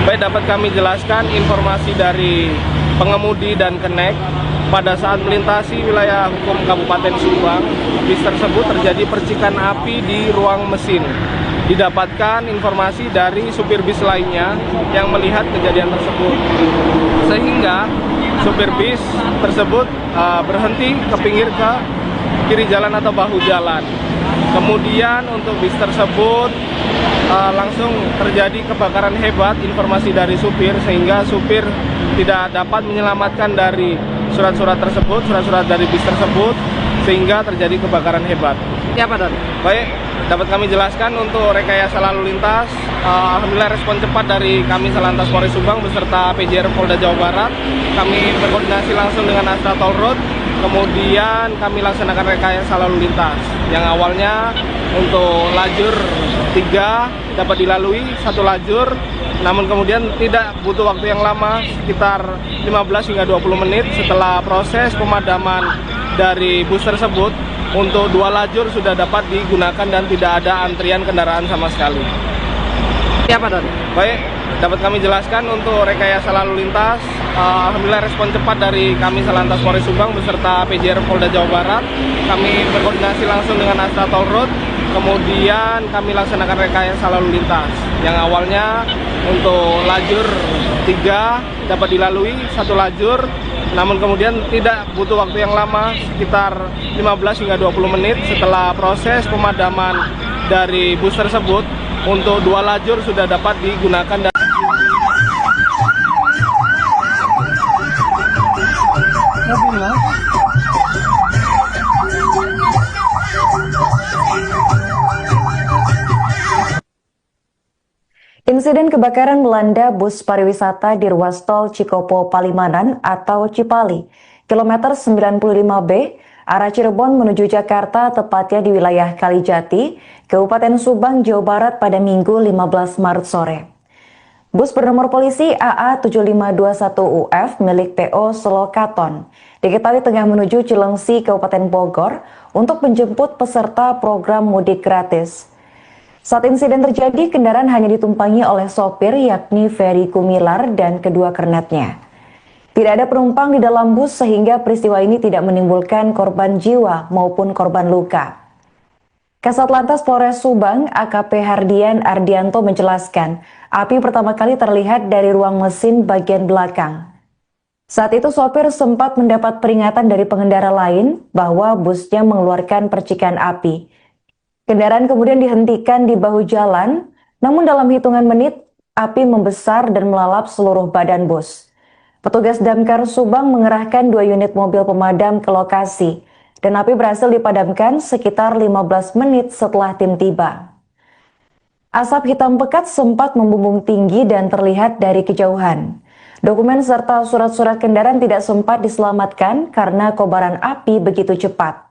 Baik, dapat kami jelaskan informasi dari pengemudi dan kenek. Pada saat melintasi wilayah hukum Kabupaten Subang, bis tersebut terjadi percikan api di ruang mesin. Didapatkan informasi dari supir bis lainnya yang melihat kejadian tersebut, sehingga supir bis tersebut berhenti ke pinggir ke kiri jalan atau bahu jalan. Kemudian untuk bis tersebut langsung terjadi kebakaran hebat, informasi dari supir, sehingga supir tidak dapat menyelamatkan dari surat-surat tersebut, surat-surat dari bis tersebut, sehingga terjadi kebakaran hebat. Ya Pak Don. Baik, dapat kami jelaskan untuk rekayasa lalu lintas. Alhamdulillah respon cepat dari kami Salantas Polres Subang beserta PJR Polda Jawa Barat. Kami berkoordinasi langsung dengan Astra Toll Road. Kemudian kami laksanakan rekayasa lalu lintas. Yang awalnya untuk lajur 3 dapat dilalui 1 lajur. Namun kemudian tidak butuh waktu yang lama, sekitar 15 hingga 20 menit setelah proses pemadaman dari bus tersebut. Untuk 2 lajur sudah dapat digunakan dan tidak ada antrian kendaraan sama sekali. Ya Pak Don. Baik, dapat kami jelaskan untuk rekayasa lalu lintas. Alhamdulillah respon cepat dari kami Salantas Polres Subang beserta PJR Polda Jawa Barat. Kami berkoordinasi langsung dengan Astra Toll Road. Kemudian kami laksanakan rekayasa lalu lintas. Yang awalnya untuk lajur 3 dapat dilalui 1 lajur. Namun kemudian tidak butuh waktu yang lama, sekitar 15 hingga 20 menit setelah proses pemadaman dari bus tersebut. Untuk 2 lajur sudah dapat digunakan dan Insiden kebakaran melanda bus pariwisata di ruas tol Cikopo Palimanan atau Cipali, kilometer 95B, arah Cirebon menuju Jakarta, tepatnya di wilayah Kalijati, Kabupaten Subang, Jawa Barat pada Minggu 15 Maret sore. Bus bernomor polisi AA7521UF milik PO Selokaton diketahui tengah menuju Cilengsi, Kabupaten Bogor untuk menjemput peserta program mudik gratis. Saat insiden terjadi, kendaraan hanya ditumpangi oleh sopir yakni Ferry Kumilar dan kedua kernetnya. Tidak ada penumpang di dalam bus sehingga peristiwa ini tidak menimbulkan korban jiwa maupun korban luka. Kasat Lantas Polres Subang, AKP Hardian Ardianto menjelaskan, api pertama kali terlihat dari ruang mesin bagian belakang. Saat itu sopir sempat mendapat peringatan dari pengendara lain bahwa busnya mengeluarkan percikan api. Kendaraan kemudian dihentikan di bahu jalan, namun dalam hitungan menit, api membesar dan melalap seluruh badan bus. Petugas Damkar Subang mengerahkan 2 unit mobil pemadam ke lokasi, dan api berhasil dipadamkan sekitar 15 menit setelah tim tiba. Asap hitam pekat sempat membumbung tinggi dan terlihat dari kejauhan. Dokumen serta surat-surat kendaraan tidak sempat diselamatkan karena kobaran api begitu cepat.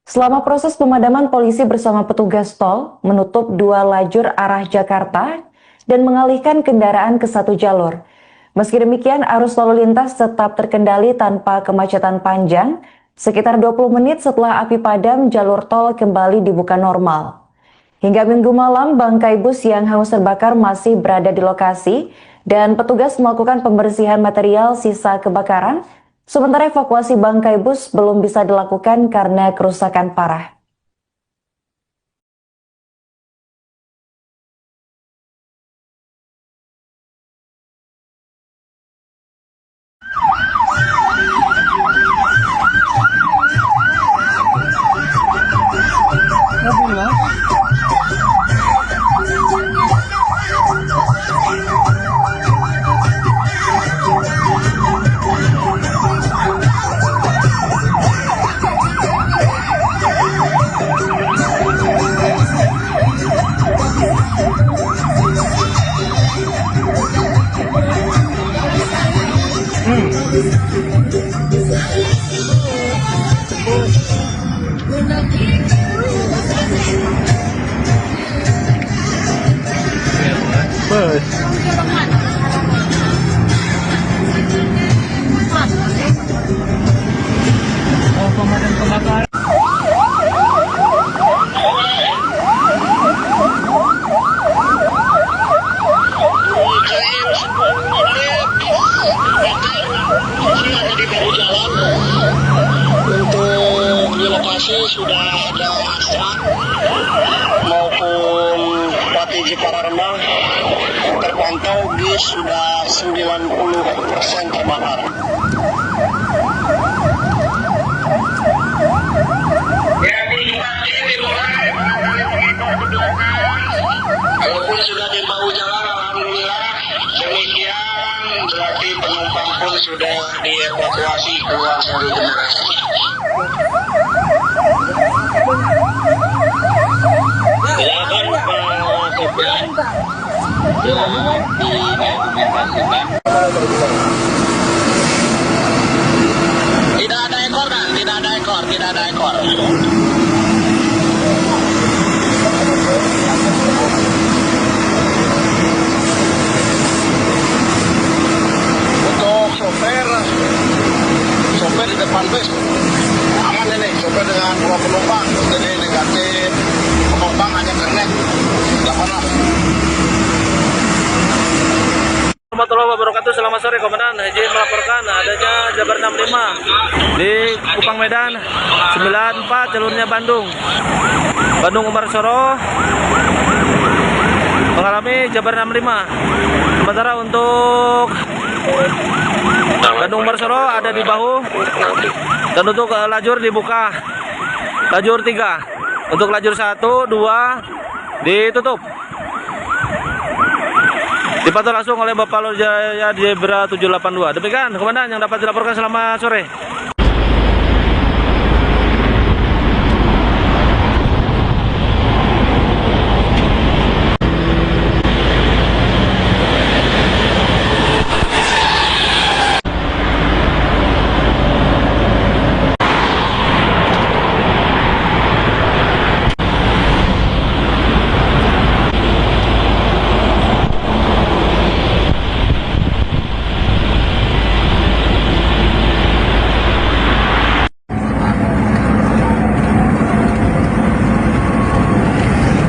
Selama proses pemadaman, polisi bersama petugas tol menutup 2 lajur arah Jakarta dan mengalihkan kendaraan ke 1 jalur. Meski demikian, arus lalu lintas tetap terkendali tanpa kemacetan panjang. Sekitar 20 menit setelah api padam, jalur tol kembali dibuka normal. Hingga Minggu malam, bangkai bus yang hangus terbakar masih berada di lokasi dan petugas melakukan pembersihan material sisa kebakaran. Sementara evakuasi bangkai bus belum bisa dilakukan karena kerusakan parah. Untuk di lokasi sudah ada Astra maupun Pati Jepara Rembang, terpantau bis sudah 90% terbakar. Walaupun sudah di bahu jalan, alhamdulillah demikian, berarti penumpang pun sudah dievakuasi keluar dari kendaraan. Tidak ada ekor, kan? Tidak ada ekor, tidak ada ekor. Untuk sopir di depan bus aman ini, sopir dengan 2 penumpang, jadi negatif, penumpang hanya connect, tidak pernah. Warahmatullahi wabarakatuh. Selamat sore Komandan. Izin melaporkan adanya Jabar 65 di Kupang Medan 94 jalurnya Bandung Umarsoro mengalami Jabar 65. Sementara untuk Bandung Umarsoro ada di bahu, dan untuk lajur dibuka lajur 3, untuk lajur 1, 2 ditutup. Dipantau langsung oleh Bapak Lur Jaya Zebra 782. Demikian Komandan yang dapat dilaporkan. Selamat sore.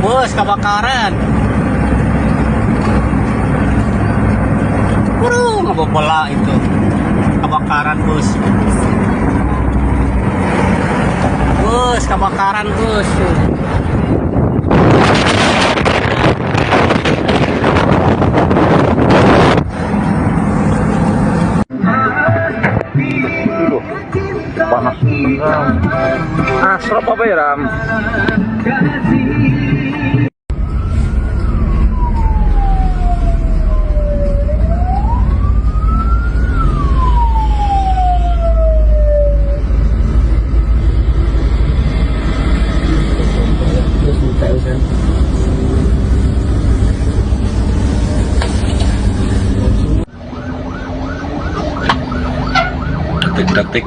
Bus kebakaran. Ngebobola itu. Kebakaran bus. Bus kebakaran bus. Panas asrop apa ya Ram? Detik-detik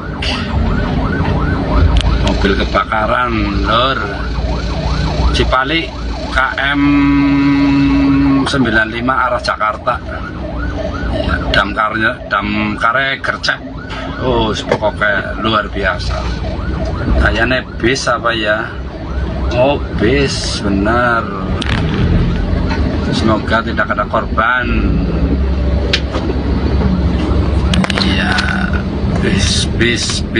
mobil kebakaran lor Cipali KM 95 arah Jakarta ya, damkare gercek. Oh pokoknya luar biasa, kayaknya bis apa ya. Oh bis benar, semoga tidak ada korban. Ya bis.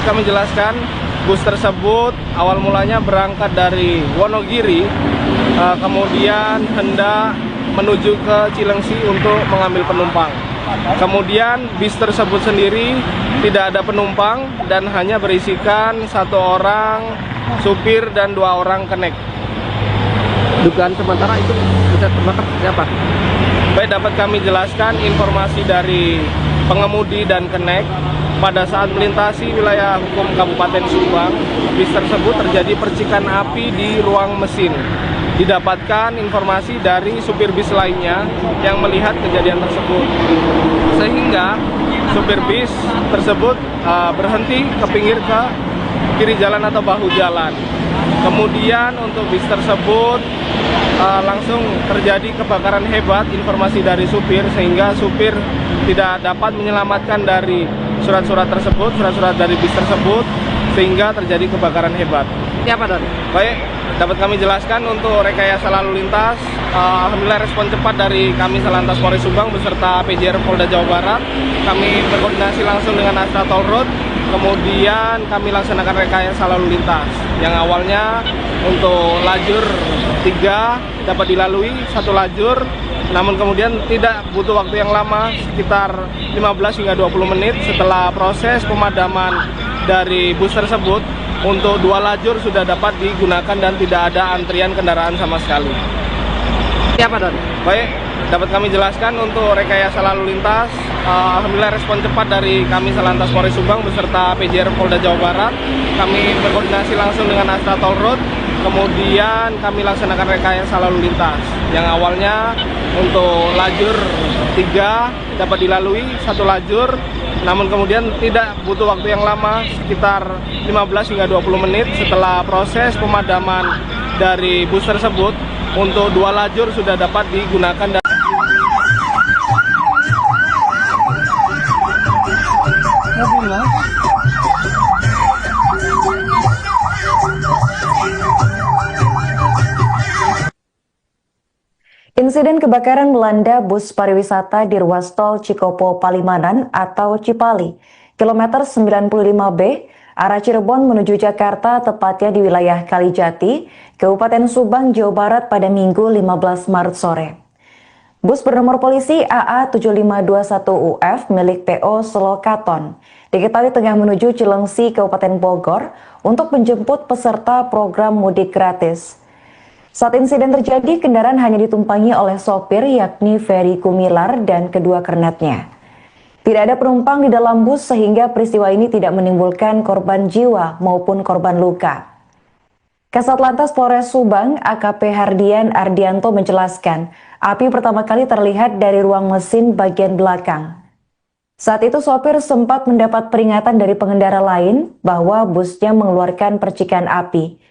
Kami jelaskan, bus tersebut awal mulanya berangkat dari Wonogiri, kemudian hendak menuju ke Cilengsi untuk mengambil penumpang. Kemudian bis tersebut sendiri tidak ada penumpang dan hanya berisikan 1 orang supir dan 2 orang kenek. Dugaan sementara itu bisa terbakar siapa? Baik, dapat kami jelaskan informasi dari pengemudi dan kenek. Pada saat melintasi wilayah hukum Kabupaten Subang, bis tersebut terjadi percikan api di ruang mesin. Didapatkan informasi dari supir bis lainnya yang melihat kejadian tersebut, sehingga supir bis tersebut berhenti ke pinggir ke kiri jalan atau bahu jalan. Kemudian untuk bis tersebut langsung terjadi kebakaran hebat, informasi dari supir, sehingga supir tidak dapat menyelamatkan dari surat-surat tersebut, surat-surat dari bis tersebut, sehingga terjadi kebakaran hebat. Siapa Don? Baik, dapat kami jelaskan untuk rekayasa lalu lintas, alhamdulillah respon cepat dari kami Satlantas Polres Subang beserta PJR Polda Jawa Barat. Kami berkoordinasi langsung dengan Astra Toll Road, kemudian kami laksanakan rekayasa lalu lintas yang awalnya untuk lajur 3 dapat dilalui 1 lajur, namun kemudian tidak butuh waktu yang lama, sekitar 15 hingga 20 menit setelah proses pemadaman dari bus tersebut. Untuk 2 lajur sudah dapat digunakan dan tidak ada antrian kendaraan sama sekali. Siapa, Don? Baik, dapat kami jelaskan untuk rekayasa lalu lintas, alhamdulillah respon cepat dari kami Satlantas Polres Subang beserta PJR Polda Jawa Barat. Kami berkoordinasi langsung dengan Astra Toll Road, kemudian kami laksanakan rekayasa lalu lintas yang awalnya untuk lajur 3 dapat dilalui 1 lajur, namun kemudian tidak butuh waktu yang lama, sekitar 15 hingga 20 menit setelah proses pemadaman dari bus tersebut. Untuk 2 lajur sudah dapat digunakan dan Insiden kebakaran melanda bus pariwisata di ruas tol Cikopo Palimanan atau Cipali, kilometer 95B, arah Cirebon menuju Jakarta, tepatnya di wilayah Kalijati, Kabupaten Subang, Jawa Barat pada Minggu 15 Maret sore. Bus bernomor polisi AA7521UF milik PO Selokaton diketahui tengah menuju Cilengsi, Kabupaten Bogor untuk menjemput peserta program mudik gratis. Saat insiden terjadi, kendaraan hanya ditumpangi oleh sopir yakni Ferry Gumilar dan kedua kernetnya. Tidak ada penumpang di dalam bus sehingga peristiwa ini tidak menimbulkan korban jiwa maupun korban luka. Kasat Lantas Polres Subang AKP Hardian Ardianto menjelaskan, api pertama kali terlihat dari ruang mesin bagian belakang. Saat itu sopir sempat mendapat peringatan dari pengendara lain bahwa busnya mengeluarkan percikan api.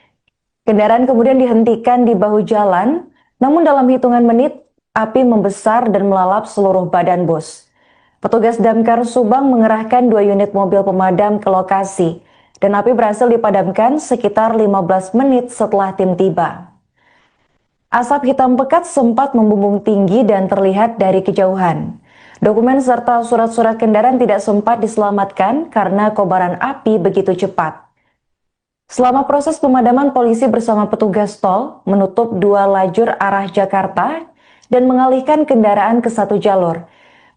Kendaraan kemudian dihentikan di bahu jalan, namun dalam hitungan menit, api membesar dan melalap seluruh badan bus. Petugas Damkar Subang mengerahkan 2 unit mobil pemadam ke lokasi, dan api berhasil dipadamkan sekitar 15 menit setelah tim tiba. Asap hitam pekat sempat membumbung tinggi dan terlihat dari kejauhan. Dokumen serta surat-surat kendaraan tidak sempat diselamatkan karena kobaran api begitu cepat. Selama proses pemadaman, polisi bersama petugas tol menutup 2 lajur arah Jakarta dan mengalihkan kendaraan ke 1 jalur.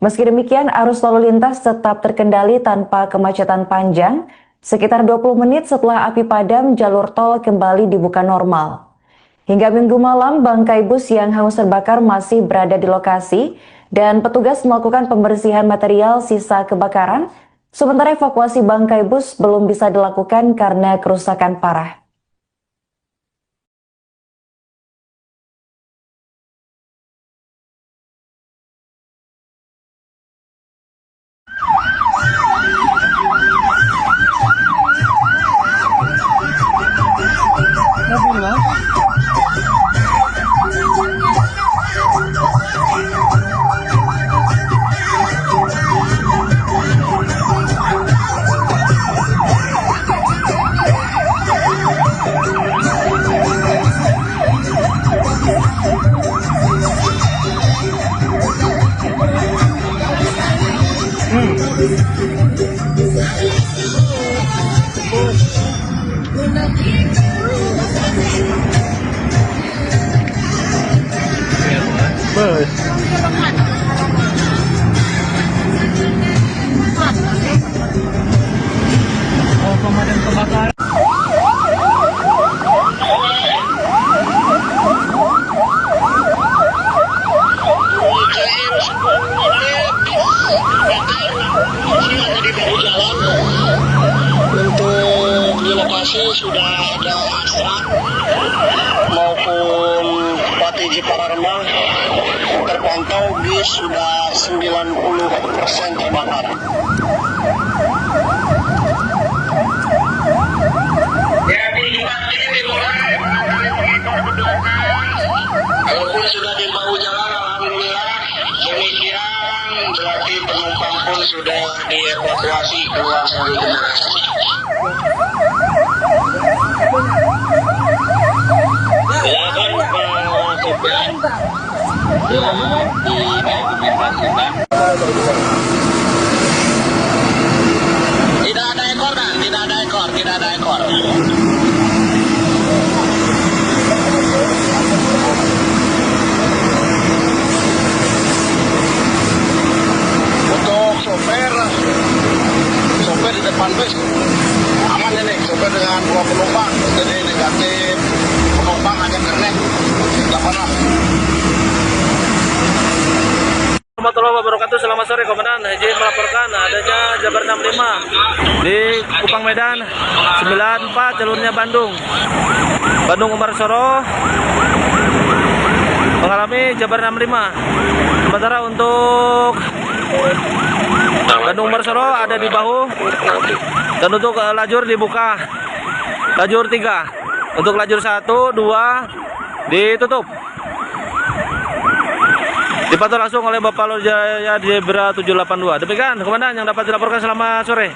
Meski demikian, arus lalu lintas tetap terkendali tanpa kemacetan panjang. Sekitar 20 menit setelah api padam, jalur tol kembali dibuka normal. Hingga Minggu malam, bangkai bus yang hangus terbakar masih berada di lokasi dan petugas melakukan pembersihan material sisa kebakaran. Sementara evakuasi bangkai bus belum bisa dilakukan karena kerusakan parah. Untuk di lokasi sudah ada Astra maupun Patiji Pararema, terpantau bis sudah 90% terbakar. Walaupun sudah di bahu jalan, alhamdulillah demikian, berarti penumpang pun sudah dievakuasi keluar dari kendaraan. Tidak ada ekor dan tidak ada ekor, tidak ada ekor. Untuk sopir di depan bus aman ini, sopir dengan 2 penumpang, jadi negatif, penumpang hanya kernet, tidak pernah. Warahmatullahi wabarakatuh. Selamat sore Komandan. Izin melaporkan adanya Jabar 65 di Kupang Medan 94 jalurnya Bandung Umarsoro mengalami Jabar 65. Sementara untuk Bandung Umarsoro ada di bahu dan untuk lajur dibuka lajur 3, untuk lajur 1, 2 ditutup. Dipantau langsung oleh Bapak Lur Jaya Zebra 782. Demikian Komandan yang dapat dilaporkan. Selamat sore.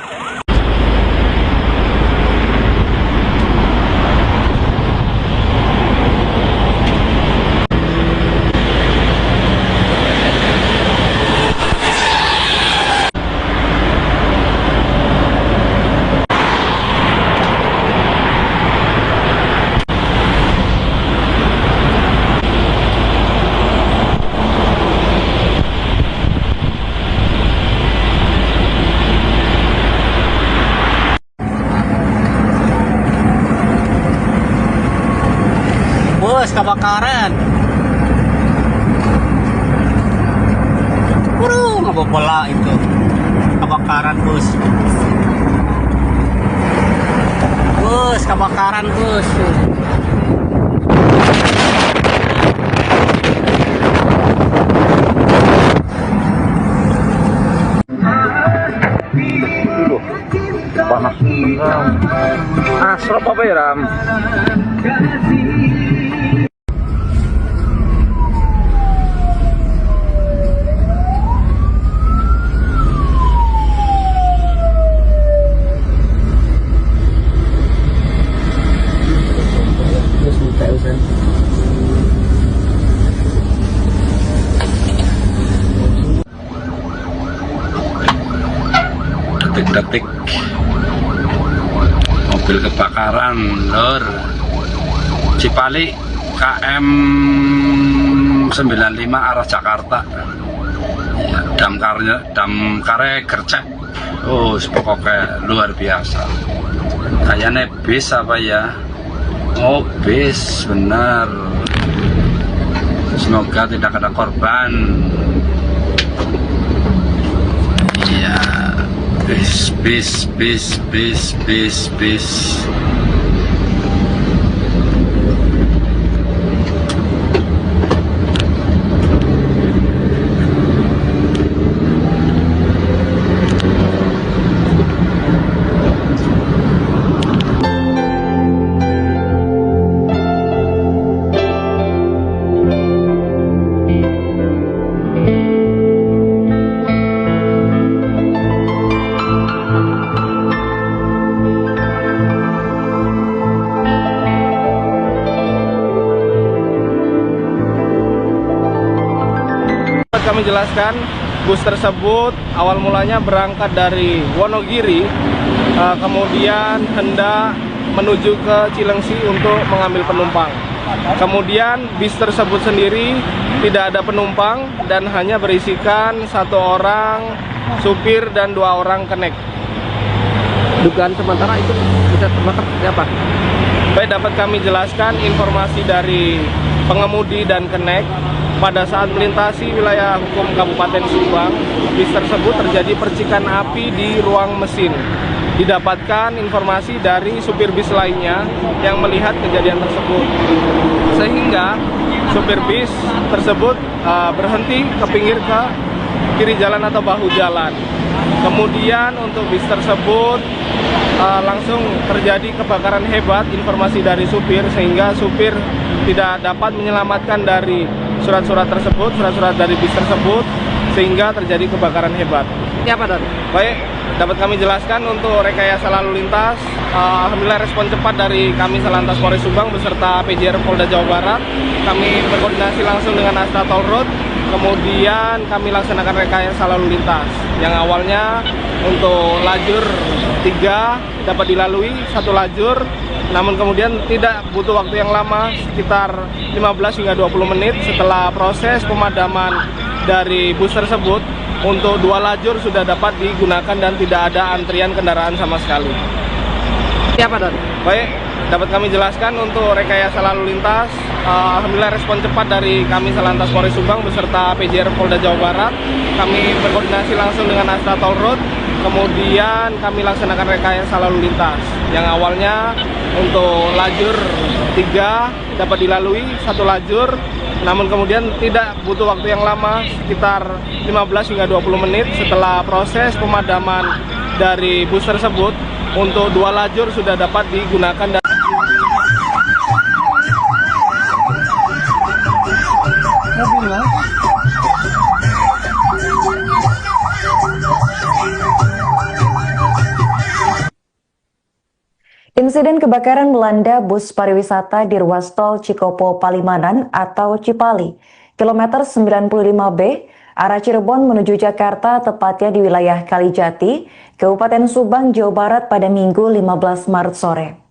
Bus kebakaran. Ngebobola itu. Kebakaran bus. Bus kebakaran bus. Panas. Asrop apa ya, Ram? Detik-detik mobil kebakaran lor Cipali KM 95 arah Jakarta ya, damkarnya gercep. Oh pokoknya luar biasa, kayaknya bis apa ya. Oh bis benar, semoga tidak ada korban. Iya, bis. Kami jelaskan, bus tersebut awal mulanya berangkat dari Wonogiri, kemudian hendak menuju ke Cilengsi untuk mengambil penumpang. Kemudian bis tersebut sendiri tidak ada penumpang dan hanya berisikan 1 orang supir dan 2 orang kenek. Dugaan sementara itu bisa terbakar apa? Baik, dapat kami jelaskan informasi dari pengemudi dan kenek. Pada saat melintasi wilayah hukum Kabupaten Subang, bis tersebut terjadi percikan api di ruang mesin. Didapatkan informasi dari supir bis lainnya yang melihat kejadian tersebut, sehingga supir bis tersebut berhenti ke pinggir ke kiri jalan atau bahu jalan. Kemudian untuk bis tersebut langsung terjadi kebakaran hebat, informasi dari supir, sehingga supir tidak dapat menyelamatkan dari surat-surat tersebut, surat-surat dari bis tersebut, sehingga terjadi kebakaran hebat. Siapa, Don? Baik, dapat kami jelaskan untuk rekayasa lalu lintas, alhamdulillah respon cepat dari kami Salantas Polres Subang beserta PJR Polda Jawa Barat. Kami berkoordinasi langsung dengan Astra Toll Road, kemudian kami laksanakan rekayasa lalu lintas. Yang awalnya untuk lajur 3 dapat dilalui 1 lajur, namun kemudian tidak butuh waktu yang lama, sekitar 15 hingga 20 menit setelah proses pemadaman dari bus tersebut. Untuk 2 lajur sudah dapat digunakan dan tidak ada antrian kendaraan sama sekali. Siapa, Don? Baik, dapat kami jelaskan untuk rekayasa lalu lintas, alhamdulillah respon cepat dari kami Salantas Polres Subang beserta PJR Polda Jawa Barat. Kami berkoordinasi langsung dengan Astra Toll Road, kemudian kami laksanakan rekayasa lalu lintas. Yang awalnya untuk lajur 3 dapat dilalui 1 lajur, namun kemudian tidak butuh waktu yang lama, sekitar 15 hingga 20 menit setelah proses pemadaman dari bus tersebut. Untuk 2 lajur sudah dapat digunakan dan Insiden kebakaran melanda bus pariwisata di ruas tol Cikopo Palimanan atau Cipali, kilometer 95B, arah Cirebon menuju Jakarta, tepatnya di wilayah Kalijati, Kabupaten Subang, Jawa Barat pada Minggu 15 Maret sore.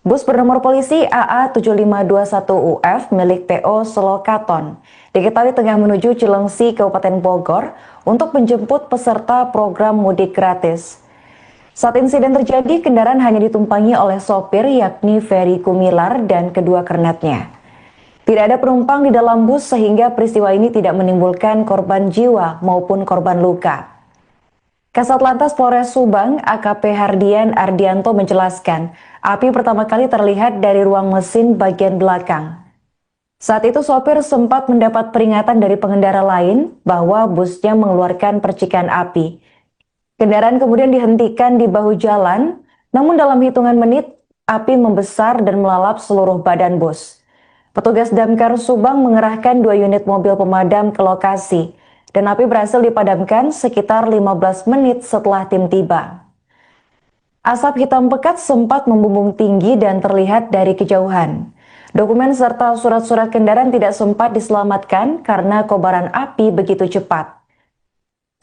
Bus bernomor polisi AA7521UF milik PO Solokaton diketahui tengah menuju Cilengsi, Kabupaten Bogor untuk menjemput peserta program mudik gratis. Saat insiden terjadi, kendaraan hanya ditumpangi oleh sopir yakni Ferry Kumilar dan kedua kernetnya. Tidak ada penumpang di dalam bus sehingga peristiwa ini tidak menimbulkan korban jiwa maupun korban luka. Kasat Lantas Polres Subang AKP Hardian Ardianto menjelaskan, api pertama kali terlihat dari ruang mesin bagian belakang. Saat itu sopir sempat mendapat peringatan dari pengendara lain bahwa busnya mengeluarkan percikan api. Kendaraan kemudian dihentikan di bahu jalan, namun dalam hitungan menit, api membesar dan melalap seluruh badan bus. Petugas Damkar Subang mengerahkan 2 unit mobil pemadam ke lokasi, dan api berhasil dipadamkan sekitar 15 menit setelah tim tiba. Asap hitam pekat sempat membumbung tinggi dan terlihat dari kejauhan. Dokumen serta surat-surat kendaraan tidak sempat diselamatkan karena kobaran api begitu cepat.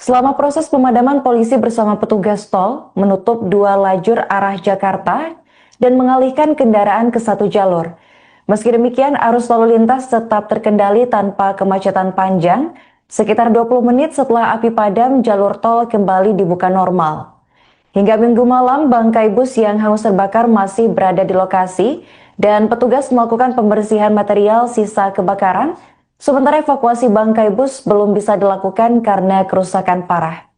Selama proses pemadaman, polisi bersama petugas tol menutup 2 lajur arah Jakarta dan mengalihkan kendaraan ke 1 jalur. Meski demikian, arus lalu lintas tetap terkendali tanpa kemacetan panjang. Sekitar 20 menit setelah api padam, jalur tol kembali dibuka normal. Hingga Minggu malam, bangkai bus yang hangus terbakar masih berada di lokasi dan petugas melakukan pembersihan material sisa kebakaran. Sementara evakuasi bangkai bus belum bisa dilakukan karena kerusakan parah.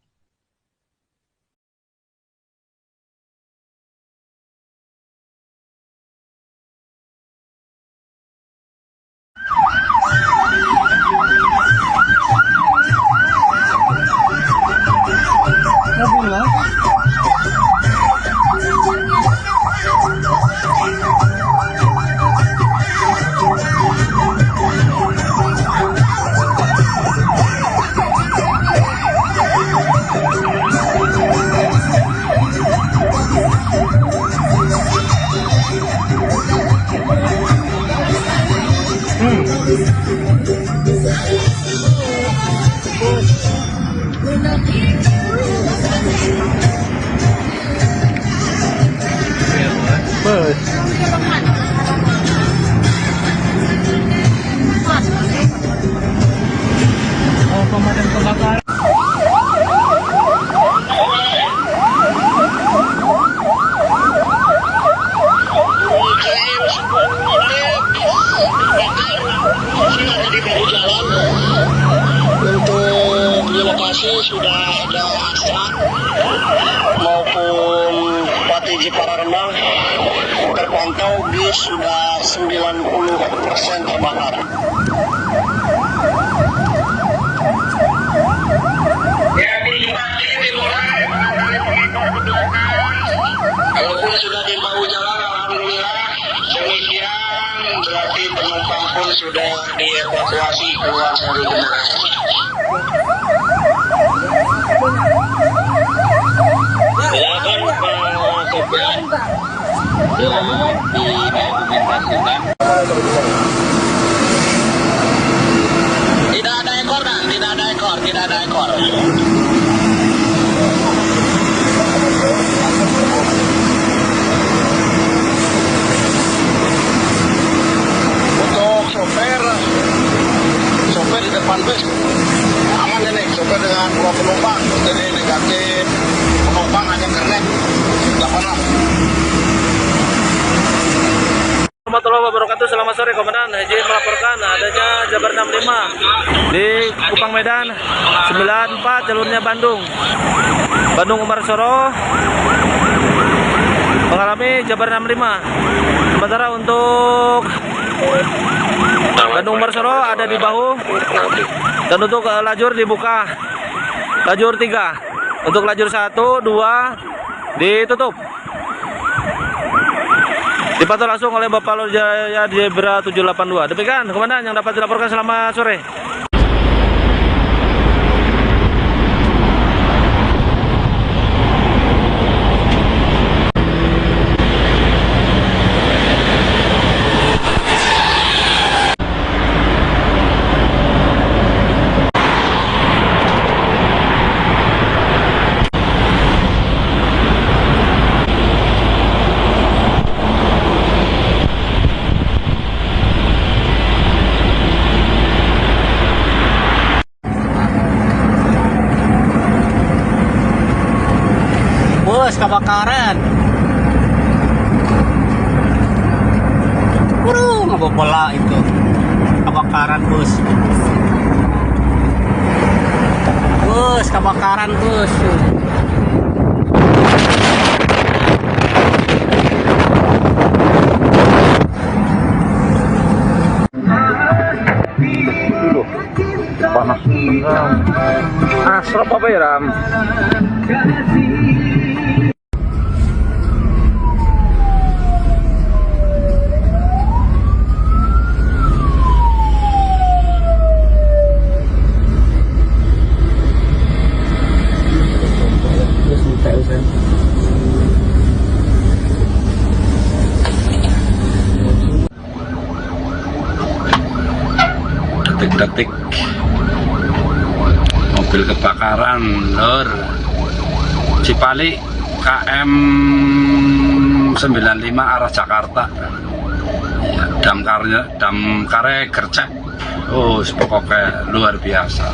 Untuk di lokasi sudah ada Astra maupun Bupati Jepara Rendang, terpantau bis sudah 90% terbakar. Walaupun sudah di bahu jalan, alhamdulillah demikian, berarti penumpang pun sudah dievakuasi keluar dari kendaraan. Tidak ada ekor, Dan. Tidak ada ekor, tidak ada ekor. Untuk sopir di depan bus aman ini, sopir dengan 2 penumpang, jadi negatif, penumpang hanya kernet, 86. Warahmatullahi wabarakatuh. Selamat sore Komandan. Izin melaporkan adanya Jabar 65 di Kupang Medan 94 jalurnya Bandung Umarsoro mengalami Jabar 65. Sementara untuk Bandung Umarsoro ada di bahu, dan untuk lajur dibuka lajur 3. Untuk lajur 1, 2 ditutup. Dipantau langsung oleh Bapak Lur Jaya Zebra 782. Demikian Komandan yang dapat dilaporkan. Selamat sore. Bus kebakaran. Ngebobola itu. Kebakaran bus. Bus kebakaran bus. Panas. Asrap apa ya, Ram? Detik-detik mobil kebakaran lor Cipali KM 95 arah Jakarta ya, damkare gercep. Oh pokoknya luar biasa,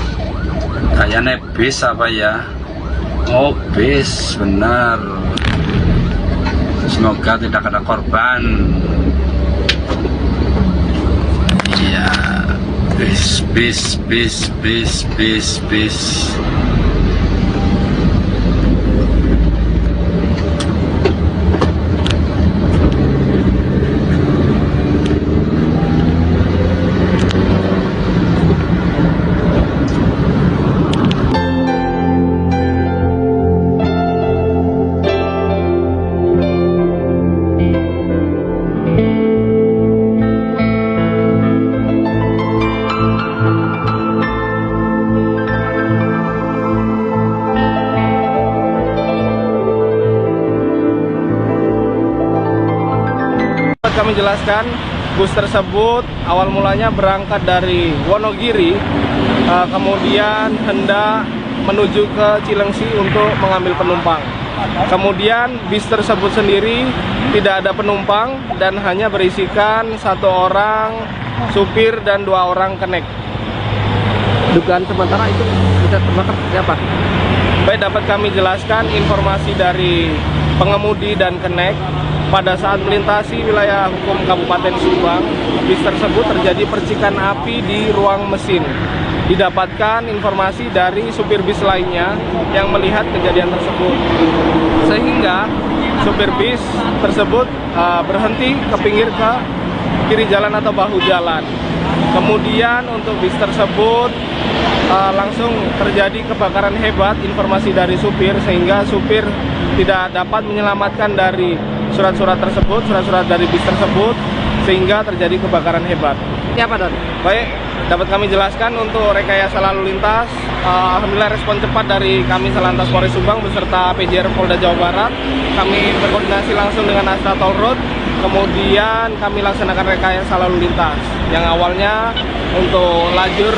kayaknya bis apa ya. Oh bis benar, semoga tidak ada korban. Iya, bis. Kami jelaskan, bus tersebut awal mulanya berangkat dari Wonogiri, kemudian hendak menuju ke Cilengsi untuk mengambil penumpang. Kemudian bis tersebut sendiri tidak ada penumpang dan hanya berisikan 1 orang supir dan 2 orang kenek. Dugaan sementara itu bisa terbakar siapa? Baik, dapat kami jelaskan informasi dari pengemudi dan kenek. Pada saat melintasi wilayah hukum Kabupaten Subang, bis tersebut terjadi percikan api di ruang mesin. Didapatkan informasi dari supir bis lainnya yang melihat kejadian tersebut, sehingga supir bis tersebut berhenti ke pinggir ke kiri jalan atau bahu jalan. Kemudian untuk bis tersebut langsung terjadi kebakaran hebat, informasi dari supir, sehingga supir tidak dapat menyelamatkan dari surat-surat tersebut, surat-surat dari bis tersebut, sehingga terjadi kebakaran hebat. Seperti apa, Don? Baik, dapat kami jelaskan untuk rekayasa lalu lintas. Alhamdulillah respon cepat dari kami Salantas Polres Subang beserta PJR Polda Jawa Barat. Kami berkoordinasi langsung dengan Astra Toll Road. Kemudian kami laksanakan rekayasa lalu lintas. Yang awalnya untuk lajur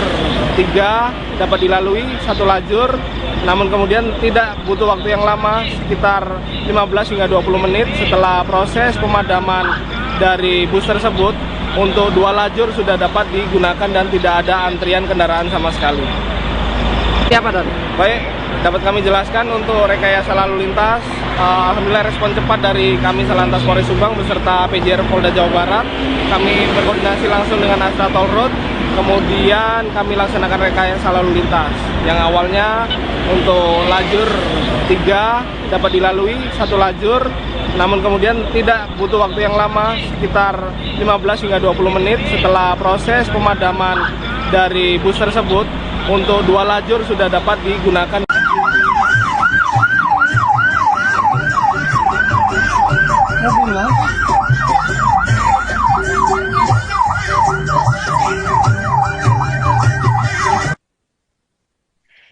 3 dapat dilalui satu lajur. Namun kemudian tidak butuh waktu yang lama, sekitar 15 hingga 20 menit setelah proses pemadaman dari bus tersebut. Untuk 2 lajur sudah dapat digunakan dan tidak ada antrian kendaraan sama sekali. Seperti apa, Don? Baik, dapat kami jelaskan untuk rekayasa lalu lintas. Alhamdulillah respon cepat dari kami Salantas Polres Subang beserta PJR Polda Jawa Barat. Kami berkoordinasi langsung dengan Astra Toll Road. Kemudian kami laksanakan rekayasa lalu lintas. Yang awalnya untuk lajur 3 dapat dilalui satu lajur. Namun kemudian tidak butuh waktu yang lama, sekitar 15 hingga 20 menit setelah proses pemadaman dari bus tersebut. Untuk 2 lajur sudah dapat digunakan.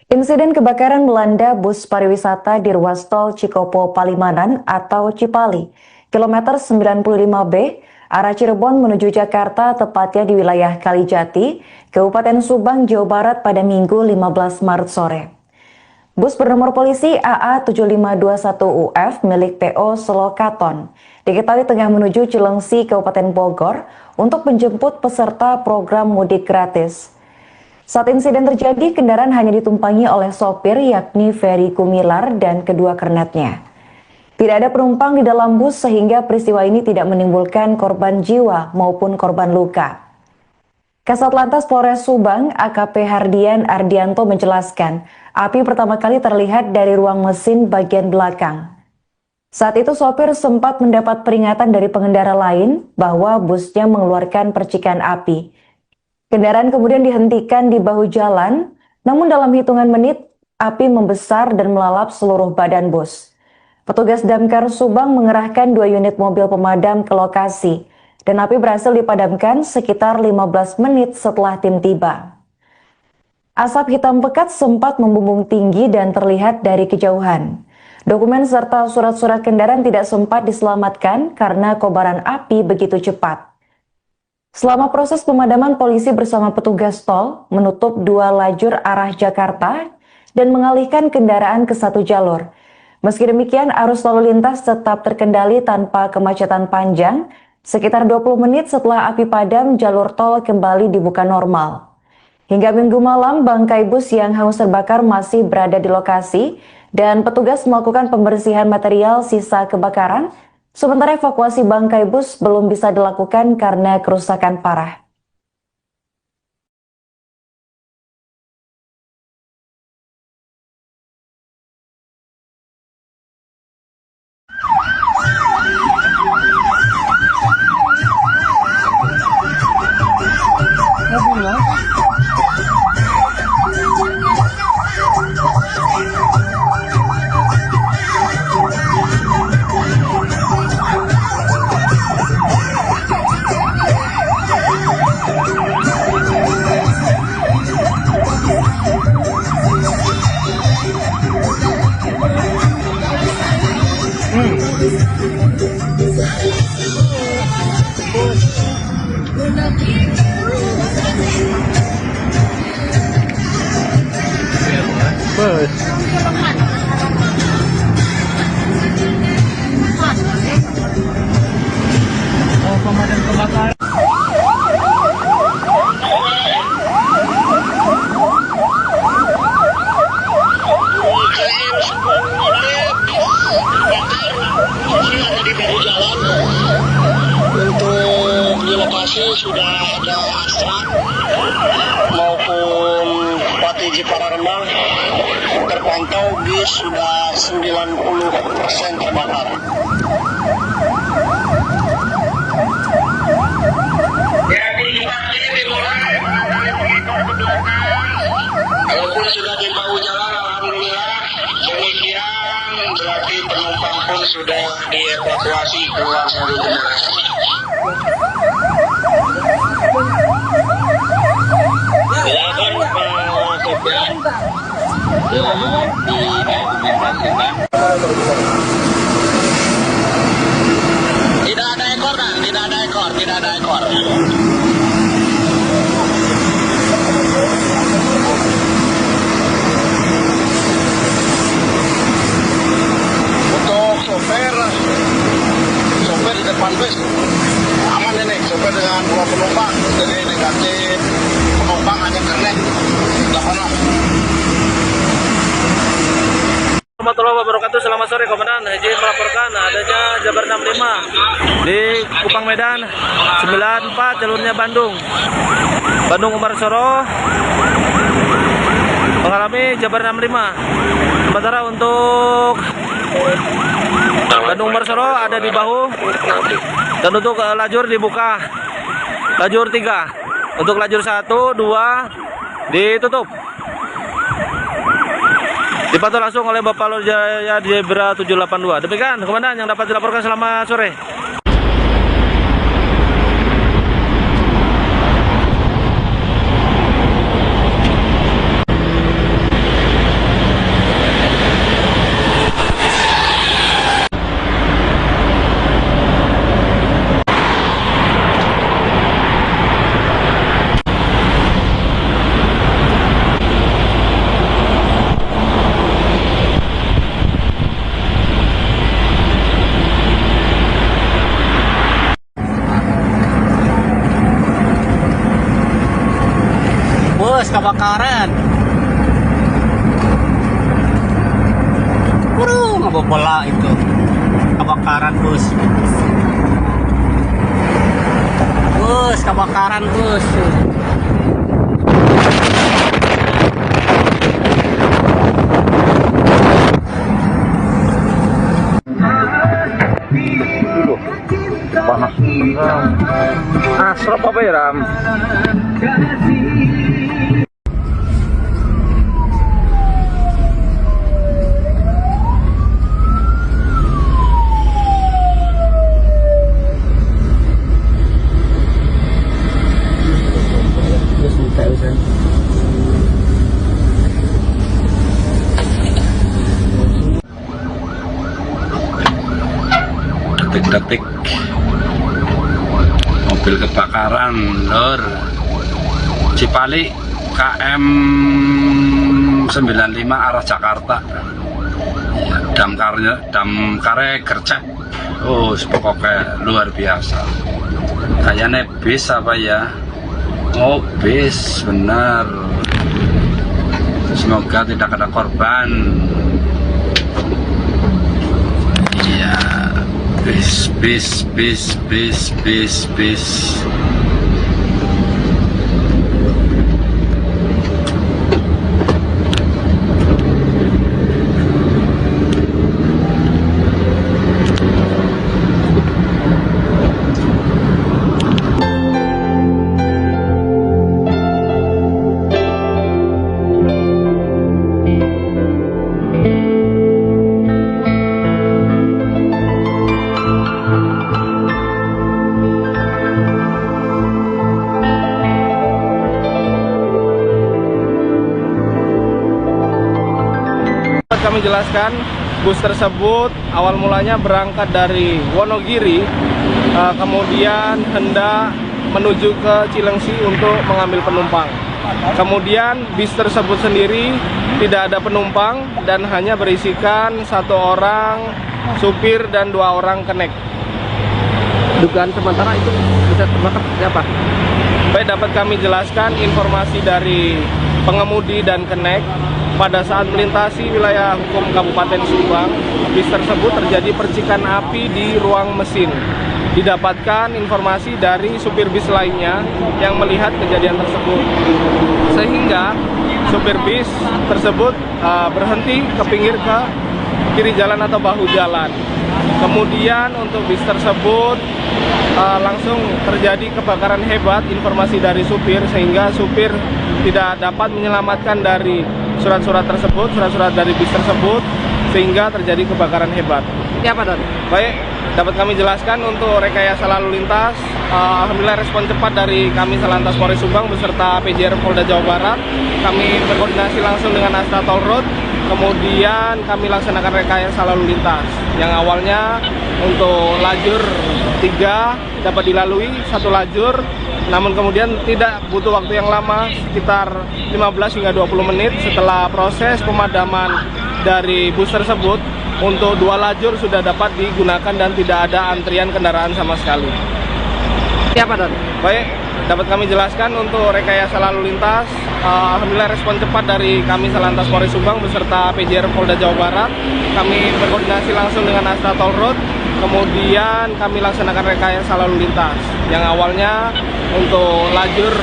Insiden kebakaran melanda bus pariwisata di ruas tol Cikopo Palimanan atau Cipali, kilometer 95B, arah Cirebon menuju Jakarta, tepatnya di wilayah Kalijati, Kabupaten Subang, Jawa Barat pada Minggu 15 Maret sore. Bus bernomor polisi AA7521UF milik PO Selokaton diketahui tengah menuju Cilengsi, Kabupaten Bogor untuk menjemput peserta program mudik gratis. Saat insiden terjadi, kendaraan hanya ditumpangi oleh sopir yakni Ferry Gumilar dan kedua kernetnya. Tidak ada penumpang di dalam bus sehingga peristiwa ini tidak menimbulkan korban jiwa maupun korban luka. Kasat Lantas Polres Subang, AKP Hardian Ardianto menjelaskan, api pertama kali terlihat dari ruang mesin bagian belakang. Saat itu sopir sempat mendapat peringatan dari pengendara lain bahwa busnya mengeluarkan percikan api. Kendaraan kemudian dihentikan di bahu jalan, namun dalam hitungan menit, api membesar dan melalap seluruh badan bus. Petugas Damkar Subang mengerahkan 2 unit mobil pemadam ke lokasi, dan api berhasil dipadamkan sekitar 15 menit setelah tim tiba. Asap hitam pekat sempat membumbung tinggi dan terlihat dari kejauhan. Dokumen serta surat-surat kendaraan tidak sempat diselamatkan karena kobaran api begitu cepat. Selama proses pemadaman, polisi bersama petugas tol menutup 2 lajur arah Jakarta dan mengalihkan kendaraan ke 1 jalur. Meski demikian, arus lalu lintas tetap terkendali tanpa kemacetan panjang. Sekitar 20 menit setelah api padam, jalur tol kembali dibuka normal. Hingga Minggu malam, bangkai bus yang hangus terbakar masih berada di lokasi dan petugas melakukan pembersihan material sisa kebakaran. Sementara evakuasi bangkai bus belum bisa dilakukan karena kerusakan parah. Untuk di lokasi sudah ada Astra maupun Patiji Pararema, terpantau bis sudah 90% terbakar. Walaupun sudah di bahu jalan, alhamdulillah demikian, berarti penumpang pun sudah dievakuasi keluar dari kendaraan. ya. Tidak ada ekor, Dan. Tidak ada ekor, tidak ada ekor. Untuk sopir di depan bus aman ini, sopir dengan 2 penumpang, jadi negatif, penumpang hanya kernet. Warahmatullahi wabarakatuh. Selamat sore Komandan. Izin melaporkan adanya Jabar 65 di Kupang Medan 94 jalurnya Bandung Umarsoro mengalami Jabar 65. Sementara untuk Bandung Umarsoro ada di bahu, dan untuk lajur dibuka lajur 3, untuk lajur 1, 2 ditutup. Dipantau langsung oleh Bapak Lur Jaya Zebra 782. Demikian Komandan yang dapat dilaporkan. Selamat sore. Bus kebakaran. Ngebobola itu. Kebakaran bus. Bus kebakaran bus. Panas. Asrop apa ya, Ram? Detik-detik mobil kebakaran Lur Cipali KM 95 arah Jakarta. Damkarnya gercep. Oh, pokoknya luar biasa. Kayaknya bis apa ya? Oh, bis benar. Semoga tidak ada korban. Iya. Bis. Kami jelaskan, bus tersebut awal mulanya berangkat dari Wonogiri, kemudian hendak menuju ke Cilengsi untuk mengambil penumpang. Kemudian bis tersebut sendiri tidak ada penumpang dan hanya berisikan 1 orang supir dan 2 orang kenek. Dugaan sementara itu bisa terbakar siapa? Baik, dapat kami jelaskan informasi dari pengemudi dan kenek. Pada saat melintasi wilayah hukum Kabupaten Subang, bis tersebut terjadi percikan api di ruang mesin. Didapatkan informasi dari supir bis lainnya yang melihat kejadian tersebut, sehingga supir bis tersebut berhenti ke pinggir ke kiri jalan atau bahu jalan. Kemudian untuk bis tersebut langsung terjadi kebakaran hebat, informasi dari supir, sehingga supir tidak dapat menyelamatkan dari surat-surat dari bis tersebut, sehingga terjadi kebakaran hebat. Siapa, Don? Baik, dapat kami jelaskan untuk rekayasa lalu lintas Alhamdulillah respon cepat dari kami Satlantas Polres Subang beserta PJR Polda Jawa Barat. Kami berkoordinasi langsung dengan Astra Toll Road, kemudian kami laksanakan rekayasa lalu lintas. Yang awalnya untuk lajur 3 dapat dilalui 1 lajur, namun kemudian tidak butuh waktu yang lama, sekitar 15 hingga 20 menit setelah proses pemadaman dari bus tersebut. Untuk 2 lajur sudah dapat digunakan dan tidak ada antrian kendaraan sama sekali. Siapa Don? Baik, dapat kami jelaskan untuk rekayasa lalu lintas. Alhamdulillah respon cepat dari kami Satlantas Polres Subang beserta PJR Polda Jawa Barat. Kami berkoordinasi langsung dengan Astra Toll Road, kemudian kami laksanakan rekayasa lalu lintas. Yang awalnya untuk lajur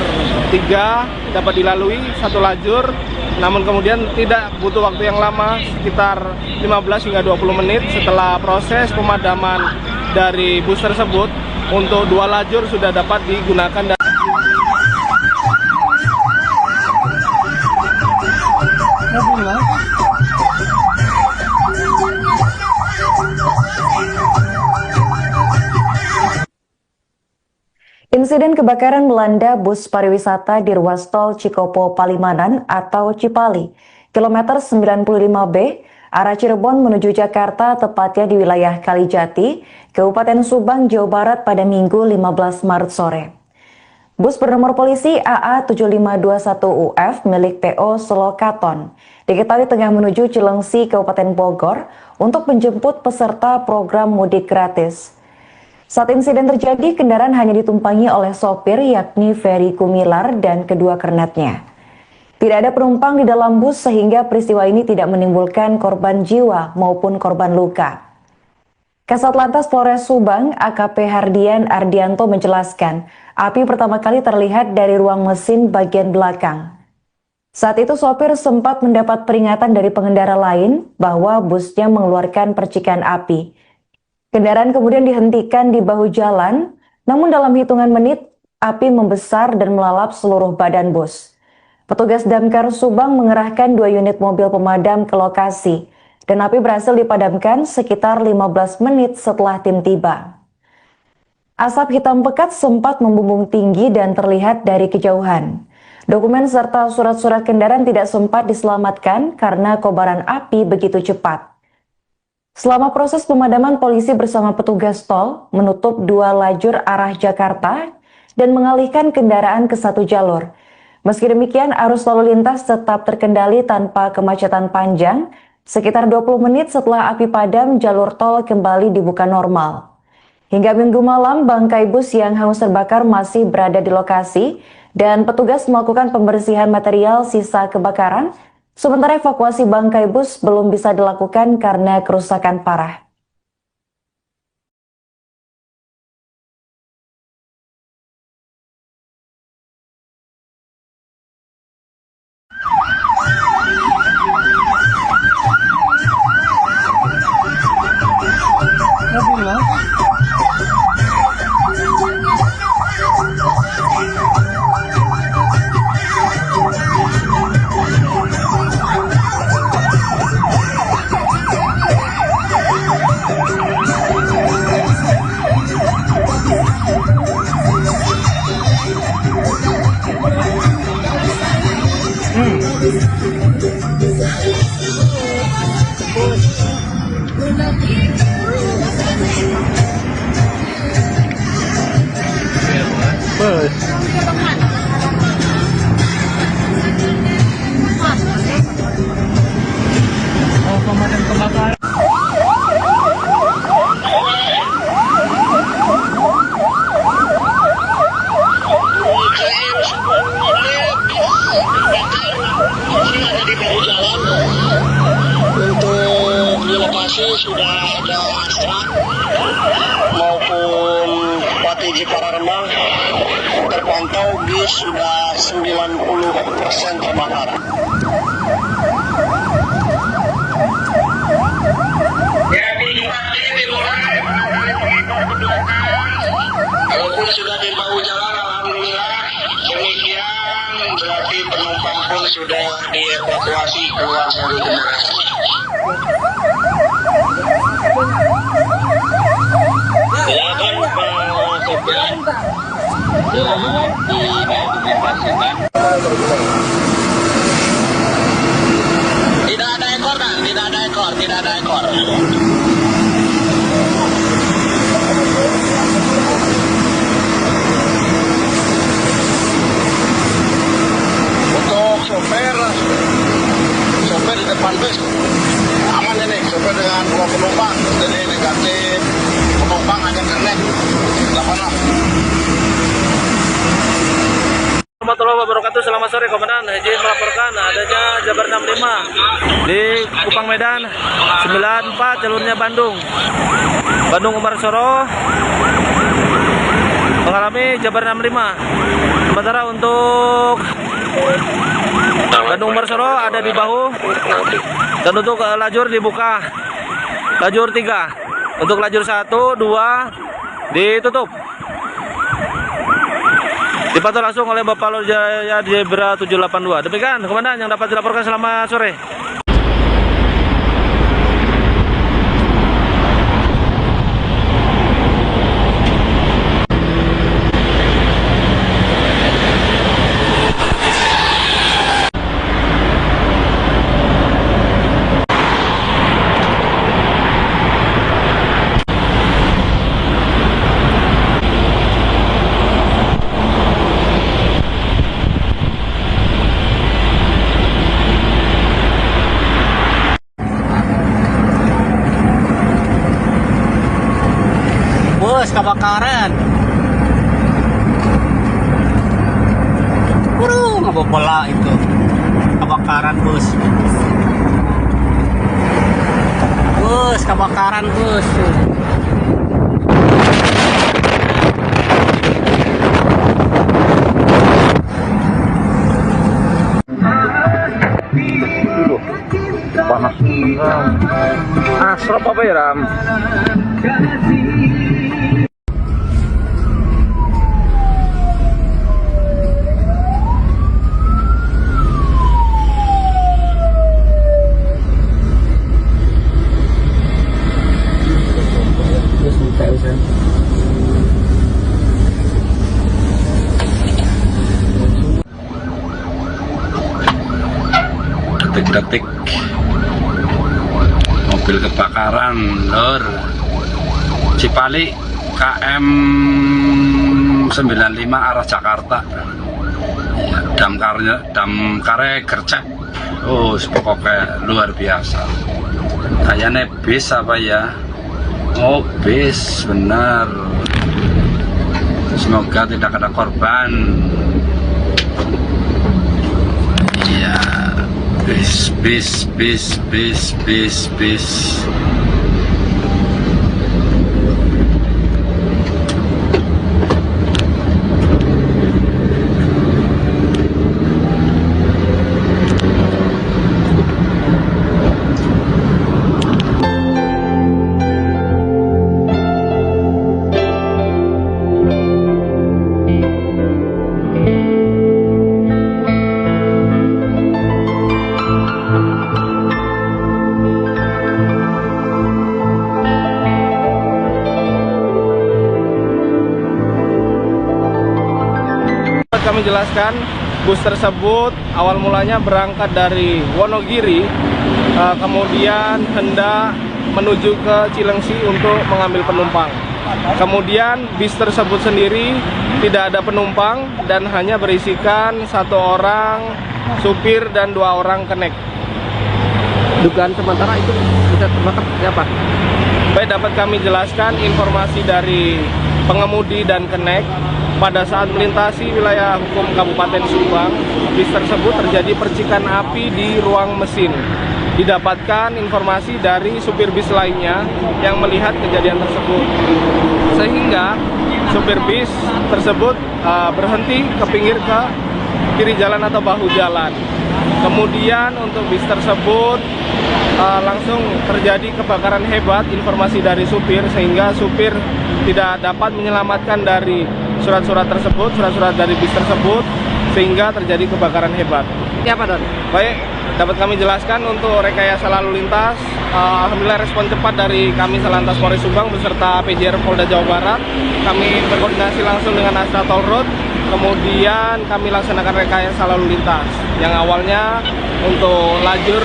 3 dapat dilalui 1 lajur, namun kemudian tidak butuh waktu yang lama, sekitar 15 hingga 20 menit setelah proses pemadaman dari bus tersebut. Untuk 2 lajur sudah dapat digunakan dan Insiden kebakaran melanda bus pariwisata di ruas tol Cikopo Palimanan atau Cipali, kilometer 95B, arah Cirebon menuju Jakarta, tepatnya di wilayah Kalijati, Kabupaten Subang, Jawa Barat pada Minggu 15 Maret sore. Bus bernomor polisi AA7521UF milik PO Selokaton diketahui tengah menuju Cilengsi, Kabupaten Bogor untuk menjemput peserta program mudik gratis. Saat insiden terjadi, kendaraan hanya ditumpangi oleh sopir yakni Ferry Kumilar dan kedua kernetnya. Tidak ada penumpang di dalam bus sehingga peristiwa ini tidak menimbulkan korban jiwa maupun korban luka. Kasat Lantas Polres Subang AKP Hardian Ardianto menjelaskan, api pertama kali terlihat dari ruang mesin bagian belakang. Saat itu sopir sempat mendapat peringatan dari pengendara lain bahwa busnya mengeluarkan percikan api. Kendaraan kemudian dihentikan di bahu jalan, namun dalam hitungan menit, api membesar dan melalap seluruh badan bus. Petugas Damkar Subang mengerahkan 2 unit mobil pemadam ke lokasi, dan api berhasil dipadamkan sekitar 15 menit setelah tim tiba. Asap hitam pekat sempat membumbung tinggi dan terlihat dari kejauhan. Dokumen serta surat-surat kendaraan tidak sempat diselamatkan karena kobaran api begitu cepat. Selama proses pemadaman, polisi bersama petugas tol menutup 2 lajur arah Jakarta dan mengalihkan kendaraan ke 1 jalur. Meski demikian, arus lalu lintas tetap terkendali tanpa kemacetan panjang. Sekitar 20 menit setelah api padam, jalur tol kembali dibuka normal. Hingga Minggu malam, bangkai bus yang hangus terbakar masih berada di lokasi dan petugas melakukan pembersihan material sisa kebakaran. Sementara evakuasi bangkai bus belum bisa dilakukan karena kerusakan parah. Untuk di lokasi sudah ada Astra maupun PTJ Pararema, terpantau bis sudah 90% terbakar. Walaupun sudah di bahu jalan, alhamdulillah demikian berarti penumpang pun sudah dievakuasi keluar dari kendaraan. Ya kan Pak Tidak ada ekor, Kak. Tidak ada ekor, tidak ada ekor. Untuk sopir di depan bus aman ini, sopir dengan 2 penumpang, jadi negatif penumpang hanya connect 86. Warahmatullahi wabarakatuh. Selamat sore Komandan. Izin melaporkan adanya Jabar 65 di Kupang Medan 94 jalurnya Bandung Umarsoro mengalami Jabar 65. Sementara untuk Bandung Umarsoro ada di bahu dan untuk lajur dibuka lajur 3, untuk lajur 1, 2 ditutup. Dipantau langsung oleh Bapak Lurjaya Zebra 782. Demikian Komandan yang dapat dilaporkan. Selamat sore. Bus kebakaran. Ngebobola itu. Kebakaran bus. Bus kebakaran bus. Panas. Asrop apa ya, Ram? Detik-detik mobil kebakaran lor Cipali KM 95 arah Jakarta ya, damkare gercep. Pokoknya luar biasa, kayaknya bis apa ya, bis benar. Semoga tidak ada korban. Iya, bis. Kami jelaskan, bus tersebut awal mulanya berangkat dari Wonogiri, kemudian hendak menuju ke Cilengsi untuk mengambil penumpang. Kemudian bis tersebut sendiri tidak ada penumpang dan hanya berisikan 1 orang supir dan 2 orang kenek. Dugaan sementara itu bisa terbakar siapa? Baik, dapat kami jelaskan informasi dari pengemudi dan kenek. Pada saat melintasi wilayah hukum Kabupaten Subang, bis tersebut terjadi percikan api di ruang mesin. Didapatkan informasi dari supir bis lainnya yang melihat kejadian tersebut, sehingga supir bis tersebut berhenti ke pinggir ke kiri jalan atau bahu jalan. Kemudian untuk bis tersebut langsung terjadi kebakaran hebat, informasi dari supir, sehingga supir tidak dapat menyelamatkan dari surat-surat tersebut, surat-surat dari bis tersebut, sehingga terjadi kebakaran hebat. Seperti apa, Don? Baik, dapat kami jelaskan untuk rekayasa lalu lintas. Alhamdulillah respon cepat dari kami Salantas Polres Subang beserta PJR Polda Jawa Barat. Kami berkoordinasi langsung dengan Astra Toll Road. Kemudian kami laksanakan rekayasa lalu lintas. Yang awalnya untuk lajur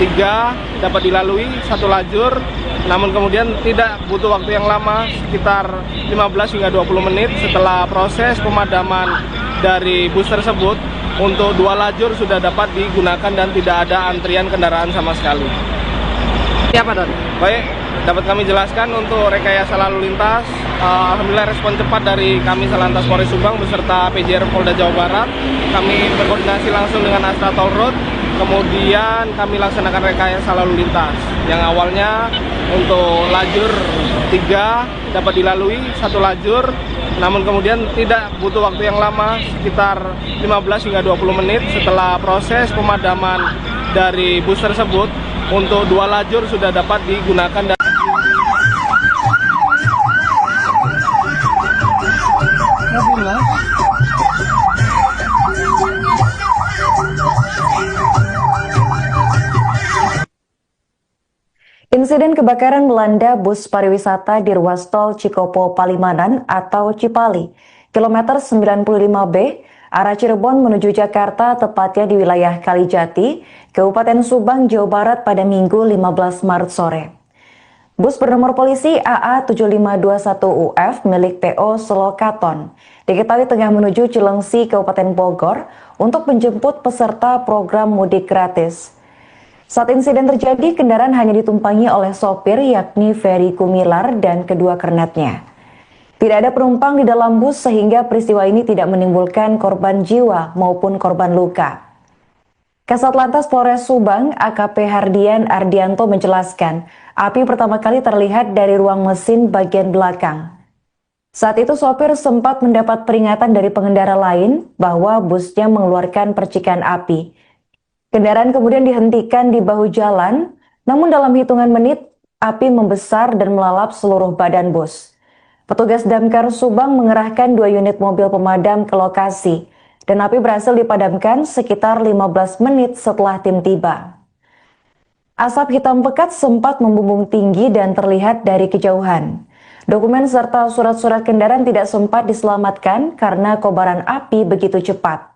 3 dapat dilalui satu lajur. Namun kemudian tidak butuh waktu yang lama, sekitar 15 hingga 20 menit setelah proses pemadaman dari bus tersebut. Untuk 2 lajur sudah dapat digunakan dan tidak ada antrian kendaraan sama sekali. Seperti apa, Don? Baik, dapat kami jelaskan untuk rekayasa lalu lintas. Alhamdulillah respon cepat dari kami Salantas Polres Subang beserta PJR Polda Jawa Barat. Kami berkoordinasi langsung dengan Astra Toll Road. Kemudian kami laksanakan rekayasa lalu lintas. Yang awalnya untuk lajur 3 dapat dilalui satu lajur. Namun kemudian tidak butuh waktu yang lama, sekitar 15 hingga 20 menit setelah proses pemadaman dari bus tersebut. Untuk 2 lajur sudah dapat digunakan dan Insiden kebakaran melanda bus pariwisata di ruas tol Cikopo Palimanan atau Cipali, kilometer 95B, arah Cirebon menuju Jakarta, tepatnya di wilayah Kalijati, Kabupaten Subang, Jawa Barat pada Minggu 15 Maret sore. Bus bernomor polisi AA7521UF milik PO Selokaton diketahui tengah menuju Cilengsi, Kabupaten Bogor untuk menjemput peserta program mudik gratis. Saat insiden terjadi, kendaraan hanya ditumpangi oleh sopir yakni Ferry Kumilar dan kedua kernetnya. Tidak ada penumpang di dalam bus sehingga peristiwa ini tidak menimbulkan korban jiwa maupun korban luka. Kasat Lantas Polres Subang, AKP Hardian Ardianto menjelaskan, api pertama kali terlihat dari ruang mesin bagian belakang. Saat itu sopir sempat mendapat peringatan dari pengendara lain bahwa busnya mengeluarkan percikan api. Kendaraan kemudian dihentikan di bahu jalan, namun dalam hitungan menit, api membesar dan melalap seluruh badan bus. Petugas Damkar Subang mengerahkan 2 unit mobil pemadam ke lokasi, dan api berhasil dipadamkan sekitar 15 menit setelah tim tiba. Asap hitam pekat sempat membumbung tinggi dan terlihat dari kejauhan. Dokumen serta surat-surat kendaraan tidak sempat diselamatkan karena kobaran api begitu cepat.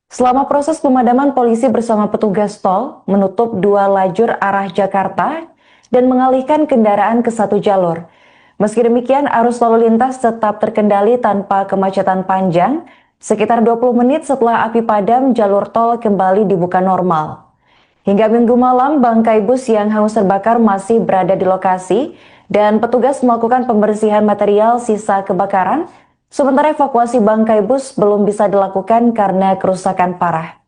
Selama proses pemadaman, polisi bersama petugas tol menutup 2 lajur arah Jakarta dan mengalihkan kendaraan ke 1 jalur. Meski demikian, arus lalu lintas tetap terkendali tanpa kemacetan panjang. Sekitar 20 menit setelah api padam, jalur tol kembali dibuka normal. Hingga Minggu malam, bangkai bus yang hangus terbakar masih berada di lokasi dan petugas melakukan pembersihan material sisa kebakaran. Sementara evakuasi bangkai bus belum bisa dilakukan karena kerusakan parah.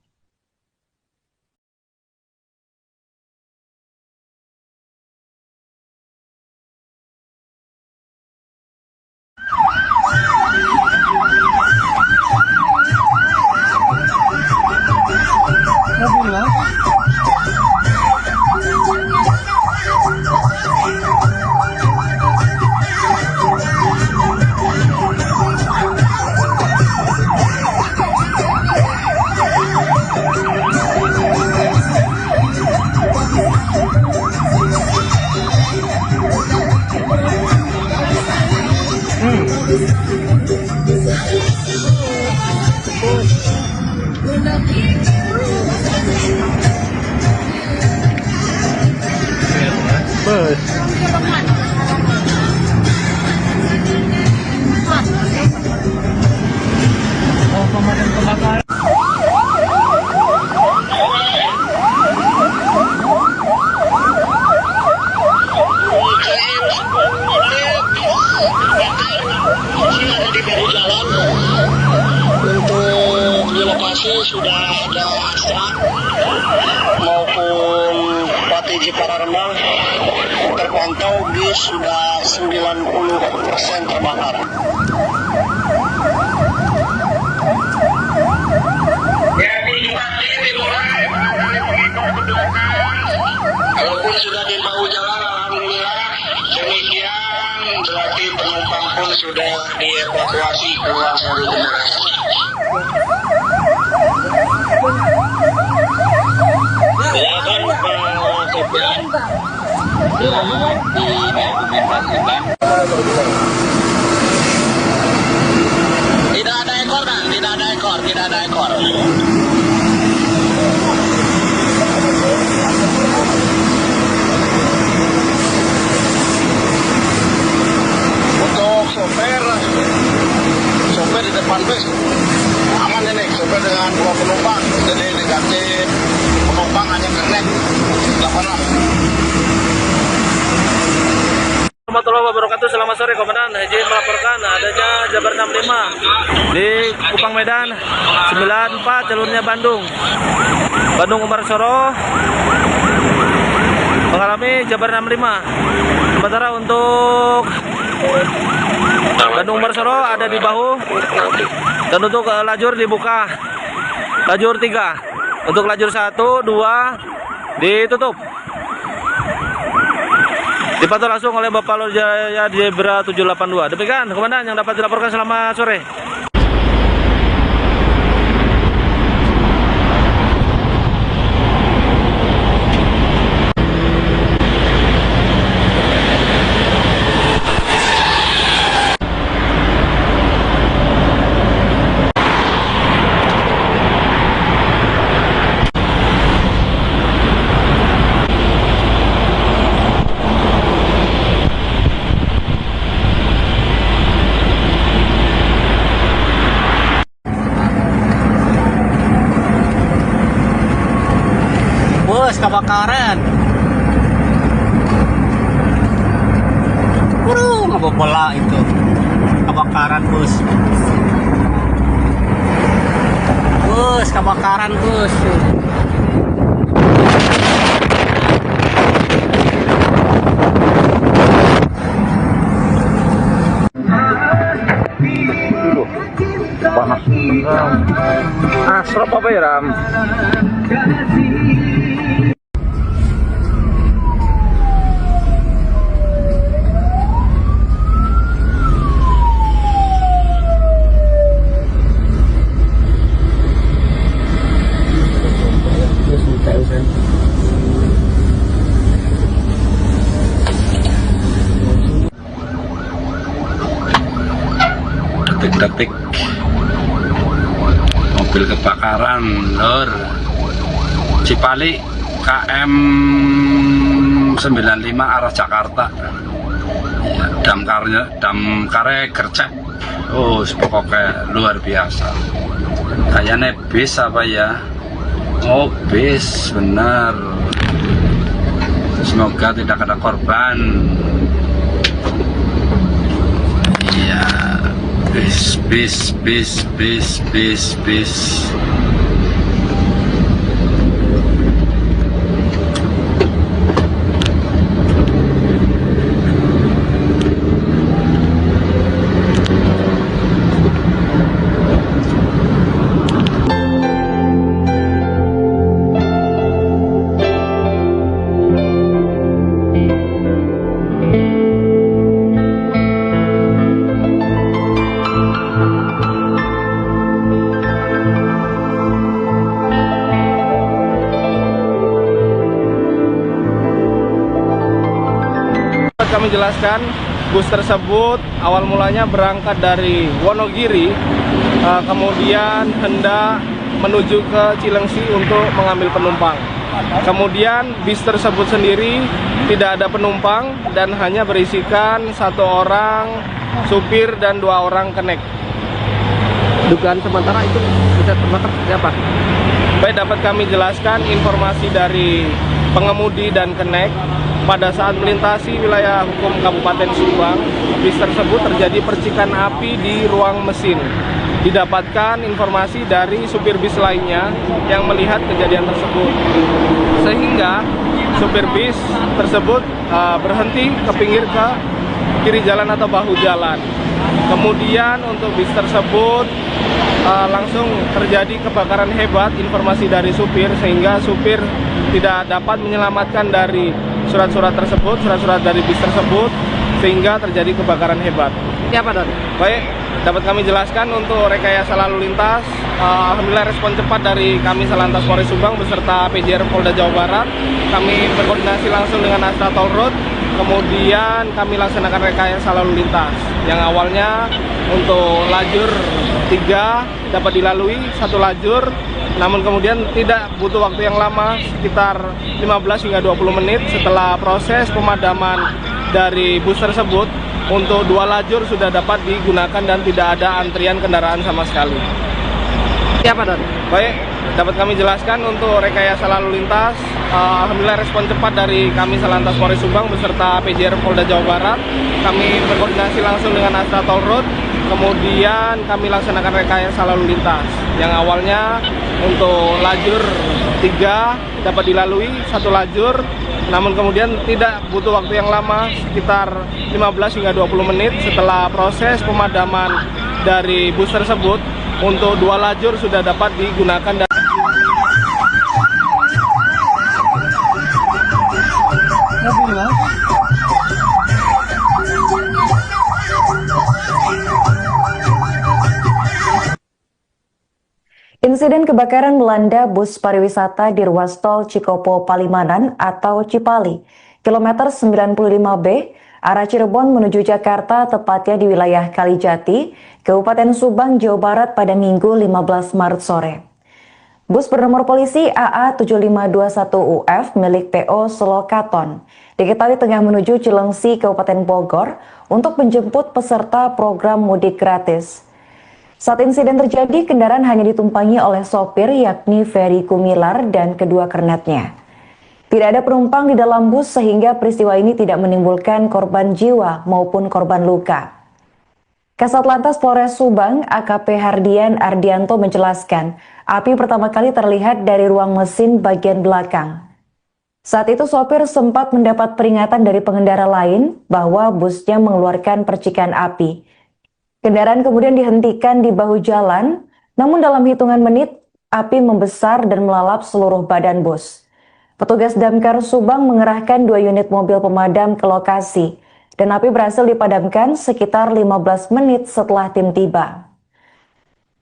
Untuk di lokasi sudah ada Astra maupun PTJ Pararembang, terpantau bis sudah 90% terbakar. Walaupun sudah di bahu jalan, alhamdulillah demikian, berarti penumpang pun sudah dievakuasi keluar dari kendaraan. Tidak ada ekor, kan? Tidak ada ekor, tidak ada ekor. Untuk sopir di depan bus aman ini, sopir dengan 2 penumpang, jadi negatif penumpang hanya kernet 86. Warahmatullahi wabarakatuh. Selamat sore Komandan. Izin melaporkan adanya Jabar 65 di Kupang Medan 94 jalurnya Bandung Umarsoro mengalami Jabar 65. Sementara untuk Bandung Umarsoro ada di bahu, dan untuk lajur dibuka lajur 3, untuk lajur 1, 2 ditutup. Dipantau langsung oleh Bapak Lur Jaya Zebra 782. Demikian Komandan yang dapat dilaporkan. Selamat sore. Bus kebakaran. Ngebobola itu. Kebakaran bus. Bus kebakaran bus. Panas asrop apa ya Ram? Detik-detik mobil kebakaran lor Cipali KM 95 arah Jakarta ya, damkarnya gercep. Oh pokoknya luar biasa, kayaknya bis apa ya. Oh bis benar, semoga tidak ada korban. Iya, bis. Kami jelaskan, bus tersebut awal mulanya berangkat dari Wonogiri, kemudian hendak menuju ke Cilengsi untuk mengambil penumpang. Kemudian bis tersebut sendiri tidak ada penumpang dan hanya berisikan 1 orang supir dan 2 orang kenek. Dugaan sementara itu bisa terbakar seperti apa? Baik, dapat kami jelaskan informasi dari pengemudi dan kenek. Pada saat melintasi wilayah hukum Kabupaten Subang, bis tersebut terjadi percikan api di ruang mesin. Didapatkan informasi dari supir bis lainnya yang melihat kejadian tersebut, sehingga supir bis tersebut berhenti ke pinggir ke kiri jalan atau bahu jalan. Kemudian untuk bis tersebut langsung terjadi kebakaran hebat, informasi dari supir, sehingga supir tidak dapat menyelamatkan dari surat-surat tersebut, surat-surat dari bis tersebut, sehingga terjadi kebakaran hebat. Siapa, Don? Baik, dapat kami jelaskan untuk rekayasa lalu lintas, alhamdulillah respon cepat dari kami Salantas Polres Subang beserta PJR Polda Jawa Barat. Kami berkoordinasi langsung dengan Astra Toll Road, kemudian kami laksanakan rekayasa lalu lintas yang awalnya untuk lajur 3 dapat dilalui 1 lajur, namun kemudian tidak butuh waktu yang lama, sekitar 15 hingga 20 menit setelah proses pemadaman dari bus tersebut. Untuk 2 lajur sudah dapat digunakan dan tidak ada antrian kendaraan sama sekali. Siapa, Don? Baik, dapat kami jelaskan untuk rekayasa lalu lintas, alhamdulillah respon cepat dari kami Salantas Polres Subang beserta PJR Polda Jawa Barat. Kami berkoordinasi langsung dengan Astra Toll Road, kemudian kami laksanakan rekayasa lalu lintas yang awalnya untuk lajur 3 dapat dilalui 1 lajur, namun kemudian tidak butuh waktu yang lama, sekitar 15 hingga 20 menit setelah proses pemadaman dari bus tersebut. Untuk 2 lajur sudah dapat digunakan dan Insiden kebakaran melanda bus pariwisata di ruas tol Cikopo Palimanan atau Cipali, kilometer 95B, arah Cirebon menuju Jakarta, tepatnya di wilayah Kalijati, Kabupaten Subang, Jawa Barat pada Minggu 15 Maret sore. Bus bernomor polisi AA7521UF milik PO Selokaton diketahui tengah menuju Cilengsi, Kabupaten Bogor untuk menjemput peserta program mudik gratis. Saat insiden terjadi, kendaraan hanya ditumpangi oleh sopir yakni Ferry Gumilar dan kedua kernetnya. Tidak ada penumpang di dalam bus sehingga peristiwa ini tidak menimbulkan korban jiwa maupun korban luka. Kasat Lantas Polres Subang AKP Hardian Ardianto menjelaskan, api pertama kali terlihat dari ruang mesin bagian belakang. Saat itu sopir sempat mendapat peringatan dari pengendara lain bahwa busnya mengeluarkan percikan api. Kendaraan kemudian dihentikan di bahu jalan, namun dalam hitungan menit api membesar dan melalap seluruh badan bus. Petugas Damkar Subang mengerahkan 2 unit mobil pemadam ke lokasi dan api berhasil dipadamkan sekitar 15 menit setelah tim tiba.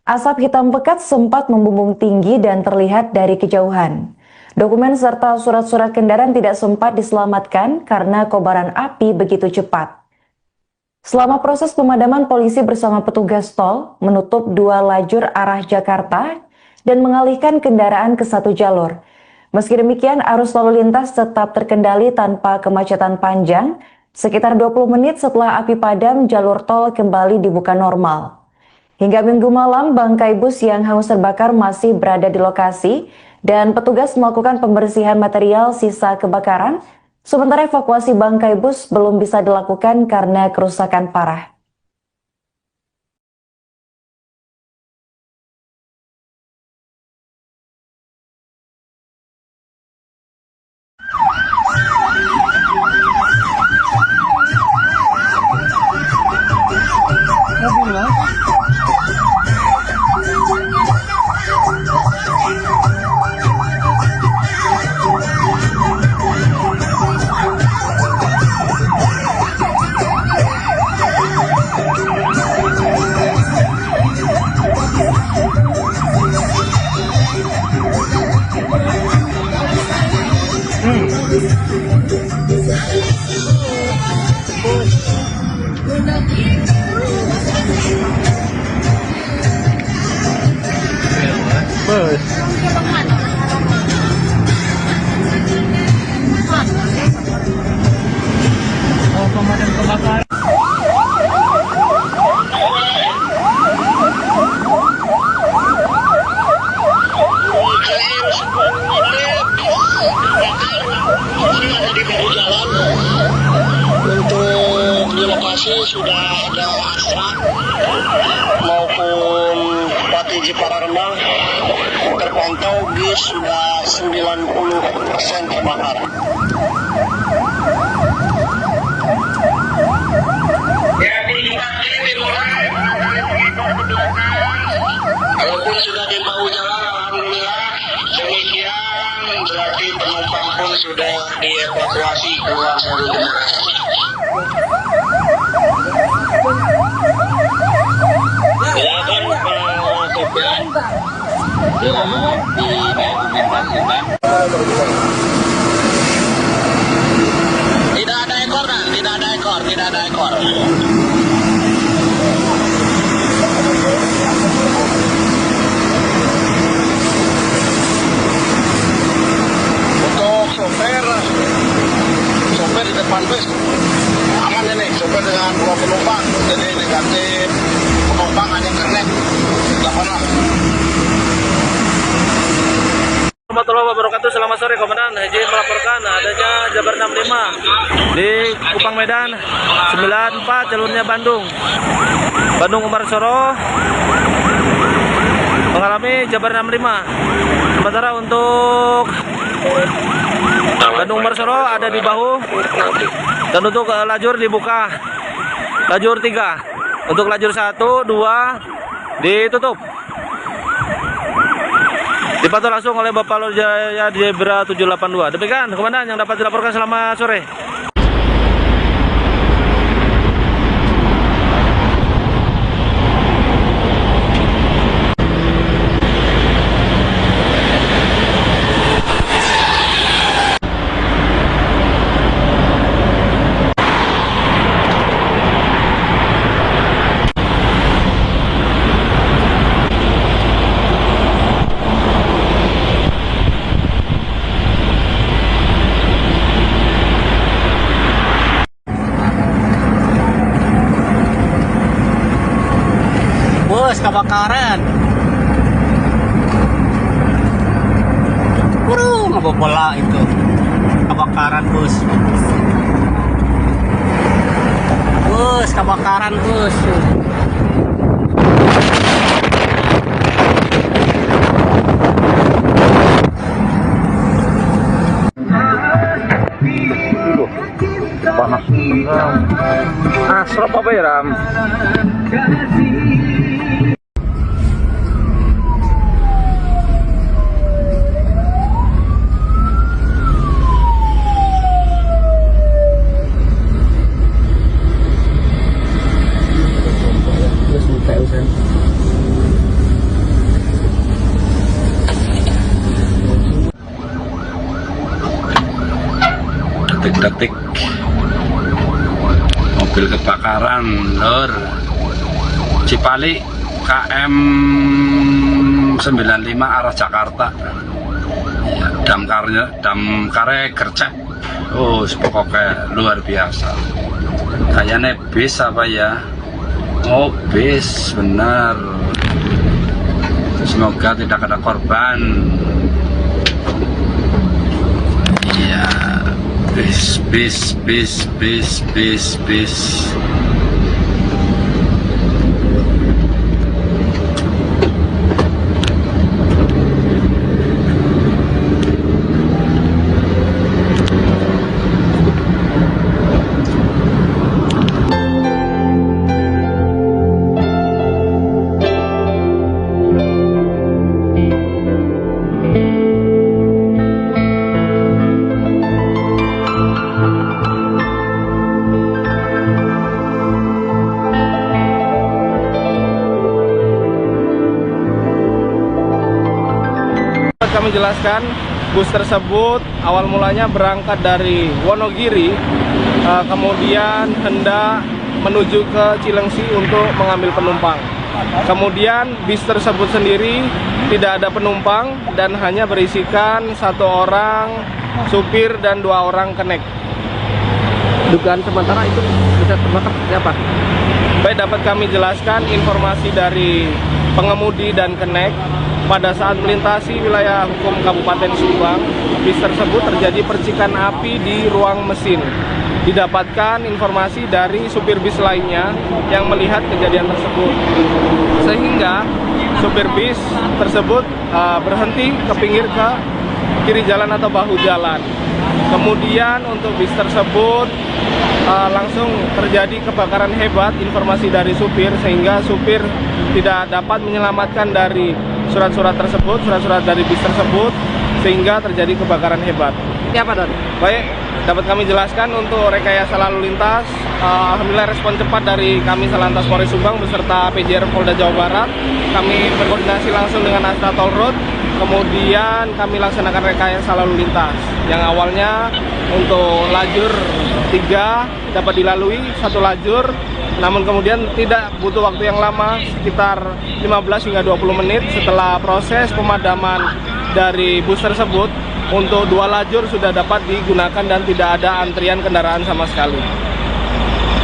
Asap hitam pekat sempat membumbung tinggi dan terlihat dari kejauhan. Dokumen serta surat-surat kendaraan tidak sempat diselamatkan karena kobaran api begitu cepat. Selama proses pemadaman, polisi bersama petugas tol menutup 2 lajur arah Jakarta dan mengalihkan kendaraan ke 1 jalur. Meski demikian, arus lalu lintas tetap terkendali tanpa kemacetan panjang. Sekitar 20 menit setelah api padam, jalur tol kembali dibuka normal. Hingga Minggu malam, bangkai bus yang hangus terbakar masih berada di lokasi dan petugas melakukan pembersihan material sisa kebakaran. Sementara evakuasi bangkai bus belum bisa dilakukan karena kerusakan parah. Untuk di lokasi sudah ada Astra maupun Patiji Pararema, terpantau bis sudah 90% terbakar. Walaupun sudah di bahu jalan, alhamdulillah demikian, berarti penumpang pun sudah dievakuasi keluar dari kendaraan. Tidak ada ekor, Dan. Tidak ada ekor, tidak ada ekor. Untuk sopir di depan bus aman ini, sopir dengan 2 penumpang, jadi negatif, penumpang hanya kernet, tidak pernah. Warahmatullahi wabarakatuh. Selamat sore Komandan. Izin melaporkan adanya Jabar 65 di Kupang Medan 94 jalurnya Bandung Umarsoro mengalami Jabar 65. Sementara untuk Bandung Umarsoro ada di bahu dan untuk lajur dibuka lajur 3. Untuk lajur 1, 2 ditutup. Dipantau langsung oleh Bapak Lur Jaya Zebra 782. Demikian Komandan yang dapat dilaporkan. Selamat sore. Bus kebakaran. Ngebobola itu. Kebakaran bus. Bus kebakaran bus. Panas. Asrop apa ya, Ram? Detik-detik mobil kebakaran Lur Cipali KM 95 arah Jakarta ya, damkarnya gercep. Oh pokoknya luar biasa, kayaknya bis apa ya. Oh bis benar, semoga tidak ada korban. Iya, bis. Kami jelaskan, bus tersebut awal mulanya berangkat dari Wonogiri, kemudian hendak menuju ke Cilengsi untuk mengambil penumpang. Kemudian bis tersebut sendiri tidak ada penumpang dan hanya berisikan 1 orang supir dan 2 orang kenek. Dugaan sementara itu bisa terbakar siapa? Baik, dapat kami jelaskan informasi dari pengemudi dan kenek. Pada saat melintasi wilayah hukum Kabupaten Subang, bis tersebut terjadi percikan api di ruang mesin. Didapatkan informasi dari supir bis lainnya yang melihat kejadian tersebut, sehingga supir bis tersebut berhenti ke pinggir ke kiri jalan atau bahu jalan. Kemudian untuk bis tersebut langsung terjadi kebakaran hebat, informasi dari supir, sehingga supir tidak dapat menyelamatkan dari surat-surat tersebut, surat-surat dari bis tersebut, sehingga terjadi kebakaran hebat. Siapa, Don? Baik, dapat kami jelaskan untuk rekayasa lalu lintas, alhamdulillah respon cepat dari kami Salantas Polres Subang beserta PJR Polda Jawa Barat. Kami berkoordinasi langsung dengan Astra Toll Road, kemudian kami laksanakan rekayasa lalu lintas. Yang awalnya untuk lajur 3 dapat dilalui 1 lajur, namun kemudian tidak butuh waktu yang lama, sekitar 15 hingga 20 menit setelah proses pemadaman dari bus tersebut. Untuk 2 lajur sudah dapat digunakan dan tidak ada antrian kendaraan sama sekali.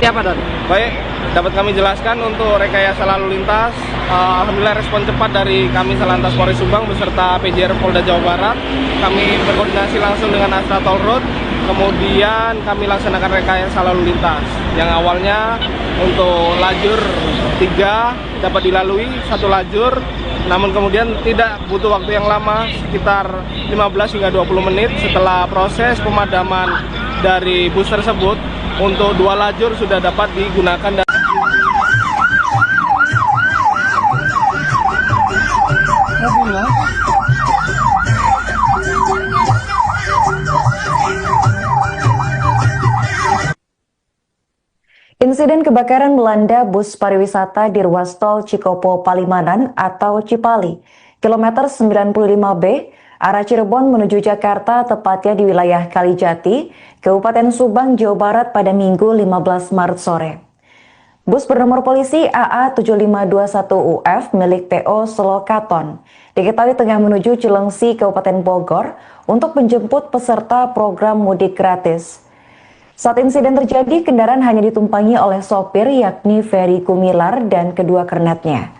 Siapa Don? Baik, dapat kami jelaskan untuk rekayasa lalu lintas, alhamdulillah respon cepat dari kami Salantas Polres Subang beserta PJR Polda Jawa Barat. Kami berkoordinasi langsung dengan Astra Toll Road, kemudian kami laksanakan rekayasa lalu lintas. Yang awalnya untuk lajur 3 dapat dilalui 1 lajur, namun kemudian tidak butuh waktu yang lama, sekitar 15 hingga 20 menit setelah proses pemadaman dari bus tersebut. Untuk 2 lajur sudah dapat digunakan dan Insiden kebakaran melanda bus pariwisata di ruas tol Cikopo Palimanan atau Cipali, kilometer 95B, arah Cirebon menuju Jakarta, tepatnya di wilayah Kalijati, Kabupaten Subang, Jawa Barat pada Minggu 15 Maret sore. Bus bernomor polisi AA7521UF milik PO Solokaton diketahui tengah menuju Cilengsi, Kabupaten Bogor untuk menjemput peserta program mudik gratis. Saat insiden terjadi, kendaraan hanya ditumpangi oleh sopir yakni Ferry Kumilar dan kedua kernetnya.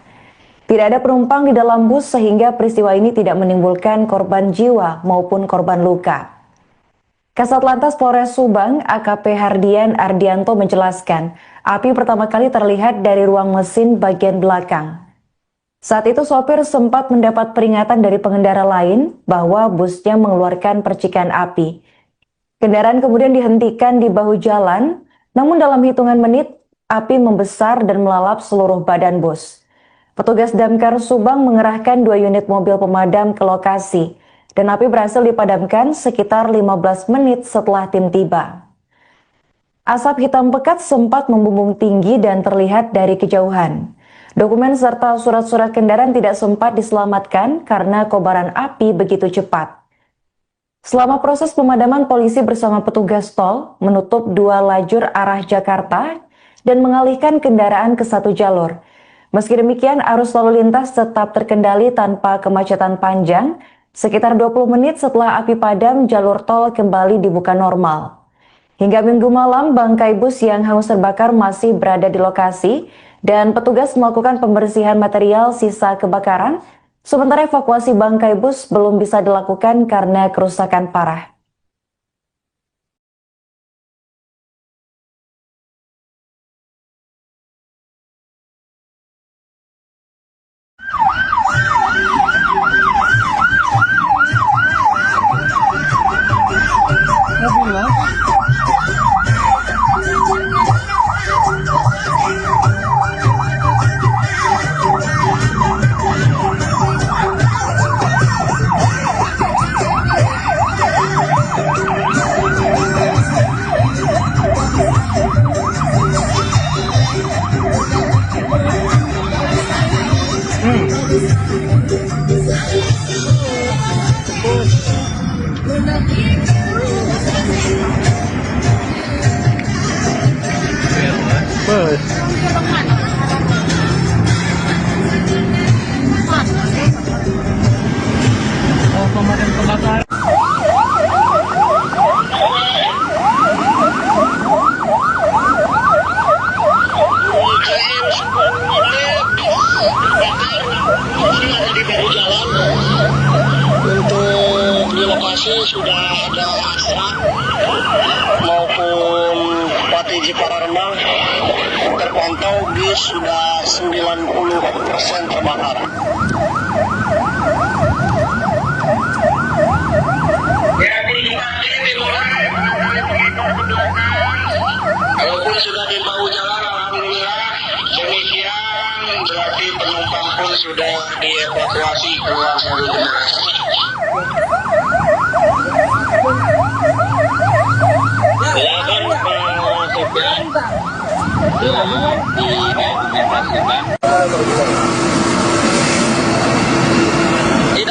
Tidak ada penumpang di dalam bus sehingga peristiwa ini tidak menimbulkan korban jiwa maupun korban luka. Kasat Lantas Polres Subang AKP Hardian Ardianto menjelaskan, api pertama kali terlihat dari ruang mesin bagian belakang. Saat itu sopir sempat mendapat peringatan dari pengendara lain bahwa busnya mengeluarkan percikan api. Kendaraan kemudian dihentikan di bahu jalan, namun dalam hitungan menit api membesar dan melalap seluruh badan bus. Petugas Damkar Subang mengerahkan 2 unit mobil pemadam ke lokasi dan api berhasil dipadamkan sekitar 15 menit setelah tim tiba. Asap hitam pekat sempat membumbung tinggi dan terlihat dari kejauhan. Dokumen serta surat-surat kendaraan tidak sempat diselamatkan karena kobaran api begitu cepat. Selama proses pemadaman, polisi bersama petugas tol menutup 2 lajur arah Jakarta dan mengalihkan kendaraan ke 1 jalur. Meski demikian, arus lalu lintas tetap terkendali tanpa kemacetan panjang. Sekitar 20 menit setelah api padam, jalur tol kembali dibuka normal. Hingga Minggu malam, bangkai bus yang hangus terbakar masih berada di lokasi dan petugas melakukan pembersihan material sisa kebakaran. Sementara evakuasi bangkai bus belum bisa dilakukan karena kerusakan parah. Untuk di lokasi sudah ada Astra maupun Bupati Jepara Remang, terpantau bis sudah 90% terbakar. Walaupun sudah di bahu jalan, alhamdulillah demikian, berarti penumpang pun sudah dievakuasi keluar dari kendaraan. Tidak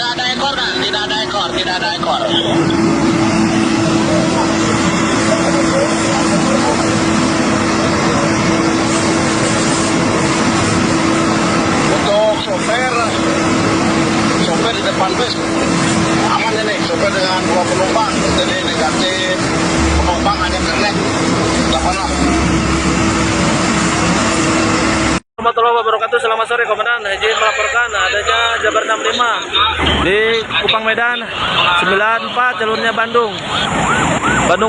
ada ekor, Dan. Tidak ada ekor, tidak ada ekor. Untuk sopir di depan bus aman ini, sopir dengan 2 penumpang, jadi negatif, penumpang hanya connect, delapan. Warahmatullahi wabarakatuh. Selamat sore Komandan. Izin melaporkan adanya Jabar 65 di Kupang Medan 94 jalurnya Bandung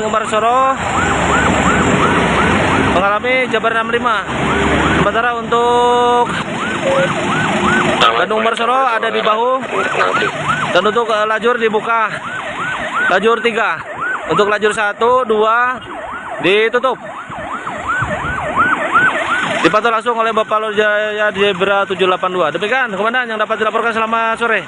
Umarsoro mengalami Jabar 65. Sementara untuk Bandung Umarsoro ada di bahu dan untuk lajur dibuka lajur 3, untuk lajur 1, 2 ditutup. Dipantau langsung oleh Bapak Lur Jaya Zebra 782. Demikian Komandan yang dapat dilaporkan. Selamat sore.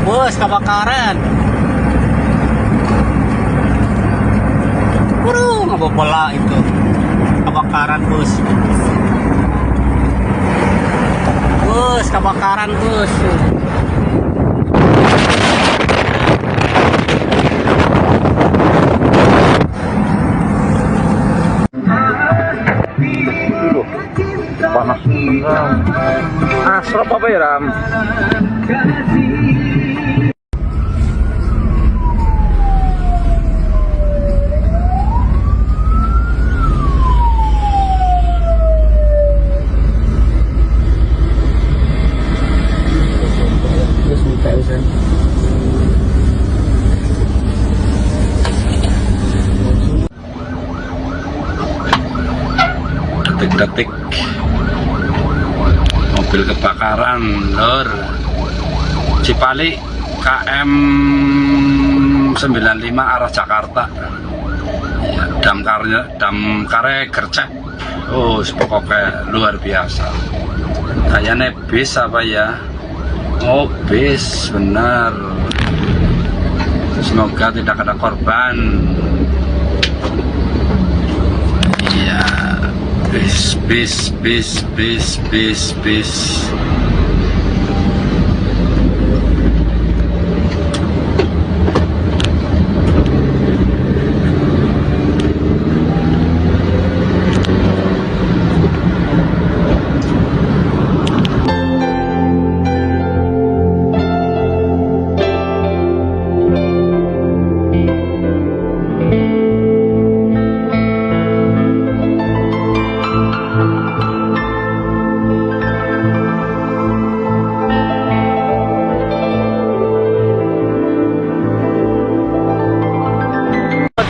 Bus kebakaran. Ngebobola itu. Kebakaran bus. Bus kebakaran bus. Panas. Asrop apa ya, Ram? Detik-detik mobil kebakaran lor Cipali KM 95 arah Jakarta ya, damkare gercep. Oh pokoknya luar biasa. Kayaknya bis apa ya? Oh bis benar. Semoga tidak ada korban. Iya, bis.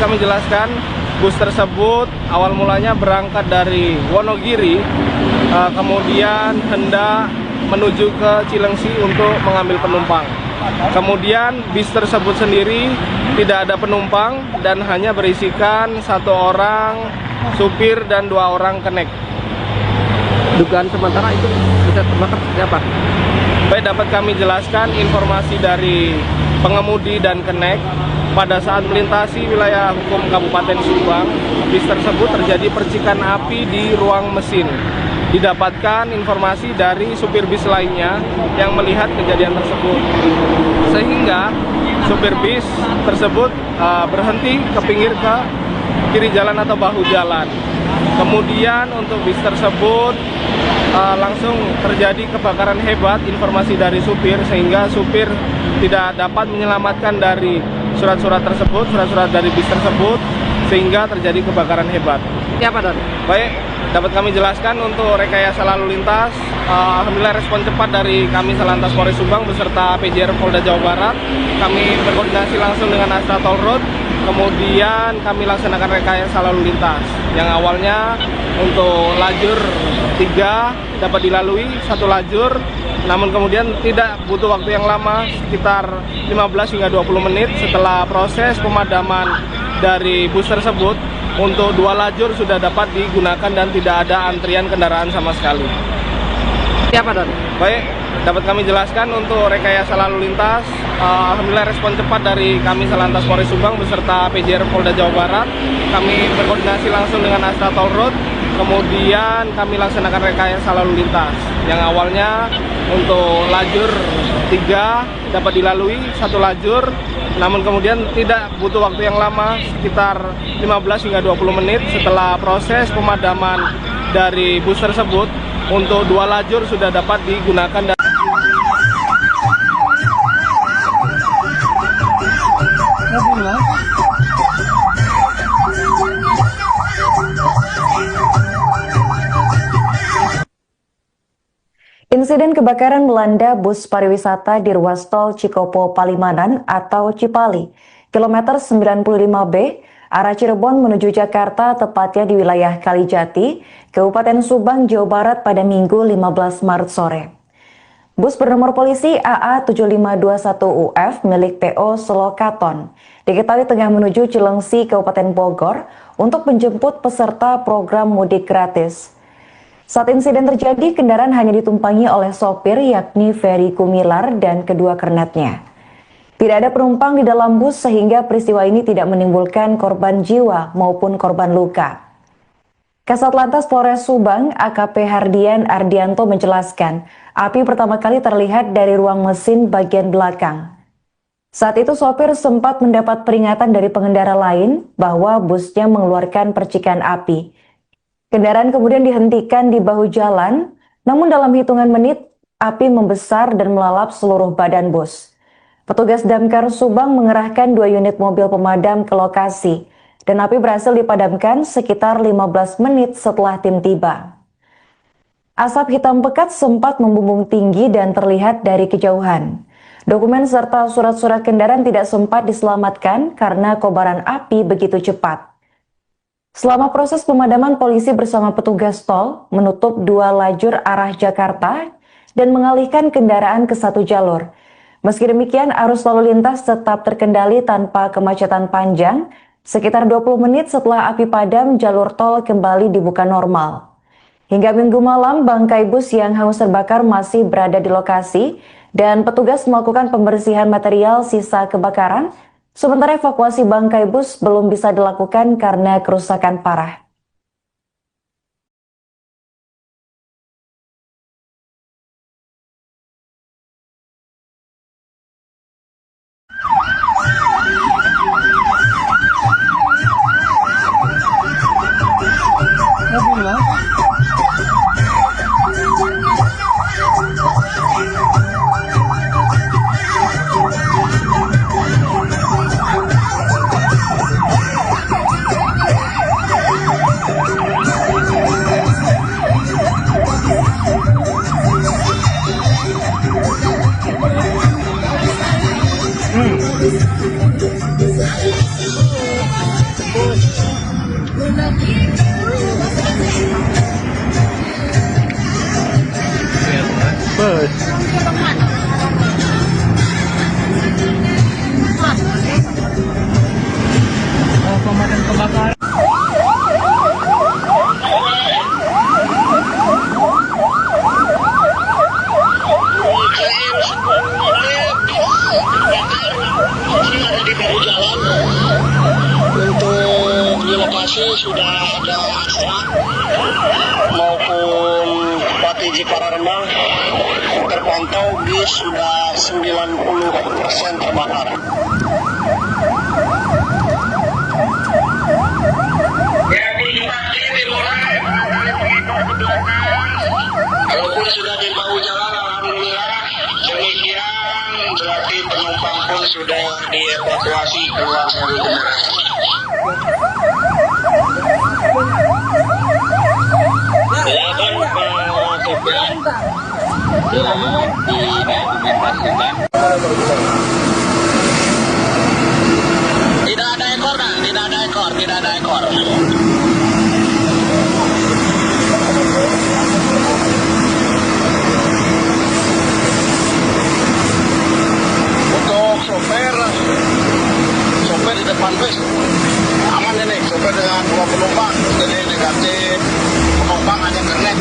Kami jelaskan, bus tersebut awal mulanya berangkat dari Wonogiri, kemudian hendak menuju ke Cilengsi untuk mengambil penumpang. Kemudian bis tersebut sendiri tidak ada penumpang dan hanya berisikan 1 orang supir dan 2 orang kenek. Dugaan sementara itu bisa terbakar seperti apa? Baik, dapat kami jelaskan informasi dari pengemudi dan kenek. Pada saat melintasi wilayah hukum Kabupaten Subang, bis tersebut terjadi percikan api di ruang mesin. Didapatkan informasi dari supir bis lainnya yang melihat kejadian tersebut, sehingga supir bis tersebut berhenti ke pinggir ke kiri jalan atau bahu jalan. Kemudian untuk bis tersebut langsung terjadi kebakaran hebat, informasi dari supir, sehingga supir tidak dapat menyelamatkan dari surat-surat tersebut, surat-surat dari bis tersebut, sehingga terjadi kebakaran hebat. Seperti apa, Don? Baik, dapat kami jelaskan untuk rekayasa lalu lintas. Alhamdulillah respon cepat dari kami Salantas Polres Subang beserta PJR Polda Jawa Barat. Kami berkoordinasi langsung dengan Astra Toll Road. Kemudian kami laksanakan rekayasa lalu lintas. Yang awalnya untuk lajur 3 dapat dilalui 1 lajur. Namun kemudian tidak butuh waktu yang lama, sekitar 15 hingga 20 menit setelah proses pemadaman dari bus tersebut. Untuk 2 lajur sudah dapat digunakan dan tidak ada antrian kendaraan sama sekali. Siapa, Don? Baik, dapat kami jelaskan untuk rekayasa lalu lintas. Alhamdulillah respon cepat dari kami Salantas Polres Subang beserta PJR Polda Jawa Barat. Kami berkoordinasi langsung dengan Astra Toll Road. Kemudian kami laksanakan rekayasa lalu lintas. Yang awalnya untuk lajur 3 dapat dilalui 1 lajur. Namun kemudian tidak butuh waktu yang lama, sekitar 15 hingga 20 menit setelah proses pemadaman dari bus tersebut. Untuk 2 lajur sudah dapat digunakan dan Insiden kebakaran melanda bus pariwisata di ruas tol Cikopo Palimanan atau Cipali, kilometer 95B, arah Cirebon menuju Jakarta, tepatnya di wilayah Kalijati, Kabupaten Subang, Jawa Barat pada Minggu 15 Maret sore. Bus bernomor polisi AA7521UF milik PO Solokaton diketahui tengah menuju Cilengsi, Kabupaten Bogor untuk menjemput peserta program mudik gratis. Saat insiden terjadi, kendaraan hanya ditumpangi oleh sopir yakni Ferry Kumilar dan kedua kernetnya. Tidak ada penumpang di dalam bus sehingga peristiwa ini tidak menimbulkan korban jiwa maupun korban luka. Kasat Lantas Polres Subang, AKP Hardian Ardianto menjelaskan, api pertama kali terlihat dari ruang mesin bagian belakang. Saat itu sopir sempat mendapat peringatan dari pengendara lain bahwa busnya mengeluarkan percikan api. Kendaraan kemudian dihentikan di bahu jalan, namun dalam hitungan menit, api membesar dan melalap seluruh badan bus. Petugas Damkar Subang mengerahkan 2 unit mobil pemadam ke lokasi, dan api berhasil dipadamkan sekitar 15 menit setelah tim tiba. Asap hitam pekat sempat membumbung tinggi dan terlihat dari kejauhan. Dokumen serta surat-surat kendaraan tidak sempat diselamatkan karena kobaran api begitu cepat. Selama proses pemadaman, polisi bersama petugas tol menutup 2 lajur arah Jakarta dan mengalihkan kendaraan ke 1 jalur. Meski demikian, arus lalu lintas tetap terkendali tanpa kemacetan panjang. Sekitar 20 menit setelah api padam, jalur tol kembali dibuka normal. Hingga Minggu malam, bangkai bus yang hangus terbakar masih berada di lokasi dan petugas melakukan pembersihan material sisa kebakaran. Sementara evakuasi bangkai bus belum bisa dilakukan karena kerusakan parah. Untuk di lokasi sudah ada Astra maupun Patiji Pararembang, terpantau bis sudah 90% terbakar. Walaupun sudah di bahu jalan, alhamdulillah demikian berarti penumpang pun sudah dievakuasi keluar dari kendaraan. sopir didokumentasikan. Tidak ada ekor, kan? Tidak ada ekor, tidak ada ekor. Untuk sopir di depan bus aman ini, sopir dengan 2 penumpang, jadi negatif, penumpang hanya kernet.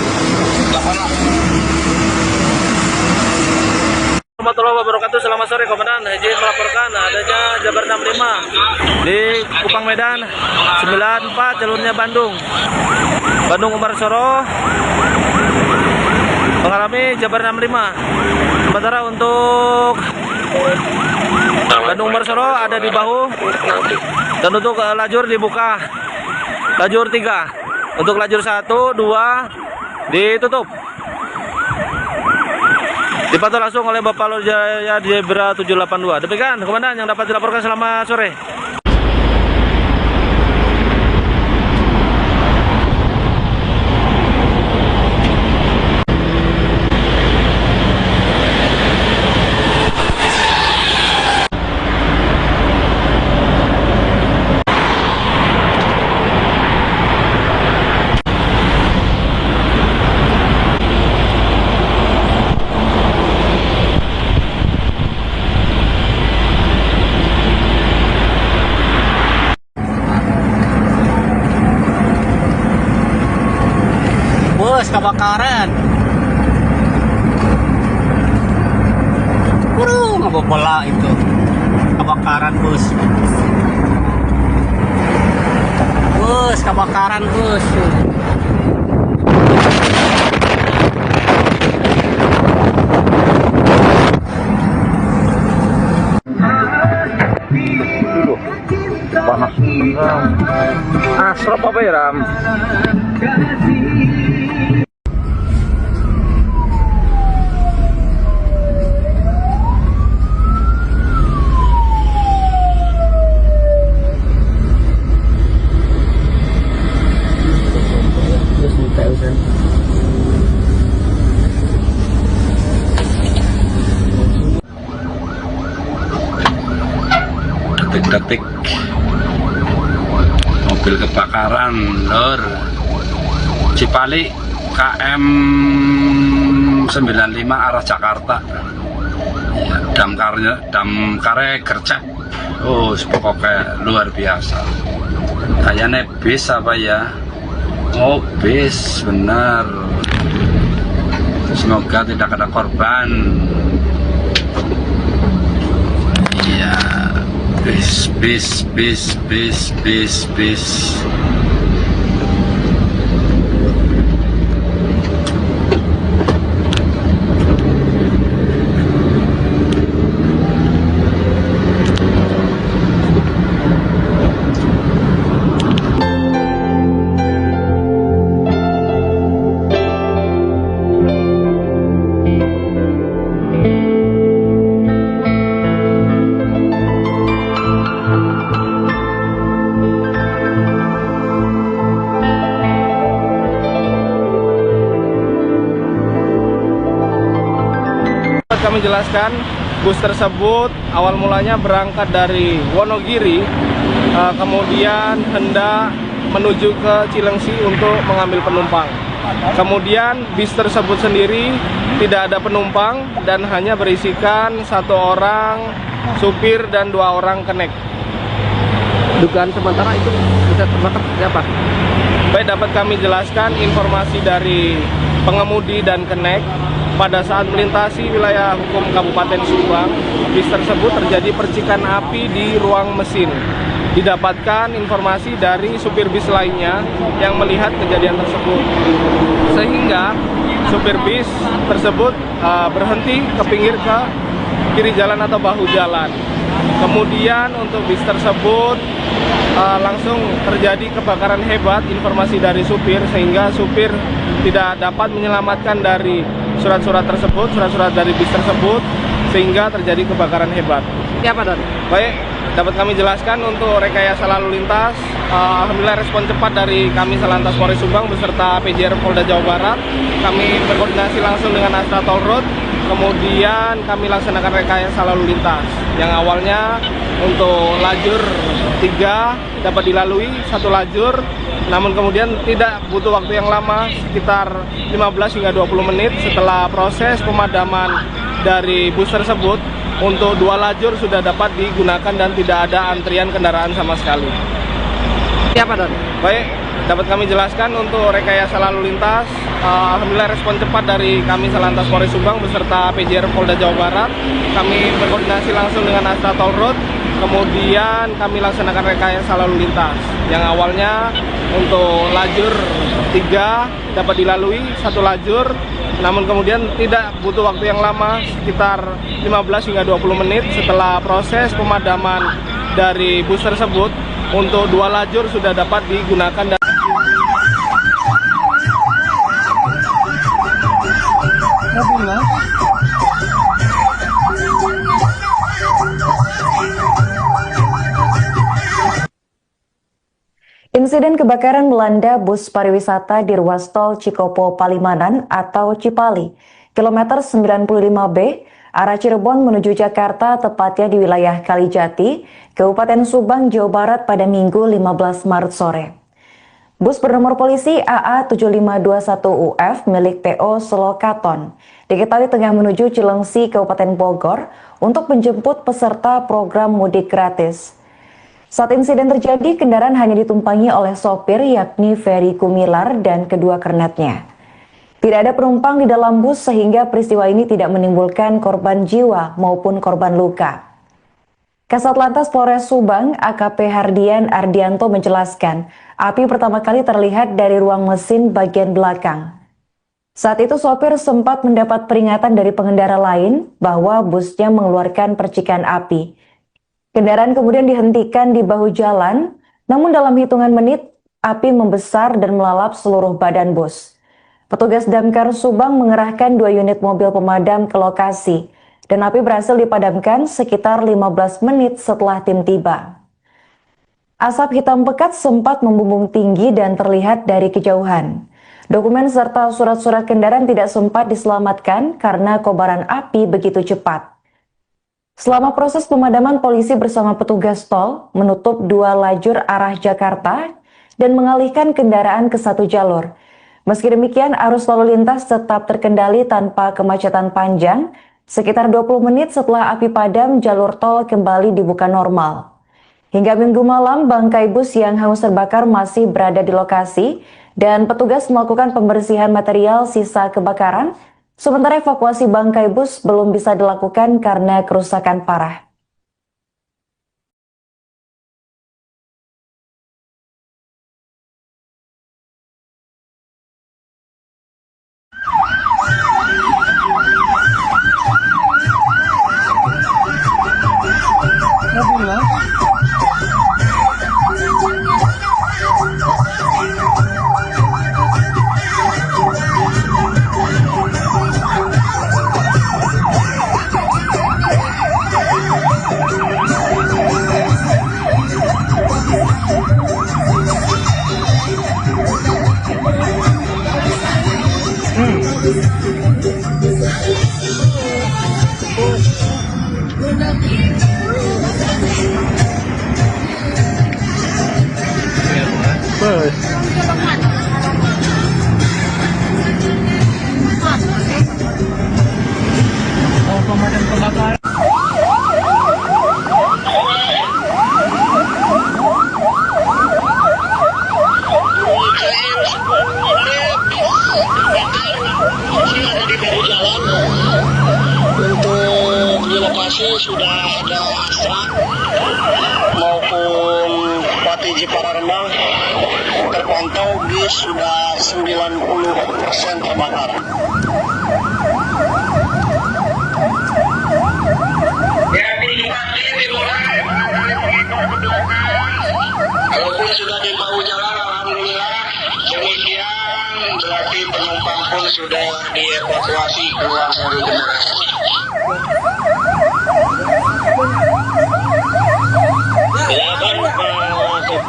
Warahmatullahi wabarakatuh. Selamat sore Komandan. Izin melaporkan adanya Jabar 65 di Kupang Medan 94 jalurnya Bandung Umarsoro mengalami Jabar 65. Sementara untuk Bandung Umarsoro ada di bahu, dan untuk lajur dibuka lajur 3, untuk lajur 1, 2 ditutup. Dipantau langsung oleh Bapak Lur Jaya Zebra 782. Demikian Komandan yang dapat dilaporkan. Selamat sore. Bus kebakaran. Ngebobola itu. Kebakaran bus. Bus kebakaran bus. Panas asrop apa ya, Ram? Detik-detik mobil kebakaran lor Cipali KM 95 arah Jakarta ya, damkare gercep. Oh pokoknya luar biasa, kayaknya bis apa ya. Oh bis benar, semoga tidak ada korban. Iya, bis. Kami jelaskan, bus tersebut awal mulanya berangkat dari Wonogiri, kemudian hendak menuju ke Cilengsi untuk mengambil penumpang. Kemudian bis tersebut sendiri tidak ada penumpang dan hanya berisikan 1 orang supir dan 2 orang kenek. Dugaan sementara itu bisa terbakar siapa? Baik, dapat kami jelaskan informasi dari pengemudi dan kenek. Pada saat melintasi wilayah hukum Kabupaten Subang, bis tersebut terjadi percikan api di ruang mesin. Didapatkan informasi dari supir bis lainnya yang melihat kejadian tersebut, sehingga supir bis tersebut berhenti ke pinggir ke kiri jalan atau bahu jalan. Kemudian untuk bis tersebut langsung terjadi kebakaran hebat, informasi dari supir, sehingga supir tidak dapat menyelamatkan dari surat-surat tersebut, surat-surat dari bis tersebut, sehingga terjadi kebakaran hebat. Siapa, Don? Baik, dapat kami jelaskan untuk rekayasa lalu lintas. Alhamdulillah respon cepat dari kami Salantas Polres Subang beserta PJR Polda Jawa Barat. Kami berkoordinasi langsung dengan Astra Toll Road. Kemudian kami laksanakan rekayasa lalu lintas yang awalnya untuk lajur 3 dapat dilalui 1 lajur, namun kemudian tidak butuh waktu yang lama, sekitar 15 hingga 20 menit setelah proses pemadaman dari bus tersebut. Untuk 2 lajur sudah dapat digunakan dan tidak ada antrian kendaraan sama sekali. Siapa, Don? Baik, dapat kami jelaskan untuk rekayasa lalu lintas. Alhamdulillah respon cepat dari kami Salantas Polres Subang beserta PJR Polda Jawa Barat. Kami berkoordinasi langsung dengan Astra Toll Road. Kemudian kami laksanakan rekayasa lalu lintas yang awalnya untuk lajur 3 dapat dilalui 1 lajur, namun kemudian tidak butuh waktu yang lama, sekitar 15 hingga 20 menit setelah proses pemadaman dari bus tersebut. Untuk 2 lajur sudah dapat digunakan. Insiden kebakaran melanda bus pariwisata di ruas tol Cikopo Palimanan atau Cipali, kilometer 95B, arah Cirebon menuju Jakarta, tepatnya di wilayah Kalijati, Kabupaten Subang, Jawa Barat pada Minggu 15 Maret sore. Bus bernomor polisi AA7521UF milik PO Selokaton diketahui tengah menuju Cilengsi, Kabupaten Bogor untuk menjemput peserta program mudik gratis. Saat insiden terjadi, kendaraan hanya ditumpangi oleh sopir yakni Ferry Gumilar dan kedua kernetnya. Tidak ada penumpang di dalam bus sehingga peristiwa ini tidak menimbulkan korban jiwa maupun korban luka. Kasat Lantas Polres Subang, AKP Hardian Ardianto menjelaskan, api pertama kali terlihat dari ruang mesin bagian belakang. Saat itu sopir sempat mendapat peringatan dari pengendara lain bahwa busnya mengeluarkan percikan api. Kendaraan kemudian dihentikan di bahu jalan, namun dalam hitungan menit, api membesar dan melalap seluruh badan bus. Petugas Damkar Subang mengerahkan 2 unit mobil pemadam ke lokasi, dan api berhasil dipadamkan sekitar 15 menit setelah tim tiba. Asap hitam pekat sempat membumbung tinggi dan terlihat dari kejauhan. Dokumen serta surat-surat kendaraan tidak sempat diselamatkan karena kobaran api begitu cepat. Selama proses pemadaman, polisi bersama petugas tol menutup 2 lajur arah Jakarta dan mengalihkan kendaraan ke 1 jalur. Meski demikian, arus lalu lintas tetap terkendali tanpa kemacetan panjang. Sekitar 20 menit setelah api padam, jalur tol kembali dibuka normal. Hingga Minggu malam, bangkai bus yang hangus terbakar masih berada di lokasi dan petugas melakukan pembersihan material sisa kebakaran. Sementara evakuasi bangkai bus belum bisa dilakukan karena kerusakan parah. Untuk di lokasi sudah ada Astra maupun Pati Jipararma, terpantau bis sudah 90% terbakar. Walaupun sudah di bahu jalan, alhamdulillah. Demikian berarti penumpang pun sudah dievakuasi keluar dari kendaraan.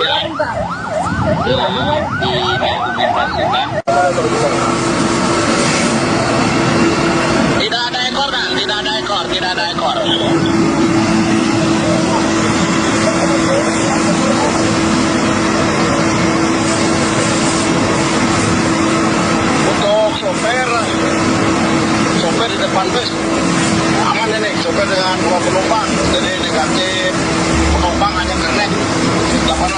Tidak ada ekor kan? Tidak ada ekor, tidak ada ekor. Untuk sopir di depan bus aman ini, sopir dengan 2 penumpang, jadi negatif, penumpang hanya connect 86.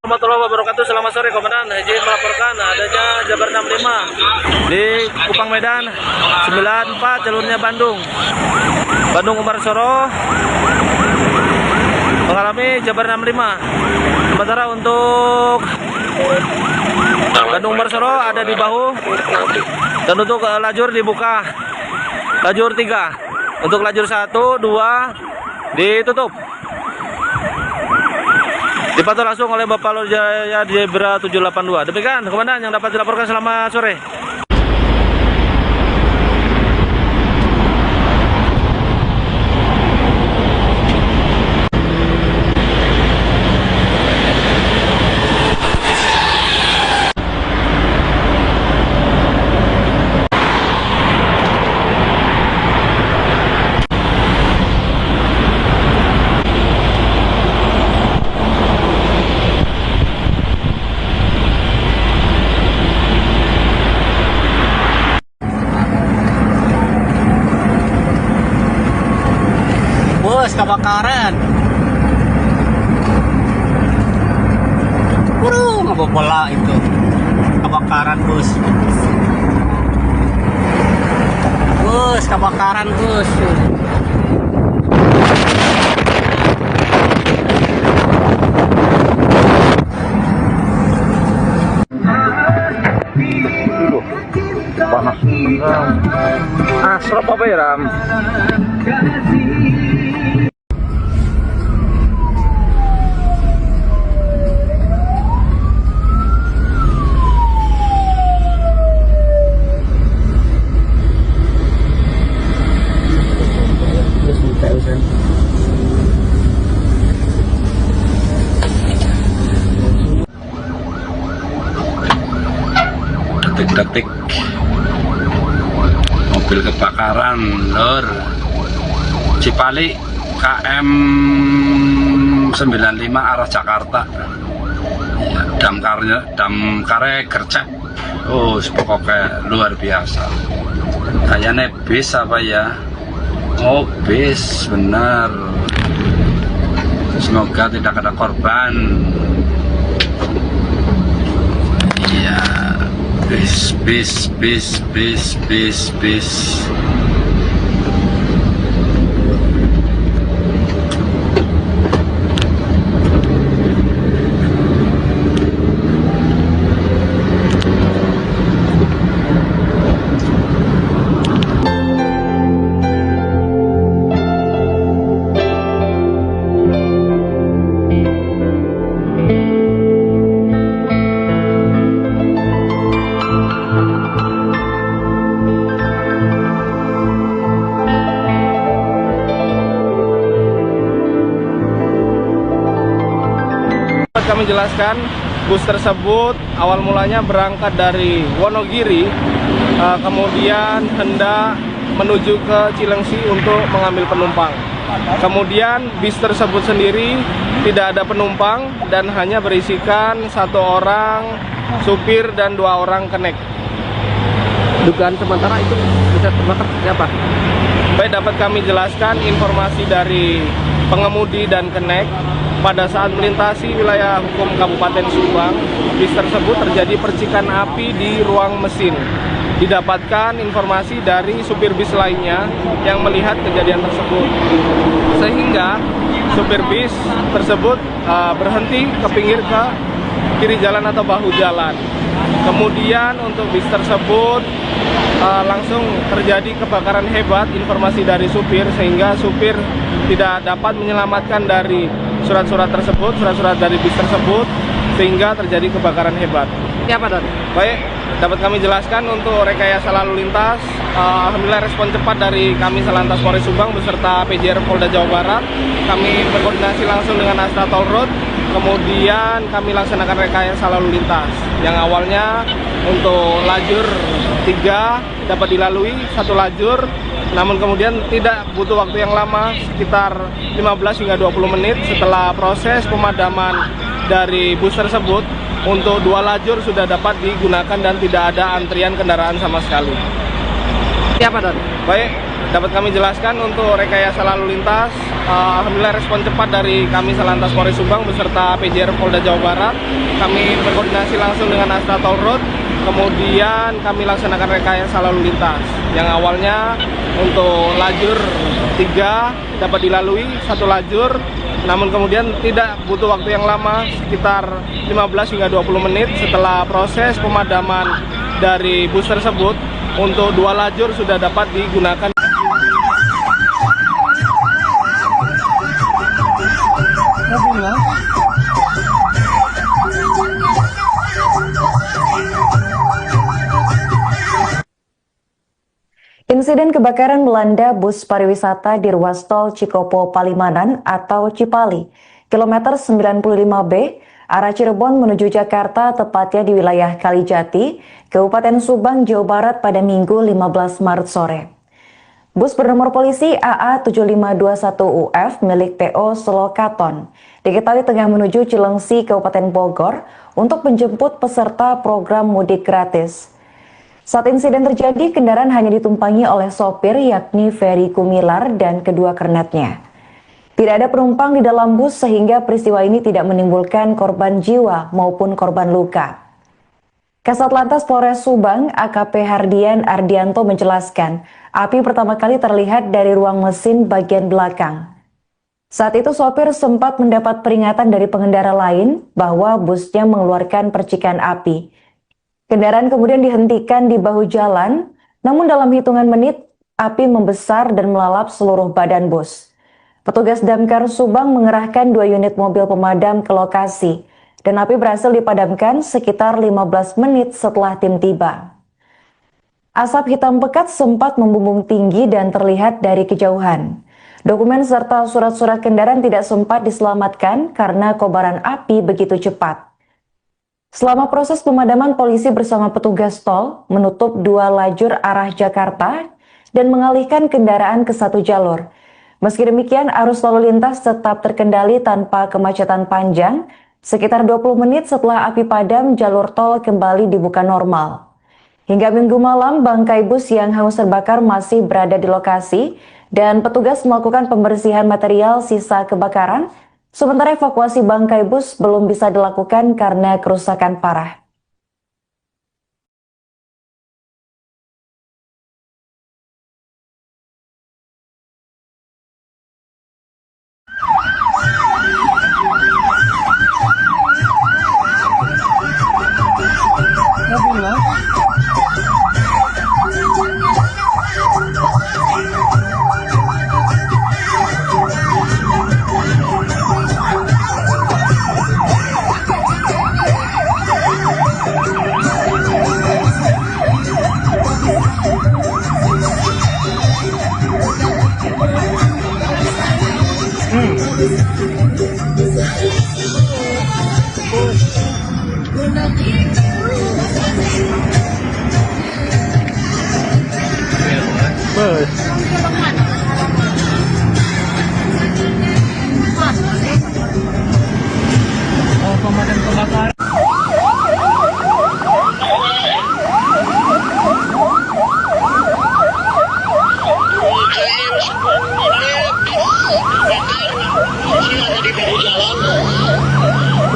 Warahmatullahi wabarakatuh. Selamat sore Komandan. Izin melaporkan adanya Jabar 65 di Kupang Medan 94 jalurnya Bandung Umarsoro mengalami Jabar 65. Sementara untuk Bandung Umarsoro ada di bahu dan untuk lajur dibuka lajur 3. Untuk lajur 1, 2 ditutup. Dipantau langsung oleh Bapak Lur Jaya Zebra 782. Demikian Komandan yang dapat dilaporkan. Selamat sore. Bus kebakaran. Ngebobola itu. Kebakaran bus. Bus kebakaran bus. Panas asrap apa ya Ram? Detik-detik mobil kebakaran lor Cipali KM 95 arah Jakarta ya, damkarnya gercep. Oh pokoknya luar biasa, kayaknya bis apa ya. Oh bis benar, semoga tidak ada korban. Iya, bis. Kami jelaskan, bus tersebut awal mulanya berangkat dari Wonogiri, kemudian hendak menuju ke Cilengsi untuk mengambil penumpang. Kemudian bis tersebut sendiri tidak ada penumpang dan hanya berisikan 1 orang supir dan 2 orang kenek. Dugaan sementara itu bisa terbakar siapa? Baik, dapat kami jelaskan informasi dari pengemudi dan kenek. Pada saat melintasi wilayah hukum Kabupaten Subang, bis tersebut terjadi percikan api di ruang mesin. Didapatkan informasi dari supir bis lainnya yang melihat kejadian tersebut, sehingga supir bis tersebut berhenti ke pinggir ke kiri jalan atau bahu jalan. Kemudian untuk bis tersebut langsung terjadi kebakaran hebat, informasi dari supir, sehingga supir tidak dapat menyelamatkan dari surat-surat tersebut, surat-surat dari bis tersebut, sehingga terjadi kebakaran hebat. Siapa Don? Baik, dapat kami jelaskan untuk rekayasa lalu lintas. Alhamdulillah respon cepat dari kami Salantas Polres Subang beserta PJR Polda Jawa Barat. Kami berkoordinasi langsung dengan Astra Toll Road, kemudian kami laksanakan rekayasa lalu lintas. Yang awalnya untuk lajur 3 dapat dilalui 1 lajur, namun kemudian tidak butuh waktu yang lama, sekitar 15 hingga 20 menit setelah proses pemadaman dari bus tersebut. Untuk 2 lajur sudah dapat digunakan dan tidak ada antrian kendaraan sama sekali. Siapa, Don? Baik, dapat kami jelaskan untuk rekayasa lalu lintas. Alhamdulillah respon cepat dari kami Salantas Polres Subang beserta PJR Polda Jawa Barat. Kami berkoordinasi langsung dengan Astra Toll Road, kemudian kami laksanakan rekayasa lalu lintas. Yang awalnya untuk lajur 3 dapat dilalui 1 lajur, namun kemudian tidak butuh waktu yang lama, sekitar 15 hingga 20 menit setelah proses pemadaman dari bus tersebut. Untuk 2 lajur sudah dapat digunakan. Insiden kebakaran melanda bus pariwisata di ruas tol Cikopo Palimanan atau Cipali, kilometer 95B, arah Cirebon menuju Jakarta, tepatnya di wilayah Kalijati, Kabupaten Subang, Jawa Barat pada Minggu 15 Maret sore. Bus bernomor polisi AA7521UF milik PO Solokaton diketahui tengah menuju Cilengsi, Kabupaten Bogor untuk menjemput peserta program mudik gratis. Saat insiden terjadi, kendaraan hanya ditumpangi oleh sopir yakni Ferry Kumilar dan kedua kernetnya. Tidak ada penumpang di dalam bus sehingga peristiwa ini tidak menimbulkan korban jiwa maupun korban luka. Kasat Lantas Polres Subang AKP Hardian Ardianto menjelaskan, api pertama kali terlihat dari ruang mesin bagian belakang. Saat itu sopir sempat mendapat peringatan dari pengendara lain bahwa busnya mengeluarkan percikan api. Kendaraan kemudian dihentikan di bahu jalan, namun dalam hitungan menit api membesar dan melalap seluruh badan bus. Petugas Damkar Subang mengerahkan 2 unit mobil pemadam ke lokasi dan api berhasil dipadamkan sekitar 15 menit setelah tim tiba. Asap hitam pekat sempat membumbung tinggi dan terlihat dari kejauhan. Dokumen serta surat-surat kendaraan tidak sempat diselamatkan karena kobaran api begitu cepat. Selama proses pemadaman, polisi bersama petugas tol menutup 2 lajur arah Jakarta dan mengalihkan kendaraan ke 1 jalur. Meski demikian, arus lalu lintas tetap terkendali tanpa kemacetan panjang. Sekitar 20 menit setelah api padam, jalur tol kembali dibuka normal. Hingga Minggu malam, bangkai bus yang hangus terbakar masih berada di lokasi dan petugas melakukan pembersihan material sisa kebakaran. Sementara evakuasi bangkai bus belum bisa dilakukan karena kerusakan parah.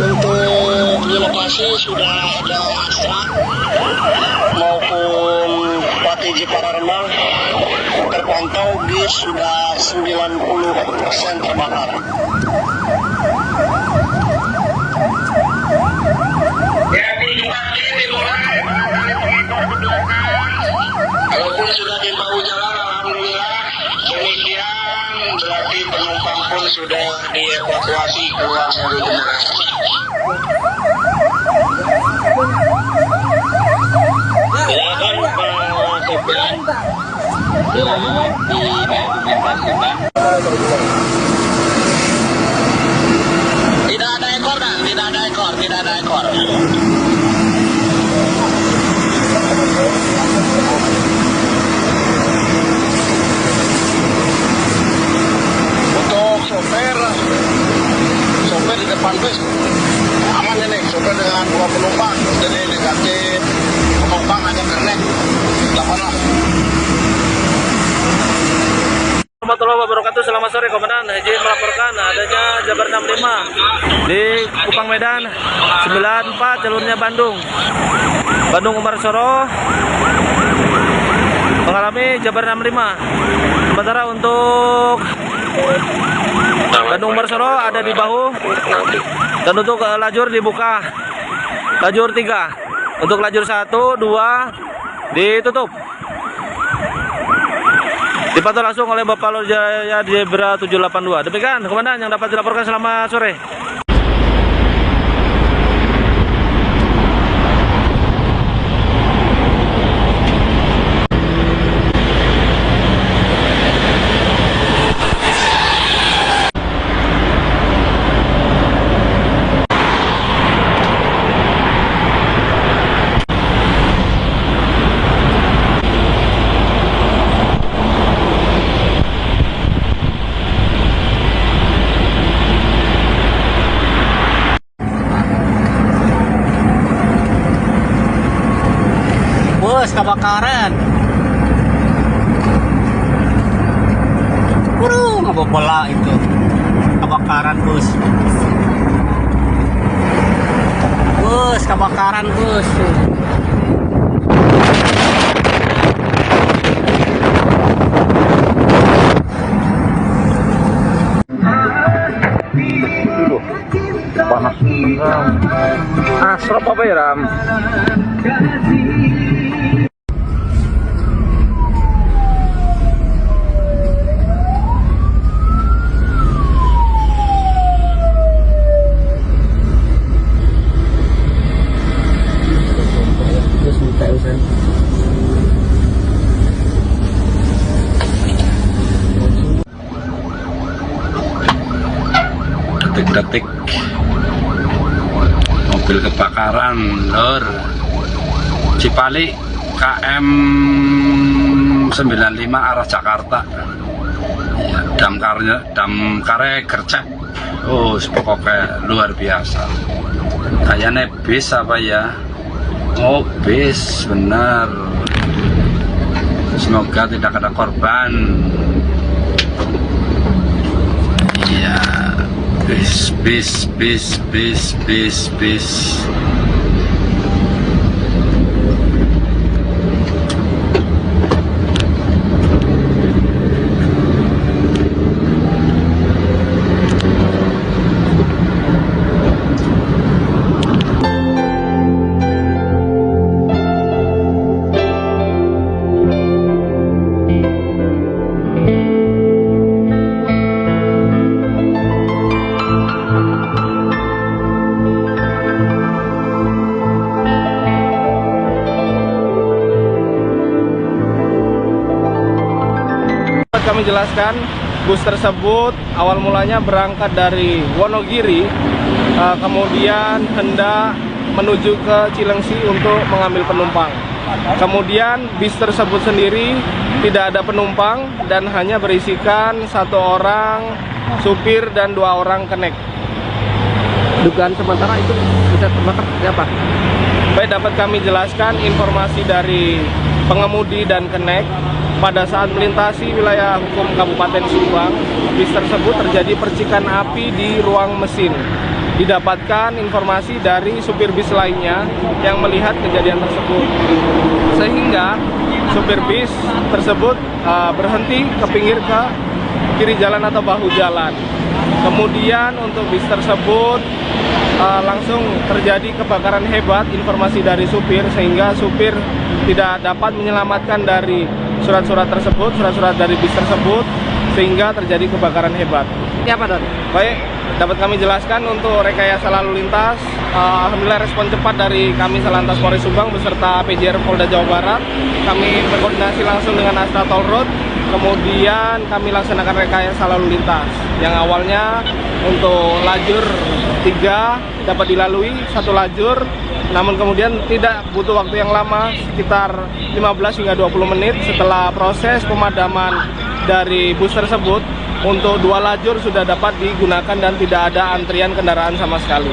Untuk di lokasi sudah ada Astra maupun PTJ Pararembang, terpantau bis sudah 90% terbakar. Walaupun sudah di bahu jalan, alhamdulillah demikian berarti penumpang pun sudah dievakuasi keluar dari kendaraan. Tidak ada ekor, Dan. Tidak ada ekor, tidak ada ekor. Untuk sopir di depan bus aman ini, sopir dengan 2 penumpang, jadi negatif penumpang hanya kernet. Warahmatullahi wabarakatuh. Selamat sore Komandan. Izin melaporkan adanya Jabar 65 di Kupang Medan 94 jalurnya Bandung Umar Soro mengalami Jabar 65. Sementara untuk Bandung Umar Soro ada di bahu, dan untuk lajur dibuka lajur 3, untuk lajur 1, 2 ditutup. Dipantau langsung oleh Bapak Lur Jaya Zebra 782. Demikian Komandan yang dapat dilaporkan. Selamat sore. Bus kebakaran. Ngebobola itu. Kebakaran bus. Bus kebakaran bus. Panas asrop apa ya, Ram? Detik-detik mobil kebakaran lor Cipali KM 95 arah Jakarta ya, damkare gercep. Oh pokoknya luar biasa, kayaknya bis apa ya. Oh bis benar, semoga tidak ada korban. Iya, bis. Kami jelaskan, bus tersebut awal mulanya berangkat dari Wonogiri, kemudian hendak menuju ke Cilengsi untuk mengambil penumpang. Kemudian bis tersebut sendiri tidak ada penumpang dan hanya berisikan 1 orang supir dan 2 orang kenek. Dugaan sementara itu bisa terbakar seperti apa? Baik, dapat kami jelaskan informasi dari pengemudi dan kenek. Pada saat melintasi wilayah hukum Kabupaten Subang, bis tersebut terjadi percikan api di ruang mesin. Didapatkan informasi dari supir bis lainnya yang melihat kejadian tersebut, sehingga supir bis tersebut berhenti ke pinggir ke kiri jalan atau bahu jalan. Kemudian untuk bis tersebut langsung terjadi kebakaran hebat, informasi dari supir, sehingga supir tidak dapat menyelamatkan dari surat-surat tersebut, surat-surat dari bis tersebut, sehingga terjadi kebakaran hebat. Ini apa, Don? Baik, dapat kami jelaskan untuk rekayasa lalu lintas Alhamdulillah respon cepat dari kami Satlantas Polres Subang beserta PJR Polda Jawa Barat. Kami berkoordinasi langsung dengan Astra Toll Road, kemudian kami laksanakan rekayasa lalu lintas. Yang awalnya untuk lajur 3 dapat dilalui 1 lajur, namun kemudian tidak butuh waktu yang lama, sekitar 15 hingga 20 menit setelah proses pemadaman dari bus tersebut. Untuk 2 lajur sudah dapat digunakan dan tidak ada antrian kendaraan sama sekali.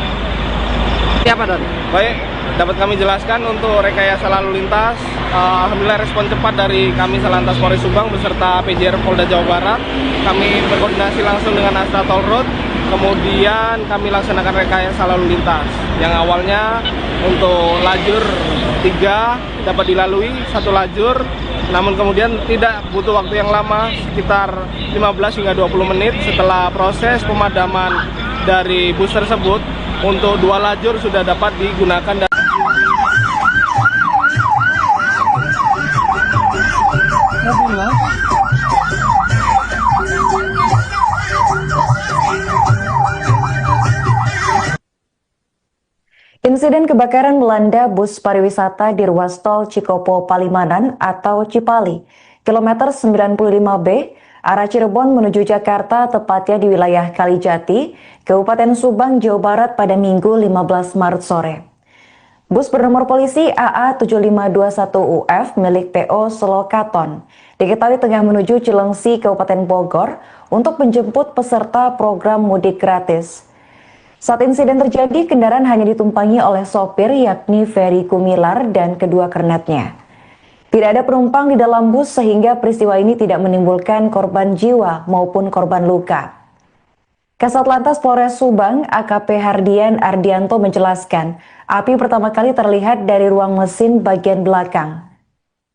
Siapa Don? Baik, dapat kami jelaskan untuk rekayasa lalu lintas. Alhamdulillah respon cepat dari kami Satlantas Polres Subang beserta PJR Polda Jawa Barat. Kami berkoordinasi langsung dengan Astra Toll Road, kemudian kami laksanakan rekayasa lalu lintas. Yang awalnya untuk lajur 3 dapat dilalui 1 lajur, namun kemudian tidak butuh waktu yang lama, sekitar 15 hingga 20 menit setelah proses pemadaman dari bus tersebut. Untuk 2 lajur sudah dapat digunakan dan Insiden kebakaran melanda bus pariwisata di ruas tol Cikopo Palimanan atau Cipali, kilometer 95B, arah Cirebon menuju Jakarta, tepatnya di wilayah Kalijati, Kabupaten Subang, Jawa Barat pada Minggu 15 Maret sore. Bus bernomor polisi AA7521UF milik PO Selokaton diketahui tengah menuju Cilengsi, Kabupaten Bogor untuk menjemput peserta program mudik gratis. Saat insiden terjadi, kendaraan hanya ditumpangi oleh sopir yakni Ferry Kumilar dan kedua kernetnya. Tidak ada penumpang di dalam bus sehingga peristiwa ini tidak menimbulkan korban jiwa maupun korban luka. Kasat Lantas Polres Subang, AKP Hardian Ardianto menjelaskan, api pertama kali terlihat dari ruang mesin bagian belakang.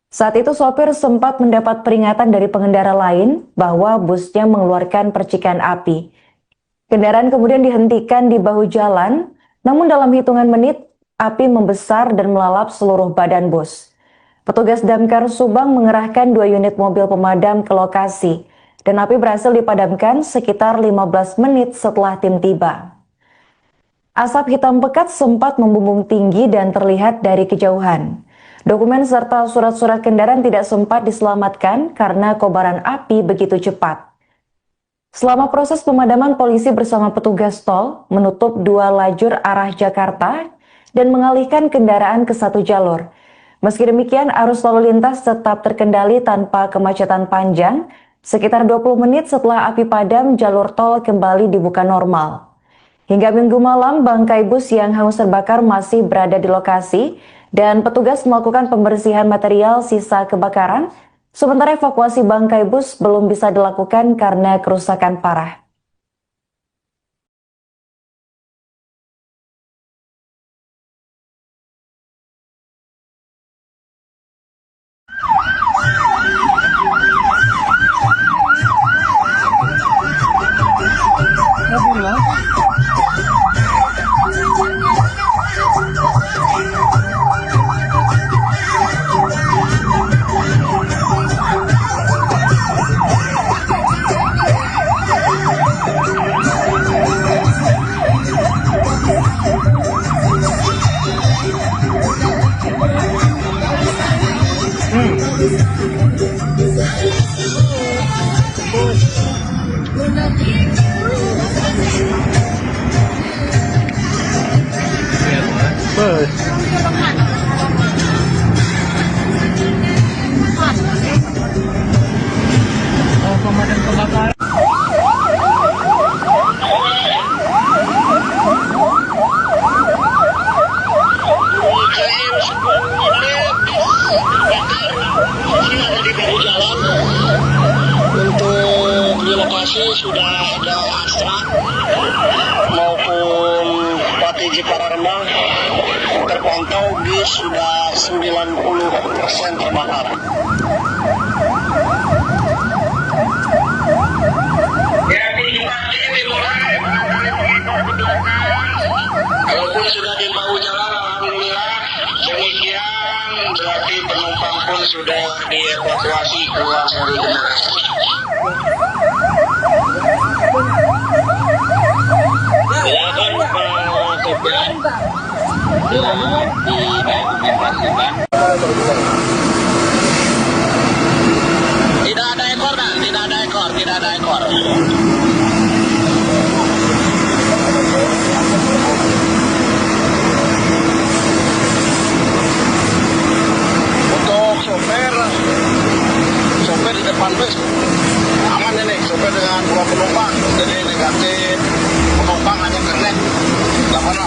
Saat itu sopir sempat mendapat peringatan dari pengendara lain bahwa busnya mengeluarkan percikan api. Kendaraan kemudian dihentikan di bahu jalan, namun dalam hitungan menit, api membesar dan melalap seluruh badan bus. Petugas Damkar Subang mengerahkan 2 unit mobil pemadam ke lokasi, dan api berhasil dipadamkan sekitar 15 menit setelah tim tiba. Asap hitam pekat sempat membumbung tinggi dan terlihat dari kejauhan. Dokumen serta surat-surat kendaraan tidak sempat diselamatkan karena kobaran api begitu cepat. Selama proses pemadaman, polisi bersama petugas tol menutup 2 lajur arah Jakarta dan mengalihkan kendaraan ke 1 jalur. Meski demikian, arus lalu lintas tetap terkendali tanpa kemacetan panjang. Sekitar 20 menit setelah api padam, jalur tol kembali dibuka normal. Hingga Minggu malam, bangkai bus yang hangus terbakar masih berada di lokasi dan petugas melakukan pembersihan material sisa kebakaran. Sementara evakuasi bangkai bus belum bisa dilakukan karena kerusakan parah. Untuk di lokasi sudah ada Astra maupun Patiji Pararema, terpantau bis sudah 90% terbakar. Walaupun sudah di bahu jalan, alhamdulillah demikian, berarti penumpang pun sudah dievakuasi keluar dari kendaraan. Silakan sopir tidak ada ekor, dan tidak ada ekor, tidak ada ekor. Untuk sopir di depan bus aman ini, sopir dengan 2 penumpang, jadi negatif, penumpang hanya kernet, nggak apa-apa.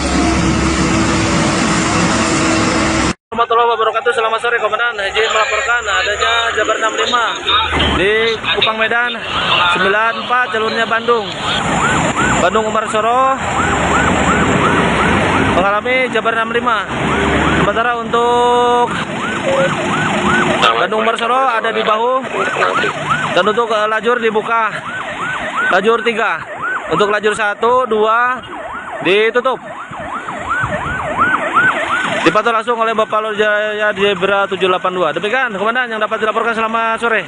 Warahmatullahi wabarakatuh. Selamat sore Komandan. Izin melaporkan adanya Jabar 65 di Kupang Medan 94 jalurnya Bandung Umarsoro mengalami Jabar 65. Sementara untuk Bandung Umarsoro ada di bahu, dan untuk lajur dibuka lajur 3, untuk lajur 1, 2 ditutup. Dipantau langsung oleh Bapak Lur Jaya Zebra 782. Demikian Komandan yang dapat dilaporkan. Selamat sore.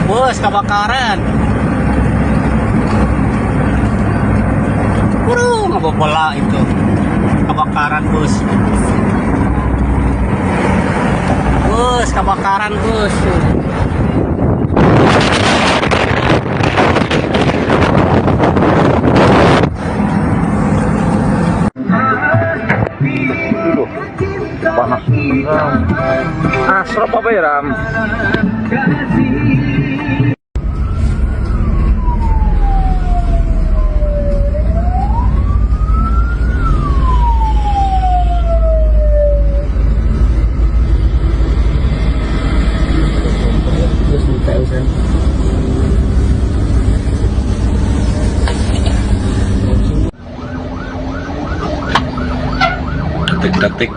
Bus kebakaran. Ngebobola itu. Kebakaran bus. Bus kebakaran bus. Panas. Asrop apa ya, Ram? Detik-detik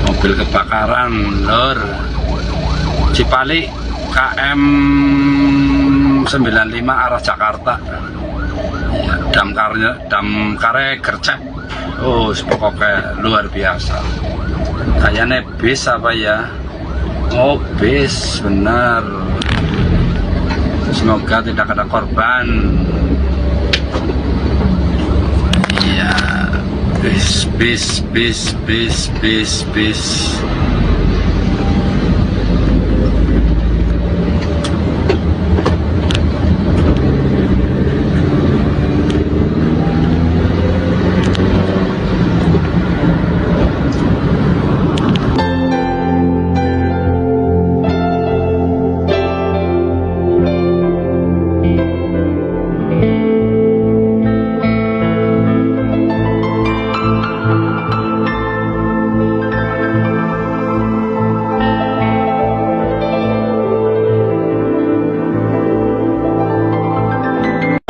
mobil kebakaran lor Cipali KM 95 arah Jakarta ya, damkarnya gercep. Oh pokoknya luar biasa, kayaknya bis apa ya. Oh bis benar, semoga tidak ada korban. Iya, bis.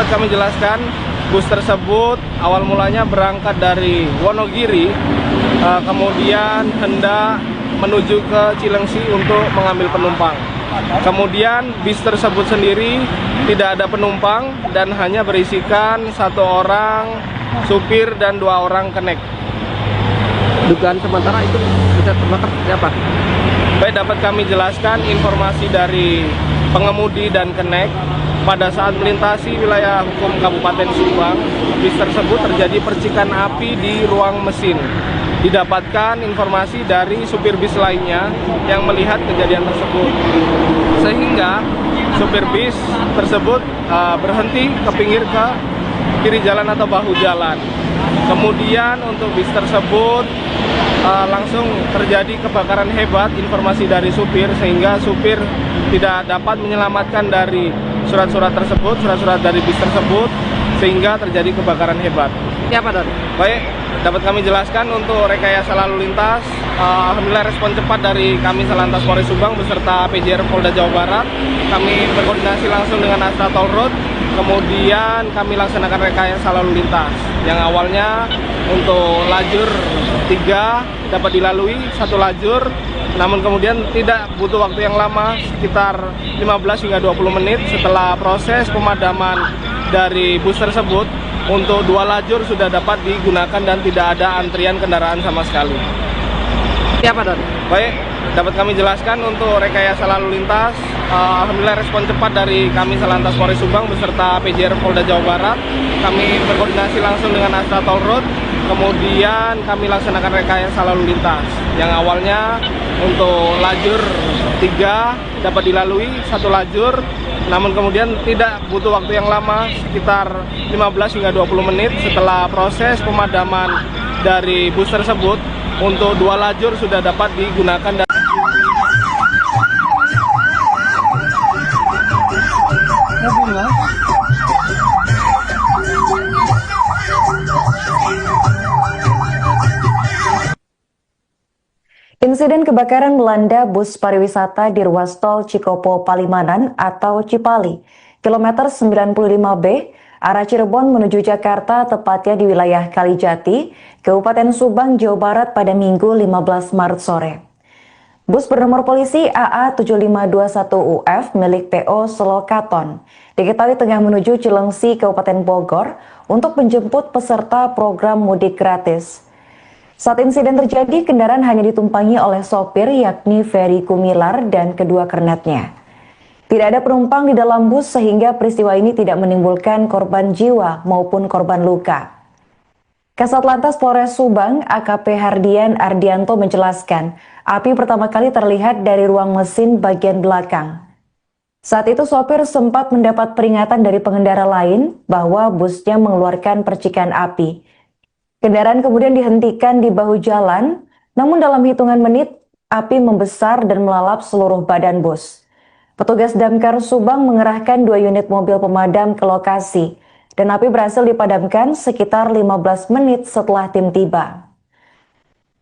Kami jelaskan, bus tersebut awal mulanya berangkat dari Wonogiri, kemudian hendak menuju ke Cilengsi untuk mengambil penumpang. Kemudian bis tersebut sendiri tidak ada penumpang dan hanya berisikan 1 orang supir dan 2 orang kenek. Dugaan sementara itu bisa terbakar siapa? Baik, dapat kami jelaskan informasi dari pengemudi dan kenek. Pada saat melintasi wilayah hukum Kabupaten Subang, bis tersebut terjadi percikan api di ruang mesin. Didapatkan informasi dari supir bis lainnya yang melihat kejadian tersebut, sehingga supir bis tersebut berhenti ke pinggir ke kiri jalan atau bahu jalan. Kemudian untuk bis tersebut langsung terjadi kebakaran hebat, informasi dari supir, sehingga supir tidak dapat menyelamatkan dari surat-surat tersebut, surat-surat dari bis tersebut, sehingga terjadi kebakaran hebat. Siapa, Don? Baik, dapat kami jelaskan untuk rekayasa lalu lintas. Alhamdulillah respon cepat dari kami Salantas Polres Subang beserta PJR Polda Jawa Barat. Kami berkoordinasi langsung dengan Astra Toll Road, kemudian kami laksanakan rekayasa lalu lintas. Yang awalnya untuk lajur 3 dapat dilalui 1 lajur, namun kemudian tidak butuh waktu yang lama, sekitar 15 hingga 20 menit setelah proses pemadaman dari bus tersebut. Untuk 2 lajur sudah dapat digunakan dan tidak ada antrian kendaraan sama sekali. Siapa, Don? Baik, dapat kami jelaskan untuk rekayasa lalu lintas. Alhamdulillah respon cepat dari kami Salantas Polres Subang beserta PJR Polda Jawa Barat. Kami berkoordinasi langsung dengan Astra Toll Road, kemudian kami laksanakan rekayasa lalu lintas. Yang awalnya untuk lajur 3 dapat dilalui 1 lajur, namun kemudian tidak butuh waktu yang lama, sekitar 15 hingga 20 menit setelah proses pemadaman dari bus tersebut. Untuk 2 lajur sudah dapat digunakan dan Insiden kebakaran melanda bus pariwisata di ruas tol Cikopo Palimanan atau Cipali, kilometer 95B, arah Cirebon menuju Jakarta, tepatnya di wilayah Kalijati, Kabupaten Subang, Jawa Barat pada Minggu 15 Maret sore. Bus bernomor polisi AA7521UF milik PO Selokaton diketahui tengah menuju Cilengsi, Kabupaten Bogor untuk menjemput peserta program mudik gratis. Saat insiden terjadi, kendaraan hanya ditumpangi oleh sopir yakni Ferry Kumilar dan kedua kernetnya. Tidak ada penumpang di dalam bus sehingga peristiwa ini tidak menimbulkan korban jiwa maupun korban luka. Kasat Lantas Polres Subang, AKP Hardian Ardianto menjelaskan, api pertama kali terlihat dari ruang mesin bagian belakang. Saat itu sopir sempat mendapat peringatan dari pengendara lain bahwa busnya mengeluarkan percikan api. Kendaraan kemudian dihentikan di bahu jalan, namun dalam hitungan menit, api membesar dan melalap seluruh badan bus. Petugas Damkar Subang mengerahkan 2 unit mobil pemadam ke lokasi, dan api berhasil dipadamkan sekitar 15 menit setelah tim tiba.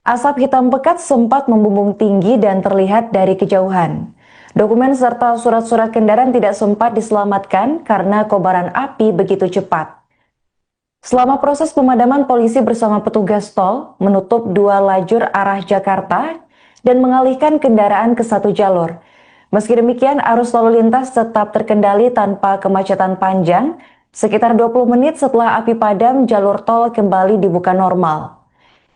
Asap hitam pekat sempat membumbung tinggi dan terlihat dari kejauhan. Dokumen serta surat-surat kendaraan tidak sempat diselamatkan karena kobaran api begitu cepat. Selama proses pemadaman, polisi bersama petugas tol menutup 2 lajur arah Jakarta dan mengalihkan kendaraan ke 1 jalur. Meski demikian, arus lalu lintas tetap terkendali tanpa kemacetan panjang. Sekitar 20 menit setelah api padam, jalur tol kembali dibuka normal.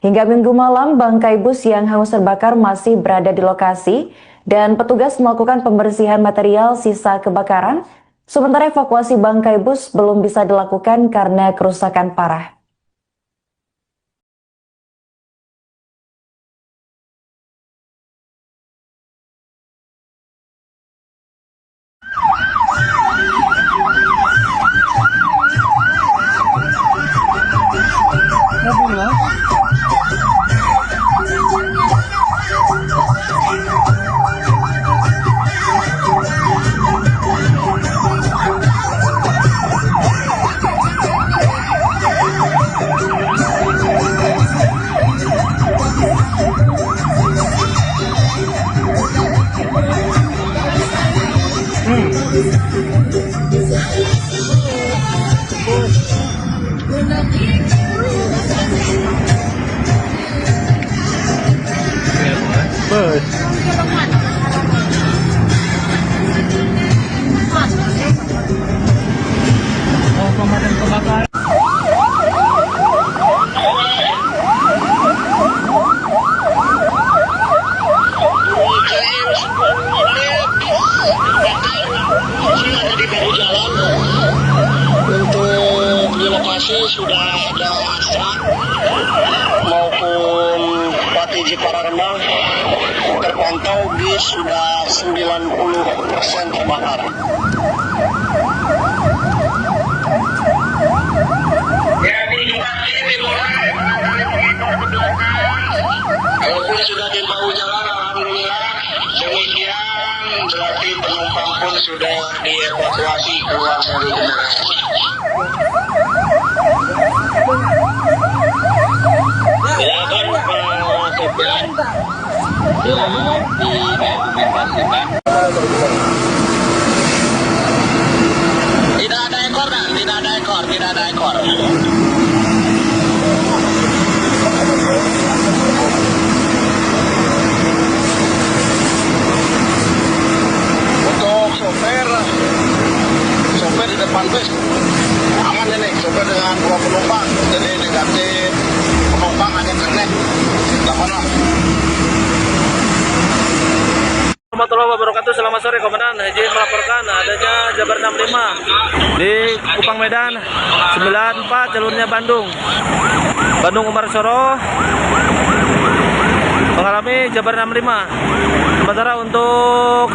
Hingga Minggu malam, bangkai bus yang hangus terbakar masih berada di lokasi dan petugas melakukan pembersihan material sisa kebakaran. Sementara evakuasi bangkai bus belum bisa dilakukan karena kerusakan parah. Untuk di lokasi sudah ada Astra maupun Bupati Jepara Renang, terpantau bis sudah 90% terbakar. Walaupun sudah di bahu jalan, alhamdulillah demikian berarti penumpang pun sudah dievakuasi keluar dari kendaraan. Tidak ada ekor, Dan. Tidak ada ekor, tidak ada ekor. Untuk sopir di depan bus aman ini, sopir dengan 2 penumpang, jadi negatif penumpang hanya connect, tidak mana. Warahmatullahi wabarakatuh. Selamat sore Komandan. Izin melaporkan adanya Jabar 65 di Kupang Medan 94 jalurnya Bandung Umarsoro mengalami Jabar 65. Sementara untuk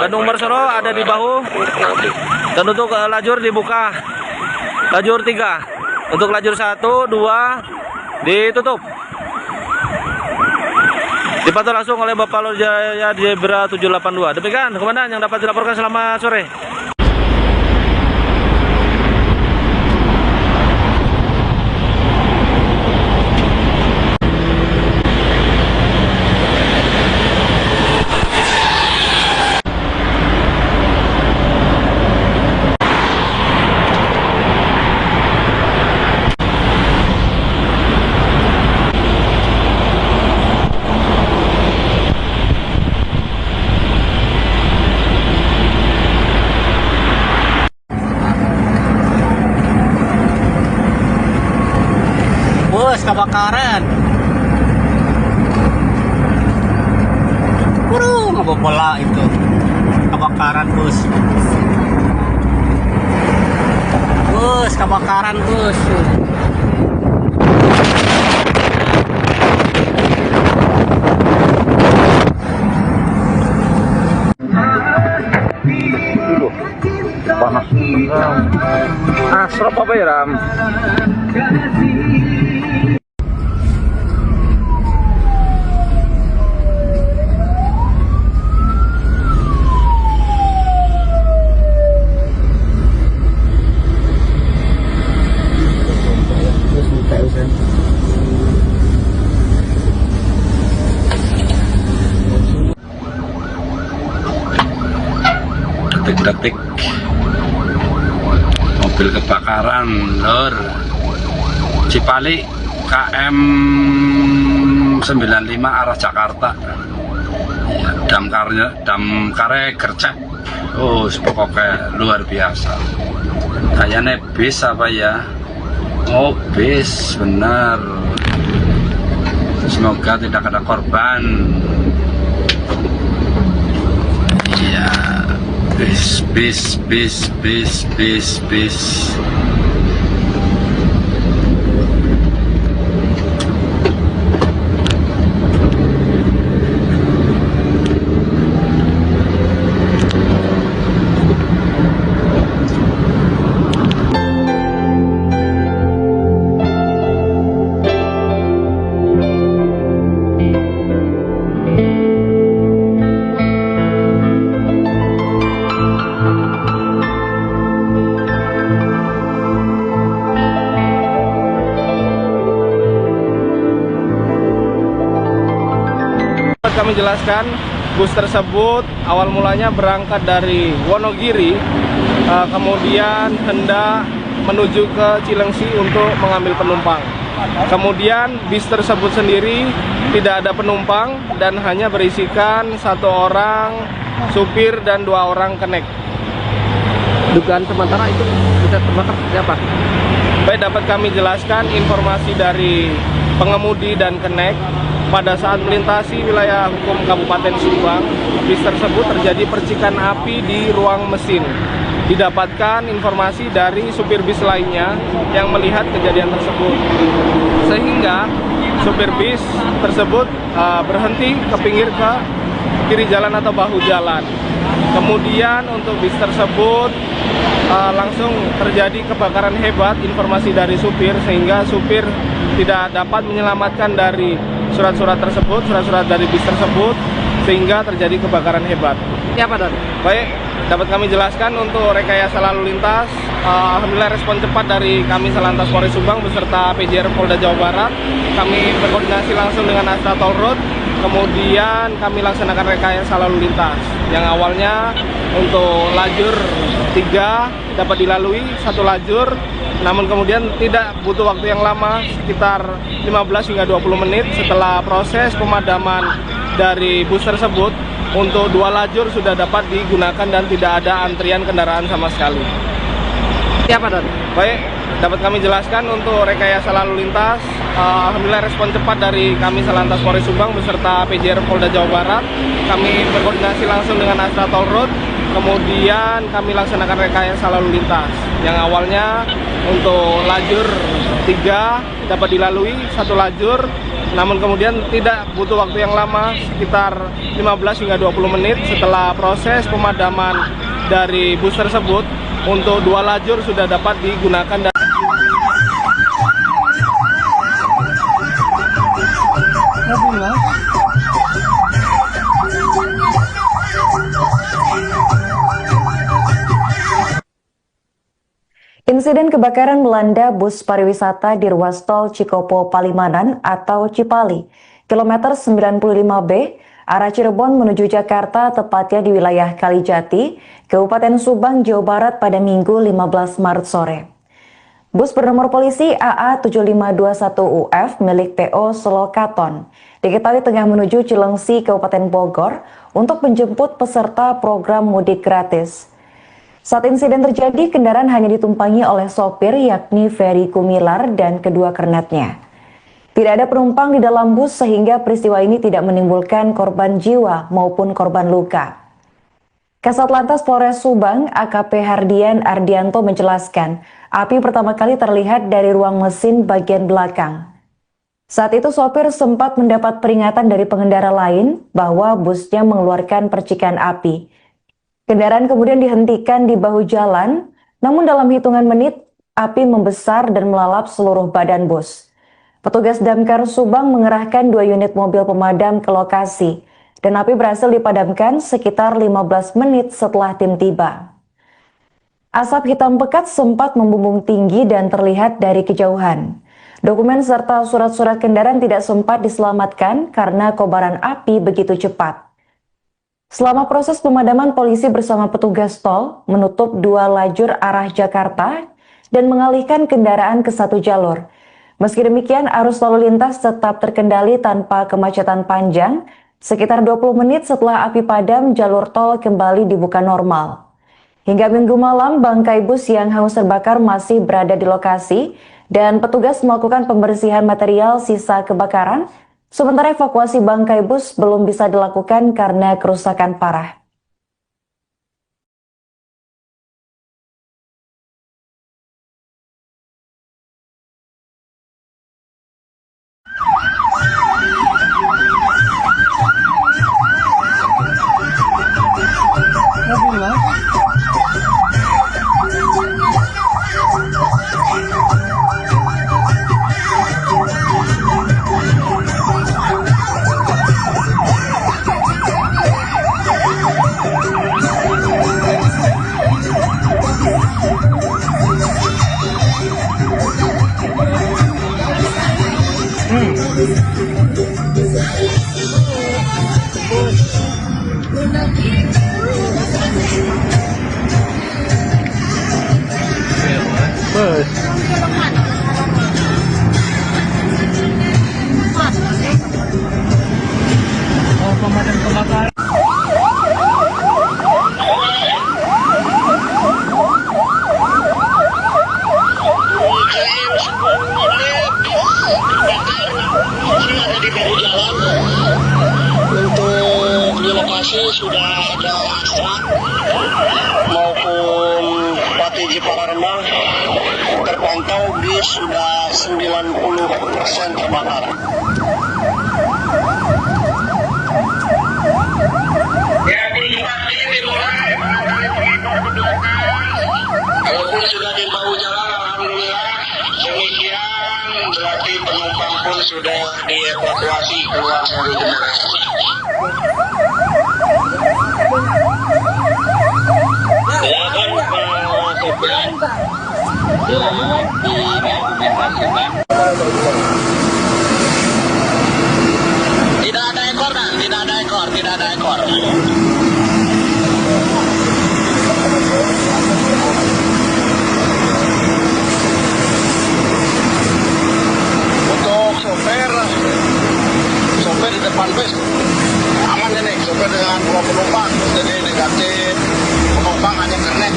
Bandung Umarsoro ada di bahu dan untuk lajur dibuka lajur 3, untuk lajur 1, 2 ditutup. Dipantau langsung oleh Bapak Lur Jaya Zebra 782. Demikian Komandan yang dapat dilaporkan. Selamat sore. Bus kebakaran. Ngebobola itu. Kebakaran bus. Bus kebakaran bus. Panas. Asrop apa ya, Ram? Detik-detik mobil kebakaran lor Cipali KM 95 arah Jakarta ya, damkare gercep. Oh pokoknya luar biasa, kayaknya bis apa ya. Oh bis benar, semoga tidak ada korban. Iya, bis. Kami jelaskan, bus tersebut awal mulanya berangkat dari Wonogiri, kemudian hendak menuju ke Cilengsi untuk mengambil penumpang. Kemudian bis tersebut sendiri tidak ada penumpang dan hanya berisikan 1 orang supir dan 2 orang kenek. Dugaan sementara itu bisa terbakar siapa? Baik, dapat kami jelaskan informasi dari pengemudi dan kenek. Pada saat melintasi wilayah hukum Kabupaten Subang, bis tersebut terjadi percikan api di ruang mesin. Didapatkan informasi dari supir bis lainnya yang melihat kejadian tersebut, sehingga supir bis tersebut berhenti ke pinggir ke kiri jalan atau bahu jalan. Kemudian untuk bis tersebut langsung terjadi kebakaran hebat, informasi dari supir, sehingga supir tidak dapat menyelamatkan dari surat-surat tersebut, surat-surat dari bis tersebut, sehingga terjadi kebakaran hebat. Siapa, Don? Baik, dapat kami jelaskan untuk rekayasa lalu lintas. Alhamdulillah respon cepat dari kami Salantas Polres Subang beserta PJR Polda Jawa Barat. Kami berkoordinasi langsung dengan Astra Toll Road. Kemudian kami laksanakan rekayasa lalu lintas. Yang awalnya untuk lajur 3 dapat dilalui 1 lajur. Namun kemudian tidak butuh waktu yang lama, sekitar 15 hingga 20 menit setelah proses pemadaman dari bus tersebut. Untuk 2 lajur sudah dapat digunakan dan tidak ada antrian kendaraan sama sekali. Siapa, Don? Baik, dapat kami jelaskan untuk rekayasa lalu lintas. Alhamdulillah respon cepat dari kami Salantas Polres Subang beserta PJR Polda Jawa Barat. Kami berkoordinasi langsung dengan Astra Toll Road. Kemudian kami laksanakan rekayasa lalu lintas. Yang awalnya untuk lajur 3 dapat dilalui 1 lajur. Namun kemudian tidak butuh waktu yang lama, sekitar 15 hingga 20 menit setelah proses pemadaman dari bus tersebut. Untuk 2 lajur sudah dapat digunakan dan Insiden kebakaran melanda bus pariwisata di ruas tol Cikopo Palimanan atau Cipali, kilometer 95B, arah Cirebon menuju Jakarta, tepatnya di wilayah Kalijati, Kabupaten Subang, Jawa Barat pada Minggu 15 Maret sore. Bus bernomor polisi AA7521UF milik PO Solokaton diketahui tengah menuju Cilengsi, Kabupaten Bogor untuk menjemput peserta program mudik gratis. Saat insiden terjadi, kendaraan hanya ditumpangi oleh sopir yakni Ferry Kumilar dan kedua kernetnya. Tidak ada penumpang di dalam bus sehingga peristiwa ini tidak menimbulkan korban jiwa maupun korban luka. Kasat Lantas Polres Subang, AKP Hardian Ardianto menjelaskan, api pertama kali terlihat dari ruang mesin bagian belakang. Saat itu sopir sempat mendapat peringatan dari pengendara lain bahwa busnya mengeluarkan percikan api. Kendaraan kemudian dihentikan di bahu jalan, namun dalam hitungan menit, api membesar dan melalap seluruh badan bus. Petugas Damkar Subang mengerahkan 2 unit mobil pemadam ke lokasi, dan api berhasil dipadamkan sekitar 15 menit setelah tim tiba. Asap hitam pekat sempat membumbung tinggi dan terlihat dari kejauhan. Dokumen serta surat-surat kendaraan tidak sempat diselamatkan karena kobaran api begitu cepat. Selama proses pemadaman, polisi bersama petugas tol menutup 2 lajur arah Jakarta dan mengalihkan kendaraan ke 1 jalur. Meski demikian, arus lalu lintas tetap terkendali tanpa kemacetan panjang. Sekitar 20 menit setelah api padam, jalur tol kembali dibuka normal. Hingga Minggu malam, bangkai bus yang hangus terbakar masih berada di lokasi dan petugas melakukan pembersihan material sisa kebakaran. Sementara evakuasi bangkai bus belum bisa dilakukan karena kerusakan parah. Untuk di lokasi sudah ada Astra maupun Pati Jepara Rembang, terpantau bis sudah 90% terbakar. Walaupun sudah di bahu jalan, alhamdulillah demikian berarti penumpang pun sudah dievakuasi keluar dari kendaraan. Tidak ada ekor, Nak. Tidak ada ekor, tidak ada ekor. Untuk sopir di depan bus aman ini, sopir dengan 2 penumpang, jadi negatif, penumpang hanya kernet.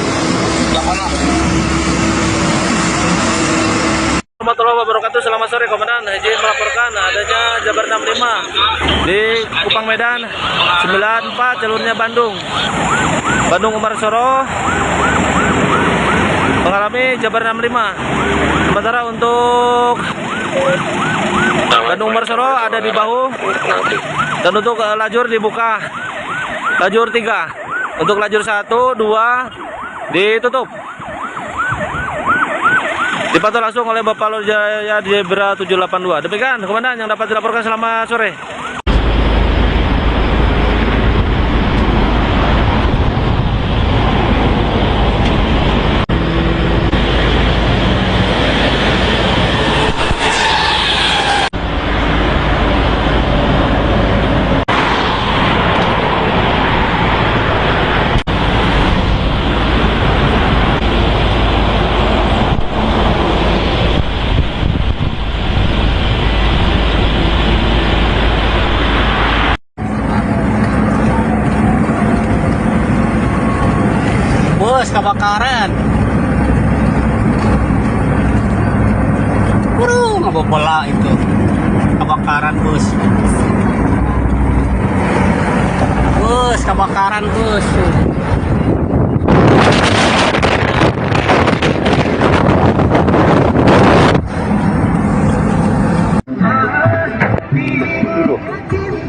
Warahmatullahi wabarakatuh. Selamat sore Komandan. Izin melaporkan adanya Jabar 65 di Kupang Medan 94 jalurnya Bandung Umarsoro mengalami Jabar 65. Sementara untuk Bandung Umarsoro ada di bahu, dan untuk lajur dibuka lajur 3, untuk lajur 1, 2 ditutup. Dipantau langsung oleh Bapak Lur Jaya Zebra 782. Demikian Komandan yang dapat dilaporkan. Selamat sore. Bus kebakaran. Ngebobola itu. Kebakaran bus. Bus kebakaran bus.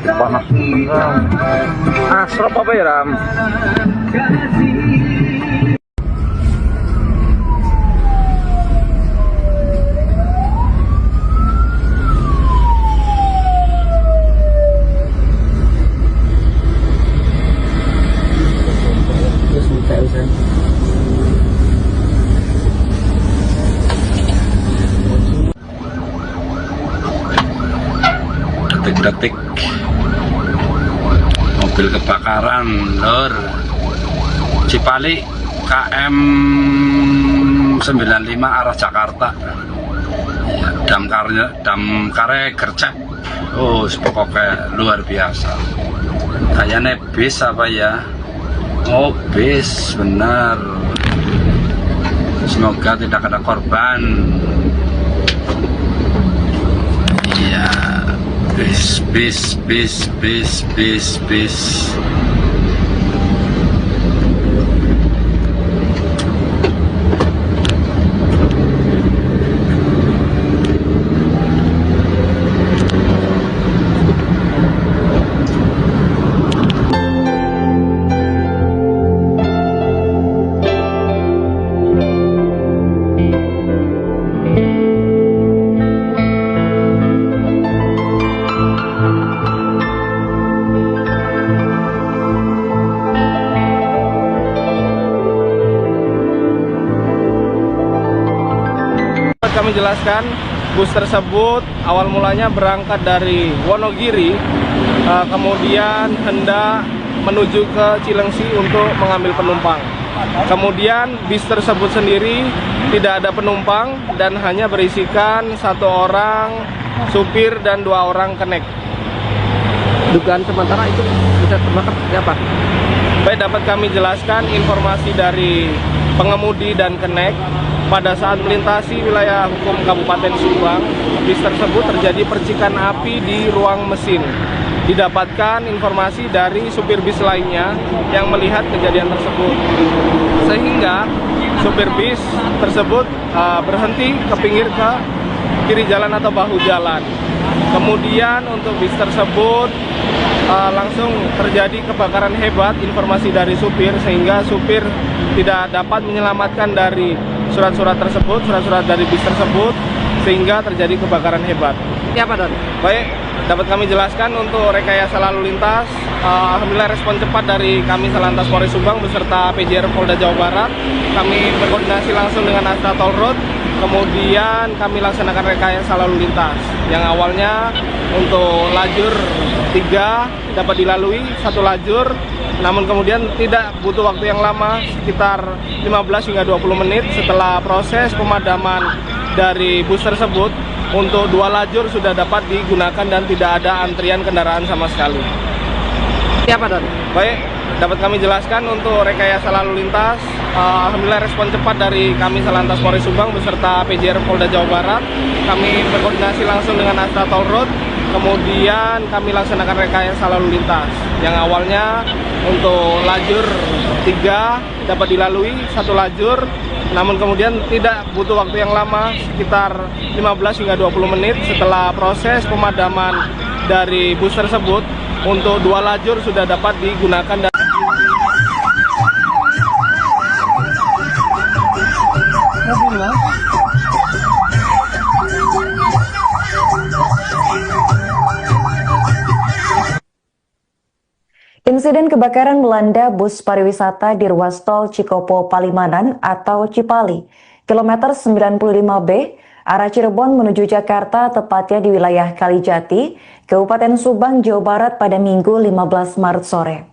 Panas asrop apa ya, Ram? Detik-detik mobil kebakaran lor Cipali KM 95 arah Jakarta. Ya, damkarnya gercep. Oh, pokoknya luar biasa. Kayaknya bis apa ya? Oh, bis benar. Semoga tidak ada korban. Iya. Bis. Kami jelaskan, bus tersebut awal mulanya berangkat dari Wonogiri, kemudian hendak menuju ke Cilengsi untuk mengambil penumpang. Kemudian bis tersebut sendiri tidak ada penumpang dan hanya berisikan 1 orang supir dan 2 orang kenek. Dugaan sementara itu bisa terbakar seperti apa? Baik, dapat kami jelaskan informasi dari pengemudi dan kenek. Pada saat melintasi wilayah hukum Kabupaten Subang, bis tersebut terjadi percikan api di ruang mesin. Didapatkan informasi dari supir bis lainnya yang melihat kejadian tersebut, sehingga supir bis tersebut berhenti ke pinggir ke kiri jalan atau bahu jalan. Kemudian untuk bis tersebut langsung terjadi kebakaran hebat, informasi dari supir, sehingga supir tidak dapat menyelamatkan dari surat-surat dari bis tersebut, sehingga terjadi kebakaran hebat. Siapa, Don? Baik, dapat kami jelaskan untuk rekayasa lalu lintas Alhamdulillah respon cepat dari kami Salantas Polres Subang beserta PJR Polda Jawa Barat. Kami berkoordinasi langsung dengan Astra Toll Road, kemudian kami laksanakan rekayasa lalu lintas. Yang awalnya untuk lajur 3 dapat dilalui 1 lajur, namun kemudian tidak butuh waktu yang lama, sekitar 15 hingga 20 menit setelah proses pemadaman dari bus tersebut. Untuk 2 lajur sudah dapat digunakan dan tidak ada antrian kendaraan sama sekali. Siapa, Don? Baik, dapat kami jelaskan untuk rekayasa lalu lintas. Alhamdulillah respon cepat dari kami Salantas Polres Subang beserta PJR Polda Jawa Barat. Kami berkoordinasi langsung dengan Astra Toll Road, kemudian kami laksanakan rekayasa lalu lintas. Yang awalnya untuk lajur 3 dapat dilalui 1 lajur, namun kemudian tidak butuh waktu yang lama, sekitar 15 hingga 20 menit setelah proses pemadaman dari bus tersebut. Untuk 2 lajur sudah dapat digunakan dan Insiden kebakaran melanda bus pariwisata di ruas tol Cikopo Palimanan atau Cipali, kilometer 95B, arah Cirebon menuju Jakarta, tepatnya di wilayah Kalijati, Kabupaten Subang, Jawa Barat pada Minggu 15 Maret sore.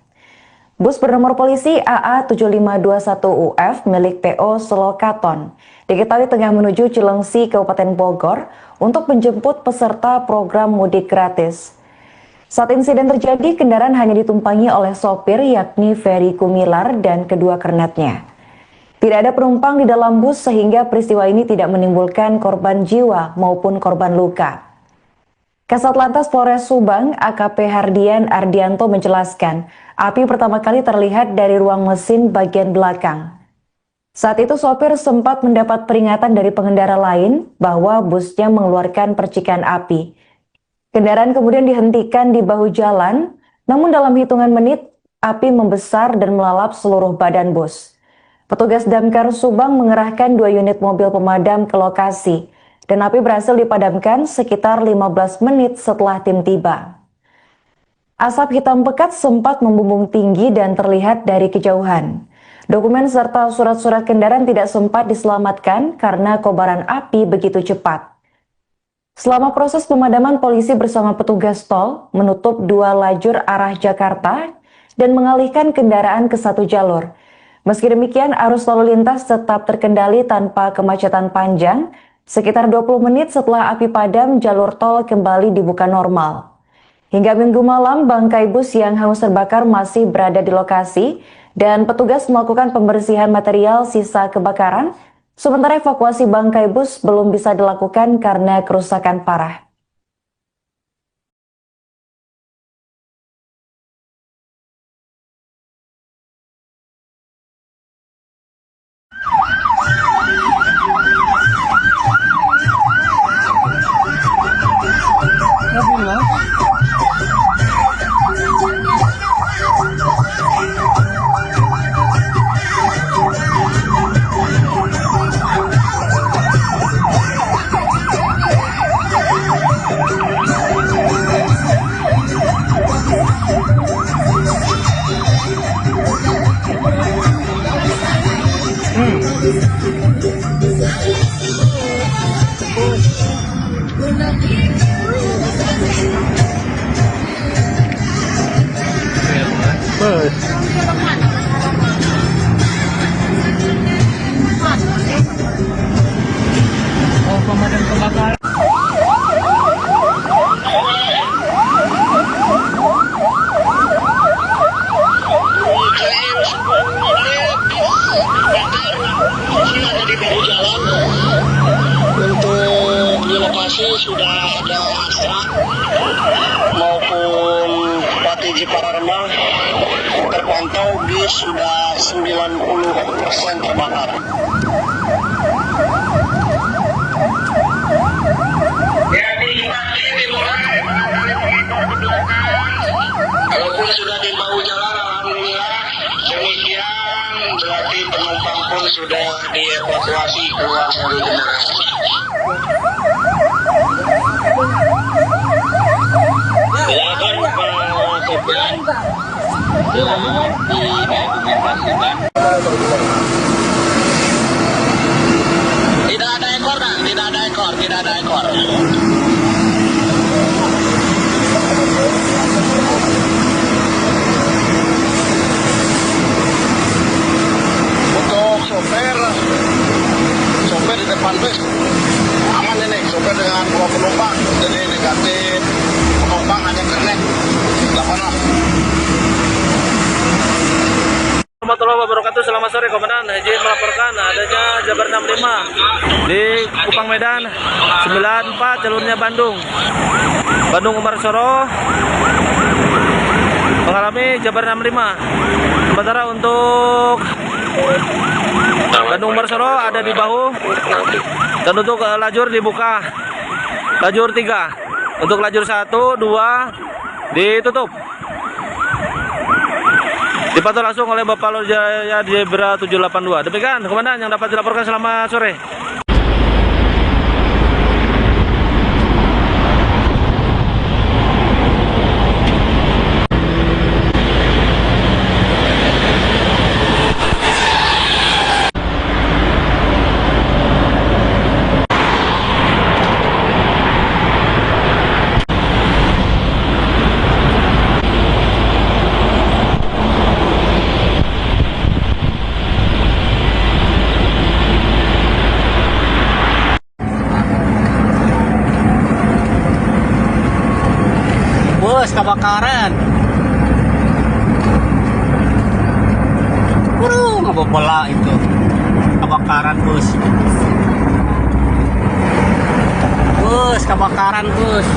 Bus bernomor polisi AA7521UF milik PO Selokaton diketahui tengah menuju Cilengsi, Kabupaten Bogor untuk menjemput peserta program mudik gratis. Saat insiden terjadi, kendaraan hanya ditumpangi oleh sopir yakni Ferry Gumilar dan kedua kernetnya. Tidak ada penumpang di dalam bus sehingga peristiwa ini tidak menimbulkan korban jiwa maupun korban luka. Kasat Lantas Polres Subang, AKP Hardian Ardianto menjelaskan, api pertama kali terlihat dari ruang mesin bagian belakang. Saat itu sopir sempat mendapat peringatan dari pengendara lain bahwa busnya mengeluarkan percikan api. Kendaraan kemudian dihentikan di bahu jalan, namun dalam hitungan menit, api membesar dan melalap seluruh badan bus. Petugas Damkar Subang mengerahkan 2 unit mobil pemadam ke lokasi, dan api berhasil dipadamkan sekitar 15 menit setelah tim tiba. Asap hitam pekat sempat membumbung tinggi dan terlihat dari kejauhan. Dokumen serta surat-surat kendaraan tidak sempat diselamatkan karena kobaran api begitu cepat. Selama proses pemadaman, polisi bersama petugas tol menutup 2 lajur arah Jakarta dan mengalihkan kendaraan ke 1 jalur. Meski demikian, arus lalu lintas tetap terkendali tanpa kemacetan panjang. Sekitar 20 menit setelah api padam, jalur tol kembali dibuka normal. Hingga Minggu malam, bangkai bus yang hangus terbakar masih berada di lokasi dan petugas melakukan pembersihan material sisa kebakaran. Sementara evakuasi bangkai bus belum bisa dilakukan karena kerusakan parah. Untuk di lokasi sudah ada Astra maupun Patiji Pararema, terpantau bis sudah 90% terbakar. Walaupun sudah di bahu jalan, alhamdulillah demikian, berarti penumpang pun sudah dievakuasi keluar dari kendaraan. Silakan Tidak ada ekor, Kak. Tidak ada ekor, tidak ada ekor. Untuk sopir di depan bus aman ini, sopir dengan 2 penumpang, jadi negatif, penumpang hanya kernet. Warahmatullahi wabarakatuh. Selamat sore Komandan. Izin melaporkan adanya Jabar 65 di Kupang Medan 94 jalurnya Bandung Umarsoro mengalami Jabar 65. Sementara untuk Bandung Umarsoro ada di bahu dan untuk lajur dibuka lajur 3. Untuk lajur 1, 2 ditutup. Dipantau langsung oleh Bapak Lurjaya Zebra 782. Demikian Komandan yang dapat dilaporkan. Selamat sore. Bus kebakaran. Ngebobola itu. Kebakaran bus. Bus kebakaran bus.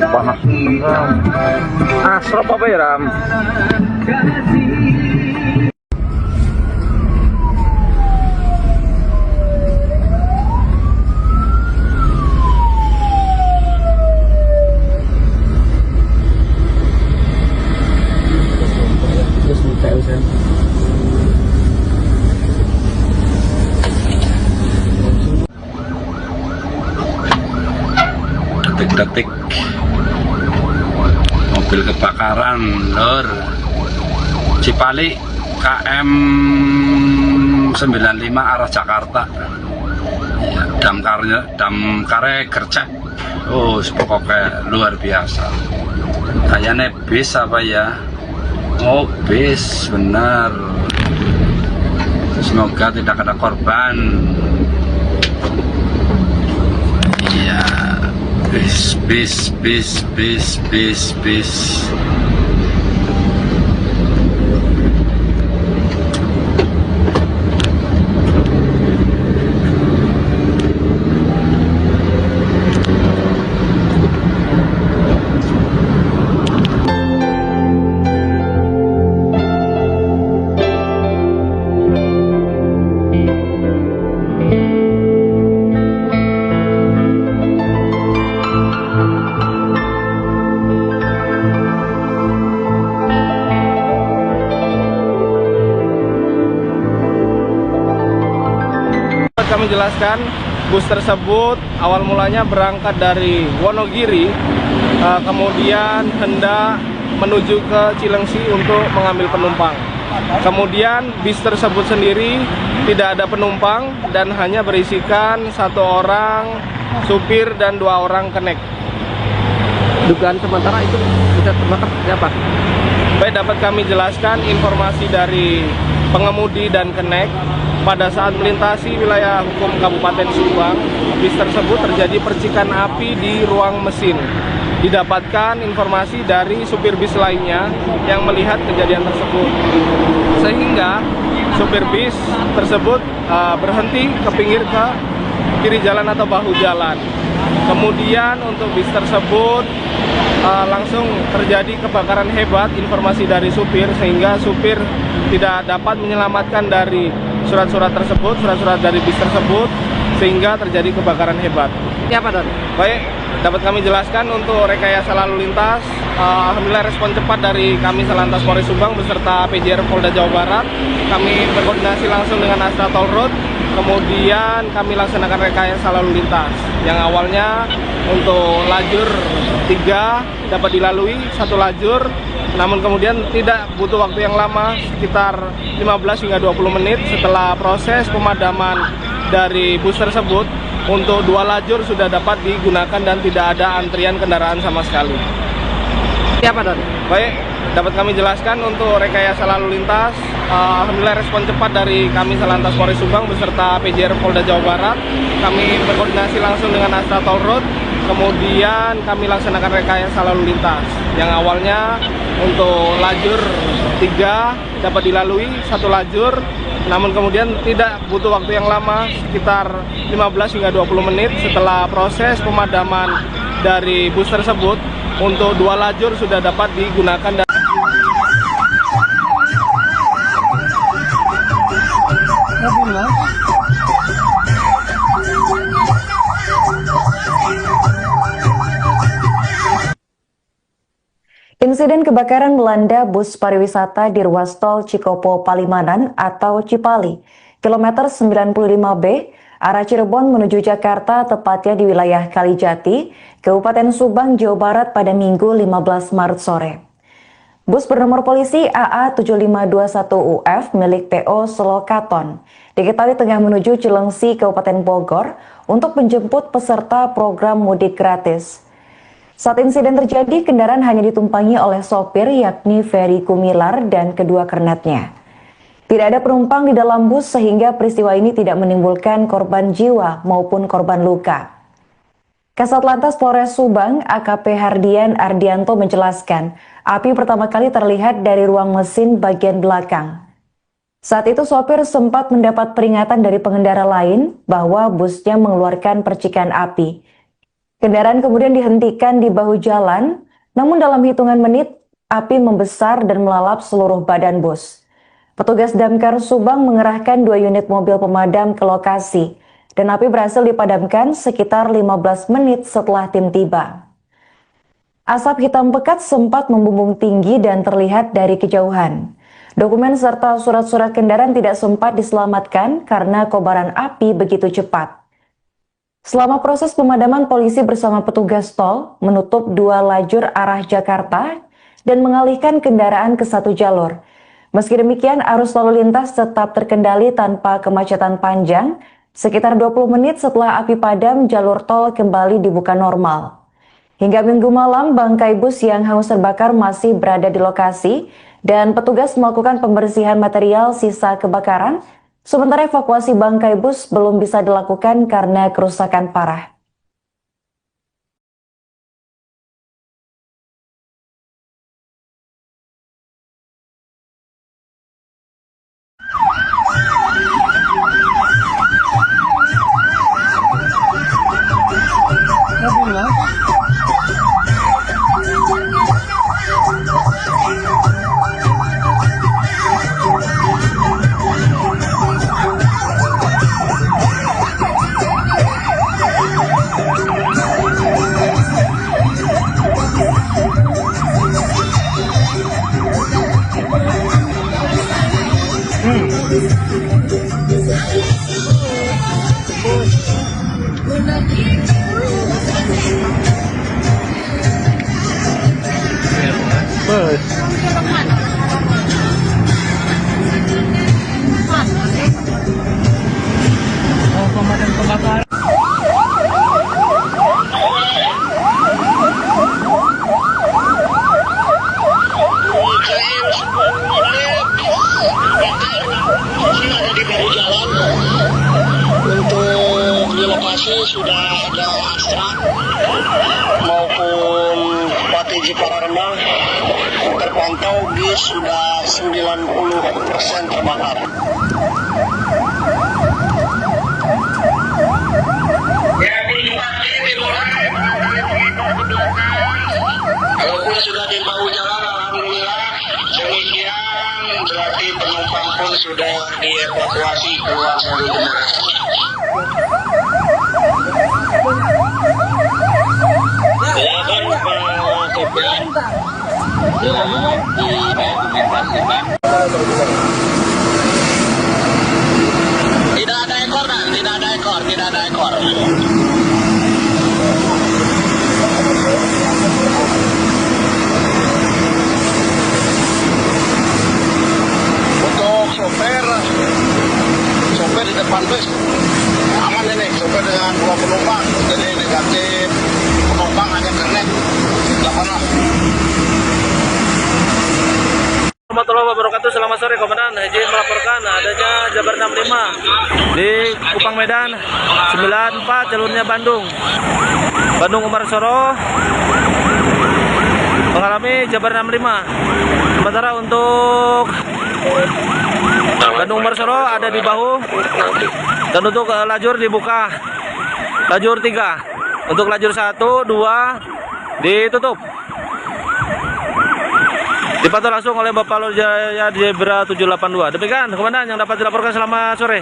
Panas. Asrop apa ya, Ram? Detik-detik mobil kebakaran lor Cipali KM 95 arah Jakarta ya, damkare gercep. Oh pokoknya luar biasa. Kayaknya bis apa ya? Oh bis benar. Semoga tidak ada korban. Iya, bis. Kami jelaskan, bus tersebut awal mulanya berangkat dari Wonogiri, kemudian hendak menuju ke Cilengsi untuk mengambil penumpang. Kemudian bis tersebut sendiri tidak ada penumpang dan hanya berisikan 1 orang supir dan 2 orang kenek. Dugaan sementara itu bisa terbakar siapa? Baik, dapat kami jelaskan informasi dari pengemudi dan kenek. Pada saat melintasi wilayah hukum Kabupaten Subang, bis tersebut terjadi percikan api di ruang mesin. Didapatkan informasi dari supir bis lainnya yang melihat kejadian tersebut. Sehingga supir bis tersebut berhenti ke pinggir ke kiri jalan atau bahu jalan. Kemudian untuk bis tersebut langsung terjadi kebakaran hebat, informasi dari supir, sehingga supir tidak dapat menyelamatkan dari surat-surat tersebut, surat-surat dari bis tersebut, sehingga terjadi kebakaran hebat. Siapa, Don? Baik, dapat kami jelaskan untuk rekayasa lalu lintas Alhamdulillah respon cepat dari kami Salantas Polres Subang beserta PJR Polda Jawa Barat. Kami berkoordinasi langsung dengan Astra Toll Road, kemudian kami laksanakan rekayasa lalu lintas. Yang awalnya untuk lajur 3 dapat dilalui 1 lajur, namun kemudian tidak butuh waktu yang lama, sekitar 15 hingga 20 menit setelah proses pemadaman dari bus tersebut. Untuk 2 lajur sudah dapat digunakan dan tidak ada antrian kendaraan sama sekali. Siapa, Don? Baik, dapat kami jelaskan untuk rekayasa lalu lintas. Alhamdulillah respon cepat dari kami Salantas Polres Subang beserta PJR Polda Jawa Barat. Kami berkoordinasi langsung dengan Astra Toll Road, kemudian kami laksanakan rekayasa lalu lintas. Yang awalnya untuk lajur 3 dapat dilalui 1 lajur, namun kemudian tidak butuh waktu yang lama, sekitar 15 hingga 20 menit setelah proses pemadaman dari bus tersebut. Untuk 2 lajur sudah dapat digunakan dan Insiden kebakaran melanda bus pariwisata di ruas tol Cikopo Palimanan atau Cipali, kilometer 95B, arah Cirebon menuju Jakarta, tepatnya di wilayah Kalijati, Kabupaten Subang, Jawa Barat pada Minggu 15 Maret sore. Bus bernomor polisi AA7521UF milik PO Solokaton diketahui tengah menuju Cilengsi, Kabupaten Bogor untuk menjemput peserta program mudik gratis. Saat insiden terjadi, kendaraan hanya ditumpangi oleh sopir yakni Ferry Kumilar dan kedua kernetnya. Tidak ada penumpang di dalam bus sehingga peristiwa ini tidak menimbulkan korban jiwa maupun korban luka. Kasat Lantas Polres Subang AKP Hardian Ardianto menjelaskan, api pertama kali terlihat dari ruang mesin bagian belakang. Saat itu sopir sempat mendapat peringatan dari pengendara lain bahwa busnya mengeluarkan percikan api. Kendaraan kemudian dihentikan di bahu jalan, namun dalam hitungan menit api membesar dan melalap seluruh badan bus. Petugas Damkar Subang mengerahkan 2 unit mobil pemadam ke lokasi dan api berhasil dipadamkan sekitar 15 menit setelah tim tiba. Asap hitam pekat sempat membumbung tinggi dan terlihat dari kejauhan. Dokumen serta surat-surat kendaraan tidak sempat diselamatkan karena kobaran api begitu cepat. Selama proses pemadaman, polisi bersama petugas tol menutup 2 lajur arah Jakarta dan mengalihkan kendaraan ke 1 jalur. Meski demikian, arus lalu lintas tetap terkendali tanpa kemacetan panjang. Sekitar 20 menit setelah api padam, jalur tol kembali dibuka normal. Hingga Minggu malam, bangkai bus yang hangus terbakar masih berada di lokasi dan petugas melakukan pembersihan material sisa kebakaran. Sementara evakuasi bangkai bus belum bisa dilakukan karena kerusakan parah. Untuk di lokasi sudah ada Astra maupun PTJ Pararembang, terpantau bis sudah 90% terbakar. Walaupun sudah di bahu jalan, alhamdulillah demikian berarti penumpang pun sudah dievakuasi keluar dari kendaraan. Ya kan, Pak Sopir. Tidak ada ekor, Nak. Tidak ada ekor, tidak ada ekor. Untuk sopir di depan bus aman ini, sopir dengan 2 penumpang, jadi negatif, penumpang hanya connect, tidak pernah. Warahmatullahi wabarakatuh. Selamat sore Komandan. Izin melaporkan adanya Jabar 65 di Kupang Medan 94 jalurnya Bandung Umarsoro mengalami Jabar 65. Sementara untuk Bandung Umarsoro ada di bahu, dan untuk lajur dibuka lajur 3, untuk lajur 1, 2 ditutup. Dipantau langsung oleh Bapak Lur Jaya Zebra 782. Demikian Komandan yang dapat dilaporkan. Selamat sore.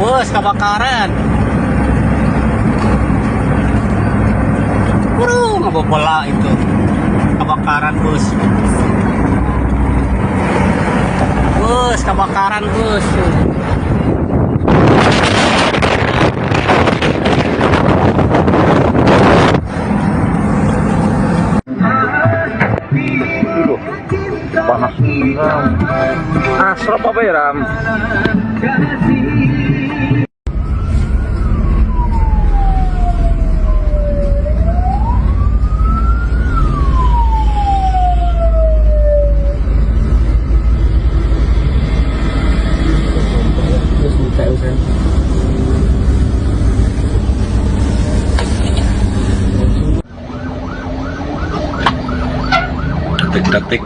Bus kebakaran. Ngebobola itu. Kebakaran bus. Bus kebakaran bus. Panas asrop apa ya, Ram? Detik-detik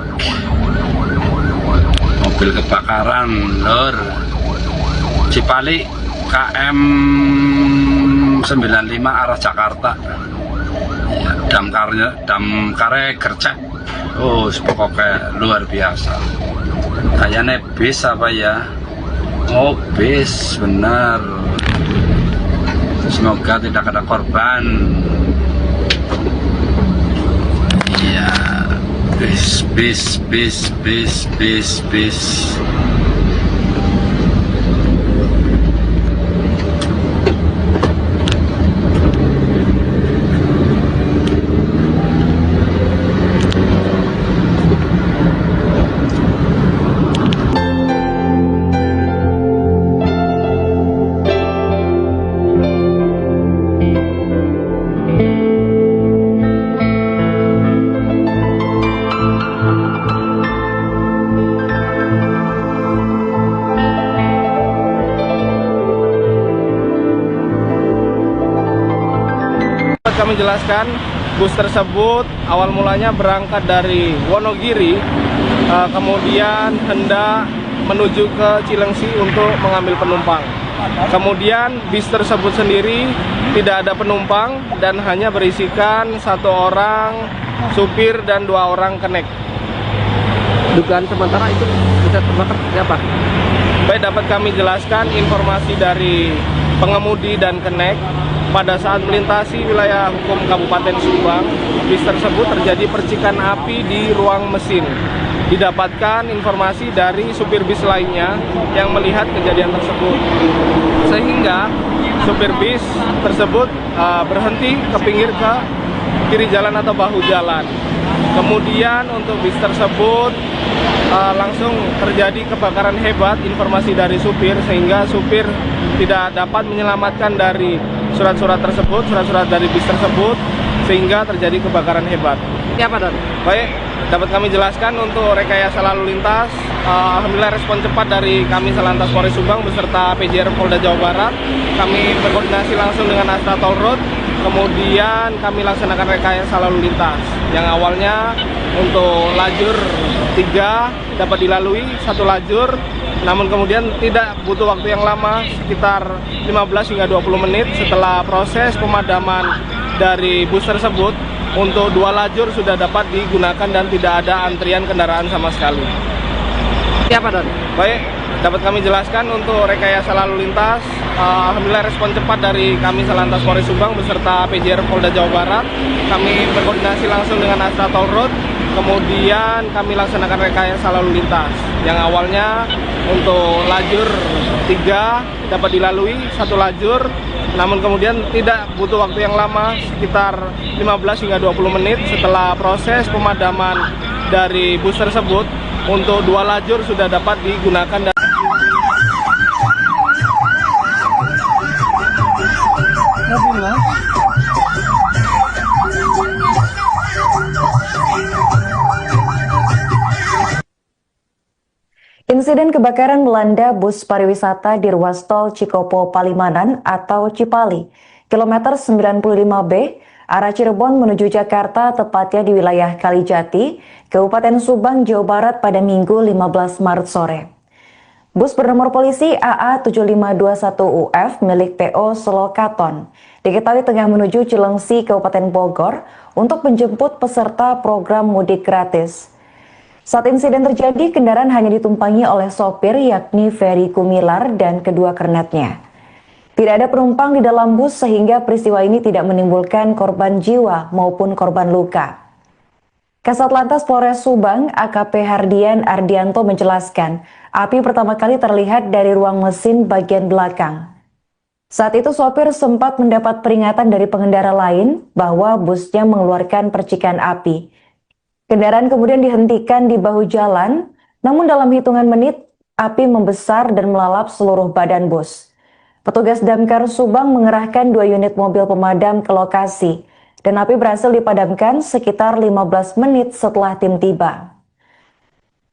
mobil kebakaran lor Cipali KM 95 arah Jakarta ya, damkare gercek. Oh pokoknya luar biasa, kayaknya bis apa ya. Oh bis benar, semoga tidak ada korban. Iya, bis. Kami jelaskan, bus tersebut awal mulanya berangkat dari Wonogiri, kemudian hendak menuju ke Cilengsi untuk mengambil penumpang. Kemudian bis tersebut sendiri tidak ada penumpang dan hanya berisikan 1 orang supir dan 2 orang kenek. Dugaan sementara itu bisa terbakar siapa? Baik, dapat kami jelaskan informasi dari pengemudi dan kenek. Pada saat melintasi wilayah hukum Kabupaten Subang, bis tersebut terjadi percikan api di ruang mesin. Didapatkan informasi dari supir bis lainnya yang melihat kejadian tersebut, sehingga supir bis tersebut berhenti ke pinggir ke kiri jalan atau bahu jalan. Kemudian untuk bis tersebut langsung terjadi kebakaran hebat, informasi dari supir, sehingga supir tidak dapat menyelamatkan dari surat-surat dari bis tersebut, sehingga terjadi kebakaran hebat. Siapa, Don? Baik, dapat kami jelaskan untuk rekayasa lalu lintas. Alhamdulillah respon cepat dari kami Salantas Polres Subang beserta PJR Polda Jawa Barat. Kami berkoordinasi langsung dengan Astra Toll Road kemudian kami laksanakan rekayasa lalu lintas yang awalnya untuk lajur 3 dapat dilalui 1 lajur, namun kemudian tidak butuh waktu yang lama, sekitar 15 hingga 20 menit setelah proses pemadaman dari bus tersebut. Untuk 2 lajur sudah dapat digunakan dan tidak ada antrian kendaraan sama sekali. Siapa, Don? Baik, dapat kami jelaskan untuk rekayasa lalu lintas. Alhamdulillah respon cepat dari kami Salantas Polres Subang beserta PJR Polda Jawa Barat. Kami berkoordinasi langsung dengan Astra Toll Road. Kemudian kami laksanakan rekayasa lalu lintas yang awalnya untuk lajur 3 dapat dilalui 1 lajur, namun kemudian tidak butuh waktu yang lama, sekitar 15 hingga 20 menit setelah proses pemadaman dari bus tersebut. Untuk 2 lajur sudah dapat digunakan dan Insiden kebakaran melanda bus pariwisata di ruas tol Cikopo Palimanan atau Cipali, kilometer 95B, arah Cirebon menuju Jakarta, tepatnya di wilayah Kalijati, Kabupaten Subang, Jawa Barat pada Minggu 15 Maret sore. Bus bernomor polisi AA7521UF milik PO Solokaton diketahui tengah menuju Cilengsi, Kabupaten Bogor untuk menjemput peserta program mudik gratis. Saat insiden terjadi, kendaraan hanya ditumpangi oleh sopir yakni Ferry Kumilar dan kedua kernetnya. Tidak ada penumpang di dalam bus sehingga peristiwa ini tidak menimbulkan korban jiwa maupun korban luka. Kasat Lantas Polres Subang, AKP Hardian Ardianto menjelaskan, api pertama kali terlihat dari ruang mesin bagian belakang. Saat itu sopir sempat mendapat peringatan dari pengendara lain bahwa busnya mengeluarkan percikan api. Kendaraan kemudian dihentikan di bahu jalan, namun dalam hitungan menit, api membesar dan melalap seluruh badan bus. Petugas Damkar Subang mengerahkan 2 unit mobil pemadam ke lokasi, dan api berhasil dipadamkan sekitar 15 menit setelah tim tiba.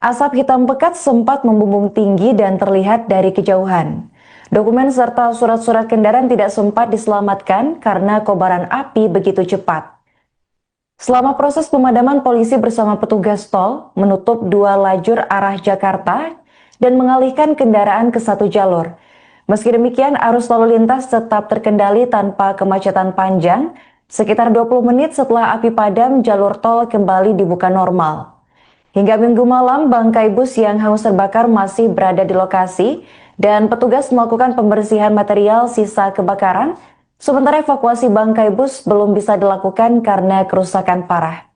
Asap hitam pekat sempat membumbung tinggi dan terlihat dari kejauhan. Dokumen serta surat-surat kendaraan tidak sempat diselamatkan karena kobaran api begitu cepat. Selama proses pemadaman, polisi bersama petugas tol menutup 2 lajur arah Jakarta dan mengalihkan kendaraan ke 1 jalur. Meski demikian, arus lalu lintas tetap terkendali tanpa kemacetan panjang. Sekitar 20 menit setelah api padam, jalur tol kembali dibuka normal. Hingga Minggu malam, bangkai bus yang hangus terbakar masih berada di lokasi dan petugas melakukan pembersihan material sisa kebakaran. Sementara evakuasi bangkai bus belum bisa dilakukan karena kerusakan parah.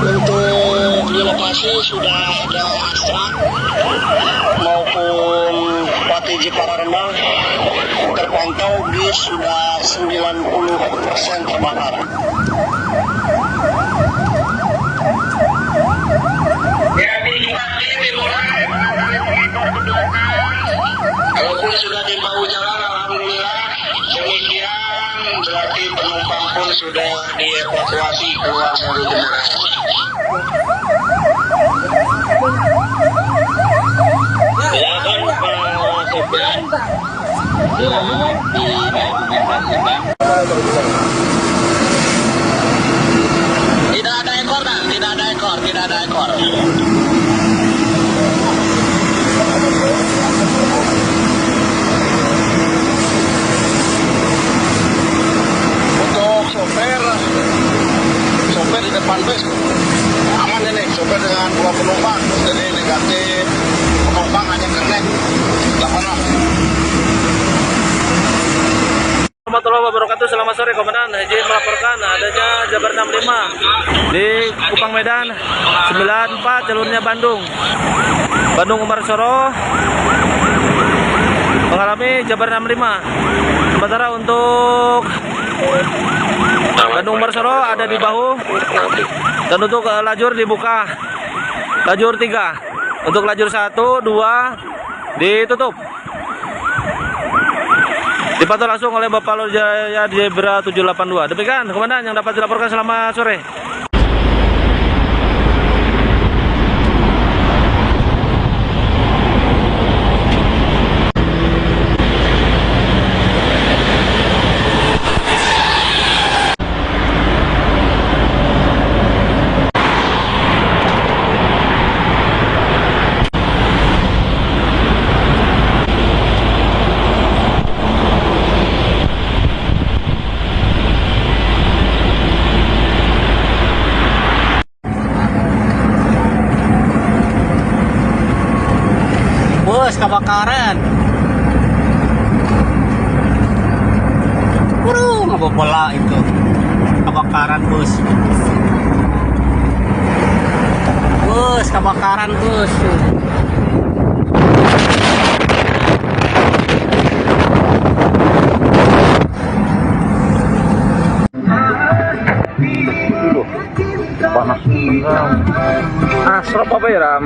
Untuk di lokasi sudah ada Astra maupun PTJ Pararendang, terpantau bis sudah 90% terbakar. Walaupun sudah di bahu jalan, alhamdulillah demikian, berarti penumpang pun sudah dievakuasi keluar dari kendaraan. Silakan Pak Sopir. Tidak ada ekor warahmatullahi wabarakatuh. Selamat sore Komandan. Izin melaporkan adanya Jabar 65 di Kupang Medan 94 jalurnya Bandung. Bandung Umar Soro mengalami Jabar 65. Sementara untuk Bandung Umar Soro ada di bahu dan untuk lajur dibuka. Lajur 3. Untuk lajur 1, 2 ditutup. Dipantau langsung oleh Bapak Lur Jaya Zebra 782. Demikian Komandan yang dapat dilaporkan. Selamat sore. Bus kebakaran. Ngebobola itu. Kebakaran bus. Bus kebakaran bus. Panas. Asrop apa ya, Ram?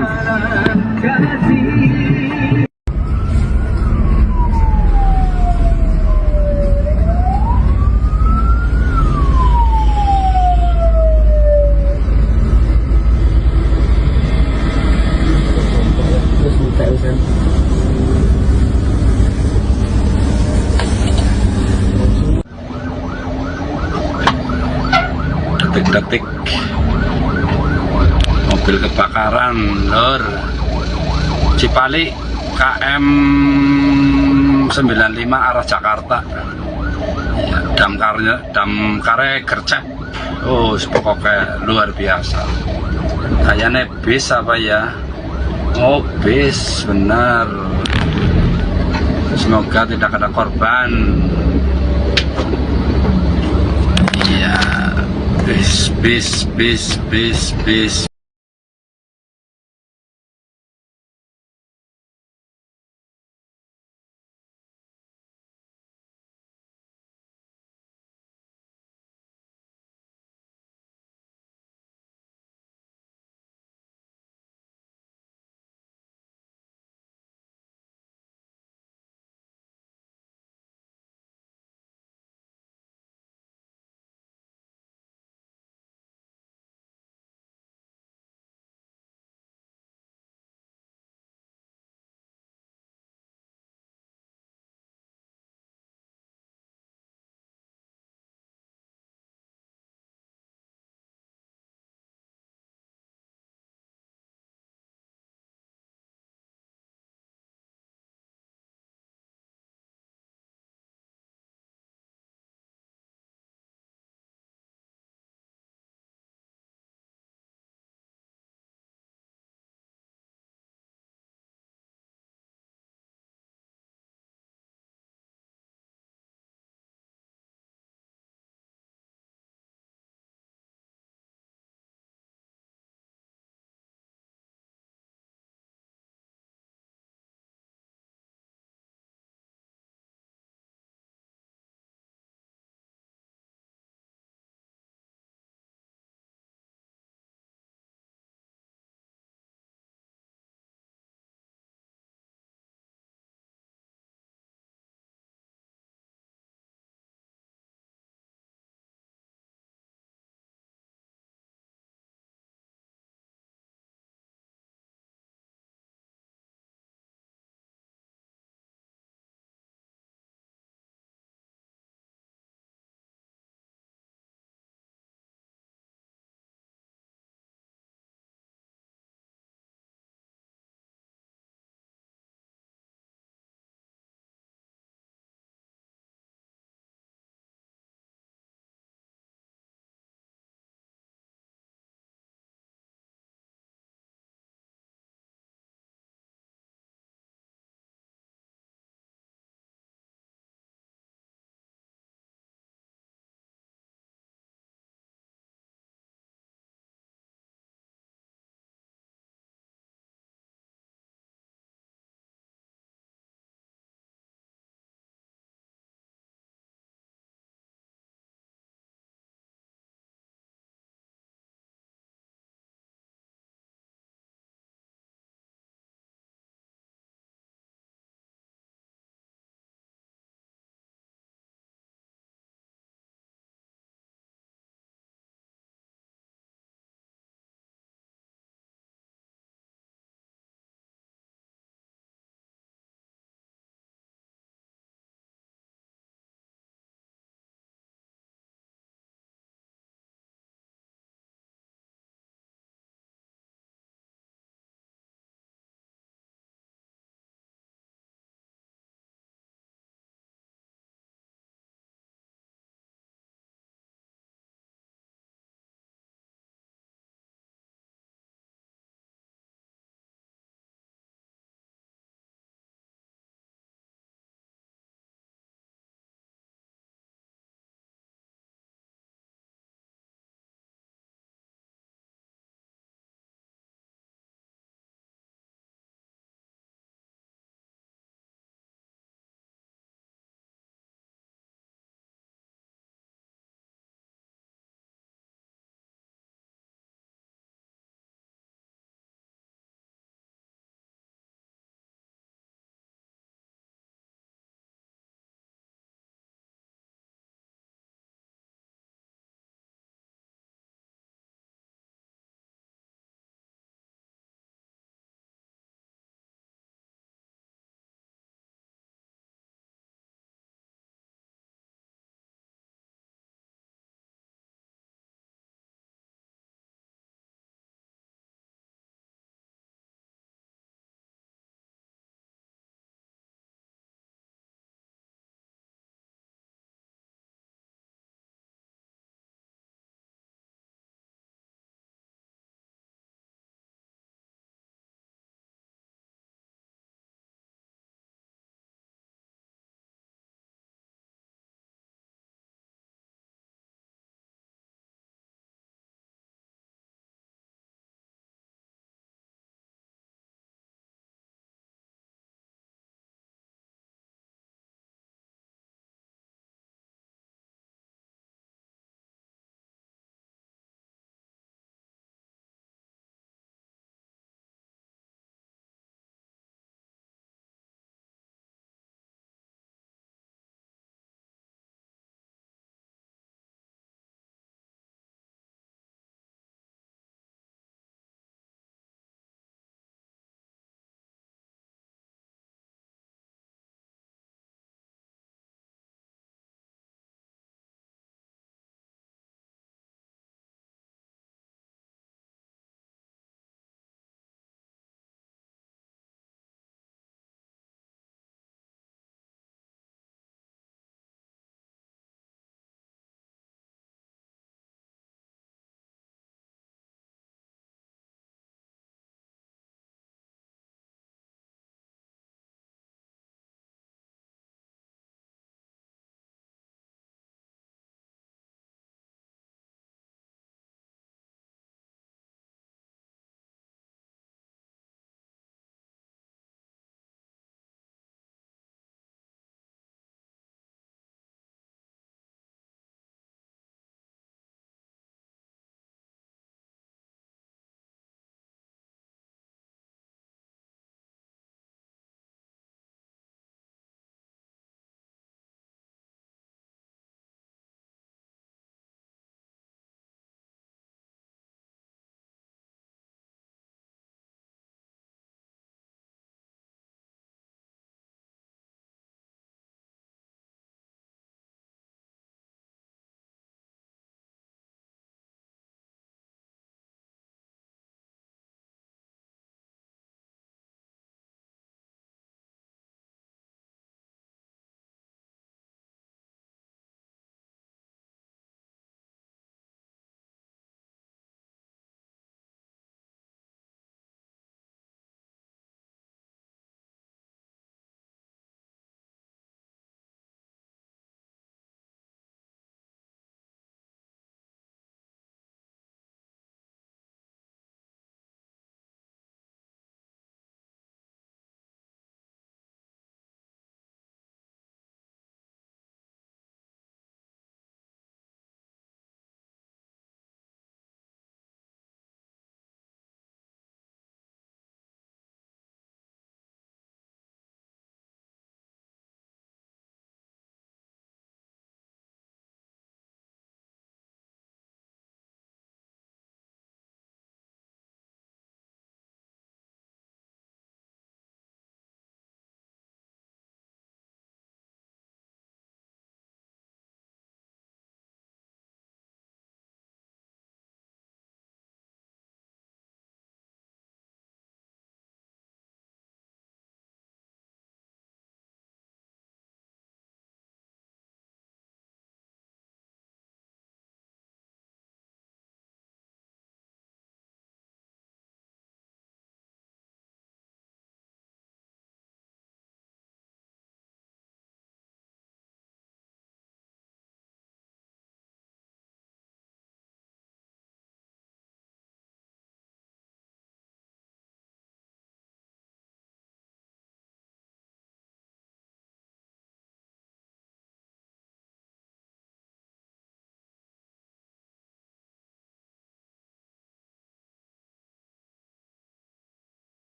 Detik-detik mobil kebakaran lor Cipali KM 95 arah Jakarta ya, damkarnya gercep. Oh pokoknya luar biasa. Kayaknya bis apa ya? Oh bis benar. Semoga tidak ada korban. Iya, bis.